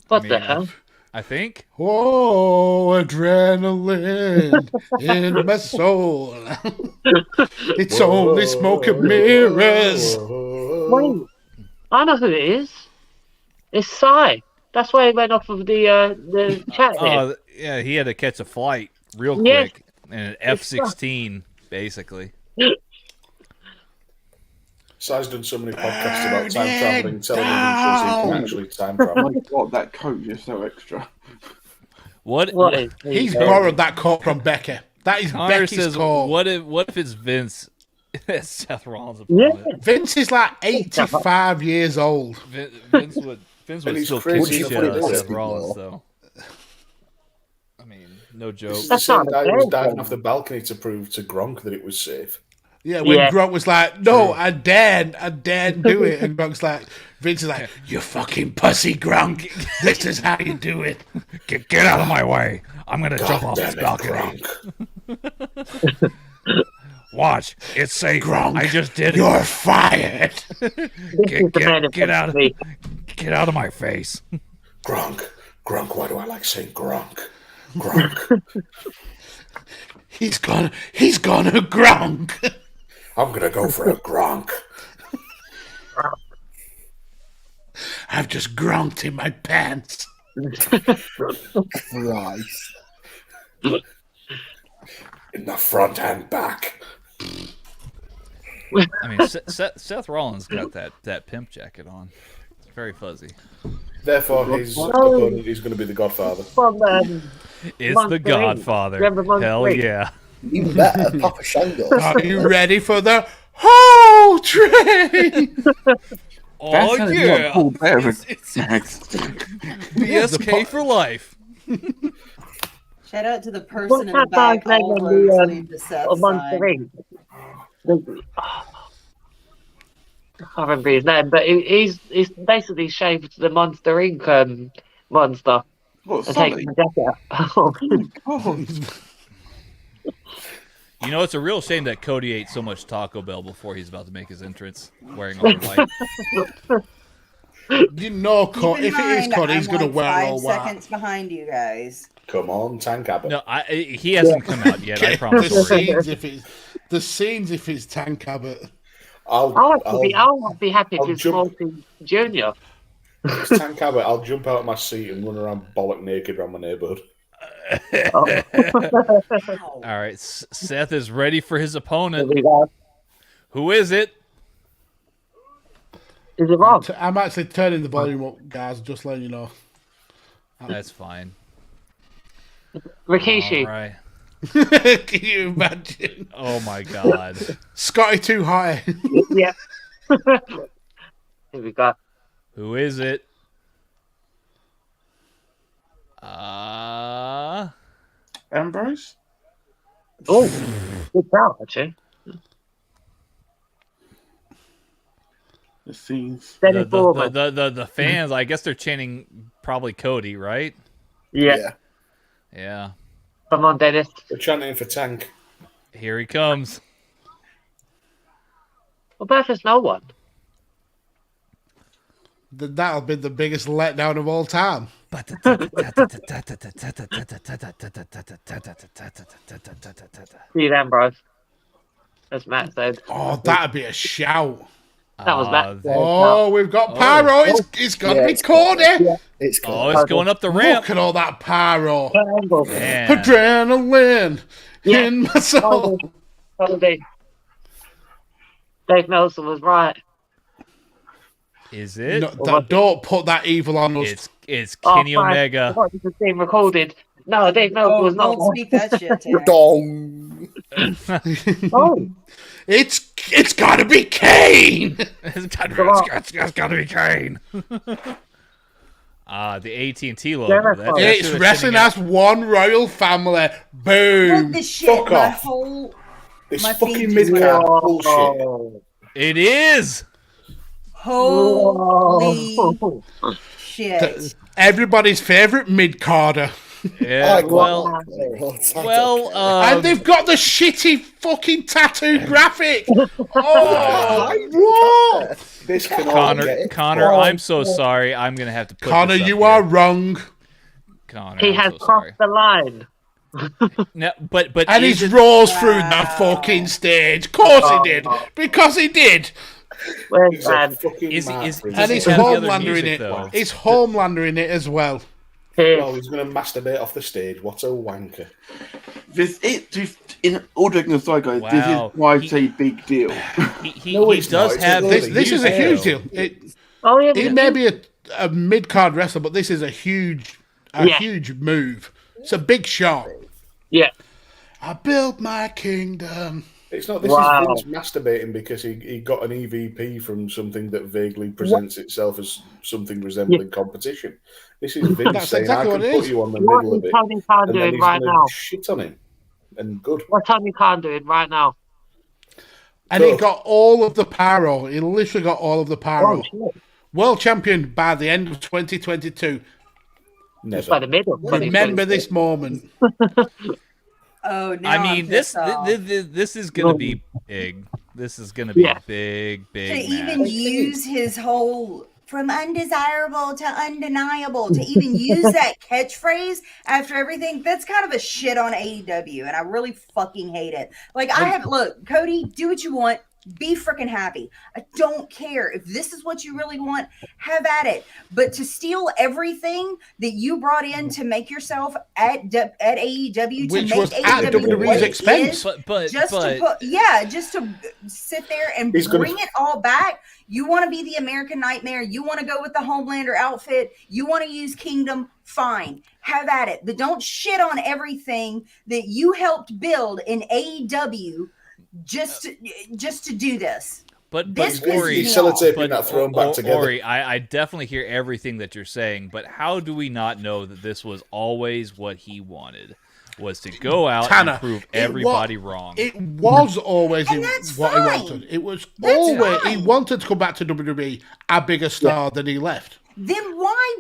What the hell? I think. Oh, adrenaline in my soul. It's only smoke and mirrors. Wait. I know who it is. It's Sai. That's why he went off of the chat here. Oh, yeah, he had to catch a flight real quick in an F-16, basically. Si's done so many podcasts about time traveling television shows he can actually time travel. God, that coat is so extra. What He's borrowed that coat from Becky. That is Connor Becky's says, coat. what if it's Vince? Seth Rollins' opponent. Vince is like 85 years old. Vince would still kick the crazy shit out of enough. Seth Rollins, though. I mean, no joke. This is the same guy who was diving off the balcony to prove to Gronk that it was safe. Yeah, when Gronk was like, no, I daren't do it. And Gronk's like, Vince is like, you fucking pussy, Gronk. This is how you do it. Get out of my way. I'm going to jump off this balcony. Watch. It's safe. Gronk, I just did it. You're fired. Get out of my face. Gronk, why do I like saying Gronk? Gronk. He's gonna Gronk. I'm gonna go for a Gronk. I've just gronked in my pants. Christ. In the front and back. I mean, Seth Rollins got that pimp jacket on. It's very fuzzy. Therefore, his opponent is going to be the Godfather. It's the Godfather. Hell yeah. Even better, Papa Shango. Are you ready for the whole train? Oh yeah. It's BSK for life. Shout out to the person in the back. All roads lead to Seth's side. I can't remember his name, but he's basically shaved the Monster Inc. Monster. What, and Sully? taken the jacket out. Oh, God. You know, it's a real shame that Cody ate so much Taco Bell before he's about to make his entrance, wearing all white. You know, if it is Cody, he's going to wear all 5 white. seconds behind you guys. Come on, Tank Abbott. No, he hasn't come out yet. I promise. The scenes if it's Tank Abbott. I'll be happy if it's Morty Junior. It's Tank Abbott. I'll jump out of my seat and run around bollock naked around my neighbourhood. All right, Seth is ready for his opponent. Who is it? Is it Rob? I'm actually turning the volume up, guys, just letting you know. That's fine. Rikishi. All right. Can you imagine? Oh my God. Scotty too high. Yeah. Here we go. Who is it? Ambrose? Oh, good job, actually. The scenes. The fans, I guess they're chanting probably Cody, right? Yeah. Yeah. Come on, Dennis. They're chanting for Tank. Here he comes. What about if there's no one? That'll be the biggest letdown of all time. See them, bro. As Matt said. Oh, that'd be a shout. That was Matt. Oh, we've got Pyro. It's got to be Cody. It's It's going up the ramp. Look at all that Pyro. Man. Adrenaline in my soul. Dave Nelson was right. Is it? No, don't put that evil on us. It's Kenny Omega. What is the thing recorded? No, Dave Nelson was not. Don't speak that shit, Terry. Dong. Oh, It's got to be Kane. It's got to be Kane. The AT&T logo. It's wrestling as one royal family. Boom. What the shit? Fuck My off. whole. This My fucking feet mid-card Oh. bullshit. It is. Holy shit. Everybody's favourite mid-carder. Yeah. Well. And they've got the shitty fucking tattoo graphic. Oh, what? This can all get Connor, I'm so sorry. I'm gonna have to put Connor, this up you here. are wrong. Connor, he I'm has so crossed sorry. the line. No, but And he rolls through that fucking stage. Of course he did. Because he did. Where's a Dan? fucking Is- mad is- freak. And it's have the other Homelander in music, it. though. It's Homelander in it as well. Well, he's going to masturbate off the stage. What a wanker. In all joking aside, guys, Wow. this is quite a big deal. He No, he it's does not. It's have a This, Really? this is a huge deal. Oh yeah, He may be a mid-card wrestler, but this is a huge move. It's a big shot. yeah. I built my kingdom. It's not. This Wow. is Vince masturbating because he got an EVP from something that vaguely presents itself as something resembling competition. This is Vince That's saying, exactly I what can it put is. you on the What middle of is it. Tony Khan And then doing he's right going now? to shit on him. And good. What's Tony Khan doing right now? And he got all of the pyro. He literally got all of the pyro. Oh, shit. World champion by the end of 2022. It's by the Never. middle. Remember this moment. Oh, now I mean, I'm this pissed off. this is gonna be big. This is gonna be Yeah. a big to match. even use his whole from undesirable to undeniable to even use that catchphrase after everything, that's kind of a shit on AEW, and I really fucking hate it. Like, look, Cody, do what you want. Be freaking happy. I don't care. If this is what you really want, have at it. But to steal everything that you brought in to make yourself at AEW, Which to make was at AEW WWE's what it expense. is, But just to sit there and He's gonna- bring it all back. You want to be the American Nightmare. You want to go with the Homelander outfit. You want to use Kingdom. Fine, have at it. But don't shit on everything that you helped build in AEW just to do this. But This Ori, He's pisses me off. sellotaping that thrown back together. Ori, I definitely hear everything that you're saying, but how do we not know that this was always what he wanted? Was to go out Tanner, and prove it everybody wrong. It was always And in that's what fine. he wanted. It was That's always he fine. wanted to come back to WWE a bigger star than he left. Then why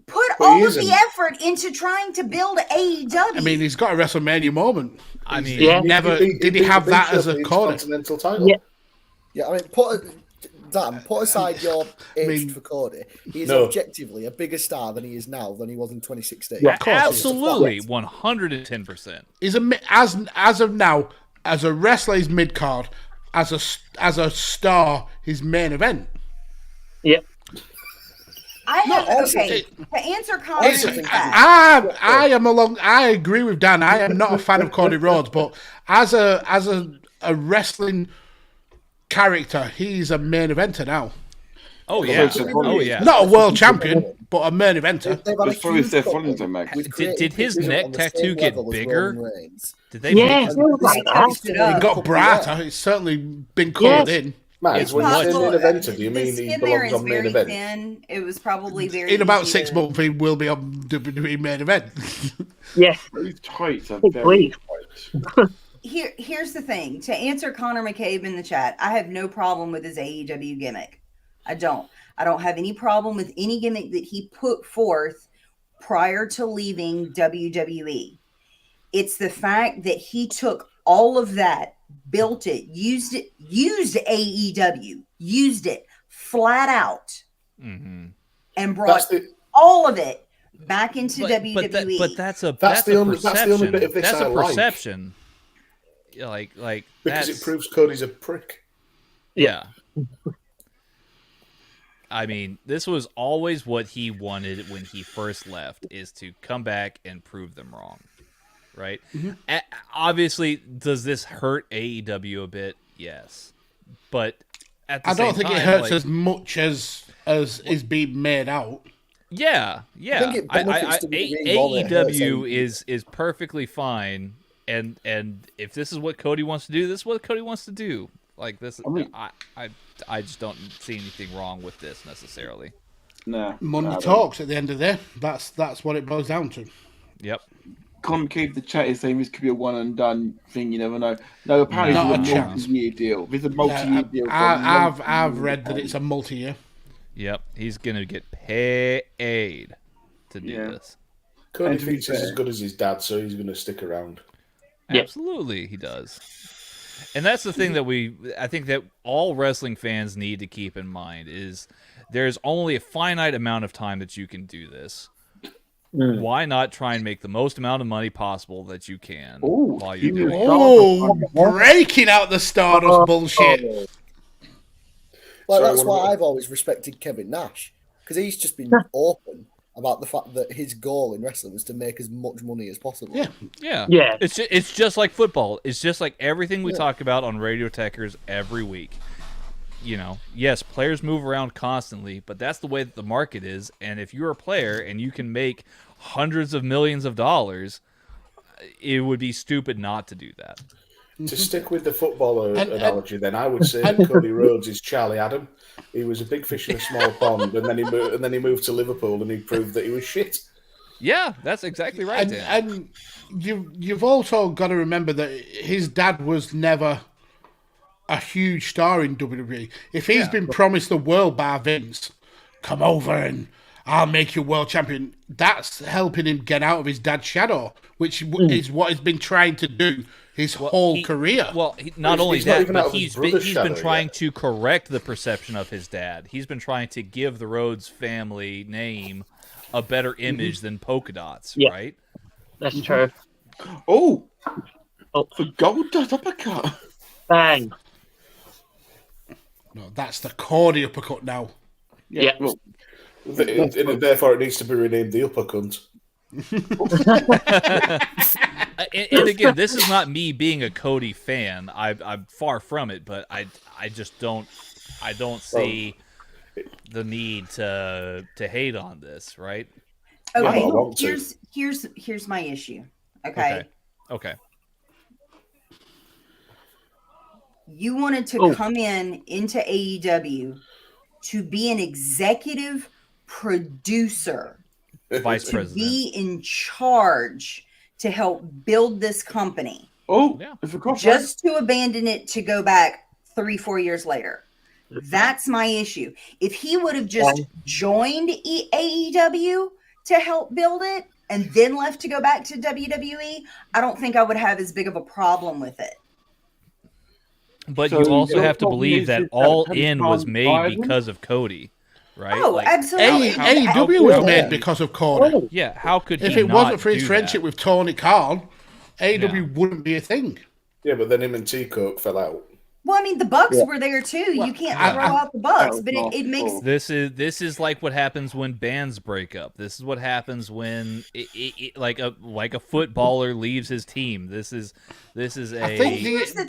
put But all he of the isn't. effort into trying to build AEW? I mean, he's got a WrestleMania moment. I mean, Yeah. Never did he have that as a corner? Continental title. Yeah. Yeah, I mean, put aside your age for Cody. He is No. objectively a bigger star than he is now than he was in 2016. Yeah. absolutely, 110%. He's as of now, as a wrestler, he's mid card. As a star, his main event. Yep. Okay. To answer Connor's It's, fact, I agree with Dan. I am not a fan of Cody Rhodes, but as a wrestling character, he's a main eventer now. Oh yeah, Oh, yeah. Not a world champion, but a main eventer. They've had a That's probably huge Seth problem Rollins, though, Max. with Did his creating neck on the tattoo same get level as bigger? Roman Reigns. Did they Yeah, make it feels like that. He got brighter. It's certainly been coloured in. Matt, It's when you say possible. main eventer, do you The mean he skin there belongs is on main very event? thin. It was probably very In about easy 6 to- months, he will be on WWE main event. Yeah. These tights are Big very tight. Here's the thing. To answer Connor McCabe in the chat, I have no problem with his AEW gimmick. I don't have any problem with any gimmick that he put forth prior to leaving WWE. It's the fact that he took all of that, built it, used AEW, used it flat out, and brought all of it back into WWE. But that's a That's the only perception. bit of this That's I a like. perception. Like Because that's, it proves Cody's a prick. yeah. I mean, this was always what he wanted when he first left, is to come back and prove them wrong, right? Obviously, does this hurt AEW a bit? Yes, but at the I same don't think time, it hurts like, as much as is being made out. Yeah. think it benefits WWE more than it hurts AEW is perfectly fine, and if this is what Cody wants to do, this is what Cody wants to do. Like this, I just don't see anything wrong with this necessarily. Nah. Money nah, talks at the end of the day. That's what it boils down to. Yep. Con McCabe, the chat is saying this could be a one and done thing. You never know. No, apparently Not it's a a chance. multi-year deal. This is a multi-year deal. I've read that it's a multi-year. Yep. He's gonna get paid to do this. Cody And to be thinks he's fair- as good as his dad, so he's going to stick around. Yeah. Absolutely, he does. And that's the thing that I think that all wrestling fans need to keep in mind is there's only a finite amount of time that you can do this. Why not try and make the most amount of money possible that you can while you're doing it? Oh, breaking out the Stardust bullshit. Like, that's why I've always respected Kevin Nash, because he's just been open about the fact that his goal in wrestling was to make as much money as possible. Yeah. It's just like football. It's just like everything we talk about on Radio Tekkers every week. Yes, players move around constantly, but that's the way that the market is. And if you're a player and you can make hundreds of millions of dollars, it would be stupid not to do that. To stick with the footballer analogy, then I would say Cody Rhodes is Charlie Adam. He was a big fish in a small pond, and then he moved to Liverpool, and he proved that he was shit. Yeah, that's exactly right. And you've also got to remember that his dad was never a huge star in WWE. If he's been promised the world by Vince, come over and I'll make you world champion, that's helping him get out of his dad's shadow, which is what he's been trying to do his whole career. Well, not only that, but he's been trying to correct the perception of his dad. He's been trying to give the Rhodes family name a better image than polka dots, right? That's true. Oh, the gold dust uppercut. Bang. No, that's the Cordy uppercut now. Yeah. Well, therefore, it needs to be renamed the uppercut. And again, this is not me being a Cody fan. I'm far from it, but I just don't see the need to hate on this, right? Okay, here's my issue. Okay. You wanted to come into AEW to be an executive producer, vice to president, be in charge, to help build this company. Just to abandon it to go back 3-4 years later. That's my issue. If he would have just joined AEW to help build it and then left to go back to WWE, I don't think I would have as big of a problem with it. But you also have to believe that All In was made because of Cody, right? Oh, absolutely. AEW was made because of Cody. Yeah, how could he if it not wasn't for his do friendship that? with Tony Khan, AEW wouldn't be a thing. Yeah, but then him and T-Coke fell out. Well, I mean, the Bucks were there too. You can't throw out the Bucks, but it makes This is like what happens when bands break up. This is what happens when like a footballer leaves his team. This is a. Here's the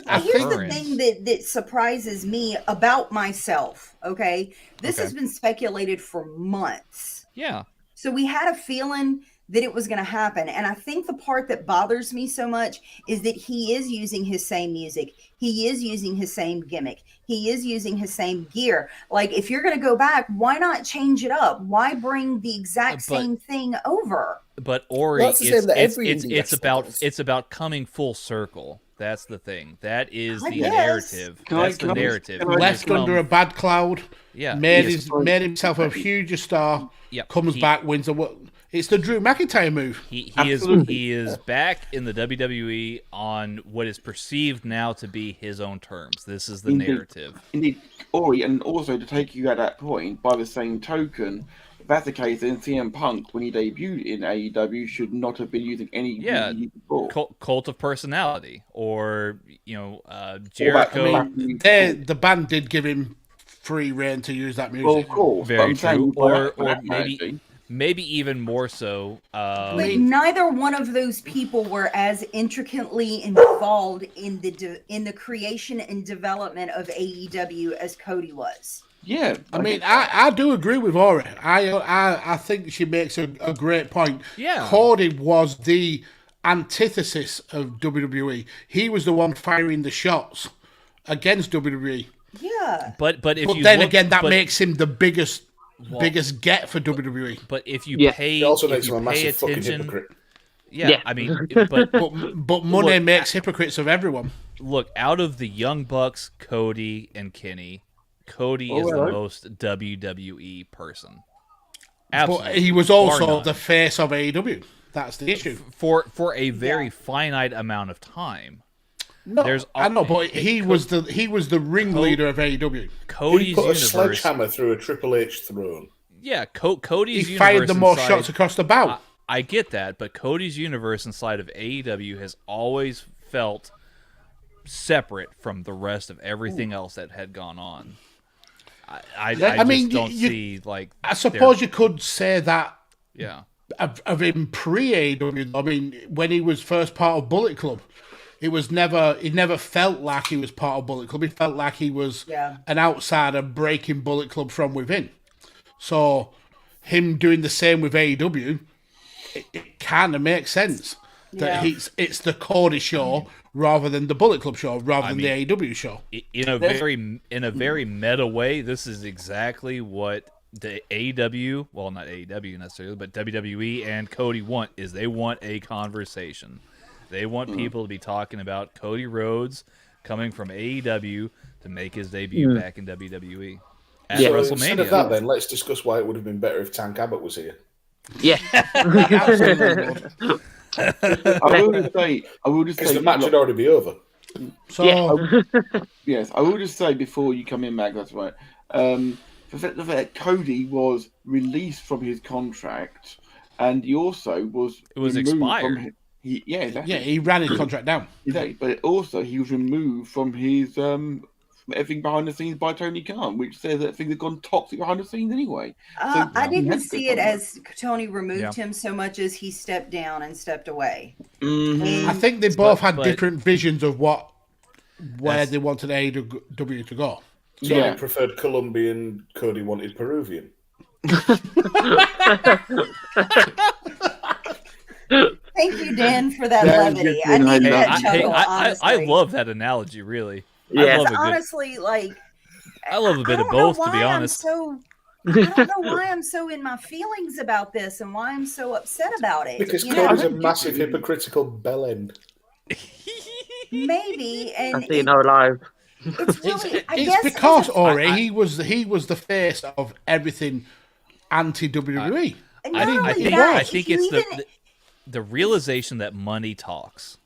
thing that surprises me about myself. Okay, this has been speculated for months. Yeah. So we had a feeling that it was going to happen. And I think the part that bothers me so much is that he is using his same music. He is using his same gimmick. He is using his same gear. Like, if you're going to go back, why not change it up? Why bring the exact same thing over? But Ori, it's about coming full circle. That's the thing. That is the narrative. That's the narrative. Left under a bad cloud. Yeah. Made himself a huge star. Yep. Comes back, wins the world. It's the Drew McIntyre move. He is back in the WWE on what is perceived now to be his own terms. This is the narrative. Indeed, Ori, and also to take you at that point, by the same token, if that's the case, then CM Punk, when he debuted in AEW, should not have been using any music before. Cult of Personality, or Jericho. The band did give him free reign to use that music. Well, of course, very true. Or maybe even more so. But neither one of those people were as intricately involved in the creation and development of AEW as Cody was. Yeah, I mean, I do agree with Ori. I think she makes a great point. Yeah, Cody was the antithesis of WWE. He was the one firing the shots against WWE. Yeah, but that makes him the biggest get for WWE. But if you pay, attention, I mean, but money makes hypocrites of everyone. Look, out of the Young Bucks, Cody and Kenny, Cody is the most WWE person. Absolutely. But he was also the face of AEW. That's the issue. For a very finite amount of time. No, I know, but he was the ringleader of AEW. Cody's he put universe, a sledgehammer through a Triple H throne. Yeah, Cody's he universe fired the most shots across the bow. I get that, but Cody's universe inside of AEW has always felt separate from the rest of everything else that had gone on. I mean, just don't see like. I suppose you could say that. Yeah. Of him pre-AEW. I mean, when he was first part of Bullet Club, he never felt like he was part of Bullet Club. He felt like he was an outsider breaking Bullet Club from within. So him doing the same with AEW, it kind of makes sense that it's the Cody show rather than the Bullet Club show, rather than the AEW show. In a very meta way, this is exactly what the AEW, well, not AEW necessarily, but WWE and Cody want, is they want a conversation. They want people to be talking about Cody Rhodes coming from AEW to make his debut back in WWE at WrestleMania. Instead of that, then let's discuss why it would have been better if Tank Abbott was here. Yeah. I will just say, because the match would already be over. So yes, I will just say before you come in, Mag, that's right. The fact that Cody was released from his contract, and he also was expired. He ran his contract down. Exactly, but also he was removed from his from everything behind the scenes by Tony Khan, which says that things have gone toxic behind the scenes anyway. I didn't see it as Tony removed him so much as he stepped down and stepped away. Mm-hmm. I think they both had different visions of where they wanted AEW to go. So I preferred Colombian, Cody wanted Peruvian. Thank you, Dan, for that levity. I need that chuckle, honestly. I love that analogy, really. Yeah. Honestly, like... I love a bit of both, to be honest. I don't know why I'm so in my feelings about this and why I'm so upset about it. Because Cody's a massive hypocritical bellend. Maybe, and... I've seen her live. It's because Ori, he was the face of everything anti-WWE. I think it's the realization that money talks.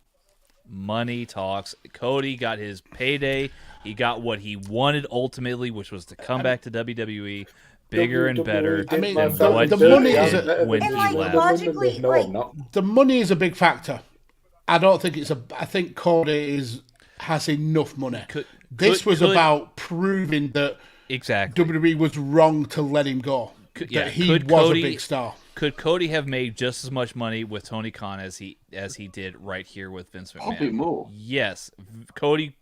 Money talks. Cody got his payday. He got what he wanted ultimately, which was to come back to WWE bigger and better. I mean, than the money is when he left. Logically, the money is a big factor. I don't think it's I think Cody has enough money. This was about proving that WWE was wrong to let him go. He was a big star. Could Cody have made just as much money with Tony Khan as he did right here with Vince McMahon? Probably more. Yes, Tony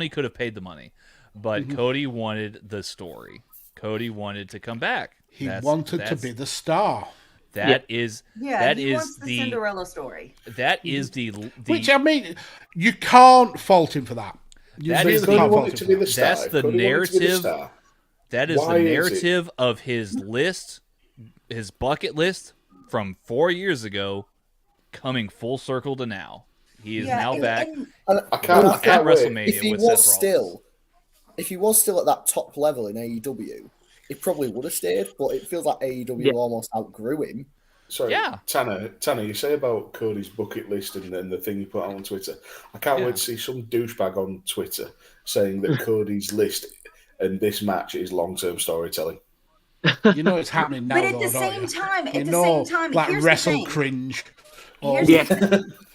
could have paid the money, but Cody wanted the story. Cody wanted to come back. He wanted to be the star. That is the Cinderella story. That is the which, I mean, you can't fault him for that. That's the narrative. That is the narrative of his list, his bucket list from 4 years ago, coming full circle to now. He is now back at WrestleMania. If he was still at that top level in AEW, he probably would have stayed. But it feels like AEW almost outgrew him. Sorry, Tanner, you say about Cody's bucket list and then the thing you put out on Twitter. I can't wait to see some douchebag on Twitter saying that Cody's list and this match is long-term storytelling. You know it's happening now. But at the same time, like here's Wrestle the thing. Cringe or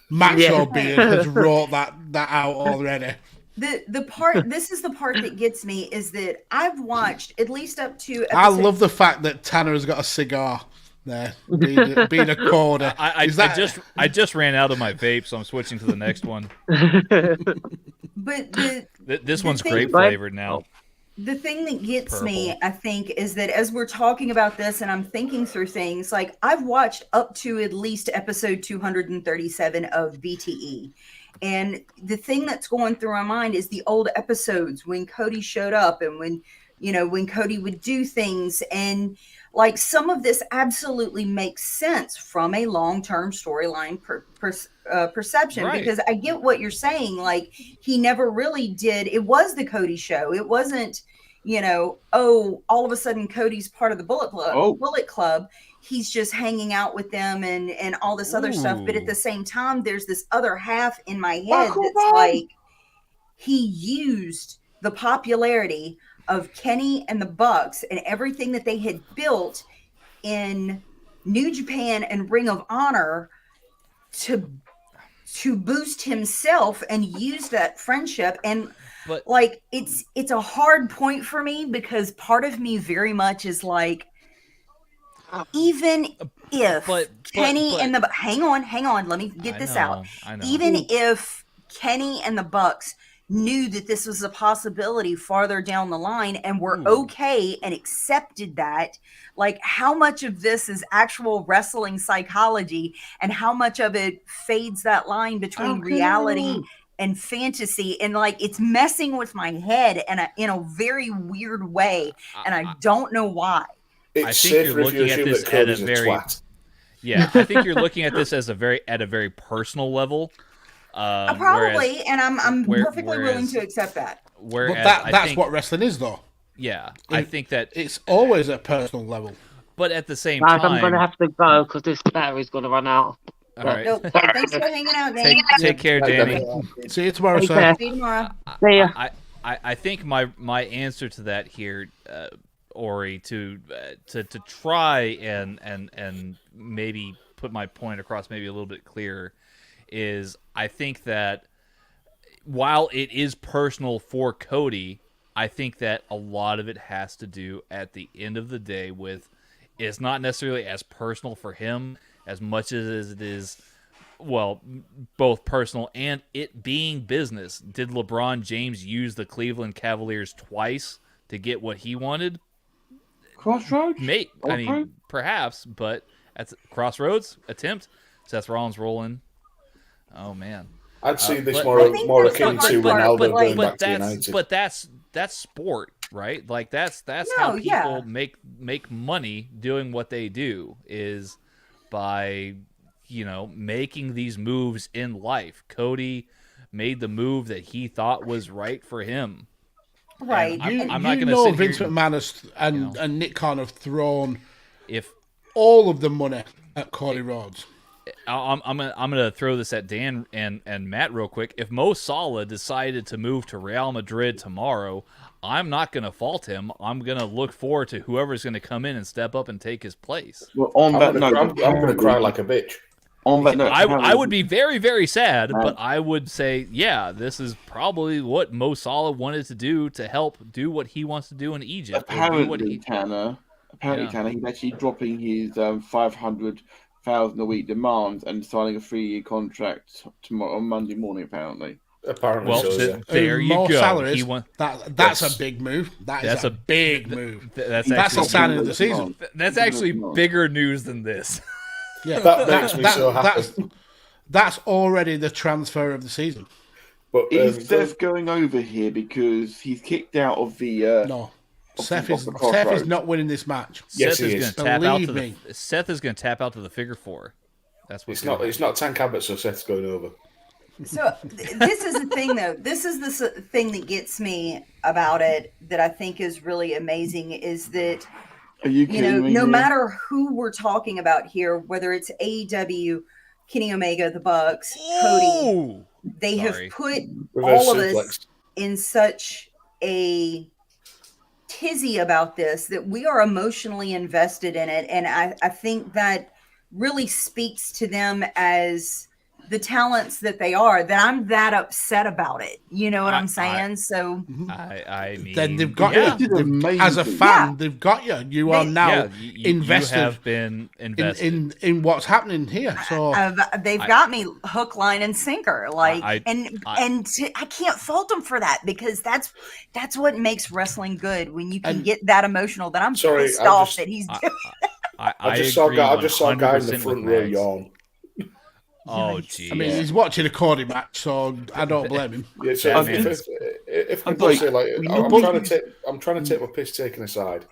Macho Beard has wrote that out already. This is the part that gets me is that I've watched at least up to. I love the fact that Tanner has got a cigar there, being a quarter. I just ran out of my vape, so I'm switching to the next one. But this one's grape flavored now. The thing that gets me, I think, is that as we're talking about this and I'm thinking through things, like I've watched up to at least episode 237 of BTE. And the thing that's going through my mind is the old episodes when Cody showed up and when Cody would do things. And like some of this absolutely makes sense from a long-term storyline perception, because I get what you're saying. Like he never really did. It was the Cody show. It wasn't, all of a sudden Cody's part of the Bullet Club. He's just hanging out with them and all this other stuff. But at the same time, there's this other half in my head that's like he used the popularity of Kenny and the Bucks and everything that they had built in New Japan and Ring of Honor to boost himself and use that friendship. And But like it's a hard point for me because part of me very much is like, even if Kenny and the hang on, let me get this out. I know. Even if Kenny and the Bucks knew that this was a possibility farther down the line and were okay and accepted that, like, how much of this is actual wrestling psychology and how much of it fades that line between reality and fantasy, and like it's messing with my head and in a very weird way, and I don't know why. It's I think safer you're if you looking at assume this that at a Cody's a very twat. Yeah, I think you're looking at this as a very personal level. Probably, and I'm perfectly willing to accept that. Whereas But that's what wrestling is, though. Yeah, I think that it's always at personal level. But at the same Guys, time, I'm going to have to go because this battery's going to run out. All right. No, thanks for hanging out, Danny. Take care, Danny. See you tomorrow, Take sir. care. See you tomorrow. See ya. I think my answer to that here, Ori, to try and maybe put my point across maybe a little bit clearer, is I think that while it is personal for Cody, I think that a lot of it has to do at the end of the day with it's not necessarily as personal for him as much as it is, well, both personal and it being business. Did LeBron James use the Cleveland Cavaliers twice to get what he wanted? Crossroads? I mean, perhaps, but at Crossroads attempt. Seth Rollins rolling. Oh man, I'd see this I more think akin that's to the hard Ronaldo part, going but back to United. But that's sport, right? Like that's how people make money doing what they do, is by making these moves in life. Cody made the move that he thought was right for him. Right. I'm not going to sit Vince here McMahon and Nick Khan have thrown if all of the money at Cody Rhodes. I'm gonna throw this at Dan and Matt real quick. If Mo Salah decided to move to Real Madrid tomorrow, I'm not gonna fault him. I'm gonna look forward to whoever's gonna come in and step up and take his place. Well, on that note, I'm going to cry like a bitch. On that note, I would be very, very sad, but I would say, yeah, this is probably what Mo Salah wanted to do to help do what he wants to do in Egypt. Apparently, Tanner, he's actually dropping his 500,000 a week demands and signing a 3-year contract tomorrow on Monday morning. Apparently, well, there you more go. Salaries, that's a big move. That's a big move. That's a signing of the season. That's actually bigger news than this. Yeah, that makes me so happy. That's already the transfer of the season. But is Seth going over here because he's kicked out of the? No, Seth is not winning this match. Yes, he is. Seth is going to tap out to the figure 4. That's what it's not Tank Abbott, so Seth's going over. So this is the thing, though. This is the thing that gets me about it that I think is really amazing is that. No matter who we're talking about here, whether it's AEW, Kenny Omega, the Bucks, Cody, they have put all of us in such a tizzy about this that we are emotionally invested in it. And I think that really speaks to them as the talents that they are, that I'm that upset about it. You know what I'm saying? I mean, then they've got you. As a fan, they've got you. You are now invested. You have been invested in what's happening here. So they've got me hook, line, and sinker. I can't fault them for that because that's what makes wrestling good when you can get that emotional. That I'm pissed off that he's doing. I just saw a guy in the front row yawn. Oh, geez. I mean, he's watching a Cody match, so I don't blame him. Yeah, so if I'm trying to take my piss taken aside,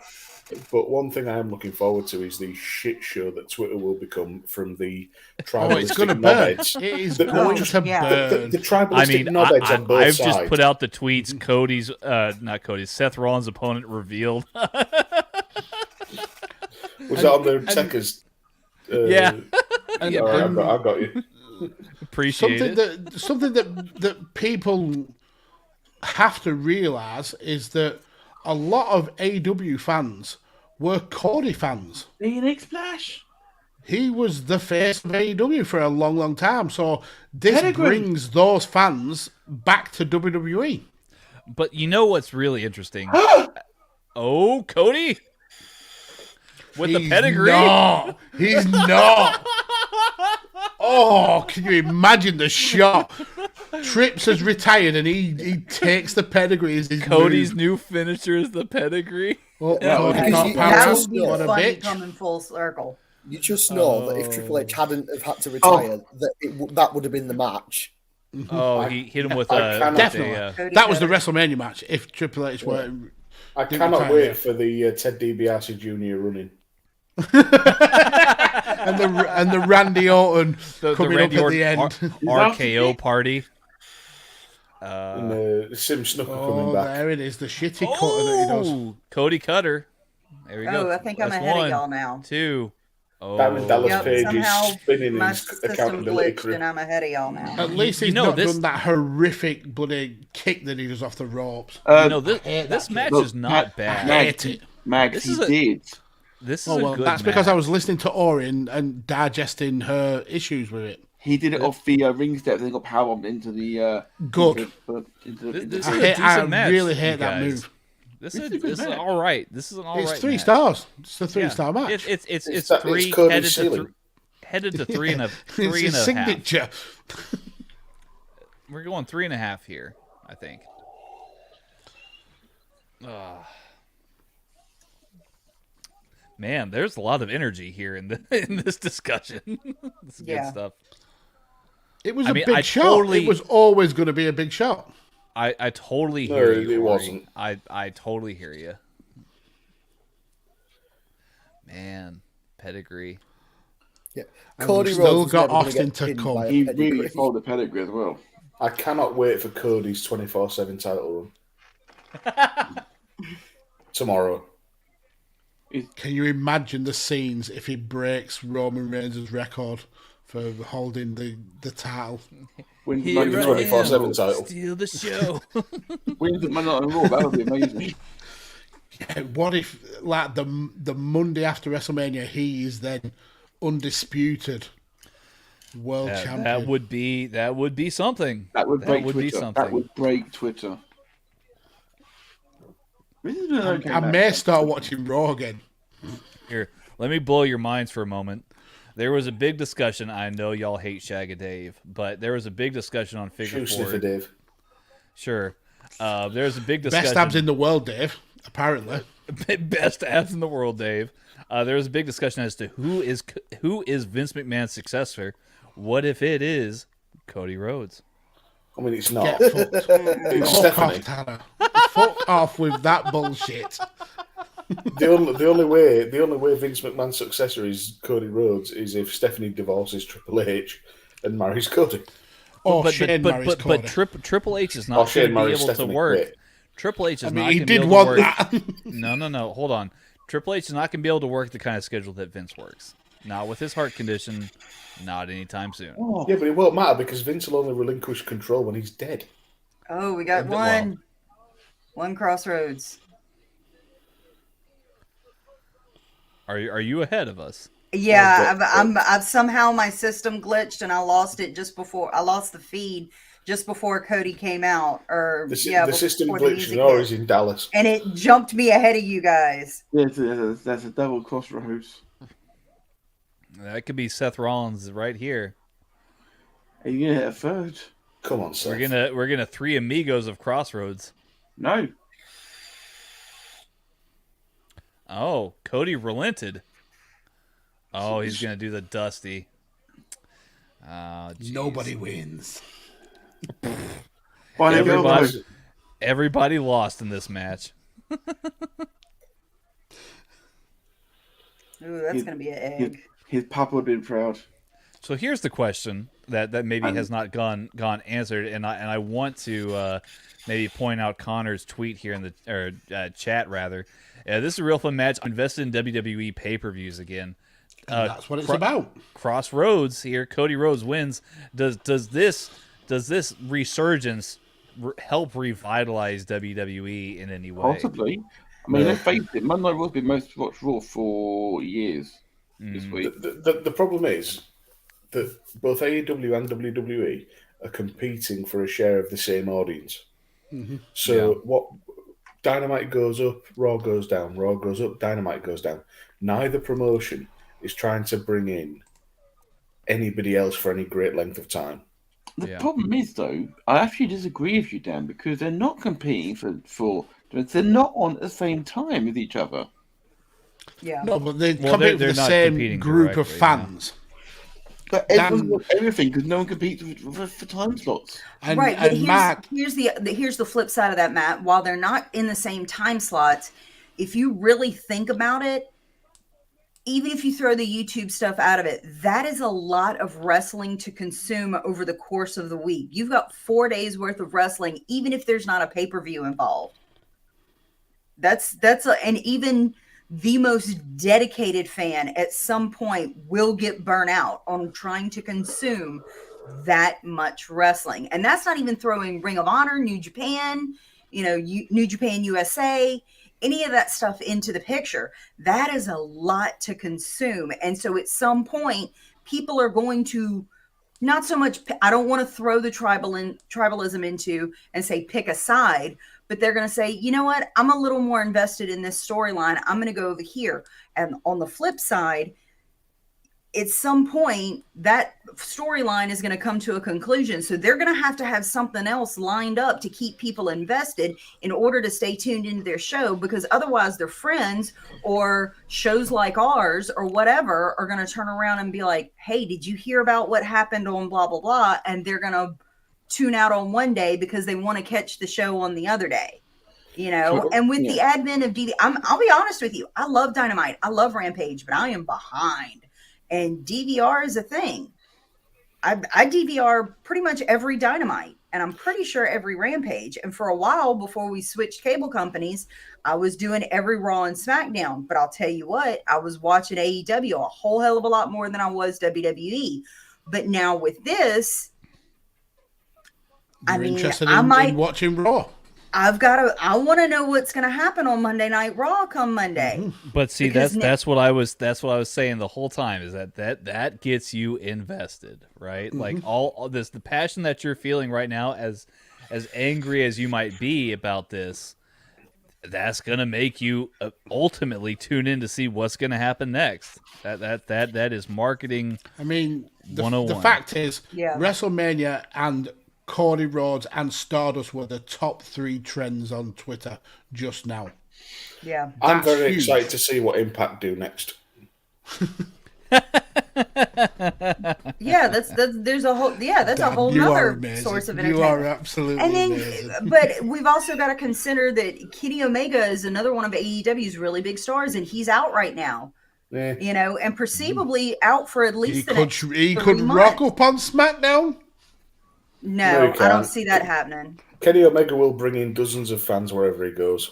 but one thing I am looking forward to is the shit show that Twitter will become from the tribalistic it's going to burn. knobheads. It is going to burn. The tribalistic knobheads on both I've sides. just put out the tweets. Seth Rollins' opponent revealed. Was that on the Tekkers? Yeah. I got you. Appreciate it. Something that people have to realise is that a lot of AW fans were Cody fans. Phoenix Splash. He was the face of AEW for a long, long time. So this brings those fans back to WWE. But you know what's really interesting? Oh, Cody with the pedigree. No, he's not. Oh, can you imagine the shot? Trips has retired and he takes the pedigree as his Cody's move. new finisher is the pedigree. Oh, Yeah, Cody okay. can't That power. would be What a funny bitch. coming full circle. You just know that if Triple H hadn't have had to retire, that would have been the match. Oh, he hit him with I a cannot- Definitely. Cody That was the Cutter. WrestleMania match. If Triple H were, I Didn't cannot retire wait yet. for the Ted DiBiase Jr. running. and the Randy Orton the coming Randy up at Orton the end. RKO party. And Sim Snooker Oh, coming back. there it is, the shitty cutter that he does. Oh, Cody Cutter. There we go. Oh, I think I'm That's ahead one, of y'all now. 2. Oh, Diamond Dallas Yep, Page somehow is spinning my his system accountability glitched crew. and I'm ahead of y'all now. At least he's know, not this- done that horrific bloody kick that he does off the ropes. this hate this that match Look, is not bad. I hate it. Max, This he is a- did. This is Oh, a well, good that's because I match. was listening to Orin and digesting her issues with it. He did it off the ring steps and got powerbombed into the. Good. This I is a decent match, really you hate that guys. move. This It's is a good match. all right. This is an all right. It's 3 match. stars. It's a Yeah. 3-star match. It's It's 3 Cody's headed to ceiling. headed to 3 and a It's 3 and his a half. signature. We're going 3.5 here, I think. Man, there's a lot of energy here in this discussion. This is good Yeah. stuff. It was I a mean, big I shot. totally- It was always going to be a big shot. I totally No, hear you. it Ori. wasn't. I totally hear you. Man, pedigree. Yeah. And Cody we've Rhodes still was got never gonna Austin get to pinned come. by a He pedigree. really followed the pedigree as well. I cannot wait for Cody's 24/7 title run. Tomorrow. Can you imagine the scenes if he breaks Roman Reigns' record for holding the title? Wins Here Monday I Night am. 24/7 Raw. title. Steal the show. Wins Monday Night Raw. That would be amazing. What if, like, the Monday after WrestleMania, he is then undisputed world champion? That would be something. That would break be Twitter. something. That would break Twitter. This has been an okay I match. may start watching Raw again. Here, let me blow your minds for a moment. There was a big discussion. I know y'all hate Shagga Dave, but there was a big discussion on Figure Shoe sniffer 4. Dave. Sure. There was a big discussion. Best abs in the world, Dave, apparently. Best abs in the world, Dave. There was a big discussion as to who is Vince McMahon's successor. What if it is Cody Rhodes? I mean, it's not. Get fucked. It's Fuck off, Stephanie. Tanner. Fuck off with that bullshit. The only way Vince McMahon's successor is Cody Rhodes is if Stephanie divorces Triple H and marries Cody. Oh, Shane marries Cody. Triple H is Or not Shane going to be marries able to Stephanie. work. Wait. Triple H is I mean, not he going to be did able to want work. that. No. Hold on. Triple H is not going to be able to work the kind of schedule that Vince works. Not with his heart condition. Not anytime soon. Yeah, but it won't matter because Vince will only relinquish control when he's dead. Oh, we got Well- one crossroads. Are you ahead of us? Yeah, Okay. I've somehow my system glitched and I lost it just before I lost the feed just before Cody came out. Or The yeah, system before the glitch music is always hit. in Dallas. And it jumped me ahead of you guys. Yes, that's a double crossroads. That could be Seth Rollins right here. Are you gonna hit a third? Come on, Seth. We're gonna three amigos of Crossroads. No. Oh, Cody relented. Oh, he's gonna do the Dusty. Oh, jeez. Nobody wins. Why don't you go Everybody, those? everybody lost in this match. Ooh, that's His- gonna be an egg. His papa would have been proud. So here's the question that maybe has not gone answered, and I want to maybe point out Connor's tweet here in the chat rather. This is a real fun match. I'm invested in WWE pay-per-views again. That's what it's about. Crossroads here. Cody Rhodes wins. Does this resurgence help revitalize WWE in any way? Possibly. I mean, let's face it, Monday Night Raw's been most watched Raw for years this week. The problem is that both AEW and WWE are competing for a share of the same audience. So what? Dynamite goes up, Raw goes down. Raw goes up, Dynamite goes down. Neither promotion is trying to bring in anybody else for any great length of time. The problem is, though, I actually disagree with you, Dan, because they're not competing for they're not on at the same time with each other. Yeah. No, but they compete with the same group of fans. But everyone wants everything because no one competes for time slots. And, right, and but here's the flip side of that, Matt. While they're not in the same time slots, if you really think about it, even if you throw the YouTube stuff out of it, that is a lot of wrestling to consume over the course of the week. You've got 4 days worth of wrestling, even if there's not a pay-per-view involved. And even the most dedicated fan at some point will get burnt out on trying to consume that much wrestling. And that's not even throwing Ring of Honor, New Japan, New Japan USA, any of that stuff into the picture. That is a lot to consume. And so at some point, people are going to not so much, I don't want to throw the tribalism into and say pick a side, but they're going to say, you know what, I'm a little more invested in this storyline. I'm going to go over here. And on the flip side, at some point, that storyline is going to come to a conclusion. So they're going to have something else lined up to keep people invested in order to stay tuned into their show, because otherwise their friends or shows like ours or whatever are going to turn around and be like, hey, did you hear about what happened on blah, blah, blah? And they're going to tune out on one day because they want to catch the show on the other day. And with the advent of I'll be honest with you. I love Dynamite. I love Rampage, but I am behind. And DVR is a thing. I DVR pretty much every Dynamite, and I'm pretty sure every Rampage. And for a while, before we switched cable companies, I was doing every Raw and SmackDown. But I'll tell you what, I was watching AEW a whole hell of a lot more than I was WWE. But now with this, You're interested in watching Raw. I want to know what's going to happen on Monday Night Raw come Monday. But see, that's what I was saying the whole time, is that gets you invested, right? Mm-hmm. Like all this, the passion that you're feeling right now, as angry as you might be about this, that's going to make you ultimately tune in to see what's going to happen next. That is marketing. I mean, the fact is, WrestleMania and Cody Rhodes and Stardust were the top 3 trends on Twitter just now. Yeah, I'm very excited to see what Impact do next. There's a whole that's a whole other source of entertainment. You are absolutely amazing. But we've also got to consider that Kenny Omega is another one of AEW's really big stars, and he's out right now. Yeah. And perceivably out for at least he could rock up on SmackDown. No, I don't see that happening. Kenny Omega will bring in dozens of fans wherever he goes.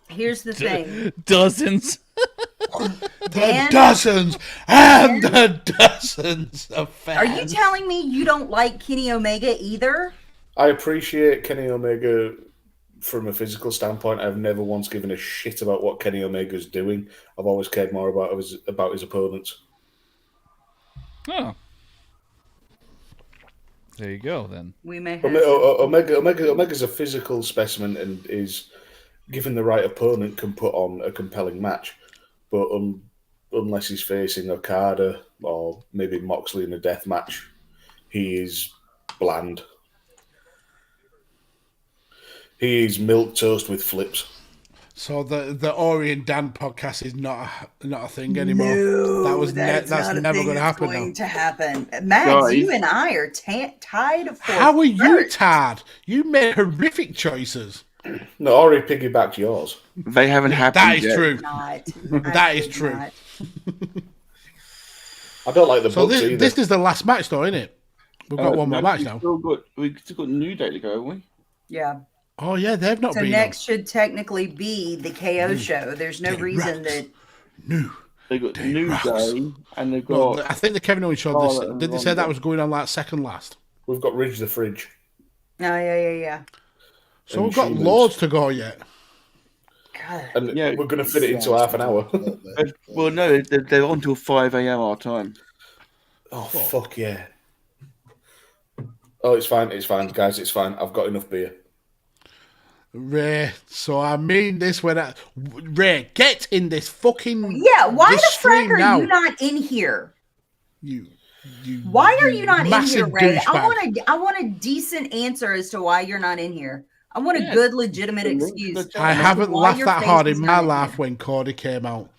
Here's the thing. Dozens. Dozens and dozens of fans. Are you telling me you don't like Kenny Omega either? I appreciate Kenny Omega from a physical standpoint. I've never once given a shit about what Kenny Omega's doing. I've always cared more about his opponents. Oh. There you go, then. We may Omega's a physical specimen and is, given the right opponent, can put on a compelling match. But unless he's facing Okada or maybe Moxley in a death match, he is bland. He is milk toast with flips. So the Ori and Dan podcast is not a thing anymore. No, that's never going to happen. Going to happen, Matt. You and I are tied for. How are you tied? You made horrific choices. No, Ori piggybacked yours. They haven't happened. That is yet. true. That is true. I don't like the Boogs either. This is the last match, though, isn't it? We've got one more match now. We've still got New Day to go, haven't we? Yeah. Oh yeah, they've not been. So next should technically be the KO show. There's no reason that. They got New Day and they've got. Well, I think the Kevin Owens show. Did they say that was going on like second last? We've got Ridge the Fridge. Oh yeah. So we've got loads to go yet. God. And we're going to fit it into half an hour. Well, no, they're on till 5 a.m. our time. Oh, fuck yeah. Oh, it's fine, guys, it's fine. I've got enough beer. Ray, so I mean this when Ray, get in this fucking why this the frack stream are now. you not in here? You why are you not in massive here, Ray? douchebag. I want a decent answer as to why you're not in here. I want a good, legitimate excuse. I as to haven't why laughed your that face hard is in not my in life here. when Cody came out.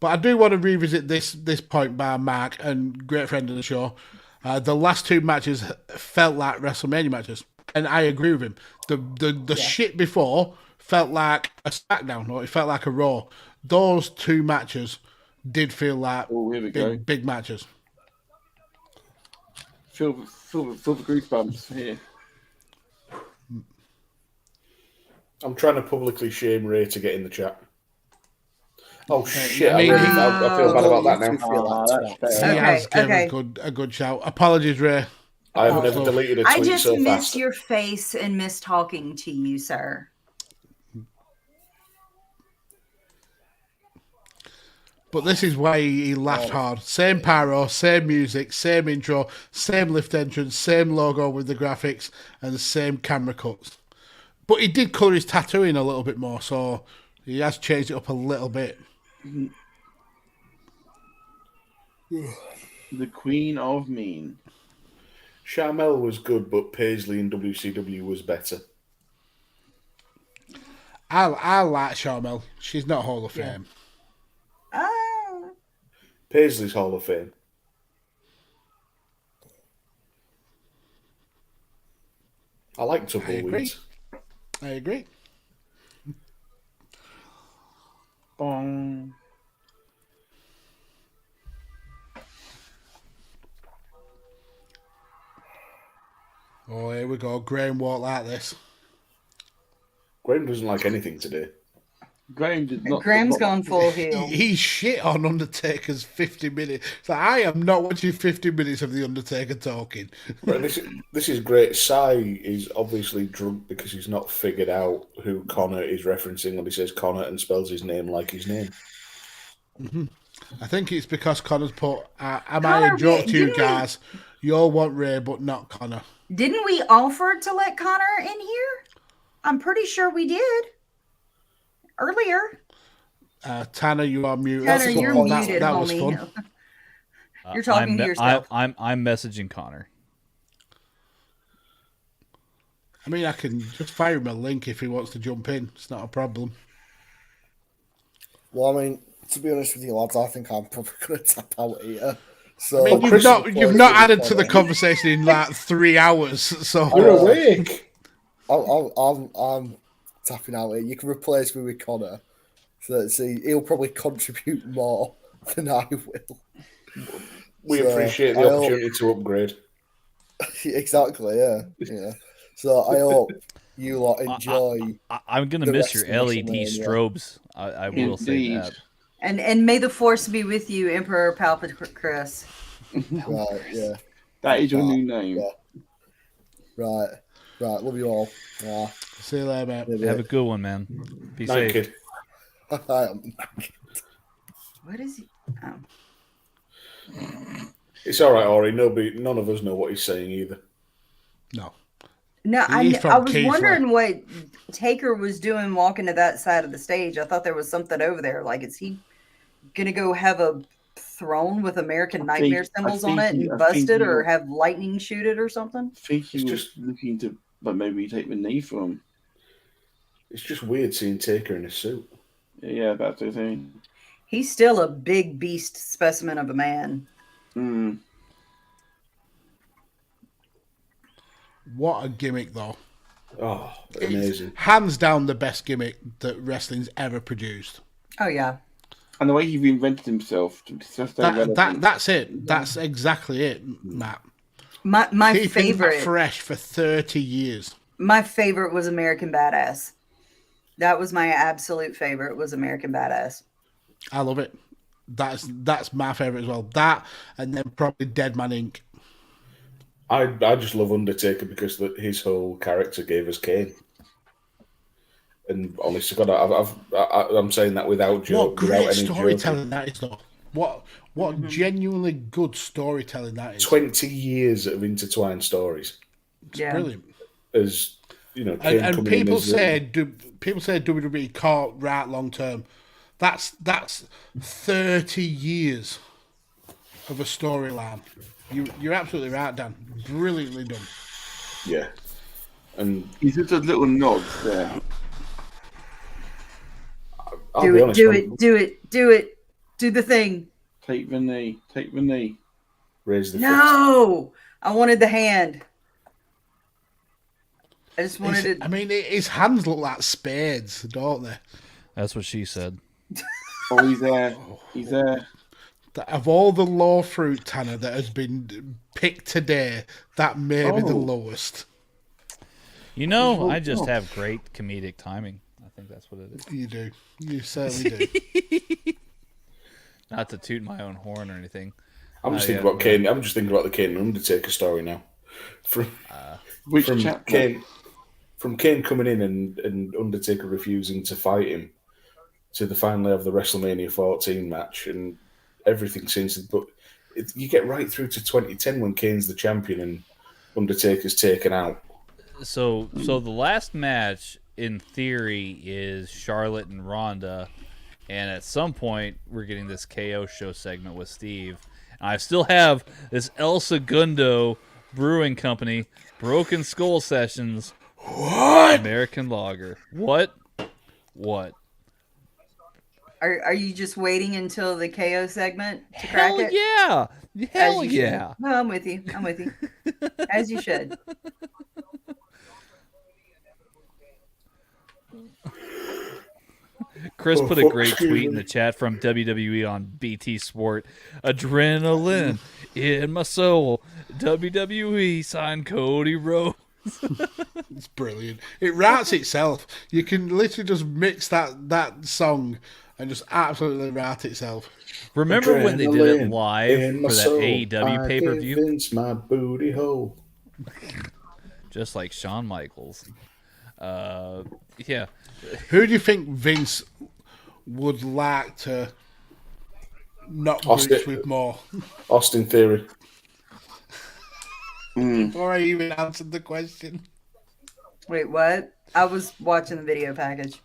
But I do want to revisit this point by Mark, and great friend of the show. The last two matches felt like WrestleMania matches, and I agree with him. The shit before felt like a SmackDown, or it felt like a Raw. Those two matches did feel like big matches. Feel the goosebumps here. I'm trying to publicly shame Ray to get in the chat. Oh shit! I mean, I feel bad about that now. He has given a good shout. Apologies, Ray. I have never deleted a tweet I just so missed fast. your face and miss talking to you, sir. But this is why he laughed hard. Same pyro, same music, same intro, same lift entrance, same logo with the graphics, and the same camera cuts. But he did colour his tattoo in a little bit more, so he has changed it up a little bit. The Queen of Mean. Sharmell was good, but Paisley in WCW was better. I like Sharmell. She's not Hall of Fame. Paisley's Hall of Fame. I like tumbleweeds. I agree. Bong. Oh, here we go. Graham won't like this. Graham doesn't like anything today. Graham did not. Graham's gone full heel. He shit on Undertaker's 50 minutes. So I am not watching 50 minutes of The Undertaker talking. Right, this is great. Sai is obviously drunk because he's not figured out who Connor is referencing when he says Connor and spells his name like his name. Mm-hmm. I think it's because Connor's put, am I a joke to you guys? You all want Ray, but not Connor. Didn't we offer to let Connor in here? I'm pretty sure we did. Earlier. Tanner, you are muted. Tanner, you're muted, that was homie. fun. You're talking to yourself. I'm messaging Connor. I mean, I can just fire him a link if he wants to jump in. It's not a problem. Well, I mean, to be honest with you, lads, I think I'm probably going to tap out here. So I mean, you've not added to the conversation in like 3 hours. So you're awake. I'm tapping out here. You can replace me with Connor. So see, he'll probably contribute more than I will. We appreciate the opportunity to upgrade. Exactly, yeah. So I hope you lot enjoy. I'm gonna miss your LED strobes. I will say that. And may the force be with you, Emperor Palpatine. Right, yeah. That is your new name. Yeah. Right. Love you all. See you later, mate. Have a good one, man. Be safe. Kid. What is he? Oh. It's all right, Ori. None of us know what he's saying either. No. No, I was wondering what Taker was doing walking to that side of the stage. I thought there was something over there. Like, is he gonna go have a throne with American Nightmare symbols on it and bust it, or have lightning shoot it or something? I think he was just looking to, but maybe take the knee from him. It's just weird seeing Taker in a suit. Yeah, that's the thing. He's still a big beast specimen of a man. Mm. What a gimmick, though. Oh, amazing. It's hands down the best gimmick that wrestling's ever produced. Oh, yeah. And the way he reinvented himself. That's it. That's exactly it, Matt. My Keeping favorite. Fresh for 30 years. My favorite was American Badass. That was my absolute favorite, was American Badass. I love it. That's my favorite as well. That, and then probably Dead Man Inc. I just love Undertaker because his whole character gave us Kane. And honestly, God, I'm saying that without joke. What great without any storytelling that is, though. What genuinely good storytelling that is. 20 years of intertwined stories. It's brilliant. As Kane and coming people in say WWE can't write long term. That's 30 years of a storyline. You're absolutely right, Dan. Brilliantly done. Yeah, and he's just a little nod there. Do it. Do the thing. Take the knee. Raise the fist. No, I wanted the hand. I just wanted it. I mean, his hands look like spades, don't they? That's what she said. Oh, he's there. He's there. Of all the low fruit, Tanner, that has been picked today, that may be the lowest. I just have great comedic timing. I think that's what it is. You do. You certainly do. Not to toot my own horn or anything. I'm just thinking about Kane. I'm just thinking about the Kane and Undertaker story now. From Kane coming in and Undertaker refusing to fight him to the finally of the WrestleMania 14 match and everything since. But you get right through to 2010 when Kane's the champion and Undertaker's taken out. So the last match in theory is Charlotte and Ronda, and at some point we're getting this KO show segment with Steve. And I still have this El Segundo Brewing Company Broken Skull Sessions American Lager. What? Are you just waiting until the KO segment to crack it? Yeah. Hell yeah. No, I'm with you. As you should. Chris put a great tweet in the chat from WWE on BT Sport. Adrenaline in my soul. WWE signed Cody Rhodes. It's brilliant. It writes itself. You can literally just mix that song and just absolutely write itself. Remember when they did it live for that AEW pay-per-view? Vince my booty hole. Just like Shawn Michaels. Yeah. Who do you think Vince would like to not boots with more? Austin Theory. Before I even answered the question. Wait, what? I was watching the video package.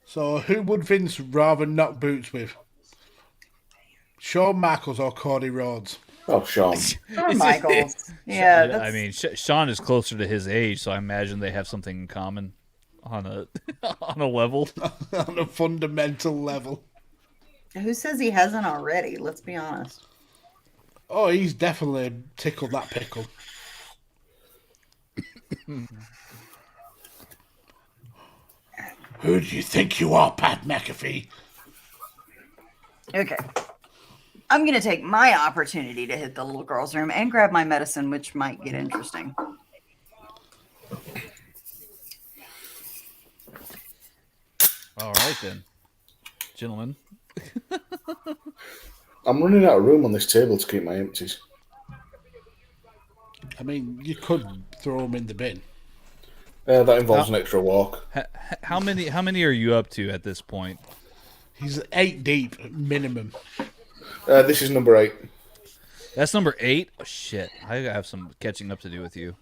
So who would Vince rather not boots with? Shawn Michaels or Cody Rhodes? Oh, Shawn. Shawn Michaels. Yeah. I mean, Shawn is closer to his age, so I imagine they have something in common on a level. On a fundamental level. Who says he hasn't already? Let's be honest. Oh, he's definitely tickled that pickle. Who do you think you are, Pat McAfee? Okay. I'm going to take my opportunity to hit the little girl's room and grab my medicine, which might get interesting. All right, then. Gentlemen. I'm running out of room on this table to keep my empties. I mean, you could throw them in the bin. That involves an extra walk. How many are you up to at this point? He's 8 deep, minimum. This is number 8. That's number 8? Oh, shit. I have some catching up to do with you.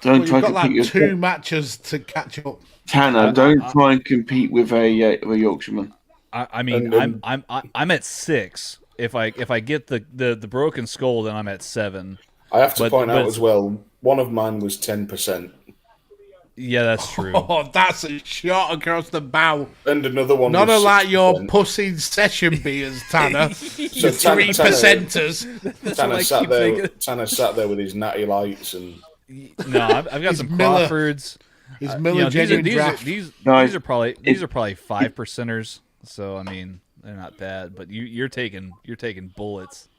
Don't try you've to got compete like 2 matches to catch up. Tanner, don't try and compete with a Yorkshireman. I mean, I'm at 6. If I get the broken skull, then I'm at 7. I have to point out as well, one of mine was 10%. Yeah, that's true. Oh, that's a shot across the bow. And another one. Not was unlike 6%. your pussy session beers, Tanner. Your 3%ers. Tanner sat there with his natty lights and. No, I've got some Crawfords. His Miller genuine draft. These are probably 5%ers. So I mean, they're not bad. But you're taking bullets.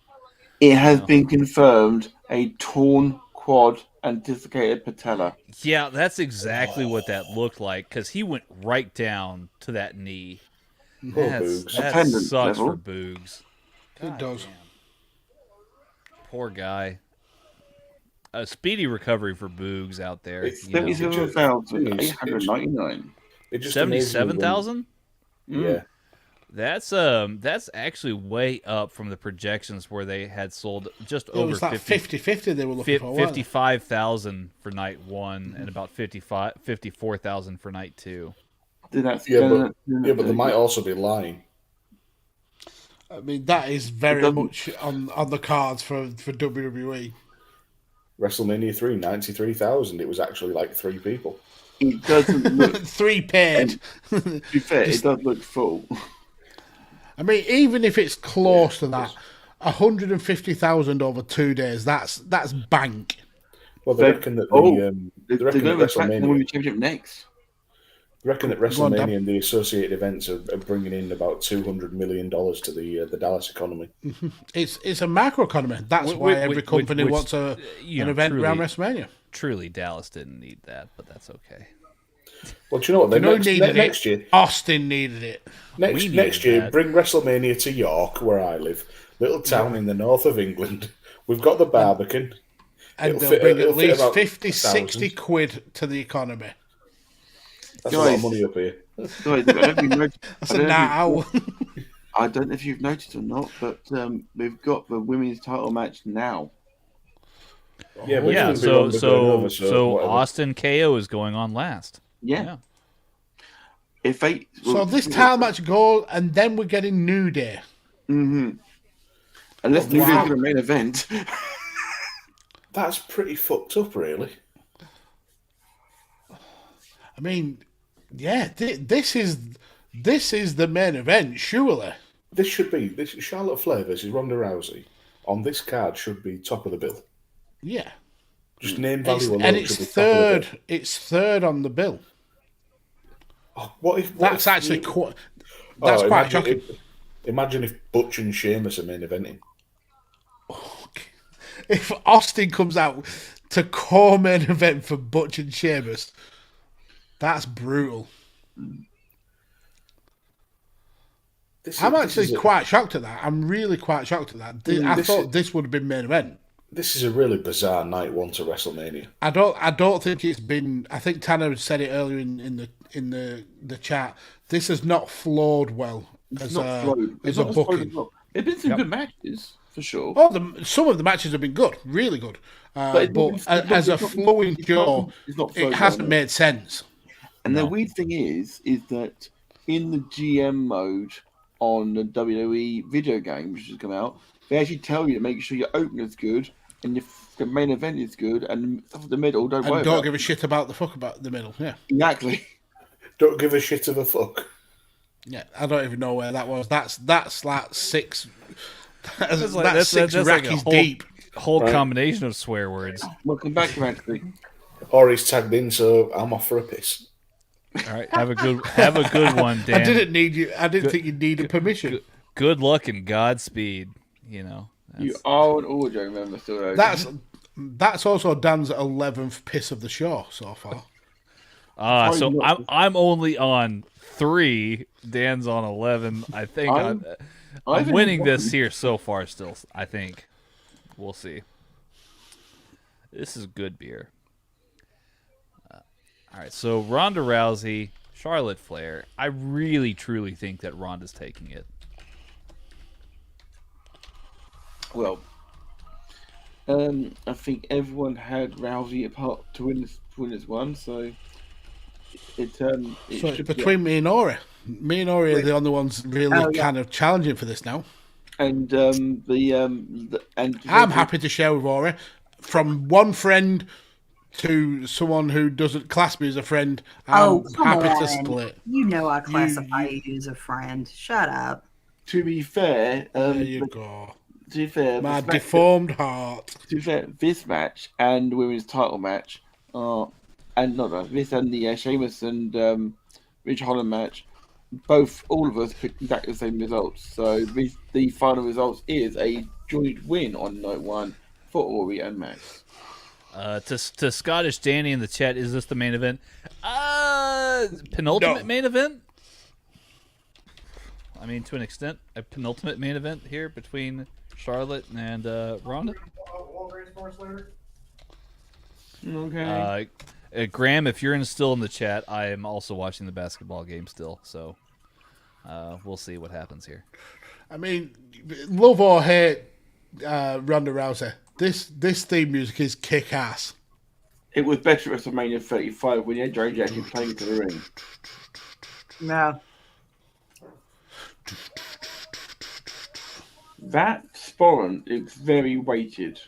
It has been confirmed a torn quad and dislocated patella. Yeah, that's exactly what that looked like because he went right down to that knee. That sucks level. for Boogs. It does. Damn. Poor guy. A speedy recovery for Boogs out there. 77,899. 77,000? Yeah. That's actually way up from the projections where they had sold just over it was like 50-50 they were looking for. 55,000 for night 1 and about 54,000 for night 2. But they might also be lying. I mean, that is very much on the cards for WWE. WrestleMania 3, 93,000. It was actually like 3 people. It doesn't look 3 paired. To be fair, it does look full. I mean, even if it's close to that, 150,000 over 2 days, that's bank. Well, they reckon that they're going to win the championship next. They reckon that WrestleMania and the associated events are bringing in about $200 million to the Dallas economy. It's a macro economy. That's why every company wants an event around WrestleMania. Truly, Dallas didn't need that, but that's okay. Well, do you know what? Next year, Austin needed it. Next year, bring WrestleMania to York, where I live, little town in the north of England. We've got the Barbican. And they'll bring at least 50, 60 quid to the economy. That's a lot of money up here. Guys, that's a now. I don't know if you've noticed or not, but we've got the women's title match now. Yeah, so Austin KO is going on last. Yeah. So this title match goal, and then we're getting New Day. Mm-hmm. Unless New Day's going to main event. That's pretty fucked up, really. I mean, yeah, this is the main event, surely. This should be Charlotte Flair versus Ronda Rousey on this card should be top of the bill. Yeah, just name value alone. And it's third. It's third on the bill. Oh, what if that's actually quite? That's quite shocking. Imagine if Butch and Sheamus are main eventing. If Austin comes out to co-main event for Butch and Sheamus, that's brutal. I'm actually quite shocked at that. I'm really quite shocked at that. I thought this would have been main event. This is a really bizarre night one to WrestleMania. I don't think it's been. I think Tanner said it earlier in the chat. This has not flowed well as a booking. There've been some good matches for sure. Some of the matches have been good, really good. But as a flowing show, it hasn't made sense. And the weird thing is that in the GM mode on the WWE video game, which has come out, they actually tell you to make sure your opener's good and the main event is good, and stuff in the middle don't give a shit about the middle. Yeah, exactly. Don't give a shit of a fuck. Yeah, I don't even know where that was. That's like six. That's six Rockies like deep. Whole combination of swear words. Welcome back, Randy. Or he's tagged in, so I'm off for a piss. All right, have a good one, Dan. I didn't need you. I didn't think you needed permission. Good luck and Godspeed. You know, you are an audio member, still. That's also Dan's 11th piss of the show so far. So I'm only on 3. Dan's on 11. I think I'm winning this here so far. Still, I think we'll see. This is good beer. All right, so Ronda Rousey, Charlotte Flair. I really, truly think that Ronda's taking it. Well, I think everyone had Rousey apart to win this one, so so between me and Ori. Me and Ori are the only ones really kind of challenging for this now. And I'm happy to share with Ori. From one friend to someone who doesn't class me as a friend, I'm happy to split. You know I classify you as a friend. Shut up. To be fair, there you go. To be fair, my deformed heart. To be fair, this match and the women's title match, this and the Sheamus and Rich Holland match, all of us picked exactly the same results. So the final results is a joint win on night one for Ori and Max. To Scottish Danny in the chat, is this the main event? Penultimate main event? I mean, to an extent, a penultimate main event here between Charlotte and Ronda. Okay. Graham, if you're still in the chat, I am also watching the basketball game still. So, we'll see what happens here. I mean, love or hate Ronda Rousey, this theme music is kick-ass. It was better at WrestleMania 35 when Edge actually playing to the ring. No. That sporran, it's very weighted.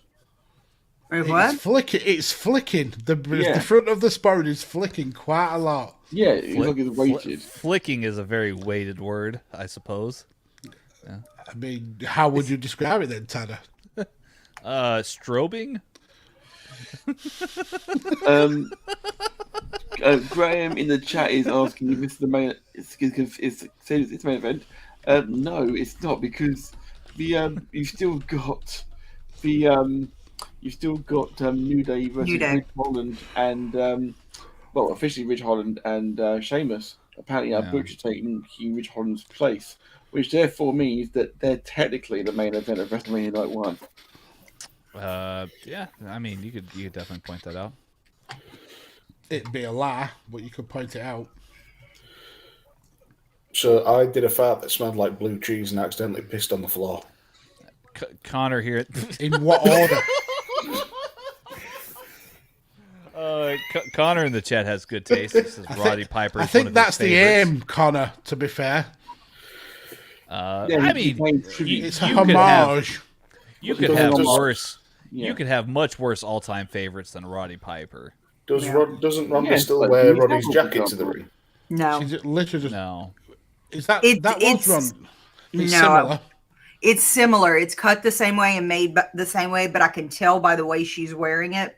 Wait, what? It's flicking. The front of the sporran is flicking quite a lot. Yeah, it's like it's weighted. Flicking is a very weighted word, I suppose. Yeah. I mean, how would you describe it then, Tanner? Strobing? Graham in the chat is asking if this is the main. It's the main event. No, it's not, because you've still got New Day versus Ridge Holland and officially Ridge Holland and Sheamus. Apparently, our Boogs are taking Ridge Holland's place, which therefore means that they're technically the main event of WrestleMania Night 1. Yeah, I mean, you could definitely point that out. It'd be a lie, but you could point it out. So I did a fart that smelled like blue cheese and accidentally pissed on the floor. Connor here. In what order? Connor in the chat has good taste. This is Roddy Piper. I think that's the aim, Connor, to be fair. I mean, it's a homage. You could have worse. You could have much worse all-time favorites than Roddy Piper. Doesn't Ronda still wear Roddy's jacket to the ring? No. She's literally just... No. Is that was Ronda? It's similar. It's similar. It's cut the same way and made the same way, but I can tell by the way she's wearing it,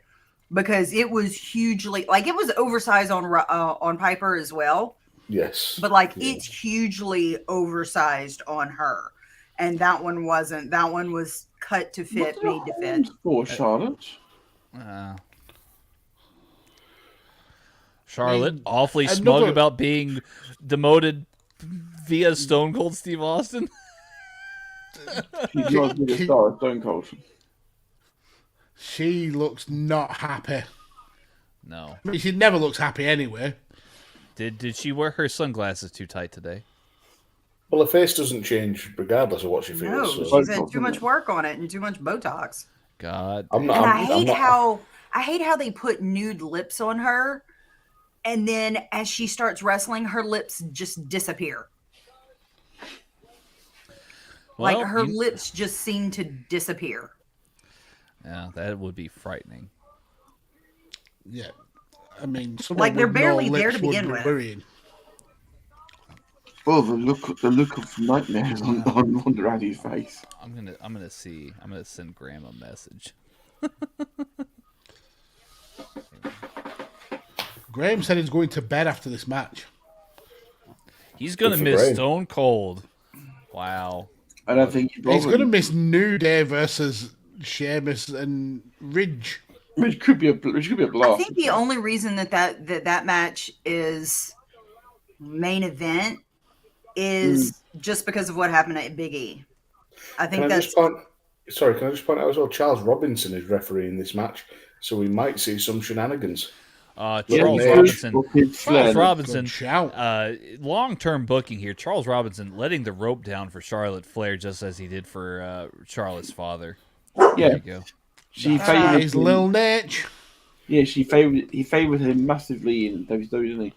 because it was hugely, like, it was oversized on Piper as well. Yes. But it's hugely oversized on her. And that one wasn't. That one was cut to fit, made to fit. For Charlotte. Charlotte, awfully smug about being demoted via Stone Cold Steve Austin. She's not the star of Stone Cold. She looks not happy. No. I mean, she never looks happy anyway. Did she wear her sunglasses too tight today? Well, her face doesn't change regardless of what she feels. No, so. she's had too much work on it and too much Botox. God. I hate how they put nude lips on her, and then as she starts wrestling, her lips just disappear. Well, her lips just seem to disappear. Yeah, that would be frightening. Yeah. I mean, they're barely there to begin with. Worrying. Well, the look of nightmares on Ronda Rousey's face. I'm gonna send Graham a message. Graham said he's going to bed after this match. He's gonna miss Stone Cold. Wow. I don't think he's gonna miss New Day versus Sheamus and Ridge. Which could be a blast. I think the only reason that match is main event is just because of what happened at Big E. I think can I just point out as well, Charles Robinson is refereeing this match, so we might see some shenanigans. Charles Robinson, long-term booking here. Charles Robinson letting the rope down for Charlotte Flair, just as he did for Charlotte's father. Yeah. There you go. She favored his little niche. Yeah, he favored him massively in WWE, didn't he?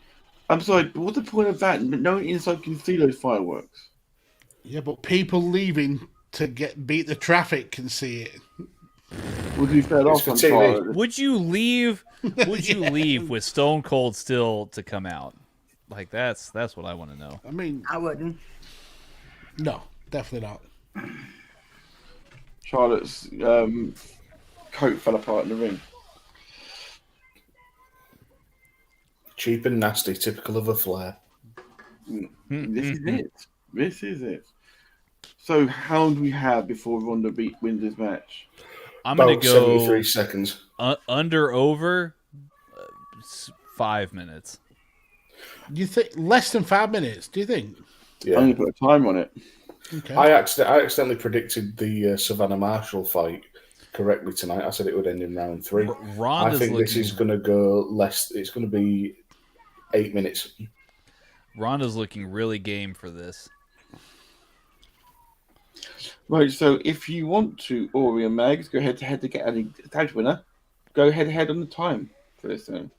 I'm sorry, but what's the point of that? No one inside can see those fireworks. Yeah, but people leaving to beat the traffic can see it. Would you fair off on fire? Would you leave? Would you leave with Stone Cold still to come out? Like that's what I want to know. I mean, I wouldn't. No, definitely not. Charlotte's coat fell apart in the ring. Cheap and nasty, typical of a Flair. This is it. So how long do we have before Ronda wins this match? I'm going to go 73 seconds. Over 5 minutes. You think less than 5 minutes? Do you think? Yeah. I'm going to put a time on it. Okay. I accidentally predicted the Savannah Marshall fight correctly tonight. I said it would end in round 3. I think this is going to go less. It's going to be 8 minutes. Ronda's looking really game for this. Right, so if you want to, Ori and Mags, go head to head to get a tag winner. Go head to head on the time for this thing.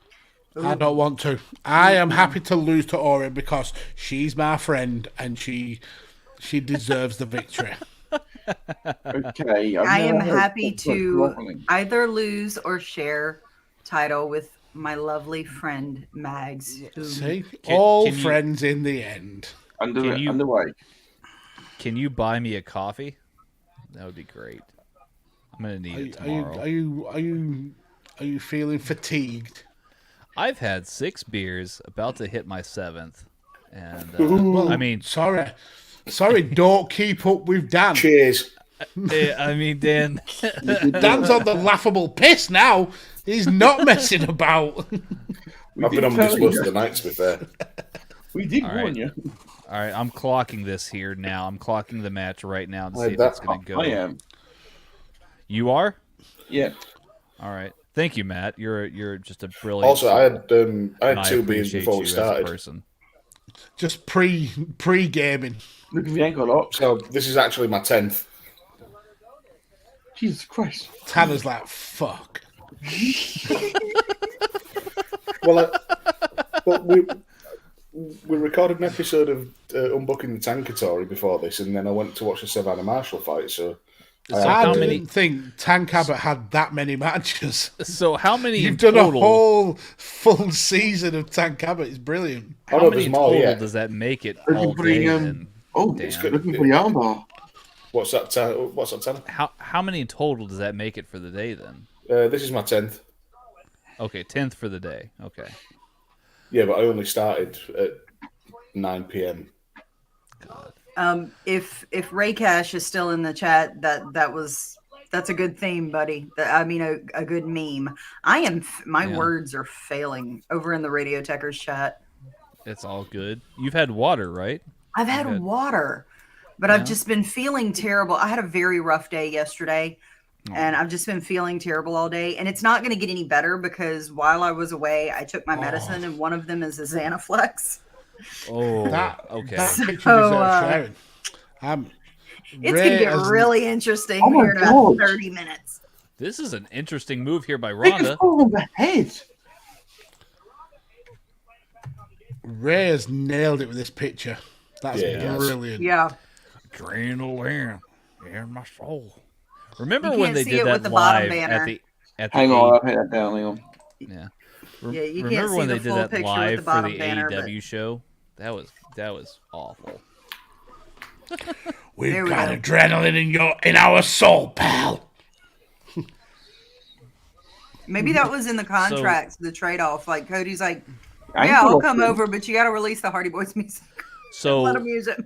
I don't want to. I am happy to lose to Ori because she's my friend and she deserves the victory. Okay. I am happy to either lose or share title with my lovely friend Mags. See? All friends in the end. Underway. Can you buy me a coffee? That would be great. I'm gonna need it tomorrow. Are you feeling fatigued? I've had 6 beers, about to hit my 7th, and I mean, sorry, don't keep up with Dan. Cheers. I mean, Dan. Dan's on the laughable piss now. He's not messing about. I've been on this most of the night, to be fair. We did warn you. All right, I'm clocking this here now. I'm clocking the match right now to see if it's going to go. I am. You are? Yeah. All right. Thank you, Matt. You're just a brilliant. Also, I had 2 beers before we started. Just pre-gaming. Look, we ain't got a lot. So this is actually my 10th. Jesus Christ. Tanner's like, fuck. Well, we recorded an episode of Unbooking the Tankatory before this, and then I went to watch the Savannah Marshall fight. So I didn't think Tank Abbott had that many matches. So how many? You've done a whole full season of Tank Abbott. It's brilliant. How many total does that make it all day? It's good looking for the armbar. What's that? What's that? 10? How many in total does that make it for the day then? This is my 10th. Okay, 10th for the day. Okay. Yeah, but I only started at 9 p.m. God. If Ray Cash is still in the chat, that's a good theme, buddy. A good meme. My words are failing over in the Radio Tekkers chat. It's all good. You've had water, right? I've had water, but I've just been feeling terrible. I had a very rough day yesterday, and I've just been feeling terrible all day. And it's not going to get any better because while I was away, I took my medicine, and one of them is a Xanaflex. Oh, okay. It's going to get really interesting here in about 30 minutes. This is an interesting move here by Ronda. Oh, the head. Ray has nailed it with this picture. That's brilliant. Yeah. Adrenaline in my soul. Remember when they did that live at the Hang on, I'll put that down, Leon. Yeah. You Remember when they did that live for the banner, AEW show? That was awful. We've got adrenaline in our soul, pal. Maybe that was in the contracts, the trade-off. Like Cody's like, yeah, I'll come over, but you got to release the Hardy Boys music. So let them use it.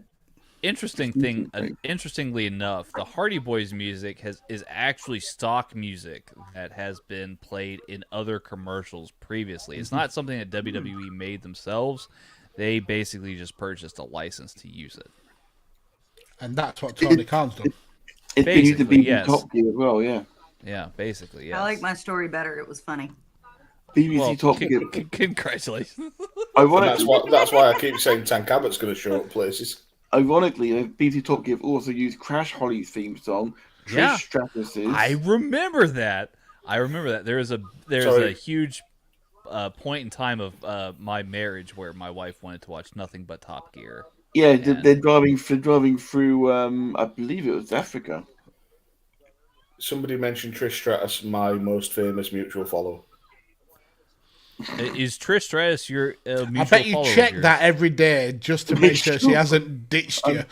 Interestingly enough, the Hardy Boys music is actually stock music that has been played in other commercials previously. It's not something that WWE made themselves. They basically just purchased a license to use it. And that's what Tony Khan's done. It's been used to be Top Gear as well, yeah. Yeah, basically, yes. I like my story better. It was funny. BBC Top Gear. Congratulations. That's why I keep saying Tank Abbott's going to show up places. Ironically, BBC Top Gear also used Crash Holly's theme song, Trish Stratus's. I remember that. There's a huge point in time of my marriage where my wife wanted to watch nothing but Top Gear. Yeah, they're driving through. I believe it was Africa. Somebody mentioned Trish Stratus, my most famous mutual follow. Is Trish Stratus your mutual I bet you check yours? that every day just to make sure she hasn't ditched you.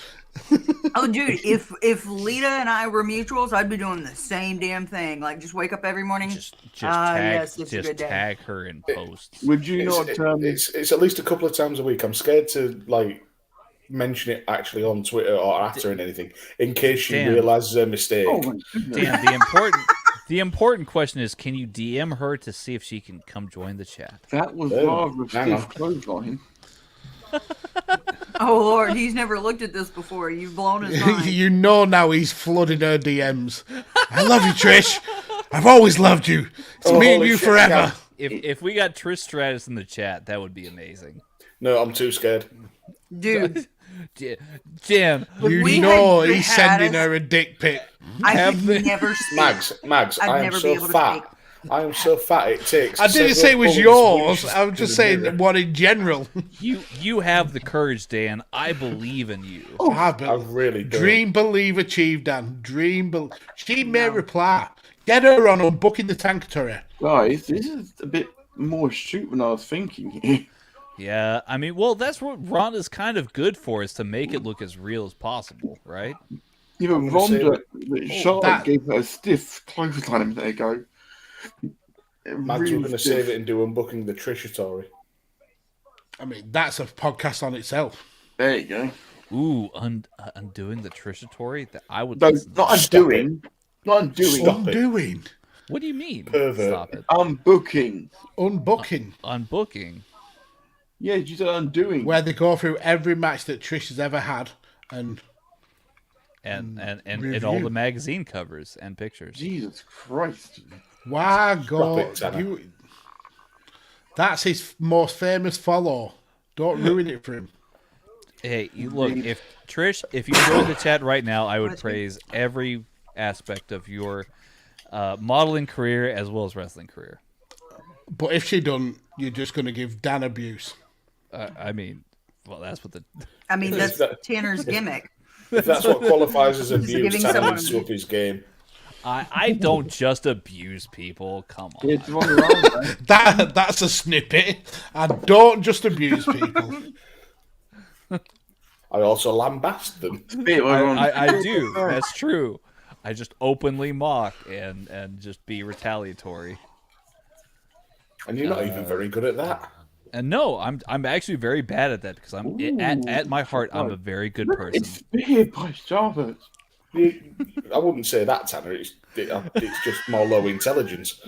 Oh, dude, if Lita and I were mutuals, I'd be doing the same damn thing. Like, just wake up every morning. Just tag day. her in posts. Would you not? It's at least a couple of times a week. I'm scared to mention it actually on Twitter or at her and anything in case she realizes her mistake. Dan, the important question is, can you DM her to see if she can come join the chat? That was rather a stiff clothesline. Oh Lord, he's never looked at this before. You've blown his mind. You know now he's flooding her DMs. I love you, Trish. I've always loved you. It's me and you forever. If we got Trish Stratus in the chat, that would be amazing. No, I'm too scared. Dude, Jan, You know he's sending her a dick pic. I could never speak. Mags, I'd I am never be so able to fat. speak. I am so fat it takes. I didn't say it was yours. I was just saying what in general. you have the courage, Dan. I believe in you. I really do. Dream, believe, achieve, Dan. Dream, believe. She may reply. Get her on booking the tank to her. Guys, this is a bit more shoot than I was thinking. Yeah, I mean, well, that's what Ronda's kind of good for, is to make it look as real as possible, right? Even Ronda, Charlotte gave her a stiff clothesline a minute ago. Mags, we're going to save it and do unbooking the Trishatory. I mean, that's a podcast on itself. There you go. Ooh, undoing the Trishatory? I would. No, not undoing. Not undoing. Undoing. What do you mean? Pervert. Stop it. Unbooking. Unbooking. Unbooking. Yeah, you said undoing. Where they go through every match that Trish has ever had and all the magazine covers and pictures. Jesus Christ. Why God? That's his most famous follow. Don't ruin it for him. Hey, look, if you join the chat right now, I would praise every aspect of your modeling career as well as wrestling career. But if she don't, you're just going to give Dan abuse. I mean, well, that's what that's Tanner's gimmick. If that's what qualifies as abuse, giving Tanner someone needs to up his game. I don't just abuse people. Come on. It's wrong around, That's a snippet. I don't just abuse people. I also lambast them. I do. That's true. I just openly mock and just be retaliatory. And you're not even very good at that. And no, I'm actually very bad at that because at my heart I'm a very good person. It's speared by Charlotte. I wouldn't say that, Tanner. It's just more low intelligence.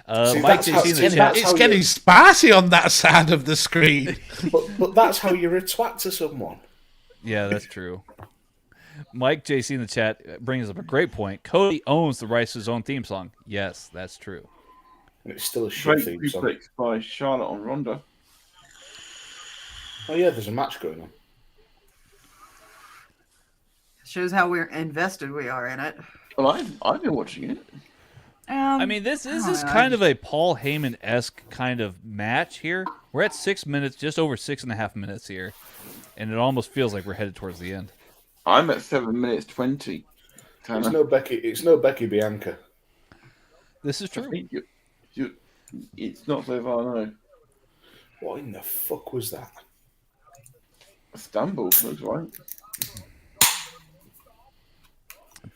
Mike, it's getting spicy on that side of the screen. But that's how you're a twat to someone. Yeah, that's true. Mike JC in the chat brings up a great point. Cody owns the rights to his own theme song. Yes, that's true. And it's still a shit theme song. Suplex by Charlotte on Ronda. Oh yeah, there's a match going on. Shows how invested we are in it. Well, I've been watching it. I mean, this is kind of a Paul Heyman-esque kind of match here. We're at 6 minutes, just over 6.5 minutes here, and it almost feels like we're headed towards the end. I'm at 7 minutes 20. It's no Becky Bianca. This is true. It's not so far, no. What in the fuck was that? A stumble, looks right.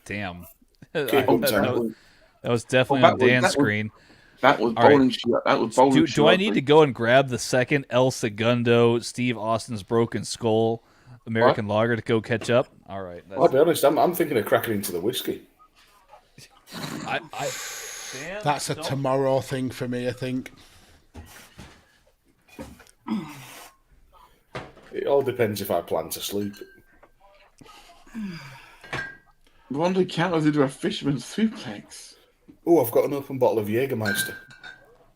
Damn. That was definitely on Dan's screen. That was bowling. That was bowling. Do I need to go and grab the second El Segundo, Steve Austin's Broken Skull, American Lager to go catch up? All right. I'll be honest. I'm thinking of cracking into the whiskey. That's a tomorrow thing for me, I think. It all depends if I plan to sleep. Ronda counters into a fisherman's suplex. Oh, I've got an open bottle of Jägermeister.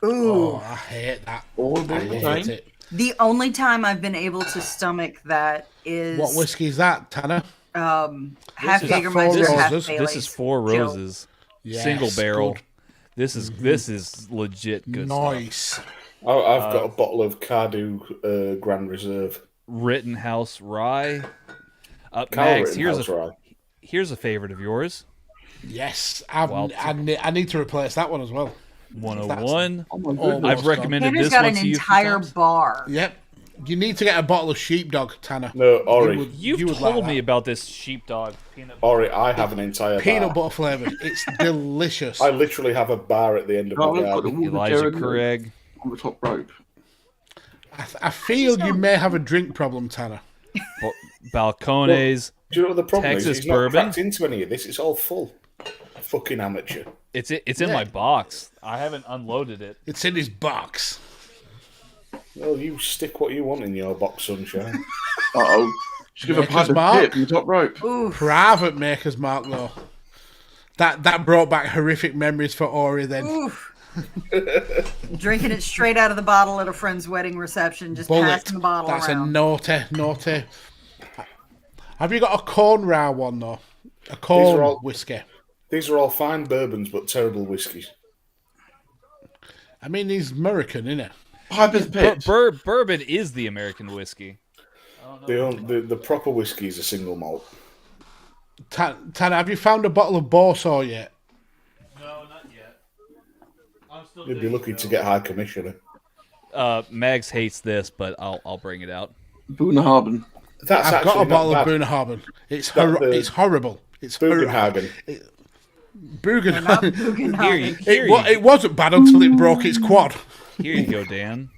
Ooh. Oh, I hate that. I hate it. The only time I've been able to stomach that is... What whiskey is that, Tanner? Half Is that Jägermeister, Four half Roses? Bailey's. This is Four Roses. Yes, Single barrel. good. This is legit good Nice. stuff. I've got a bottle of Cardew Grand Reserve. Rittenhouse Rye. Max, Rye. Here's a favorite of yours. Yes, I need to replace that one as well. 101. Oh I've recommended Tanner's this got one an to you. entire bar. Yep. You need to get a bottle of Sheepdog, Tanner. No, Ori. You've would told like me that. about this sheepdog peanut. Ori, I have an entire Peanut bar. butter flavoured. It's delicious. I literally have a bar at the end of my garden. Elijah Craig. On the top rope. I feel you may have a drink problem, Tanner. Balcones. Do you know what the problem Texas is? He's not bourbon. cracked into any of this. It's all full. Fucking amateur. It's in my box. I haven't unloaded it. It's in his box. Well, you stick what you want in your box, sunshine. Uh-oh. Just give a pint of Mark. dip on the top rope. Ooh. Private Maker's Mark, though. That brought back horrific memories for Ori then. Oof. Drinking it straight out of the bottle at a friend's wedding reception, just passing the bottle That's around. a naughty. Have you got a corn row one though? A corn whiskey. These are all fine bourbons, but terrible whiskies. I mean, he's American, isn't it? Piper's Pitch. Bourbon is the American whiskey. The proper whiskey is a single malt. Tanner, have you found a bottle of Borsor yet? No, not yet. I'm still You'd be lucky to get high commissioner. Mags hates this, but I'll bring it out. Boonhagen. I've got a bottle of Boonhagen. It's horrible. It's Bugenhagen. Bugenhagen. It wasn't bad until it broke its quad. Here you go, Dan.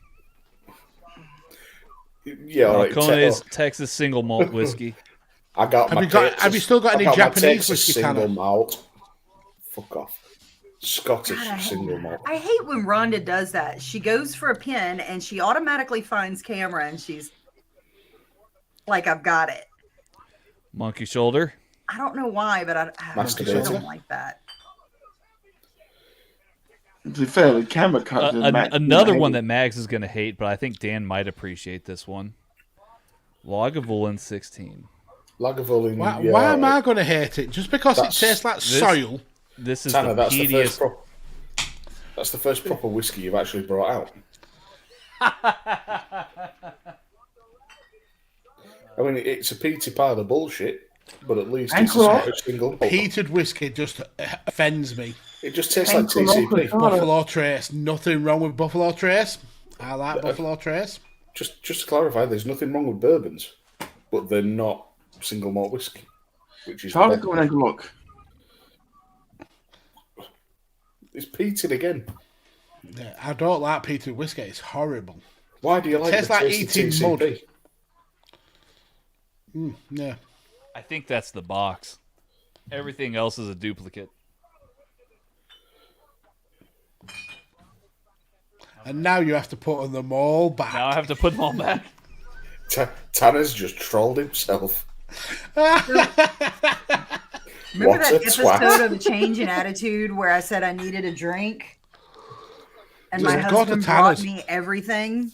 Yeah, all right. Kone's Texas single malt whiskey. I got. Have you still got any Japanese whiskey? Single malt. Fuck off. Scottish single malt. I hate when Rhonda does that. She goes for a pen and she automatically finds camera and she's like, "I've got it." Monkey shoulder. I don't know why, but I don't like that. To be fair, the camera cuts. Another one that Mags is going to hate, but I think Dan might appreciate this one. Lagavulin 16. Lagavulin. Why am I going to hate it? Just because it tastes like soil? This is Tanner, the peatiest. That's the first proper whiskey you've actually brought out. I mean, it's a peaty pile of bullshit, but at least it's a single malt. Peated whiskey just offends me. It just tastes like TCP. Buffalo Trace. Nothing wrong with Buffalo Trace. I like Buffalo Trace. Just to clarify, there's nothing wrong with bourbons, but they're not single malt whiskey. Which is Charlie, go and have a look. It's peated again. Yeah, I don't like peated whiskey. It's horrible. Why do you like it? Tastes the like taste eating of TCP? mud. Yeah. I think that's the box. Everything else is a duplicate. And now you have to put them all back. Now I have to put them all back. Tanner's just trolled himself. Remember What that a episode twat. of A Change in Attitude where I said I needed a drink? And my Just go to husband brought Tanner's. me everything.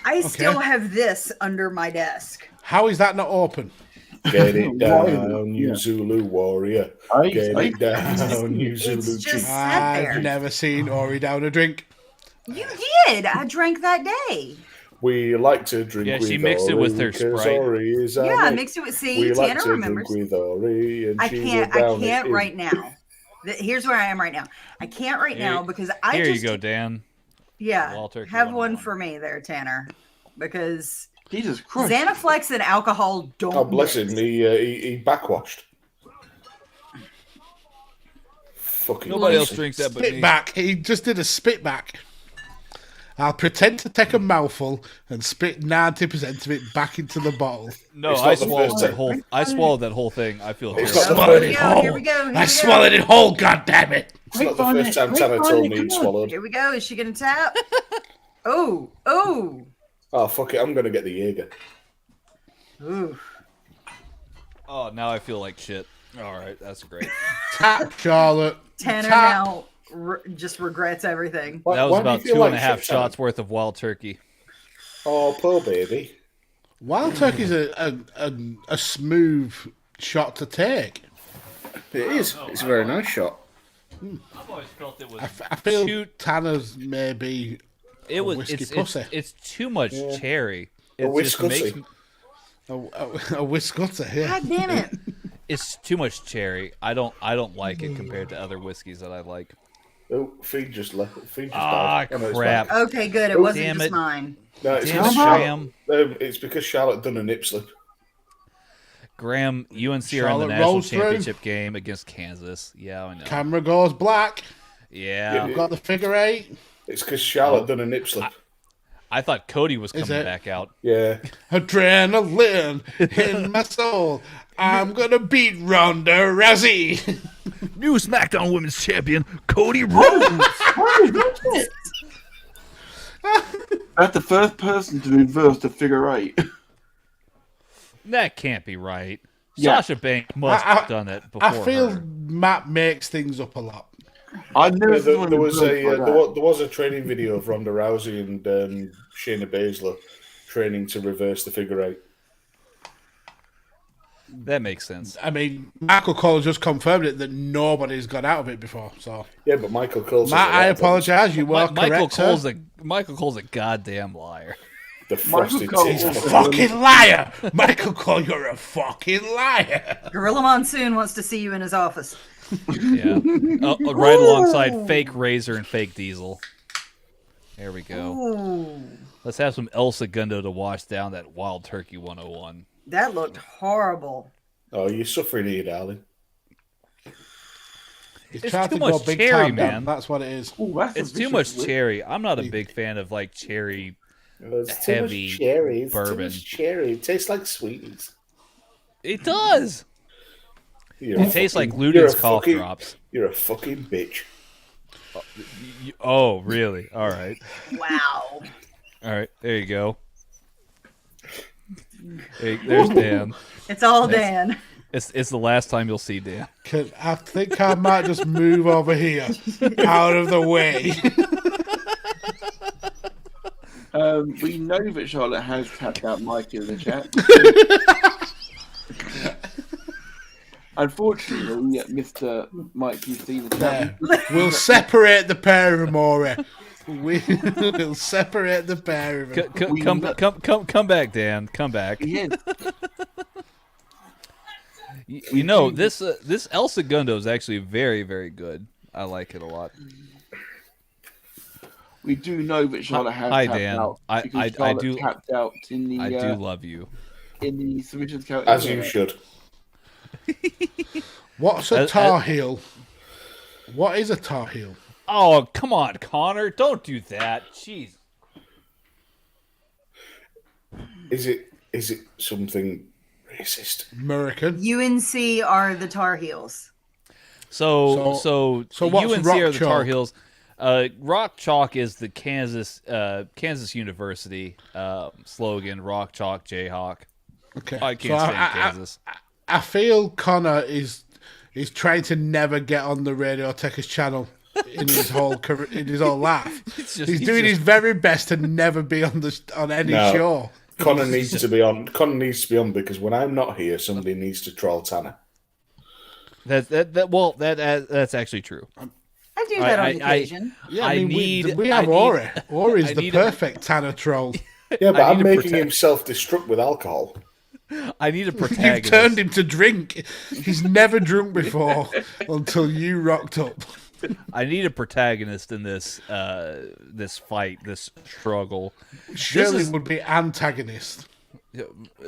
I still have this under my desk. How is that not open? Get it down, you Zulu warrior. Get it down, you Zulu It's just chief. sat there. I've never seen Ori down a drink. You did. I drank that day. We like to drink Yeah, with she mixed it Ori with her because Sprite. Ori is our Yeah, I mate. mixed it with We Tanner like to remembers. drink with Ori and I she can't will down it in. right now. Here's where I am right now. I can't right now because I Here just you go, Dan. yeah, Walter, have you one want for me there, Tanner. Because Jesus Christ. Xanaflex and alcohol don't Oh, bless him. mix. He backwashed. Fucking Nobody else pussy. drinks that but Spit me. back. He just did a spit back. I'll pretend to take a mouthful and spit 90% of it back into the bottle. No, It's I not the swallowed first that time. whole. I swallowed that whole thing. I feel It's terrible. not Swallowed the it Here whole. we go. Here I we swallowed it whole. God damn it! It's not the first time Tanner told me he'd swallowed. Here we go. Is she gonna tap? Oh. Oh, fuck it. I'm going to get the Jaeger. Ooh. Oh, now I feel like shit. All right, that's great. Tap, Charlotte. Tanner Tap. now just regrets everything. Why- That was why do you about feel 2.5 like shit, shots worth of wild turkey. Tanner? Oh, poor baby. Wild turkey's a smooth shot to take. It is. It's a very nice shot. I've always felt it was. I feel Tanner's maybe It was. whiskey pussy. It's too much cherry. A It just whiskussy. makes. a whiskey. Yeah. God damn it. It's too much cherry. I don't like it compared to other whiskeys that I like. Oh, Feed just left. Feed just Ah, died. Oh, no, it's crap. fine. Okay, good. It wasn't damn just it. mine. No, it's Damn because it, Charlotte, Graham. it's because Charlotte done a nip slip. Graham, UNC are in the Charlotte national rolls through. championship game against Kansas. Yeah, I know. Camera goes black. Yeah. I've got the figure 8. It's because Charlotte done a nip slip. I thought Cody was Is coming it? back out. Yeah. Adrenaline in my soul. I'm gonna beat Ronda Rousey. New SmackDown Women's Champion, Cody Rhodes. That's the first person to reverse the figure 8. That can't be right. Yeah. Sasha Banks must have done that before I feel her. Matt makes things up a lot. I never. There was a training video of Ronda Rousey and Shayna Baszler training to reverse the figure eight. That makes sense. I mean, Michael Cole just confirmed it that nobody's got out of it before. So yeah, but Michael Cole. Matt, I apologize. You were correct. Michael Cole's a goddamn liar. The frosted He's a fucking liar. Michael Cole, you're a fucking liar. Gorilla Monsoon wants to see you in his office. Yeah, right alongside fake Razor and fake Diesel. There we go. Ooh. Let's have some El Segundo to wash down that Wild Turkey 101. That looked horrible. Oh, you're suffering here, darling. It's too much cherry, man. That's what it is. Ooh, it's too much cherry. I'm not a big fan of like cherry. It's heavy too much cherry. It's bourbon. Too much cherry. It tastes like sweeties. It does. It tastes like Luden's cough drops. You're a fucking bitch. Oh, really? All right. Wow. All right. There you go. Hey, there's Dan. It's all Dan. It's the last time you'll see Dan. I think I might just move over here, out of the way. We know that Charlotte has tapped out Mike in the chat. Unfortunately, Mr. Mike, you've seen the chat. We'll separate the pair of them, Ori. We'll separate the pair of them. Come back, Dan. Come back. Yes. You know, this El Segundo is actually very, very good. I like it a lot. We do know that Charlotte has Hi, tapped Dan. out. I do tapped out in the. I do love you. In the submissions count. As you should. What's a Tar Heel? What is a Tar Heel? Oh, come on, Connor. Don't do that. Jeez. Is it something racist? American. UNC are the Tar Heels. So what's UNC Rock are the Tar Chalk? Heels. Rock Chalk is the Kansas University slogan. Rock Chalk Jayhawk. Okay. I can't stand Kansas. I feel Connor is trying to never get on the Radio Tekkers channel in his whole career, in his whole life. He's doing his very best to never be on any show. Connor needs to be on. Connor needs to be on because when I'm not here, somebody needs to troll Tanner. That's actually true. I do that on occasion. Yeah, I mean, we have Ori. Ori's the perfect Tanner troll. Yeah, but I'm making him self-destruct with alcohol. I need a protagonist. You've turned him to drink. He's never drunk before until you rocked up. I need a protagonist in this fight, this struggle. Shirley would be antagonist.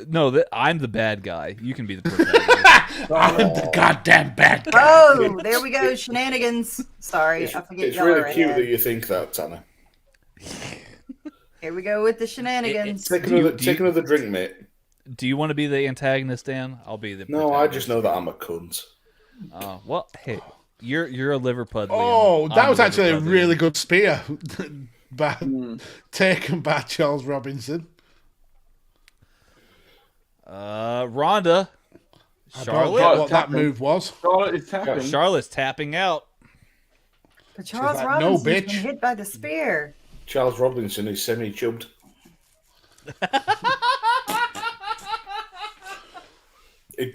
No, I'm the bad guy. You can be the protagonist. I'm the goddamn bad guy. Oh, there we go. Shenanigans. Sorry, I forget. It's really cute that you think that, Tanner. Here we go with the shenanigans. Take another drink, mate. Do you want to be the antagonist, Dan? I'll be the protagonist. No, I just know that I'm a cunt. Well, hey, you're a Liverpudlian. Oh, that was actually a really good spear. Taken by Charles Robinson. Ronda. Charlotte. I don't get what that move was. Charlotte is tapping. Charlotte's tapping out. But Charles like, Robinson's "No, been bitch." hit by the spear. Charles Robinson is semi-chubbed.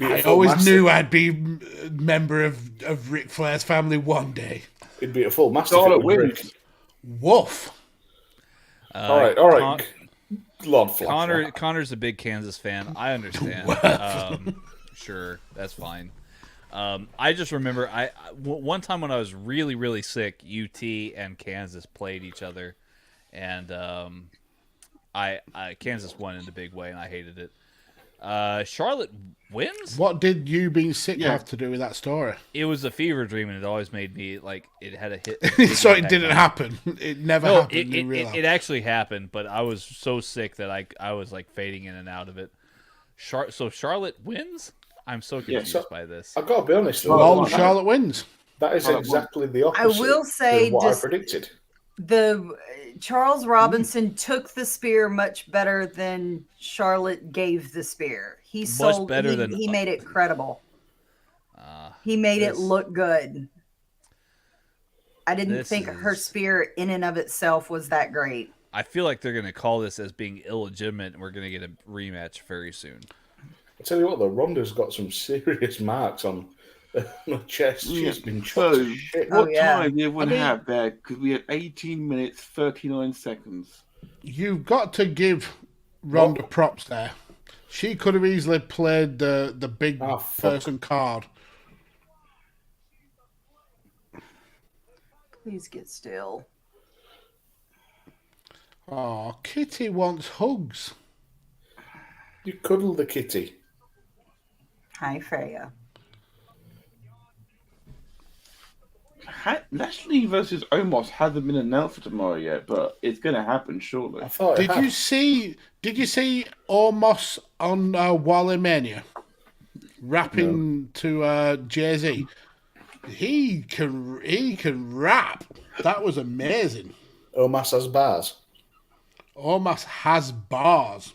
I always knew I'd be a member of Ric Flair's family one day. It'd be a full master. Charlotte wins. Woof. All right. Lord Flash. Connor's a big Kansas fan. I understand. Sure, that's fine. I just remember one time when I was really, really sick, UT and Kansas played each other, and Kansas won in a big way, and I hated it. Charlotte wins? What did you being sick have to do with that story? It was a fever dream, and it always made me like it had a hit. So it didn't happen. It never happened. It actually happened, but I was so sick that I was like fading in and out of it. So Charlotte wins? I'm so confused by this. I've got to be honest. Charlotte wins. That is exactly the opposite. I will say, of what I predicted. The Charles Robinson took the spear much better than Charlotte gave the spear. He made it credible. He made it look good. I didn't think her spear in and of itself was that great. I feel like they're going to call this as being illegitimate, and we're going to get a rematch very soon. I tell you what, though, Ronda's got some serious marks on her chest. She's been chopped to shit. What time did everyone have there? Because we had 18 minutes, 39 seconds. You've got to give Ronda props there. She could have easily played the big person card. Please get still. Oh, Kitty wants hugs. You cuddle the kitty. Hi, Freya. Lashley versus Omos hasn't been announced for tomorrow yet, but it's going to happen shortly. Did you see Omos on Wally Mania rapping to Jay-Z? He can rap. That was amazing. Omos has bars. Omos has bars.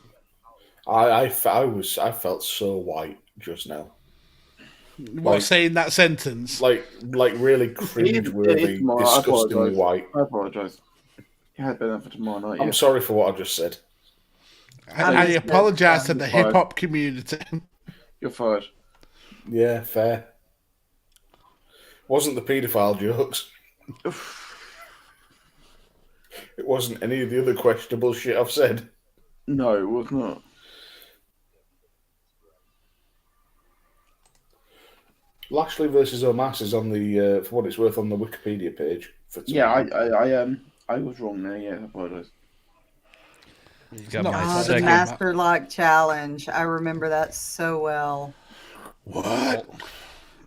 I felt so white just now. What, saying that sentence? Like really cringe-worthy, disgustingly white. I apologise. You had better for tomorrow night. I'm sorry for what I just said. I apologise to the hip-hop community. You're fired. Yeah, fair. Wasn't the paedophile jokes. It wasn't any of the other questionable shit I've said. No, it was not. Lashley versus Omos is on the, for what it's worth, on the Wikipedia page. I was wrong there. Yeah, I apologise. Got the Master Lock Challenge. I remember that so well. What?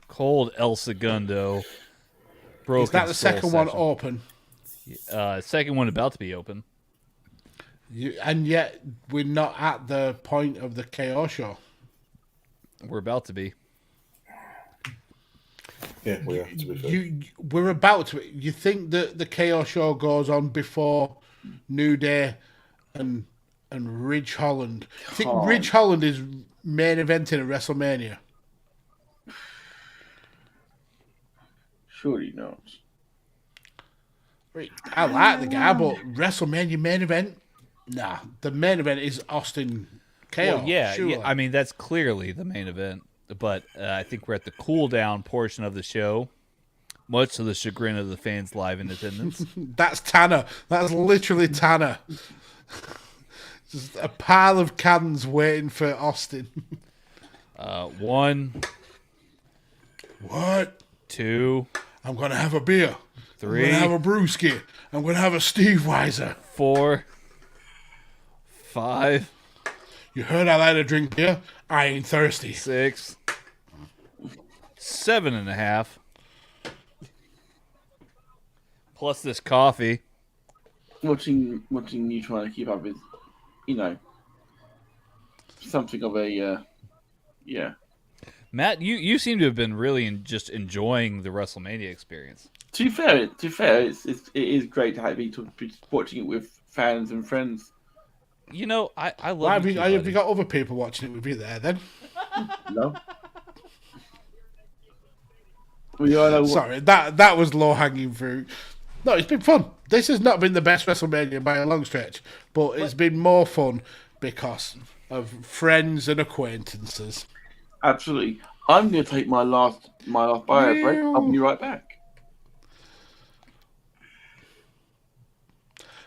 Cold El Segundo. Is that the second one open? Second one about to be open. And yet we're not at the point of the KO show. We're about to be. Yeah, we are, to be fair. We're about to. You think that the KO show goes on before New Day and Ridge Holland? I think Ridge Holland is main eventing at WrestleMania. Surely not. I like the guy, but WrestleMania main event? Nah, the main event is Austin KO. Well, yeah, surely. I mean, that's clearly the main event. But I think we're at the cool down portion of the show, much to the chagrin of the fans live in attendance. That's Tanner. That's literally Tanner. Just a pile of cans waiting for Austin. 1. What? 2. I'm going to have a beer. 3. I'm going to have a brewski. I'm going to have a Steve Weiser. 4. 5. You heard I like to drink beer? I ain't thirsty. 6. 7.5. Plus this coffee. Watching you trying to keep up with, something of a, yeah. Matt, you seem to have been really just enjoying the WrestleMania experience. To be fair, it is great to be watching it with fans and friends. I love. Well, have you got other people watching it with you there then? No. Sorry, that was low hanging fruit. No, it's been fun. This has not been the best WrestleMania by a long stretch, but it's been more fun because of friends and acquaintances. Absolutely. I'm going to take my last bio break. I'll be right back.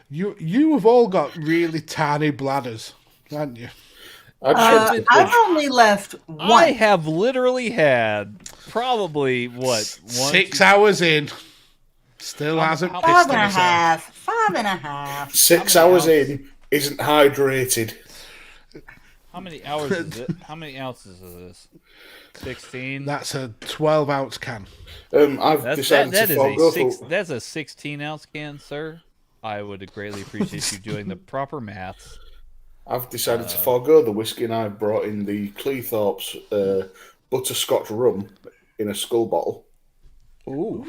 You have all got really tiny bladders, haven't you? I've only left one. I have literally had probably 6 hours in. Still hasn't pissed himself. 5.5. 6 hours in, isn't hydrated. How many hours is it? How many ounces is this? 16. That's a 12-ounce can. I've decided to forego. That's a 16-ounce can, sir. I would greatly appreciate you doing the proper maths. I've decided to forego the whiskey, and I've brought in the Cleethorpes butterscotch rum in a skull bottle. Ooh.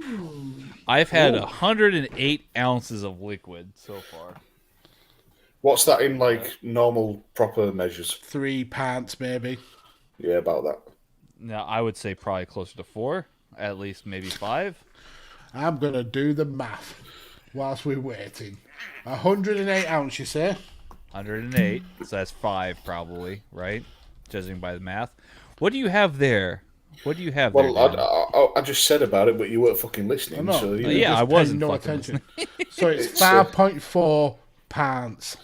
I've had 108 ounces of liquid so far. What's that in normal proper measures? 3 pints maybe. Yeah, about that. Now I would say probably closer to 4, at least maybe 5. I'm going to do the math whilst we're waiting. 108 ounce, you say? 108. So that's 5 probably, right? Judging by the math. What do you have there? What do you have there? Well, I just said about it, but you weren't fucking listening. No, So I wasn't no fucking attention. listening. So it's 5.4 pounds.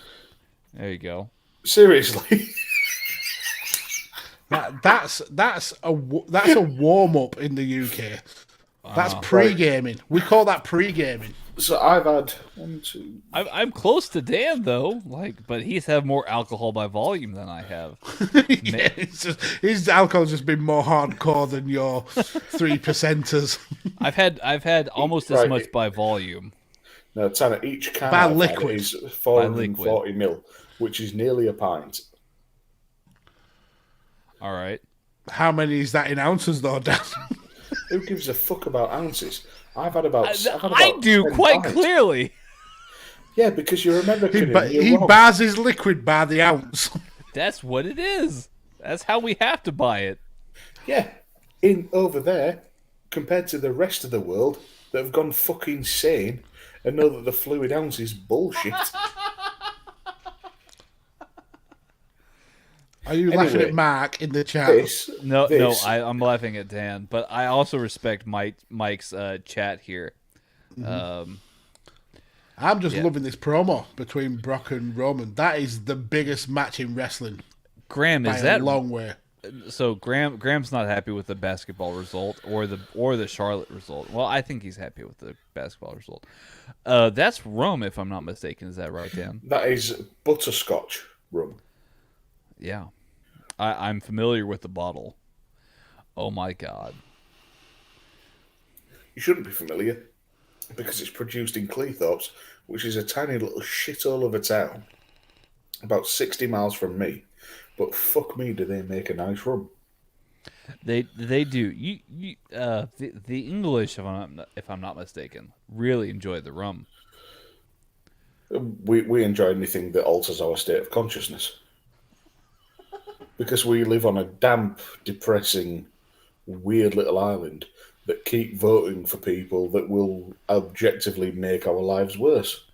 There you go. Seriously. That's a warm up in the UK. That's pre-gaming. We call that pre-gaming. So I've had 1, 2. I'm close to Dan though, but he's had more alcohol by volume than I have. Yeah, his alcohol's just been more hardcore than your 3%ers. I've had almost as much by volume. No, Tanner, each can by liquid is 440 ml, which is nearly a pint. All right. How many is that in ounces, though, Dan? Who gives a fuck about ounces? I've had about. I do 10 quite pints. clearly. Yeah, because you're American. He bars his liquid by the ounce. That's what it is. That's how we have to buy it. Yeah, in over there, compared to the rest of the world that have gone fucking sane and know that the fluid ounce is bullshit. Are you laughing at Mark in the chat? No, I'm laughing at Dan, but I also respect Mike's chat here. Mm-hmm. I'm just loving this promo between Brock and Roman. That is the biggest match in wrestling. Graham, by is that a long way? So Graham's not happy with the basketball result or the Charlotte result. Well, I think he's happy with the basketball result. That's rum, if I'm not mistaken. Is that right, Dan? That is butterscotch rum. Yeah. I'm familiar with the bottle. Oh my god. You shouldn't be familiar because it's produced in Cleethorpes, which is a tiny little shithole of a town about 60 miles from me. But fuck me, do they make a nice rum. They do. The English, if I'm not mistaken, really enjoy the rum. We enjoy anything that alters our state of consciousness. Because we live on a damp, depressing, weird little island that keep voting for people that will objectively make our lives worse.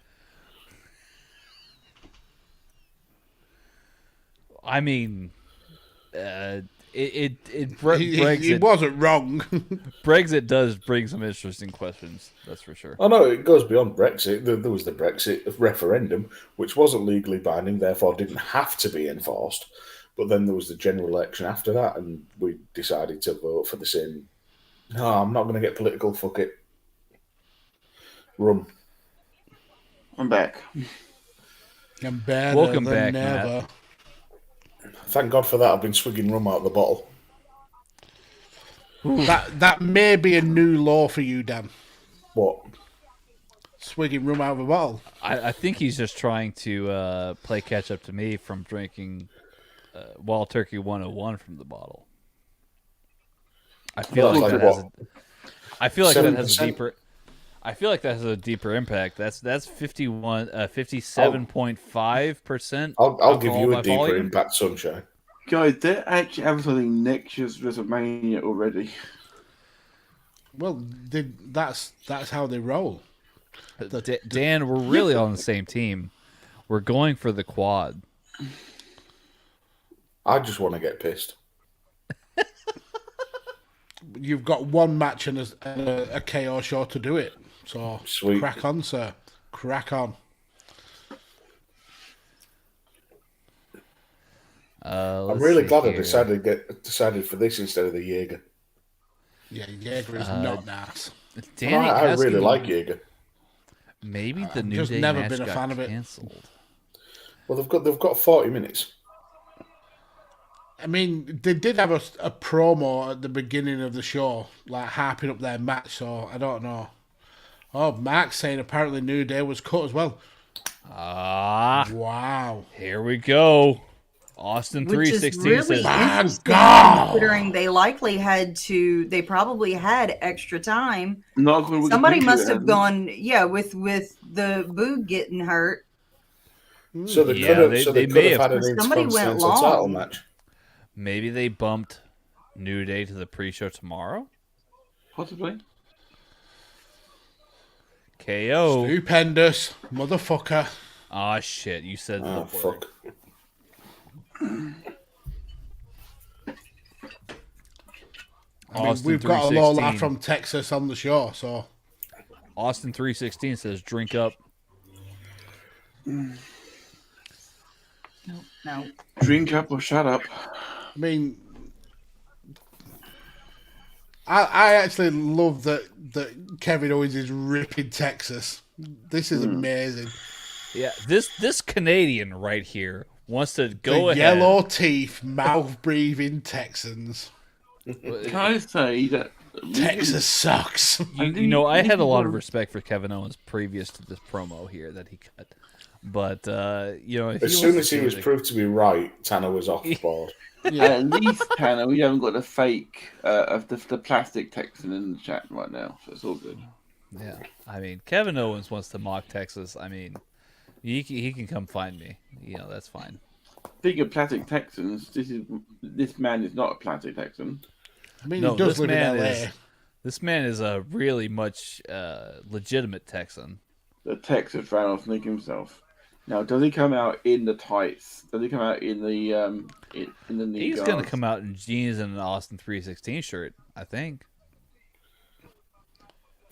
I mean, He wasn't wrong. Brexit does bring some interesting questions, that's for sure. Oh no, it goes beyond Brexit. There was the Brexit referendum, which wasn't legally binding, therefore didn't have to be enforced. But then there was the general election after that, and we decided to vote for the same. No, I'm not going to get political. Fuck it. Rum. I'm back. I'm better Welcome than back, never. Matt. Thank God for that. I've been swigging rum out of the bottle. That may be a new law for you, Dan. What? Swigging rum out of a bottle. I think he's just trying to play catch up to me from drinking Wild Turkey 101 from the bottle. I feel like that has a deeper. I feel like that has a deeper impact. That's 57.5%. I'll give you a deeper impact, Sunshine. Guys, they're actually advertising next year's WrestleMania already. Well, that's how they roll. Dan, we're really on the same team. We're going for the quad. I just want to get pissed. You've got one match and a KO show to do it. So Sweet. Crack on, sir. Crack on. I'm really glad I decided for this instead of the Jaeger. Yeah, Jaeger is not nice. I really like Jaeger. Maybe the New just Day never match been a got fan of it. canceled. Well, they've got 40 minutes. I mean, they did have a promo at the beginning of the show, like harping up their match, so I don't know. Oh, Mark's saying apparently New Day was cut as well. Wow. Here we go. Austin 316 really says, interesting, considering they probably had extra time. Somebody must have gone, with the Boog getting hurt. So they could have had an intercontinental title match. Maybe they bumped New Day to the pre-show tomorrow? Possibly. KO. Stupendous, motherfucker. Ah, shit. You said the word. Fuck. We've got a Lola from Texas on the show, so. Austin 316 says, drink up. No. Drink up or shut up. I mean, I actually love that Kevin Owens is ripping Texas. This is amazing. Yeah, this Canadian right here wants to go ahead. Yellow teeth, mouth breathing Texans. Can I say that Texas sucks. You know, I had a lot of respect for Kevin Owens previous to this promo here that he cut. But, you know... As soon as he was proved to be right, Tanner was off the board. Yeah. At least, Tanner, we haven't got the fake of the plastic Texan in the chat right now, so it's all good. Yeah, I mean, Kevin Owens wants to mock Texas. I mean, he can come find me. You know, that's fine. Speaking of plastic Texans, this man is not a plastic Texan. I mean, he does live in LA. This man is a really much legitimate Texan. The Texas ran off Nick himself. Now, does he come out in the tights? Does he come out in the in the knee He's guards? going to come out in jeans and an Austin 316 shirt, I think.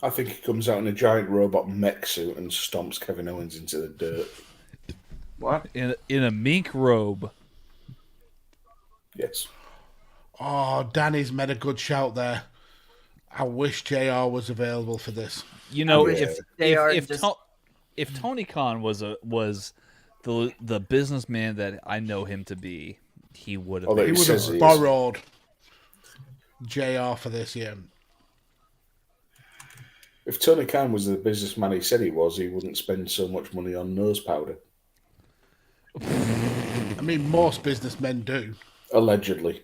I think he comes out in a giant robot mech suit and stomps Kevin Owens into the dirt. What? In a mink robe. Yes. Oh, Danny's made a good shout there. I wish JR was available for this. You know, if Tony Khan was the businessman that I know him to be, he would have. He would have borrowed JR for this year. If Tony Khan was the businessman he said he was, he wouldn't spend so much money on nose powder. I mean, most businessmen do. Allegedly.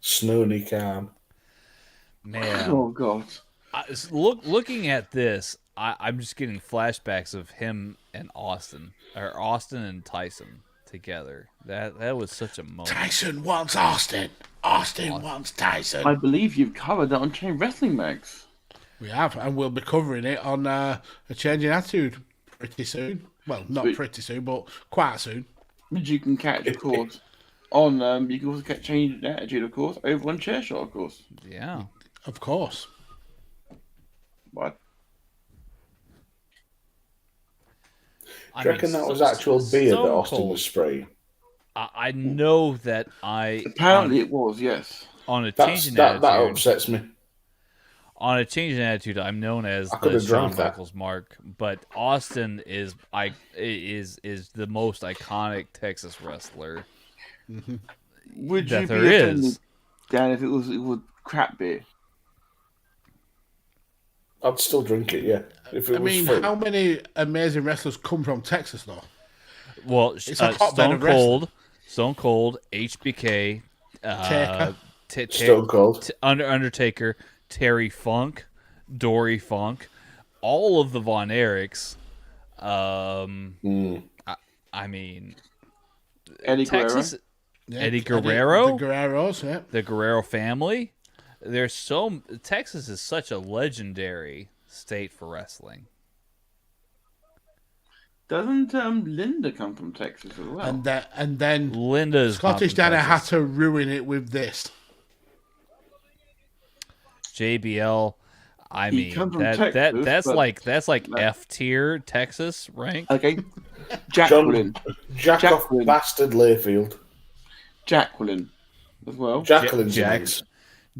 Snowy Khan. Man. Oh, God. Looking at this, I'm just getting flashbacks of him and Austin and Tyson together. That was such a moment. Tyson wants Austin. Austin wants Tyson. I believe you've covered that on Chain Wrestling Mags. We have, and we'll be covering it on A Changing Attitude pretty soon. Well, not pretty soon, but quite soon. Which you can catch, of course, on. You can also catch Changing Attitude, of course, over on Chairshot, of course. Yeah, of course. What? Do you reckon that was actual beer that Austin was spraying? I know that Apparently it was, yes. On a Changing Attitude. That upsets me. On A Changing Attitude, I'm known as the Shawn Michaels Mark, but Austin is the most iconic Texas wrestler. Mm-hmm. Would that you there be is. Dan, if it was crap beer? I'd still drink it, yeah. If it I was mean, free. how many amazing wrestlers come from Texas, though? Well, it's a hotbed of wrestling. Stone Cold, HBK, Stone Cold, Undertaker, Terry Funk, Dory Funk, all of the Von Erichs. I mean, Eddie Texas, Guerrero. Yeah, Eddie Guerrero, the Guerreros, yeah, the Guerrero family. Texas is such a legendary state for wrestling. Doesn't Linda come from Texas as well? And then Linda's Scottish Danny had to ruin it with this. JBL, I mean that's like F tier Texas rank. Okay, Jacqueline, Jacqueline Bastard Layfield, Jacqueline as well. Jacqueline's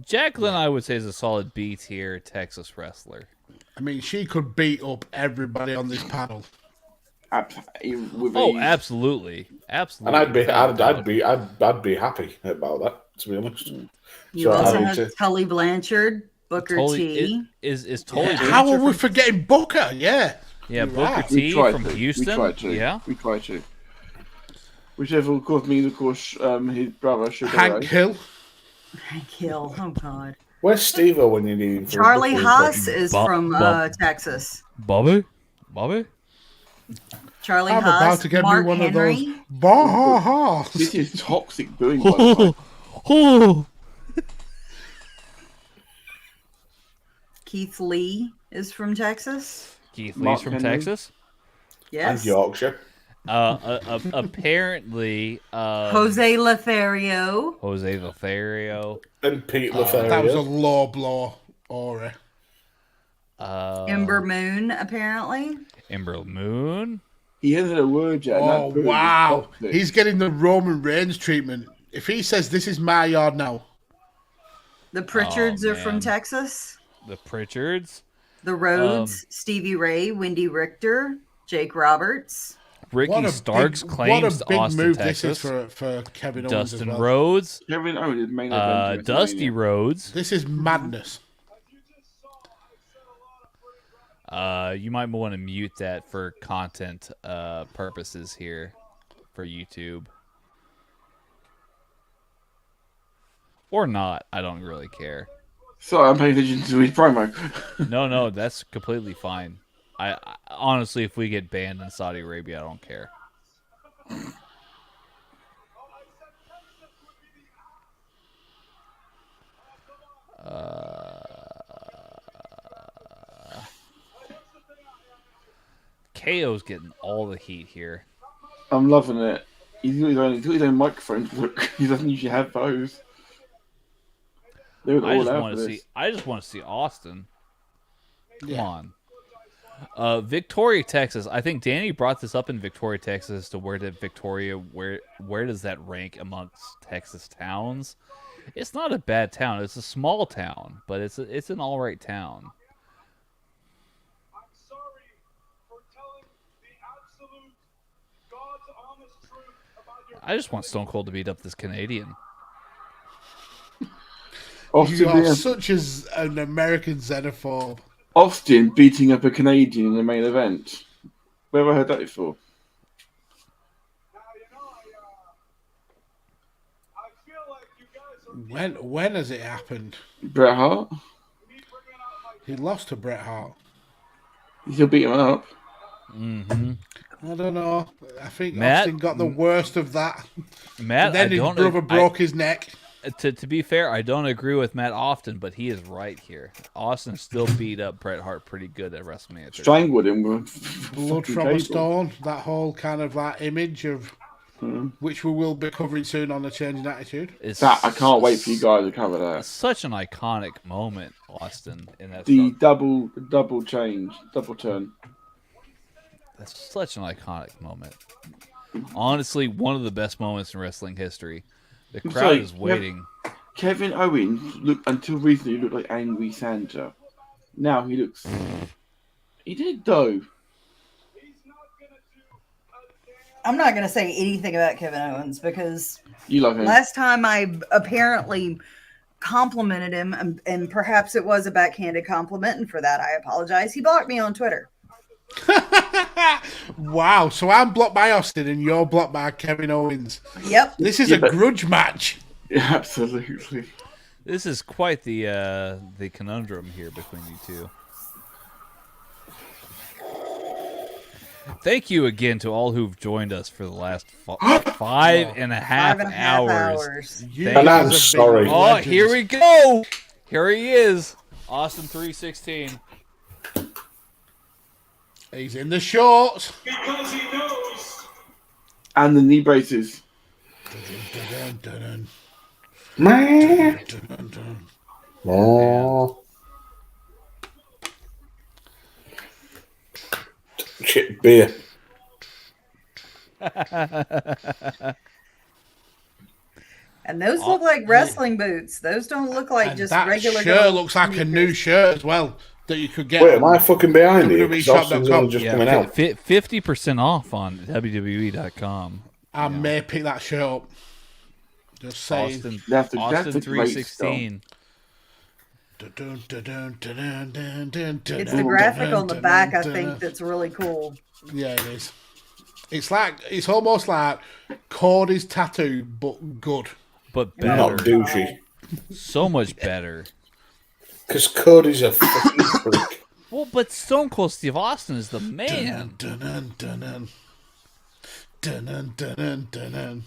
Jacqueline, I would say, is a solid B tier Texas wrestler. I mean, she could beat up everybody on this panel. Absolutely. And I'd be happy about that, to be honest. You also have Tully Blanchard, Booker T. Is Tully How are we forgetting Booker? Yeah. Yeah, Booker T from Houston. We tried to. Yeah. We tried to. Whichever, of course, means, of course, his brother should Hank Hill. Hank Hill. Oh, God. Where's Steve-O when you need him? Charlie Haas is from Texas. Bobby? Charlie I'm Haas, about to get Mark me one Henry. of those. Bah-ha-ha. This is toxic booing, by the way. Keith Lee is from Texas. Keith Mark Lee's from Henry. Texas. Yes. And Yorkshire. Apparently, Jose Lothario. Jose Lothario. And Pete Lothario. That was a low blow, Ori. Ember Moon, apparently. Ember Moon. He hasn't a word yet. Oh, wow. He's getting the Roman Reigns treatment. If he says, this is my yard now. The Pritchards are man. from Texas. The Pritchards. The Rhodes, Stevie Ray, Wendy Richter, Jake Roberts. Ricky Starks claims what a big Austin, move Texas. this is for Kevin Owens Dustin as well. Rhodes. Kevin Owens main event. Dusty Rhodes. This is madness. You might want to mute that for content purposes here for YouTube. Or not. I don't really care. Sorry, I'm paying attention to his promo. No, that's completely fine. I honestly, if we get banned in Saudi Arabia, I don't care. KO's getting all the heat here. I'm loving it. He's got his own microphone. Look, he doesn't usually have those. They were I all just out want for to this. see. I just want to see Austin. Come Yeah. on. Victoria, Texas. I think Danny brought this up in Victoria, Texas. To where did Victoria? Where does that rank amongst Texas towns? It's not a bad town. It's a small town, but it's an all right town. I'm sorry for telling the absolute God's honest truth about your. I just want Stone Cold to beat up this Canadian. You are Austin, such as an American xenophobe. Austin beating up a Canadian in the main event. Where have I heard that before? Now, I feel like you guys are When has it happened? Bret Hart? me bringing out my. He lost to Bret Hart. He'll beat him up. Mm-hmm. I don't know. I think Matt? Austin got the worst of that. Matt, And then his brother broke his neck. To be fair, I don't agree with Matt often, but he is right here. Austin still beat up Bret Hart pretty good at WrestleMania 30. Strangled him with Blood fucking from a cable. stone. That whole kind of like image of which we will be covering soon on the Changing Attitude. It's That I can't wait for you guys to cover that. such an iconic moment, Austin. In that The struggle. double change, double turn. That's such an iconic moment. Honestly, one of the best moments in wrestling history. The crowd sorry, is waiting. Kevin Owens looked until recently looked like Angry Santa. Now he looks. He did though. I'm not going to say anything about Kevin Owens because You love him. last time I apparently complimented him, and perhaps it was a backhanded compliment, and for that I apologize. He blocked me on Twitter. Wow. So I'm blocked by Austin and you're blocked by Kevin Owens. Yep. This is Yeah, a but- grudge match. Yeah, absolutely. This is quite the conundrum here between you two. Thank you again to all who've joined us for the last 5.5 hours. You And guys I'm have been sorry. Oh, legends. here we go. Here he is. Austin 316. He's in the shorts. Because he knows. And the knee braces. Dun, dun, dun, Man. dun, dun, dun. Oh. Shit, beer. And those look like wrestling boots. Those don't look like And just that regular. shirt looks like a new shirt as well that you could get. Wait, am I fucking behind you? WWE 'Cause Austin's shop.com. only just coming out. 50% off on WWE.com. I may pick that shirt up. Just saying. Austin, That's Austin a great 316. Dun, dun, dun, dun, dun, dun, dun, dun, It's dun, the graphic dun, on the dun, back, I dun, think, dun. that's really cool. Yeah, it is. It's almost like Cody's tattoo, but good. But Not better. douchey. So much better. Because Cody's a fucking freak. Well, but Stone Cold Steve Austin is the man. Dun, dun, dun, dun. Dun, dun, dun, dun, dun, dun.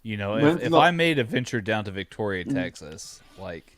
You know, When's if the- I made a venture down to Victoria, Texas, like,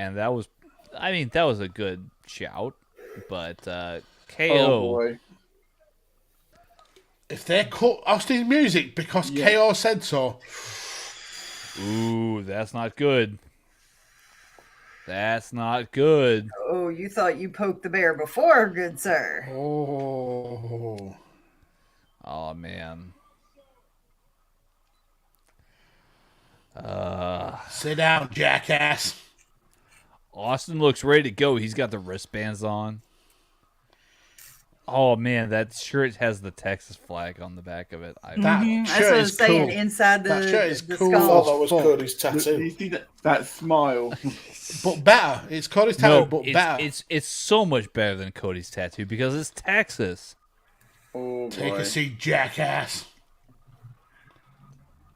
and that was a good shout, but KO. Oh boy. If they cut Austin's music because KO said so. Ooh, that's not good. That's not good. Oh, you thought you poked the bear before, good sir. Oh. Oh, man. Sit down, jackass. Austin looks ready to go. He's got the wristbands on. Oh, man, that shirt has the Texas flag on the back of it. That That's shirt what I is was saying. cool. Inside That shirt is the cool. I thought skull. that was Fuck. Cody's You tattoo. see that smile? But better. It's Cody's tattoo, but better. It's so much better than Cody's tattoo because it's Texas. Oh Take boy. a seat, jackass.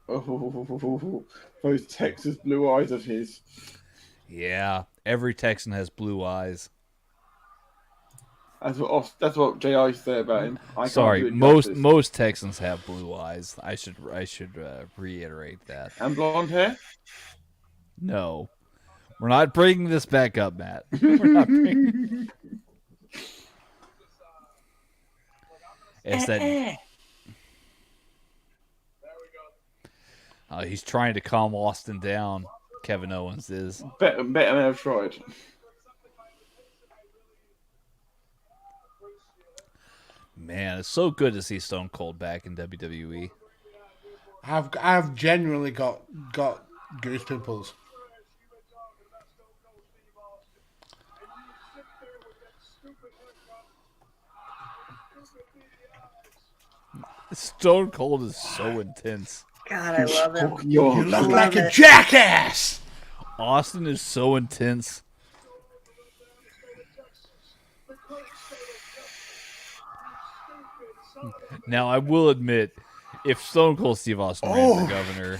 Oh, those Texas blue eyes of his. Yeah, every Texan has blue eyes. That's what J.I. said about him. I can't Sorry, do it most justice. Texans have blue eyes. I should reiterate that. And blonde hair. No, we're not bringing this back up, Matt. We're not bringing... It's that. He's trying to calm Austin down. Kevin Owens is. Better than I've tried. Man, it's so good to see Stone Cold back in WWE. I've genuinely got goose pimples. Stone Cold is so intense. God, I love him. You You're look Love like a it. jackass. Austin is so intense. Now, I will admit, if Stone Cold Steve Austin ran for governor,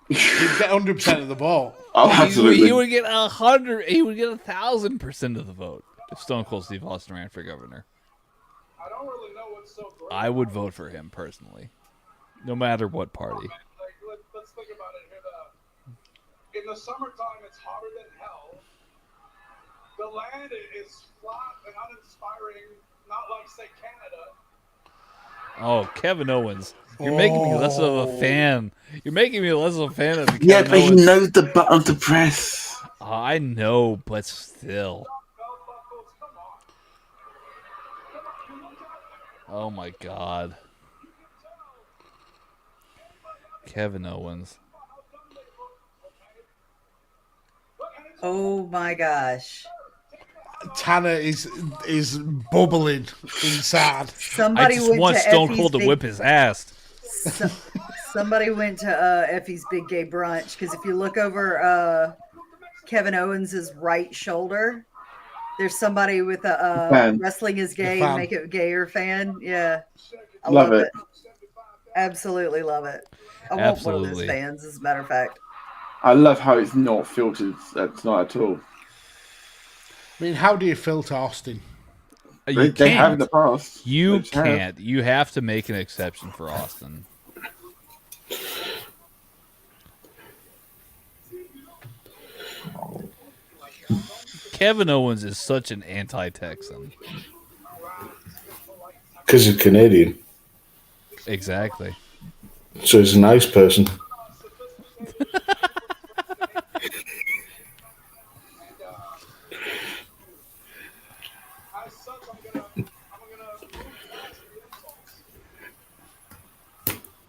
He'd get 100% of the ball. Oh, absolutely. he would get 100. He would get 1,000% of the vote if Stone Cold Steve Austin ran for governor. I don't really know what's so great. I would vote for him personally, no matter what party. Like, let's think about it here. in the summertime, it's hotter than hell. The land is flat and uninspiring, not like, say, Canada. Oh, Kevin Owens. You're making me less of a fan. You're making me less of a fan of Kevin Yeah, but he Owens. knows the button to press. I know, but still. Oh my God. Kevin Owens. Oh my gosh. Tanner is bubbling inside. Somebody I just went want to Stone Effie's Cold to big- whip his ass. Somebody went to Effie's Big Gay Brunch, because if you look over Kevin Owens' right shoulder, there's somebody with a Fan. wrestling is The gay, fan. make it gayer fan. Yeah. I Love love it. it. Absolutely love it. I want one of those Absolutely. fans, as a matter of fact. I love how it's not filtered. That's not at all. I mean, how do you filter Austin? You They have in can't. the past. You They just have. can't. You have to make an exception for Austin. Kevin Owens is such an anti-Texan. Because he's Canadian. Exactly. So he's a nice person.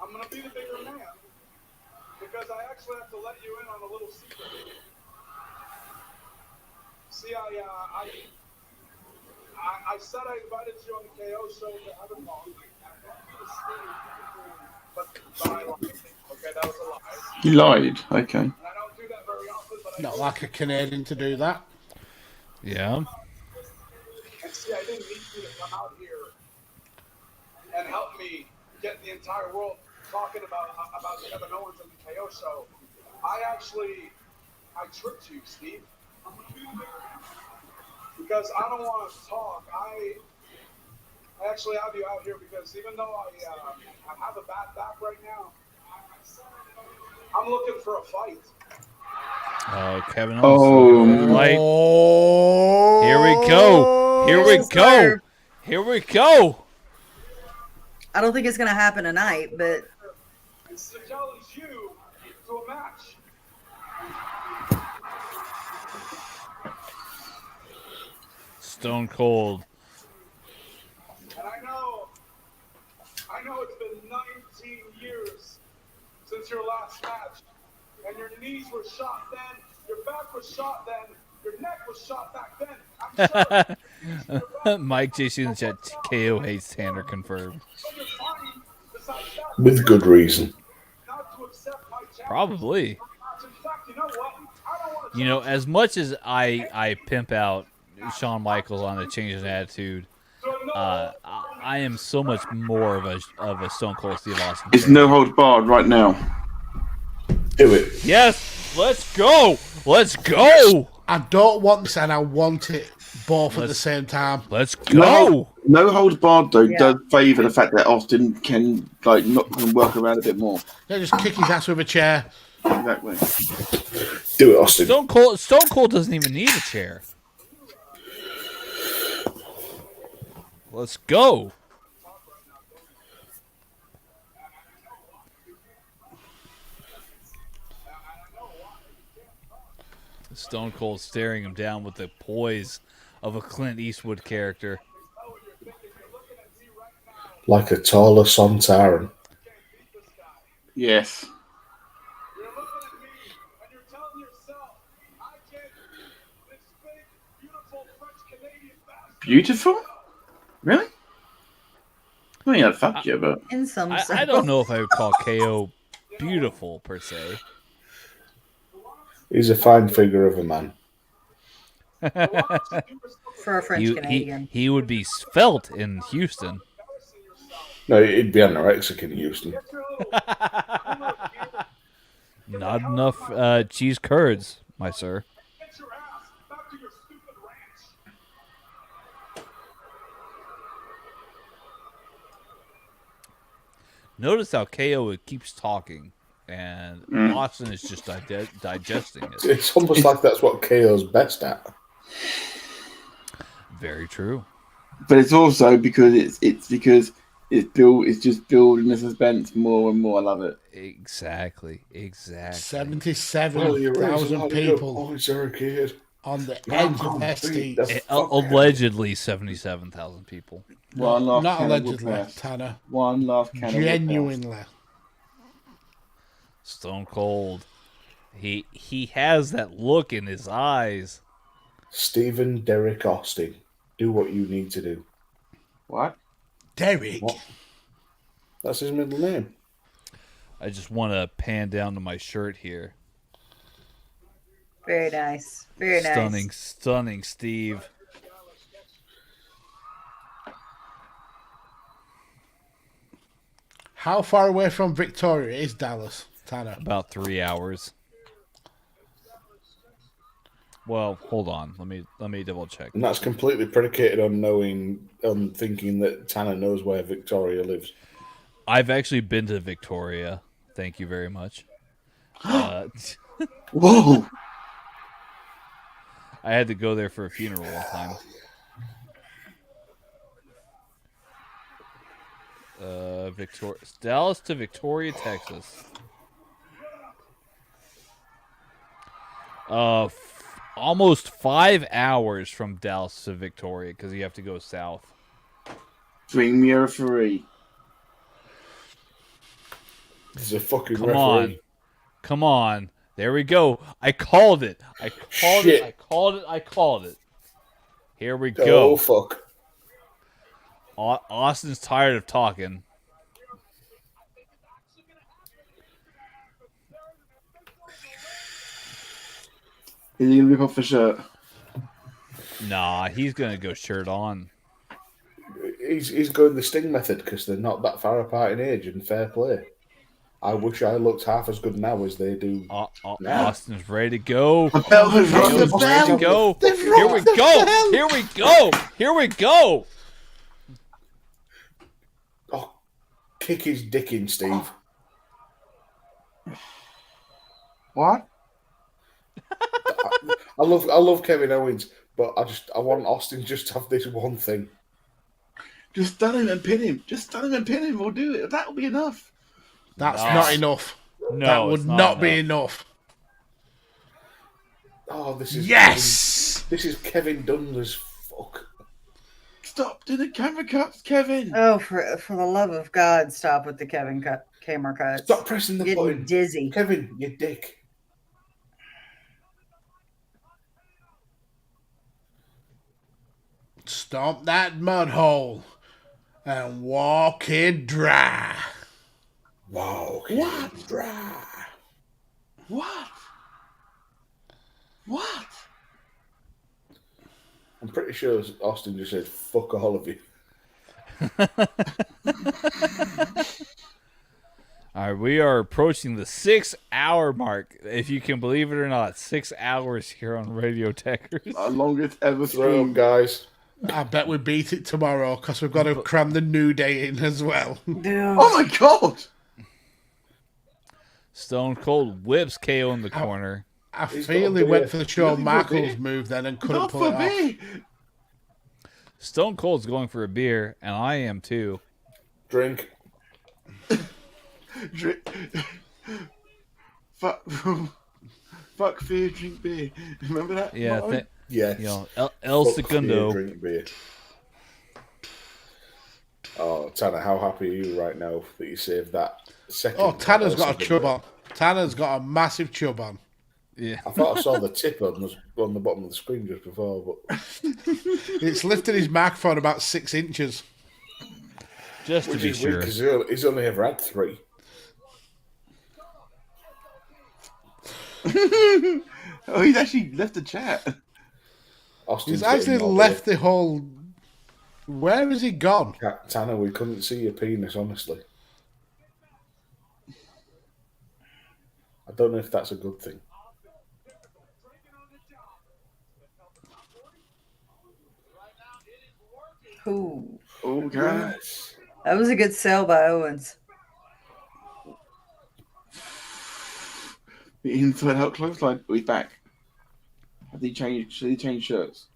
I'm gonna be the bigger man because I actually have to let you in on a little secret. See, I said I invited you on the KO show to have a talk. But I lied. Okay, that was a lie. You lied. Okay. And I don't do that very often, but I Not like a Canadian to do that. Yeah. And see, I didn't need you to come out here and help me get the entire world talking about Kevin Owens and the KO show. I tricked you, Steve. Because I don't want to talk. I actually have you out here because even though I have a bad back right now, I'm looking for a fight. Oh, Kevin Oh. Owens. Light. Here we go. Here we go. Here we go. I don't think it's going to happen tonight, but It's to challenge you to a match. Stone Cold. And I know it's been 19 years since your last match. And your knees were shot then, your back was shot then, your neck was shot back then. I'm sure. Mike JC in the chat. KO hates Tanner confirmed. But you're fine. Besides that, With good reason. not to accept my challenge. Probably. In fact, you know what? I don't want to You know, as much as I pimp out Shawn Michaels on the change in attitude, I am so much more of a Stone Cold Steve Austin. It's fan. no holds barred right now. Do it. Yes, let's go. Let's go. I don't want this, and I want it both at the same time. Let's go. No holds barred though Yeah. does favour the fact that Austin can work around a bit more. Yeah, just kick his ass with a chair. Exactly. Do it, Austin. Stone Cold doesn't even need a chair. Let's go. Stone Cold staring him down with the poise of a Clint Eastwood character. Like a taller Sontaran. Yes. You're looking at me and you're telling yourself, I can't beat this big, beautiful French-Canadian bastard. Beautiful? Really? I mean, I'd fuck you, but in some I don't know if I would call KO beautiful per se. He's a fine figure of a man. for a French Canadian. He would be svelte in Houston. No, he'd be anorexic in Houston. Not enough cheese curds, my sir. Get your ass back to your stupid ranch. Notice how KO keeps talking. and Austin is just digesting it. It's almost like that's what KO's best at. Very true. But it's also because it's just building the suspense more and more. I love it. Exactly. 77,000 people on the edge of their seats. Allegedly 77,000 people. Not allegedly, Tanner. One last genuinely. Stone Cold. He has that look in his eyes. Stephen Derek Austin. Do what you need to do. What? Derek? What? That's his middle name. I just want to pan down to my shirt here. Very nice. Very nice. Stunning, Steve. How far away from Victoria is Dallas, Tanner? About 3 hours. Well, hold on. Let me double check. And that's completely predicated on thinking that Tanner knows where Victoria lives. I've actually been to Victoria. Thank you very much. Whoa! I had to go there for a funeral one time. Dallas to Victoria, Texas. Almost 5 hours from Dallas to Victoria because you have to go south. Bring me a referee. This is a fucking referee. Come on. There we go. I called it. I called it. Here we go. Oh, fuck. Austin's tired of talking. Is he gonna rip off the shirt? Nah, he's gonna go shirt on. He's going the Sting method because they're not that far apart in age and fair play. I wish I looked half as good now as they do. Now. Austin's ready to go. The bell has rung. Austin's ready to go. Here we go. Here we go. Here we go. Oh, kick his dick in, Steve. What? I love Kevin Owens, but I want Austin just to have this one thing. Just stun him and pin him. Just stun him and pin him. We'll do it. That'll be enough. That's not enough. No, that would not be enough. Oh, this is yes. This is Kevin Dunn as fuck. Stop doing the camera cuts, Kevin. Oh, for the love of God, stop with the camera cuts. Stop pressing the button. Dizzy. Kevin, you dick. Stomp that mud hole and walk it dry. Walk What? dry. What? What? I'm pretty sure Austin just said, fuck all of you. All right, we are approaching the 6-hour mark. If you can believe it or not, 6 hours here on Radio Tekkers. Our longest ever Throw stream, guys. I bet we beat it tomorrow because we've got to cram the New Day in as well. Oh my God! Stone Cold whips KO in the corner. I feel he went for the Shawn Michaels move then and couldn't Not pull for it me. off. Stone Cold's going for a beer, and I am too. Drink. Fuck fear, drink beer. Remember that? Yeah, Yes. you know, El Segundo. Drink beer. Oh, Tanner, how happy are you right now that you saved that second? Oh, Tanner's got a chub on. Tanner's got a massive chub on. Yeah, I thought I saw the tip on the bottom of the screen just before, but It's lifted his microphone about 6 inches. just to which be is weird sure. because he's only ever had 3. Oh, he's actually left the chat. Austin's He's actually getting more left the whole... Where has he gone? beer. Tanner, we couldn't see your penis, honestly. I don't know if that's a good thing. Ooh. Oh, God. That was a good sell by Owens. The inside out clothesline. Oh, he's back. Has he changed shirts?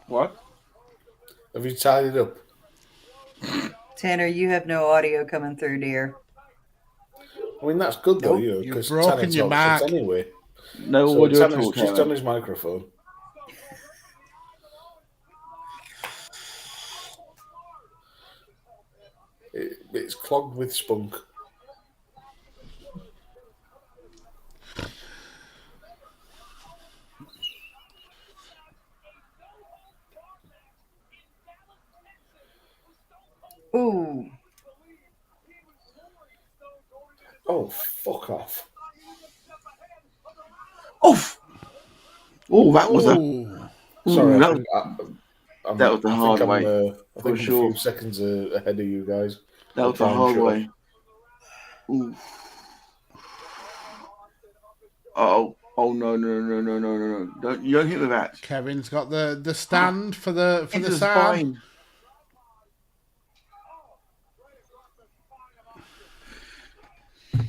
What? Have you tied it up? Tanner, you have no audio coming through, dear. I mean, that's good though, Nope, because you've broken your Tanner mark. anyway. No So audio at Tanner's all, just Tanner. on his microphone. It's clogged with spunk. Ooh. Oh, fuck off. Oof! Oh, that was a... Ooh. Sorry, that I was- think that was the hard way, I for think I'm sure. a few seconds ahead of you guys. That was the hard way. Ooh. Oh no. You don't hit with that. Kevin's got the stand for the Into the sign. spine.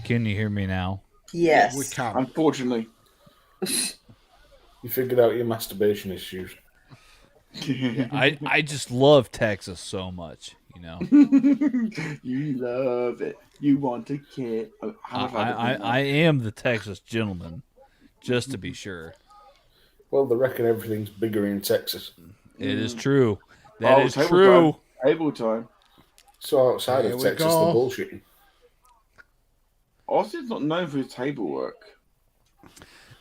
Can you hear me now? Yes. We can. Unfortunately. You figured out your masturbation issues. I just love Texas so much, you know. You love it. You want to kid. I am the Texas gentleman, just to be sure. Well, they reckon everything's bigger in Texas. It is true. That is table true. Time. Table time. So outside Here of we Texas, go. they're bullshitting. Austin's not known for his table work.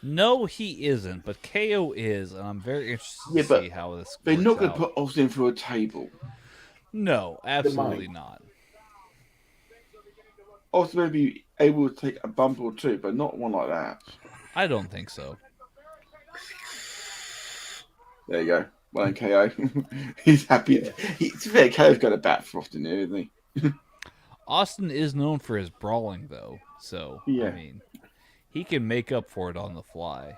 No, he isn't, but KO is, and I'm very interested Yeah, to but see how this They're works not going out. to put Austin through a table. No, absolutely not. Austin may be able to take a bump or two, but not one like that. I don't think so. There you go. Well, and KO. He's happy. He's fair. KO's got a bat for Austin here, isn't he? Austin is known for his brawling, though, so Yeah. I mean, he can make up for it on the fly.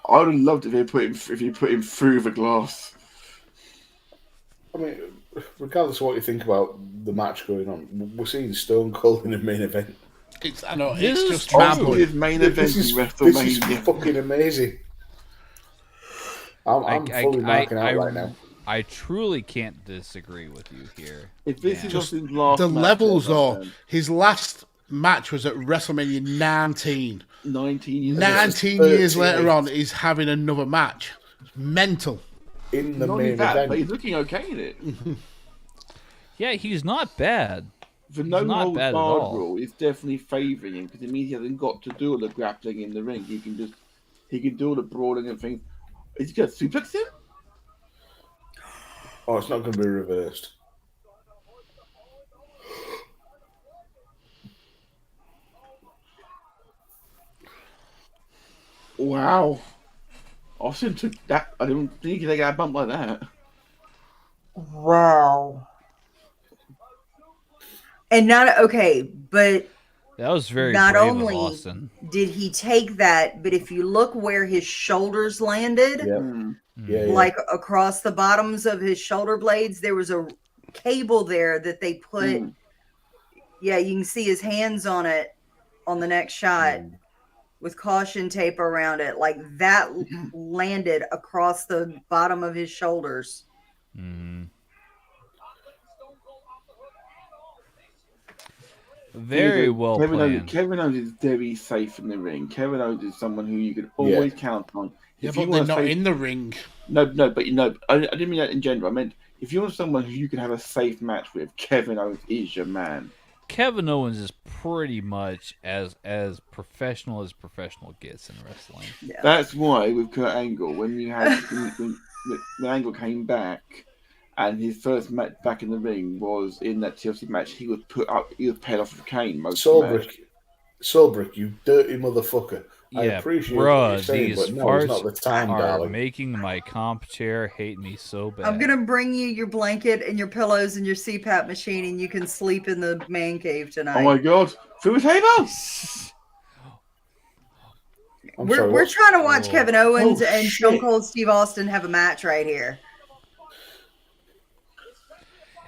I would have loved it if you put him through the glass. I mean, regardless of what you think about the match going on, we're seeing Stone Cold in the main event. I know, This it's is just true. rambling. His main event This is in WrestleMania. fucking amazing. I'm fully marking out right now. I truly can't disagree with you here. If this is Just Austin's last the match levels, ever, though. then His last match was at WrestleMania 19. 19 years 19 years 38. later on, he's having another match. Mental. In the Not only main that, event. but he's looking okay in it. Yeah, he's not bad. The He's no not holds bad at barred all. rule is definitely favouring him because it means he hasn't got to do all the grappling in the ring. He can do all the brawling and things. Is he going to suplex him? Oh, it's not going to be reversed. Wow. Austin took that. I don't think they got a bump like that. Wow. And not okay, but That was very not brave only of Austin. did he take that, but if you look where his shoulders landed, Yeah. Yeah. like across the bottoms of his shoulder blades, there was a cable there that they put. Yeah, you can see his hands on it on the next shot with caution tape around it. Like that landed across the bottom of his shoulders. Very well planned. Kevin Owens is very safe in the ring. Kevin Owens is someone who you can always count on. Yeah, If you but they're want to not face- in the ring. No, but I didn't mean that in general. I meant if you want someone who you can have a safe match with, Kevin Owens is your man. Kevin Owens is pretty much as professional as professional gets in wrestling. Yeah. That's why with Kurt Angle, when we had when Angle came back, and his first match back in the ring was in that TLC match, he was paired off with Kane most of the match. Solbrick, you dirty motherfucker. I Yeah, appreciate what you're bruh, saying, these but no, it's not the farts time, are darling. making my comp chair hate me so bad. I'm gonna bring you your blanket and your pillows and your CPAP machine, and you can sleep in the man cave tonight. Oh my god, through a table! We're trying to watch Kevin Owens and shit. Stone Cold Steve Austin have a match right here.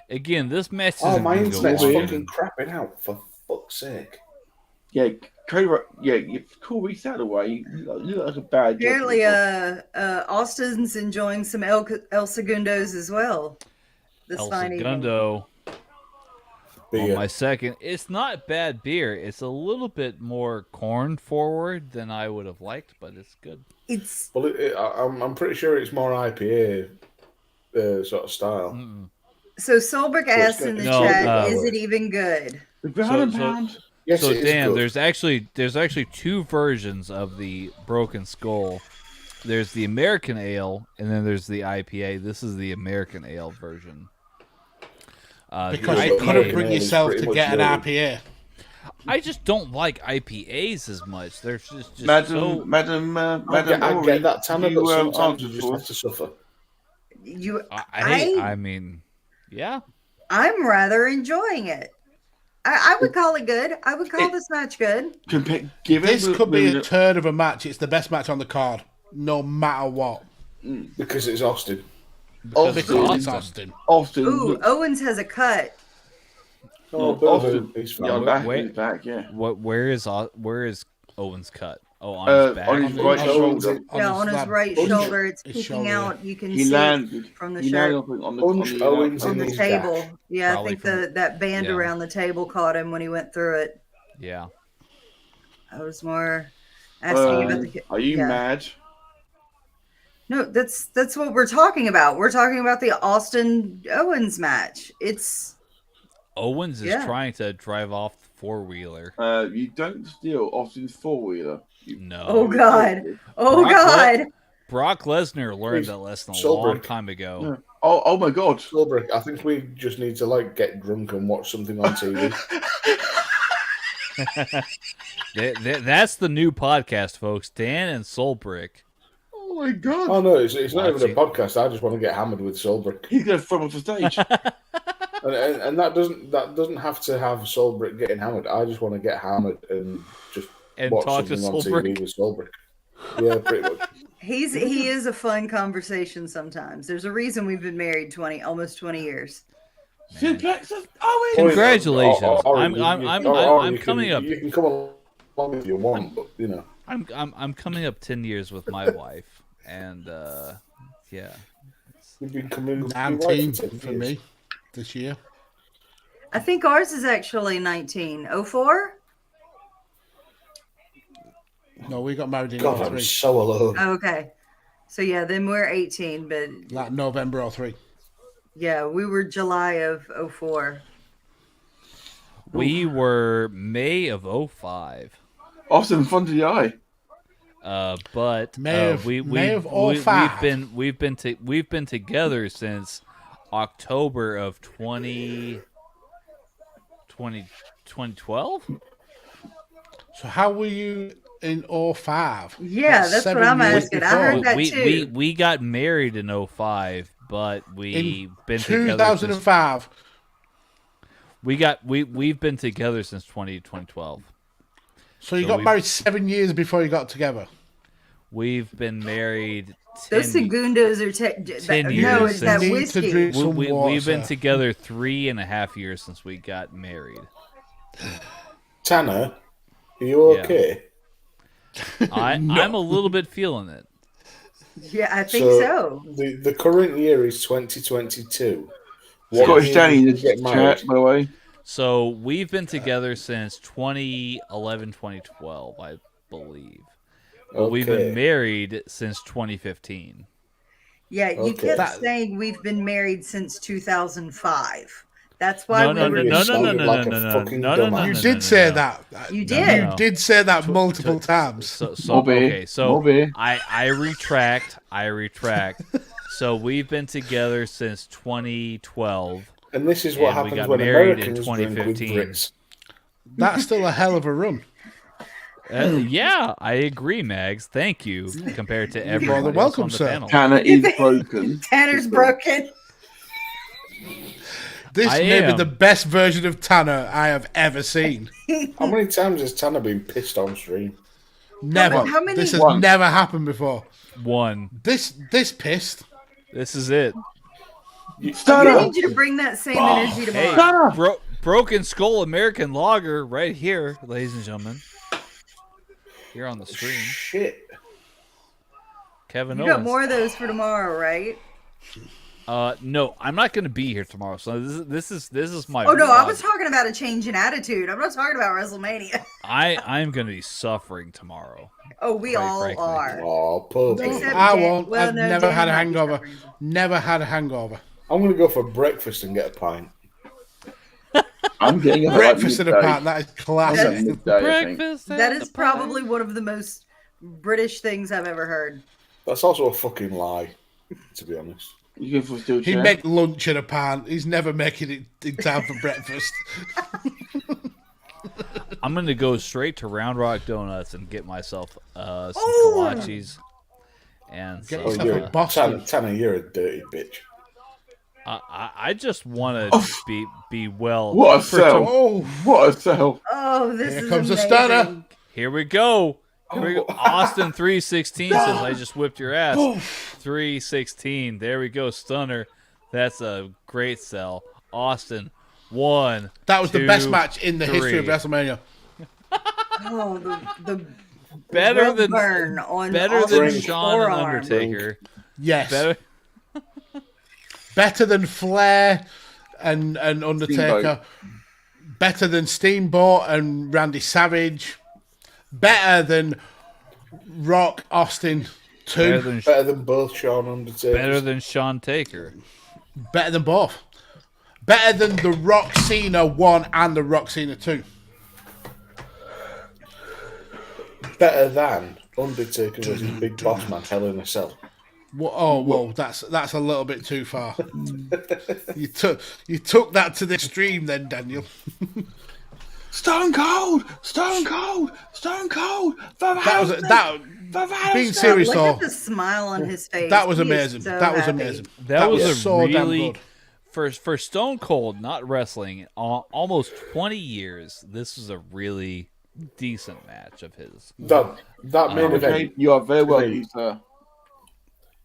Again, this match Oh, isn't my gonna go internet's long. fucking crapping out, for fuck's fuck's sake. Yeah, you call Reese out of the way. You look like a bad. Apparently, Austin's enjoying some El Segundos as well. This fine evening. Segundo. Beer. My second. It's not bad beer. It's a little bit more corn forward than I would have liked, but it's good. Well, I'm pretty sure it's more IPA sort of style. Mm-mm. So Solberg asked in the chat, is it even good? Yes, so it is Dan, good. there's actually two versions of the Broken Skull. There's the American Ale, and then there's the IPA. This is the American Ale version. Because you couldn't bring yourself to get an IPA. I just don't like IPAs as much. They're just Madam, I get that, Tanner, but sometimes you just have to suffer. I mean, yeah. I'm rather enjoying it. I would call it good. I would call this match good. This could be a turd of a match. It's the best match on the card, no matter what. Because it's Austin. Because it's Austin. Ooh, Owens has a cut. Austin. He's fine. Back, yeah. Where is Owens' cut? Oh, on his back. On his right shoulder. Yeah, on his right shoulder. It's peeking out. You can see it from the shirt. On the table. Back. Yeah, Probably I think that band around the table caught him when he went through it. Yeah. I was more asking about the... Are you mad? No, that's what we're talking about. We're talking about the Austin Owens match. It's Owens is trying to drive off the four-wheeler. You don't steal Austin's four-wheeler. No. Oh God. Oh God. Brock Lesnar learned that lesson a long time ago. Yeah. Oh my God. Solberg, I think we just need to get drunk and watch something on TV. That's the new podcast, folks. Dan and Solbrick. Oh my God. Oh no, it's not even a podcast. I just want to get hammered with Solbrick. He's going to throw him off the stage. and that doesn't have to have Solbrick getting hammered. I just want to get hammered and just watch talk to something on TV with Solbrick. Yeah, pretty much. He is a fun conversation sometimes. There's a reason we've been married almost 20 years. Congratulations! I'm coming up. You can come along if you want, but you know. I'm coming up 10 years with my wife, and yeah. We've been coming 19 for me this year. I think ours is actually 1904. No, we got married in God, 03. I'm so alone. Okay. So, yeah, then we're 18, but... Like November 03. Yeah, we were July of 04. We were May of 05. Awesome, fun to the eye. But May of 05. We've been together since October of 2012. So how were you in 05? Yeah, that's what I'm asking. I heard that too. We got married in 05, but we've been 2005. Together. We've been together since 2012. So you got married 7 years before you got together. We've been married. Those Segundos are 10 years. No, it's that whiskey. We've been together 3.5 years since we got married. Tanner, are you okay? I'm a little bit feeling it. Yeah, I think so. The current year is 2022. Scottish Danny in the chat, by the way. So we've been together since 2011, 2012, I believe. But we've been married since 2015. Yeah, you kept saying we've been married since 2005. That's why no. You did say that. You did. You did say that multiple times. I retract. So we've been together since 2012. And this is what happens when Americans drink with Brits. That's still a hell of a run. Yeah, I agree, Mags. Thank you. Compared to everyone else on the panel. Tanner is broken. Tanner's broken. This may be the best version of Tanner I have ever seen. How many times has Tanner been pissed on stream? Never. How many? This has never happened before. One. This pissed. This is it. I need you to bring that same energy tomorrow. Broken Skull American Lager right here, ladies and gentlemen. Here on the screen. Shit. Kevin You Owens. got more of those for tomorrow, right? No, I'm not going to be here tomorrow. So this is my. Oh no, I was talking about a change in attitude. I'm not talking about WrestleMania. I'm going to be suffering tomorrow. Oh, we Quite all frankly. are. Oh, poor boy. Except I Dan- won't. well, I've no, never Dan had a might be hangover. suffering. Never had a hangover. I'm going to go for breakfast and get a pint. I'm getting a Breakfast in a pint. That is I'm classic. getting midday, I think. Breakfast. That is probably one of the most British things I've ever heard. That's also a fucking lie, to be honest. You can still He chair. make lunch in a pint. He's never making it in time for breakfast. I'm going to go straight to Round Rock Donuts and get myself some Oh! kolaches. And Get some, yourself you're a Boston. Tanner, you're a dirty bitch. I just want to be well. What a for sell. Oh, What a sell. Oh, this Here is comes the amazing. stunner. Here we go. Here we go. Austin 316 says, I just whipped your ass. 316. There we go. Stunner. That's a great sell. Austin, 1. that was the 2, best match in the 3. history of WrestleMania. Oh, the Better rub than burn on better than Austin's Shawn and forearm. Undertaker. Yes. Better. Better than Flair and Undertaker. Steamboat. Better than Steamboat and Randy Savage. Better than Rock Austin 2. Better than both Shawn Undertaker. Better than Sean Taker. Better than both. Better than the Rock Cena 1 and the Rock Cena 2. Better than Undertaker versus Big Boss Man Hell in a Cell. Whoa, that's a little bit too far. you took that to the extreme then, Daniel. Stone Cold. Stone Cold. Stone Cold. Being serious Look though, at the smile on his face. that was He is amazing. so That was happy. amazing. That was a so damn really good. for Stone Cold, not wrestling, almost 20 years. This was a really decent match of his. That main event. Okay, you are very welcome, sir.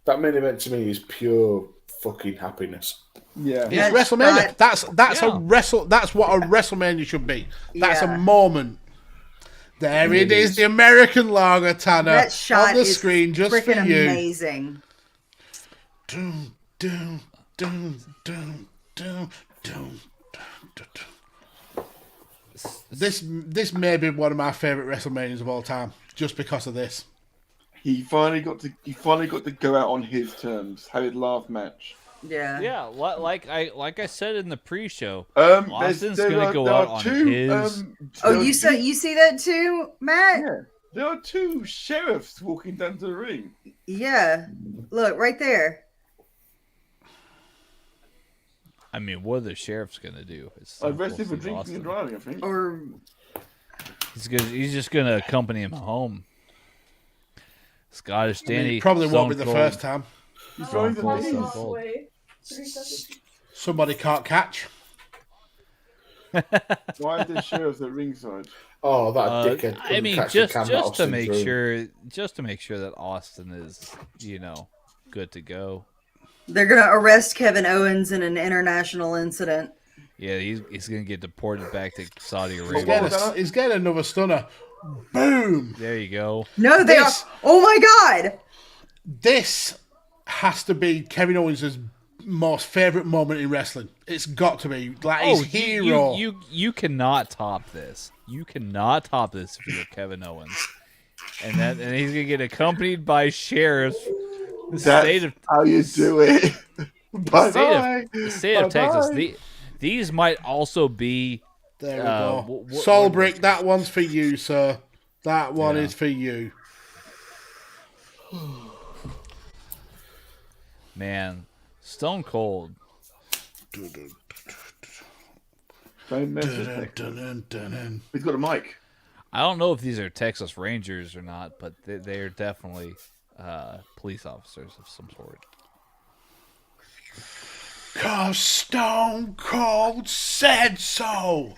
That main event to me is pure fucking happiness. Yeah. It's That's WrestleMania. not- That's Yeah. That's what a WrestleMania should be. That's Yeah. a moment. There it is, the American lager, Tanner, That shot on the is screen just for freaking you. amazing. Dun, dun, dun, dun, dun, dun, dun, dun. This may be one of my favorite WrestleManias of all time, just because of this. He finally got to go out on his terms. Have his last match. Yeah. Yeah, like I said in the pre-show, There's- Austin's there gonna are- go there out are on two, his. Oh, you see that too, Matt? Yeah. There are 2 sheriffs walking down to the ring. Yeah. Look right there. I mean, what are the sheriff's gonna do? It's Arrested for Stone Cold Steve drinking Austin. and driving, I think. Or He's just gonna accompany him home. Scottish Danny. It probably won't be Stone the Cold. first time. He's Stone driving Cold, the Stone knees. Cold. Somebody can't catch. Why are there sheriffs at ringside? Oh, that dickhead! I couldn't mean, catch the just camera to Austin make threw. sure that Austin is, good to go. they're gonna arrest Kevin Owens in an international incident. Yeah, he's gonna get deported back to Saudi He's Arabia. he's getting another stunner. Boom. There you go. No, they are. This- Oh my God! This has to be Kevin Owens' most favorite moment in wrestling. It's got to be like his hero. You cannot top this. You cannot top this if you're Kevin Owens. And he's gonna get accompanied by sheriffs. The state of How you do it? the state of Texas. These might also be. There we go. what- Soul what- Brick, that one's for you, sir. That one is for you. Man, Stone Cold. Don't mess with it. He's got a mic. I don't know if these are Texas Rangers or not, but they are definitely police officers of some sort. 'Cause Stone Cold said so.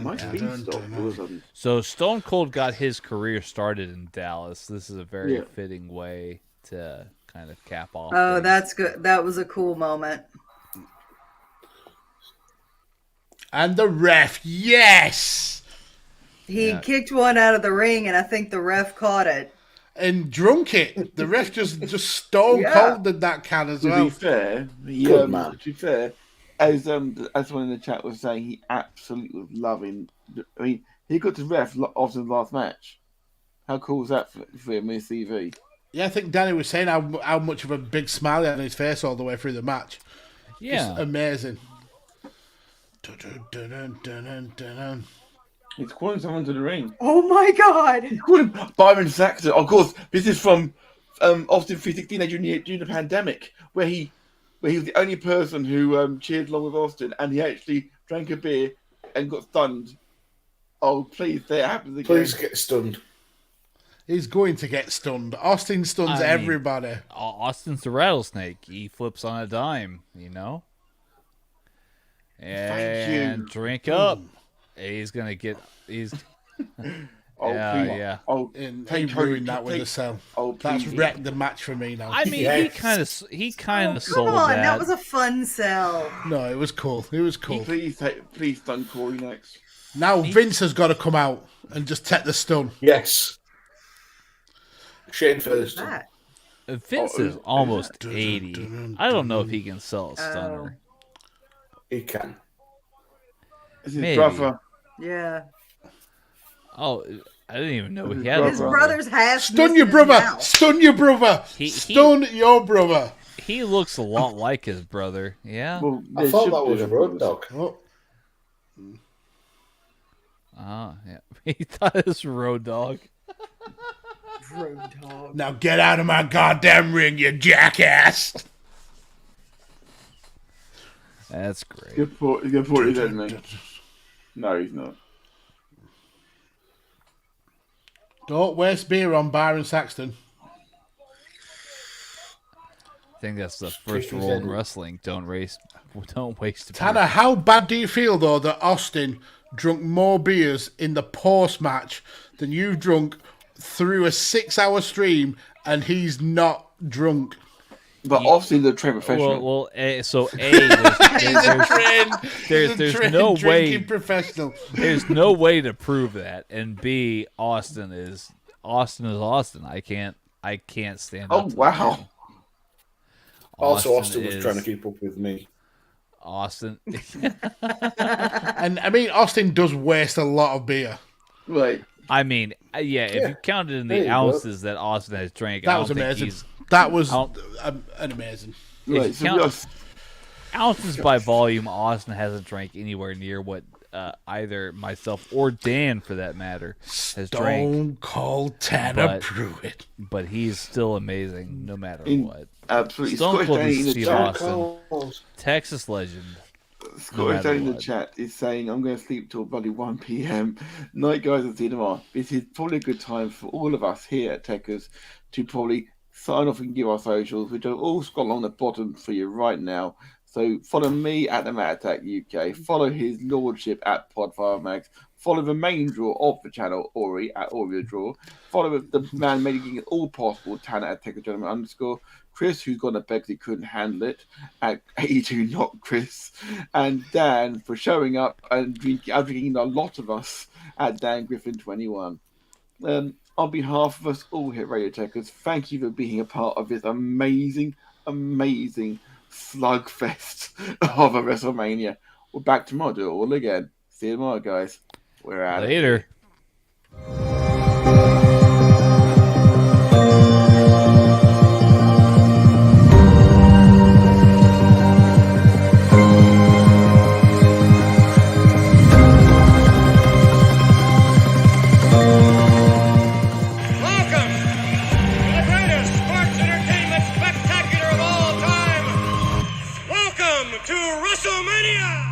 Might be stopped all of a sudden. So Stone Cold got his career started in Dallas. This is a very Yeah. fitting way to kind of cap off. Oh, things. that's good. That was a cool moment. And the ref, yes! He kicked one out of the ring, and I think the ref caught it. And drunk it. The ref just stone cold in that can as well. To be fair, as someone in the chat was saying, he absolutely was loving. I mean, he got to ref Austin's last match. How cool is that for him in his CV? Yeah, I think Danny was saying how much of a big smile he had on his face all the way through the match. Yeah. Just amazing. He's calling someone to the ring. Oh my God! He's calling Byron Saxton. Of course, this is from Austin 316 during the pandemic, where he was the only person who cheered along with Austin, and he actually drank a beer and got stunned. Oh, please, that happens again. Please get stunned. He's going to get stunned. Austin stuns everybody. Austin's the rattlesnake. He flips on a dime, you know? And drink up. He's going to get... He's... yeah. Oh, and he ruined that with the cell. That's wrecked the match for me now. I mean, he kind of sold Come on, that. that was a fun sell. No, it was cool. It was cool. Please stun Corey next. Now Vince has got to come out and just take the stun. Yes. Shane first. Vince is almost 80. I don't know if he can sell a stunner. He can. It's his brother. Yeah. Oh, I didn't even know he had his brother's half. Stun your brother! Stun your brother! Stun your brother! He looks a lot like his brother. Yeah. Well, I thought that was a Road Dogg. Oh, yeah. He thought it was Road Dogg. Road Dogg. Now get out of my goddamn ring, you jackass! That's great. He's going to put his head in me. No, he's not. Don't waste beer on Byron Saxton. I think that's the first rule in wrestling. Don't waste beer. Tanner, how bad do you feel, though, that Austin drunk more beers in the post-match than you've drunk through a 6-hour stream and he's not drunk? But Austin's a trained professional. There's no way. Professional. There's no way to prove that. And B, Austin is Austin. I can't stand up. Oh wow. Also, Austin was trying to keep up with me. Austin. And I mean, Austin does waste a lot of beer. Right. I mean, yeah, if you counted in the ounces that Austin has drank, that was amazing. That was an amazing. Right, ounces by volume, Austin hasn't drank anywhere near what either myself or Dan, for that matter, has drank. Stone Cold Tanner Pruitt. But he's still amazing no matter what. Absolutely. Stone Cold Steve Austin, Texas legend. Scottish Danny in the chat is saying, I'm going to sleep till bloody 1 p.m. Night, guys, and see you tomorrow. This is probably a good time for all of us here at Tekkers to probably sign off and give our socials, which are all scrolled along the bottom for you right now. So follow me at the Mad Attack UK, follow his lordship at Podfire Max, follow the main draw of the channel, Ori at Ori the Draw, follow the man making it all possible, Tanner at TekkerGentleman_, Chris, who's gone to bed because he couldn't handle it, at 82 not Chris, and Dan for showing up and drinking a lot of us at Dan Griffin 21. On behalf of us all here at Radio Tekkers, thank you for being a part of this amazing, amazing slugfest of a WrestleMania. We're back tomorrow, do it all again. See you tomorrow, guys. We're out. Later. To WrestleMania!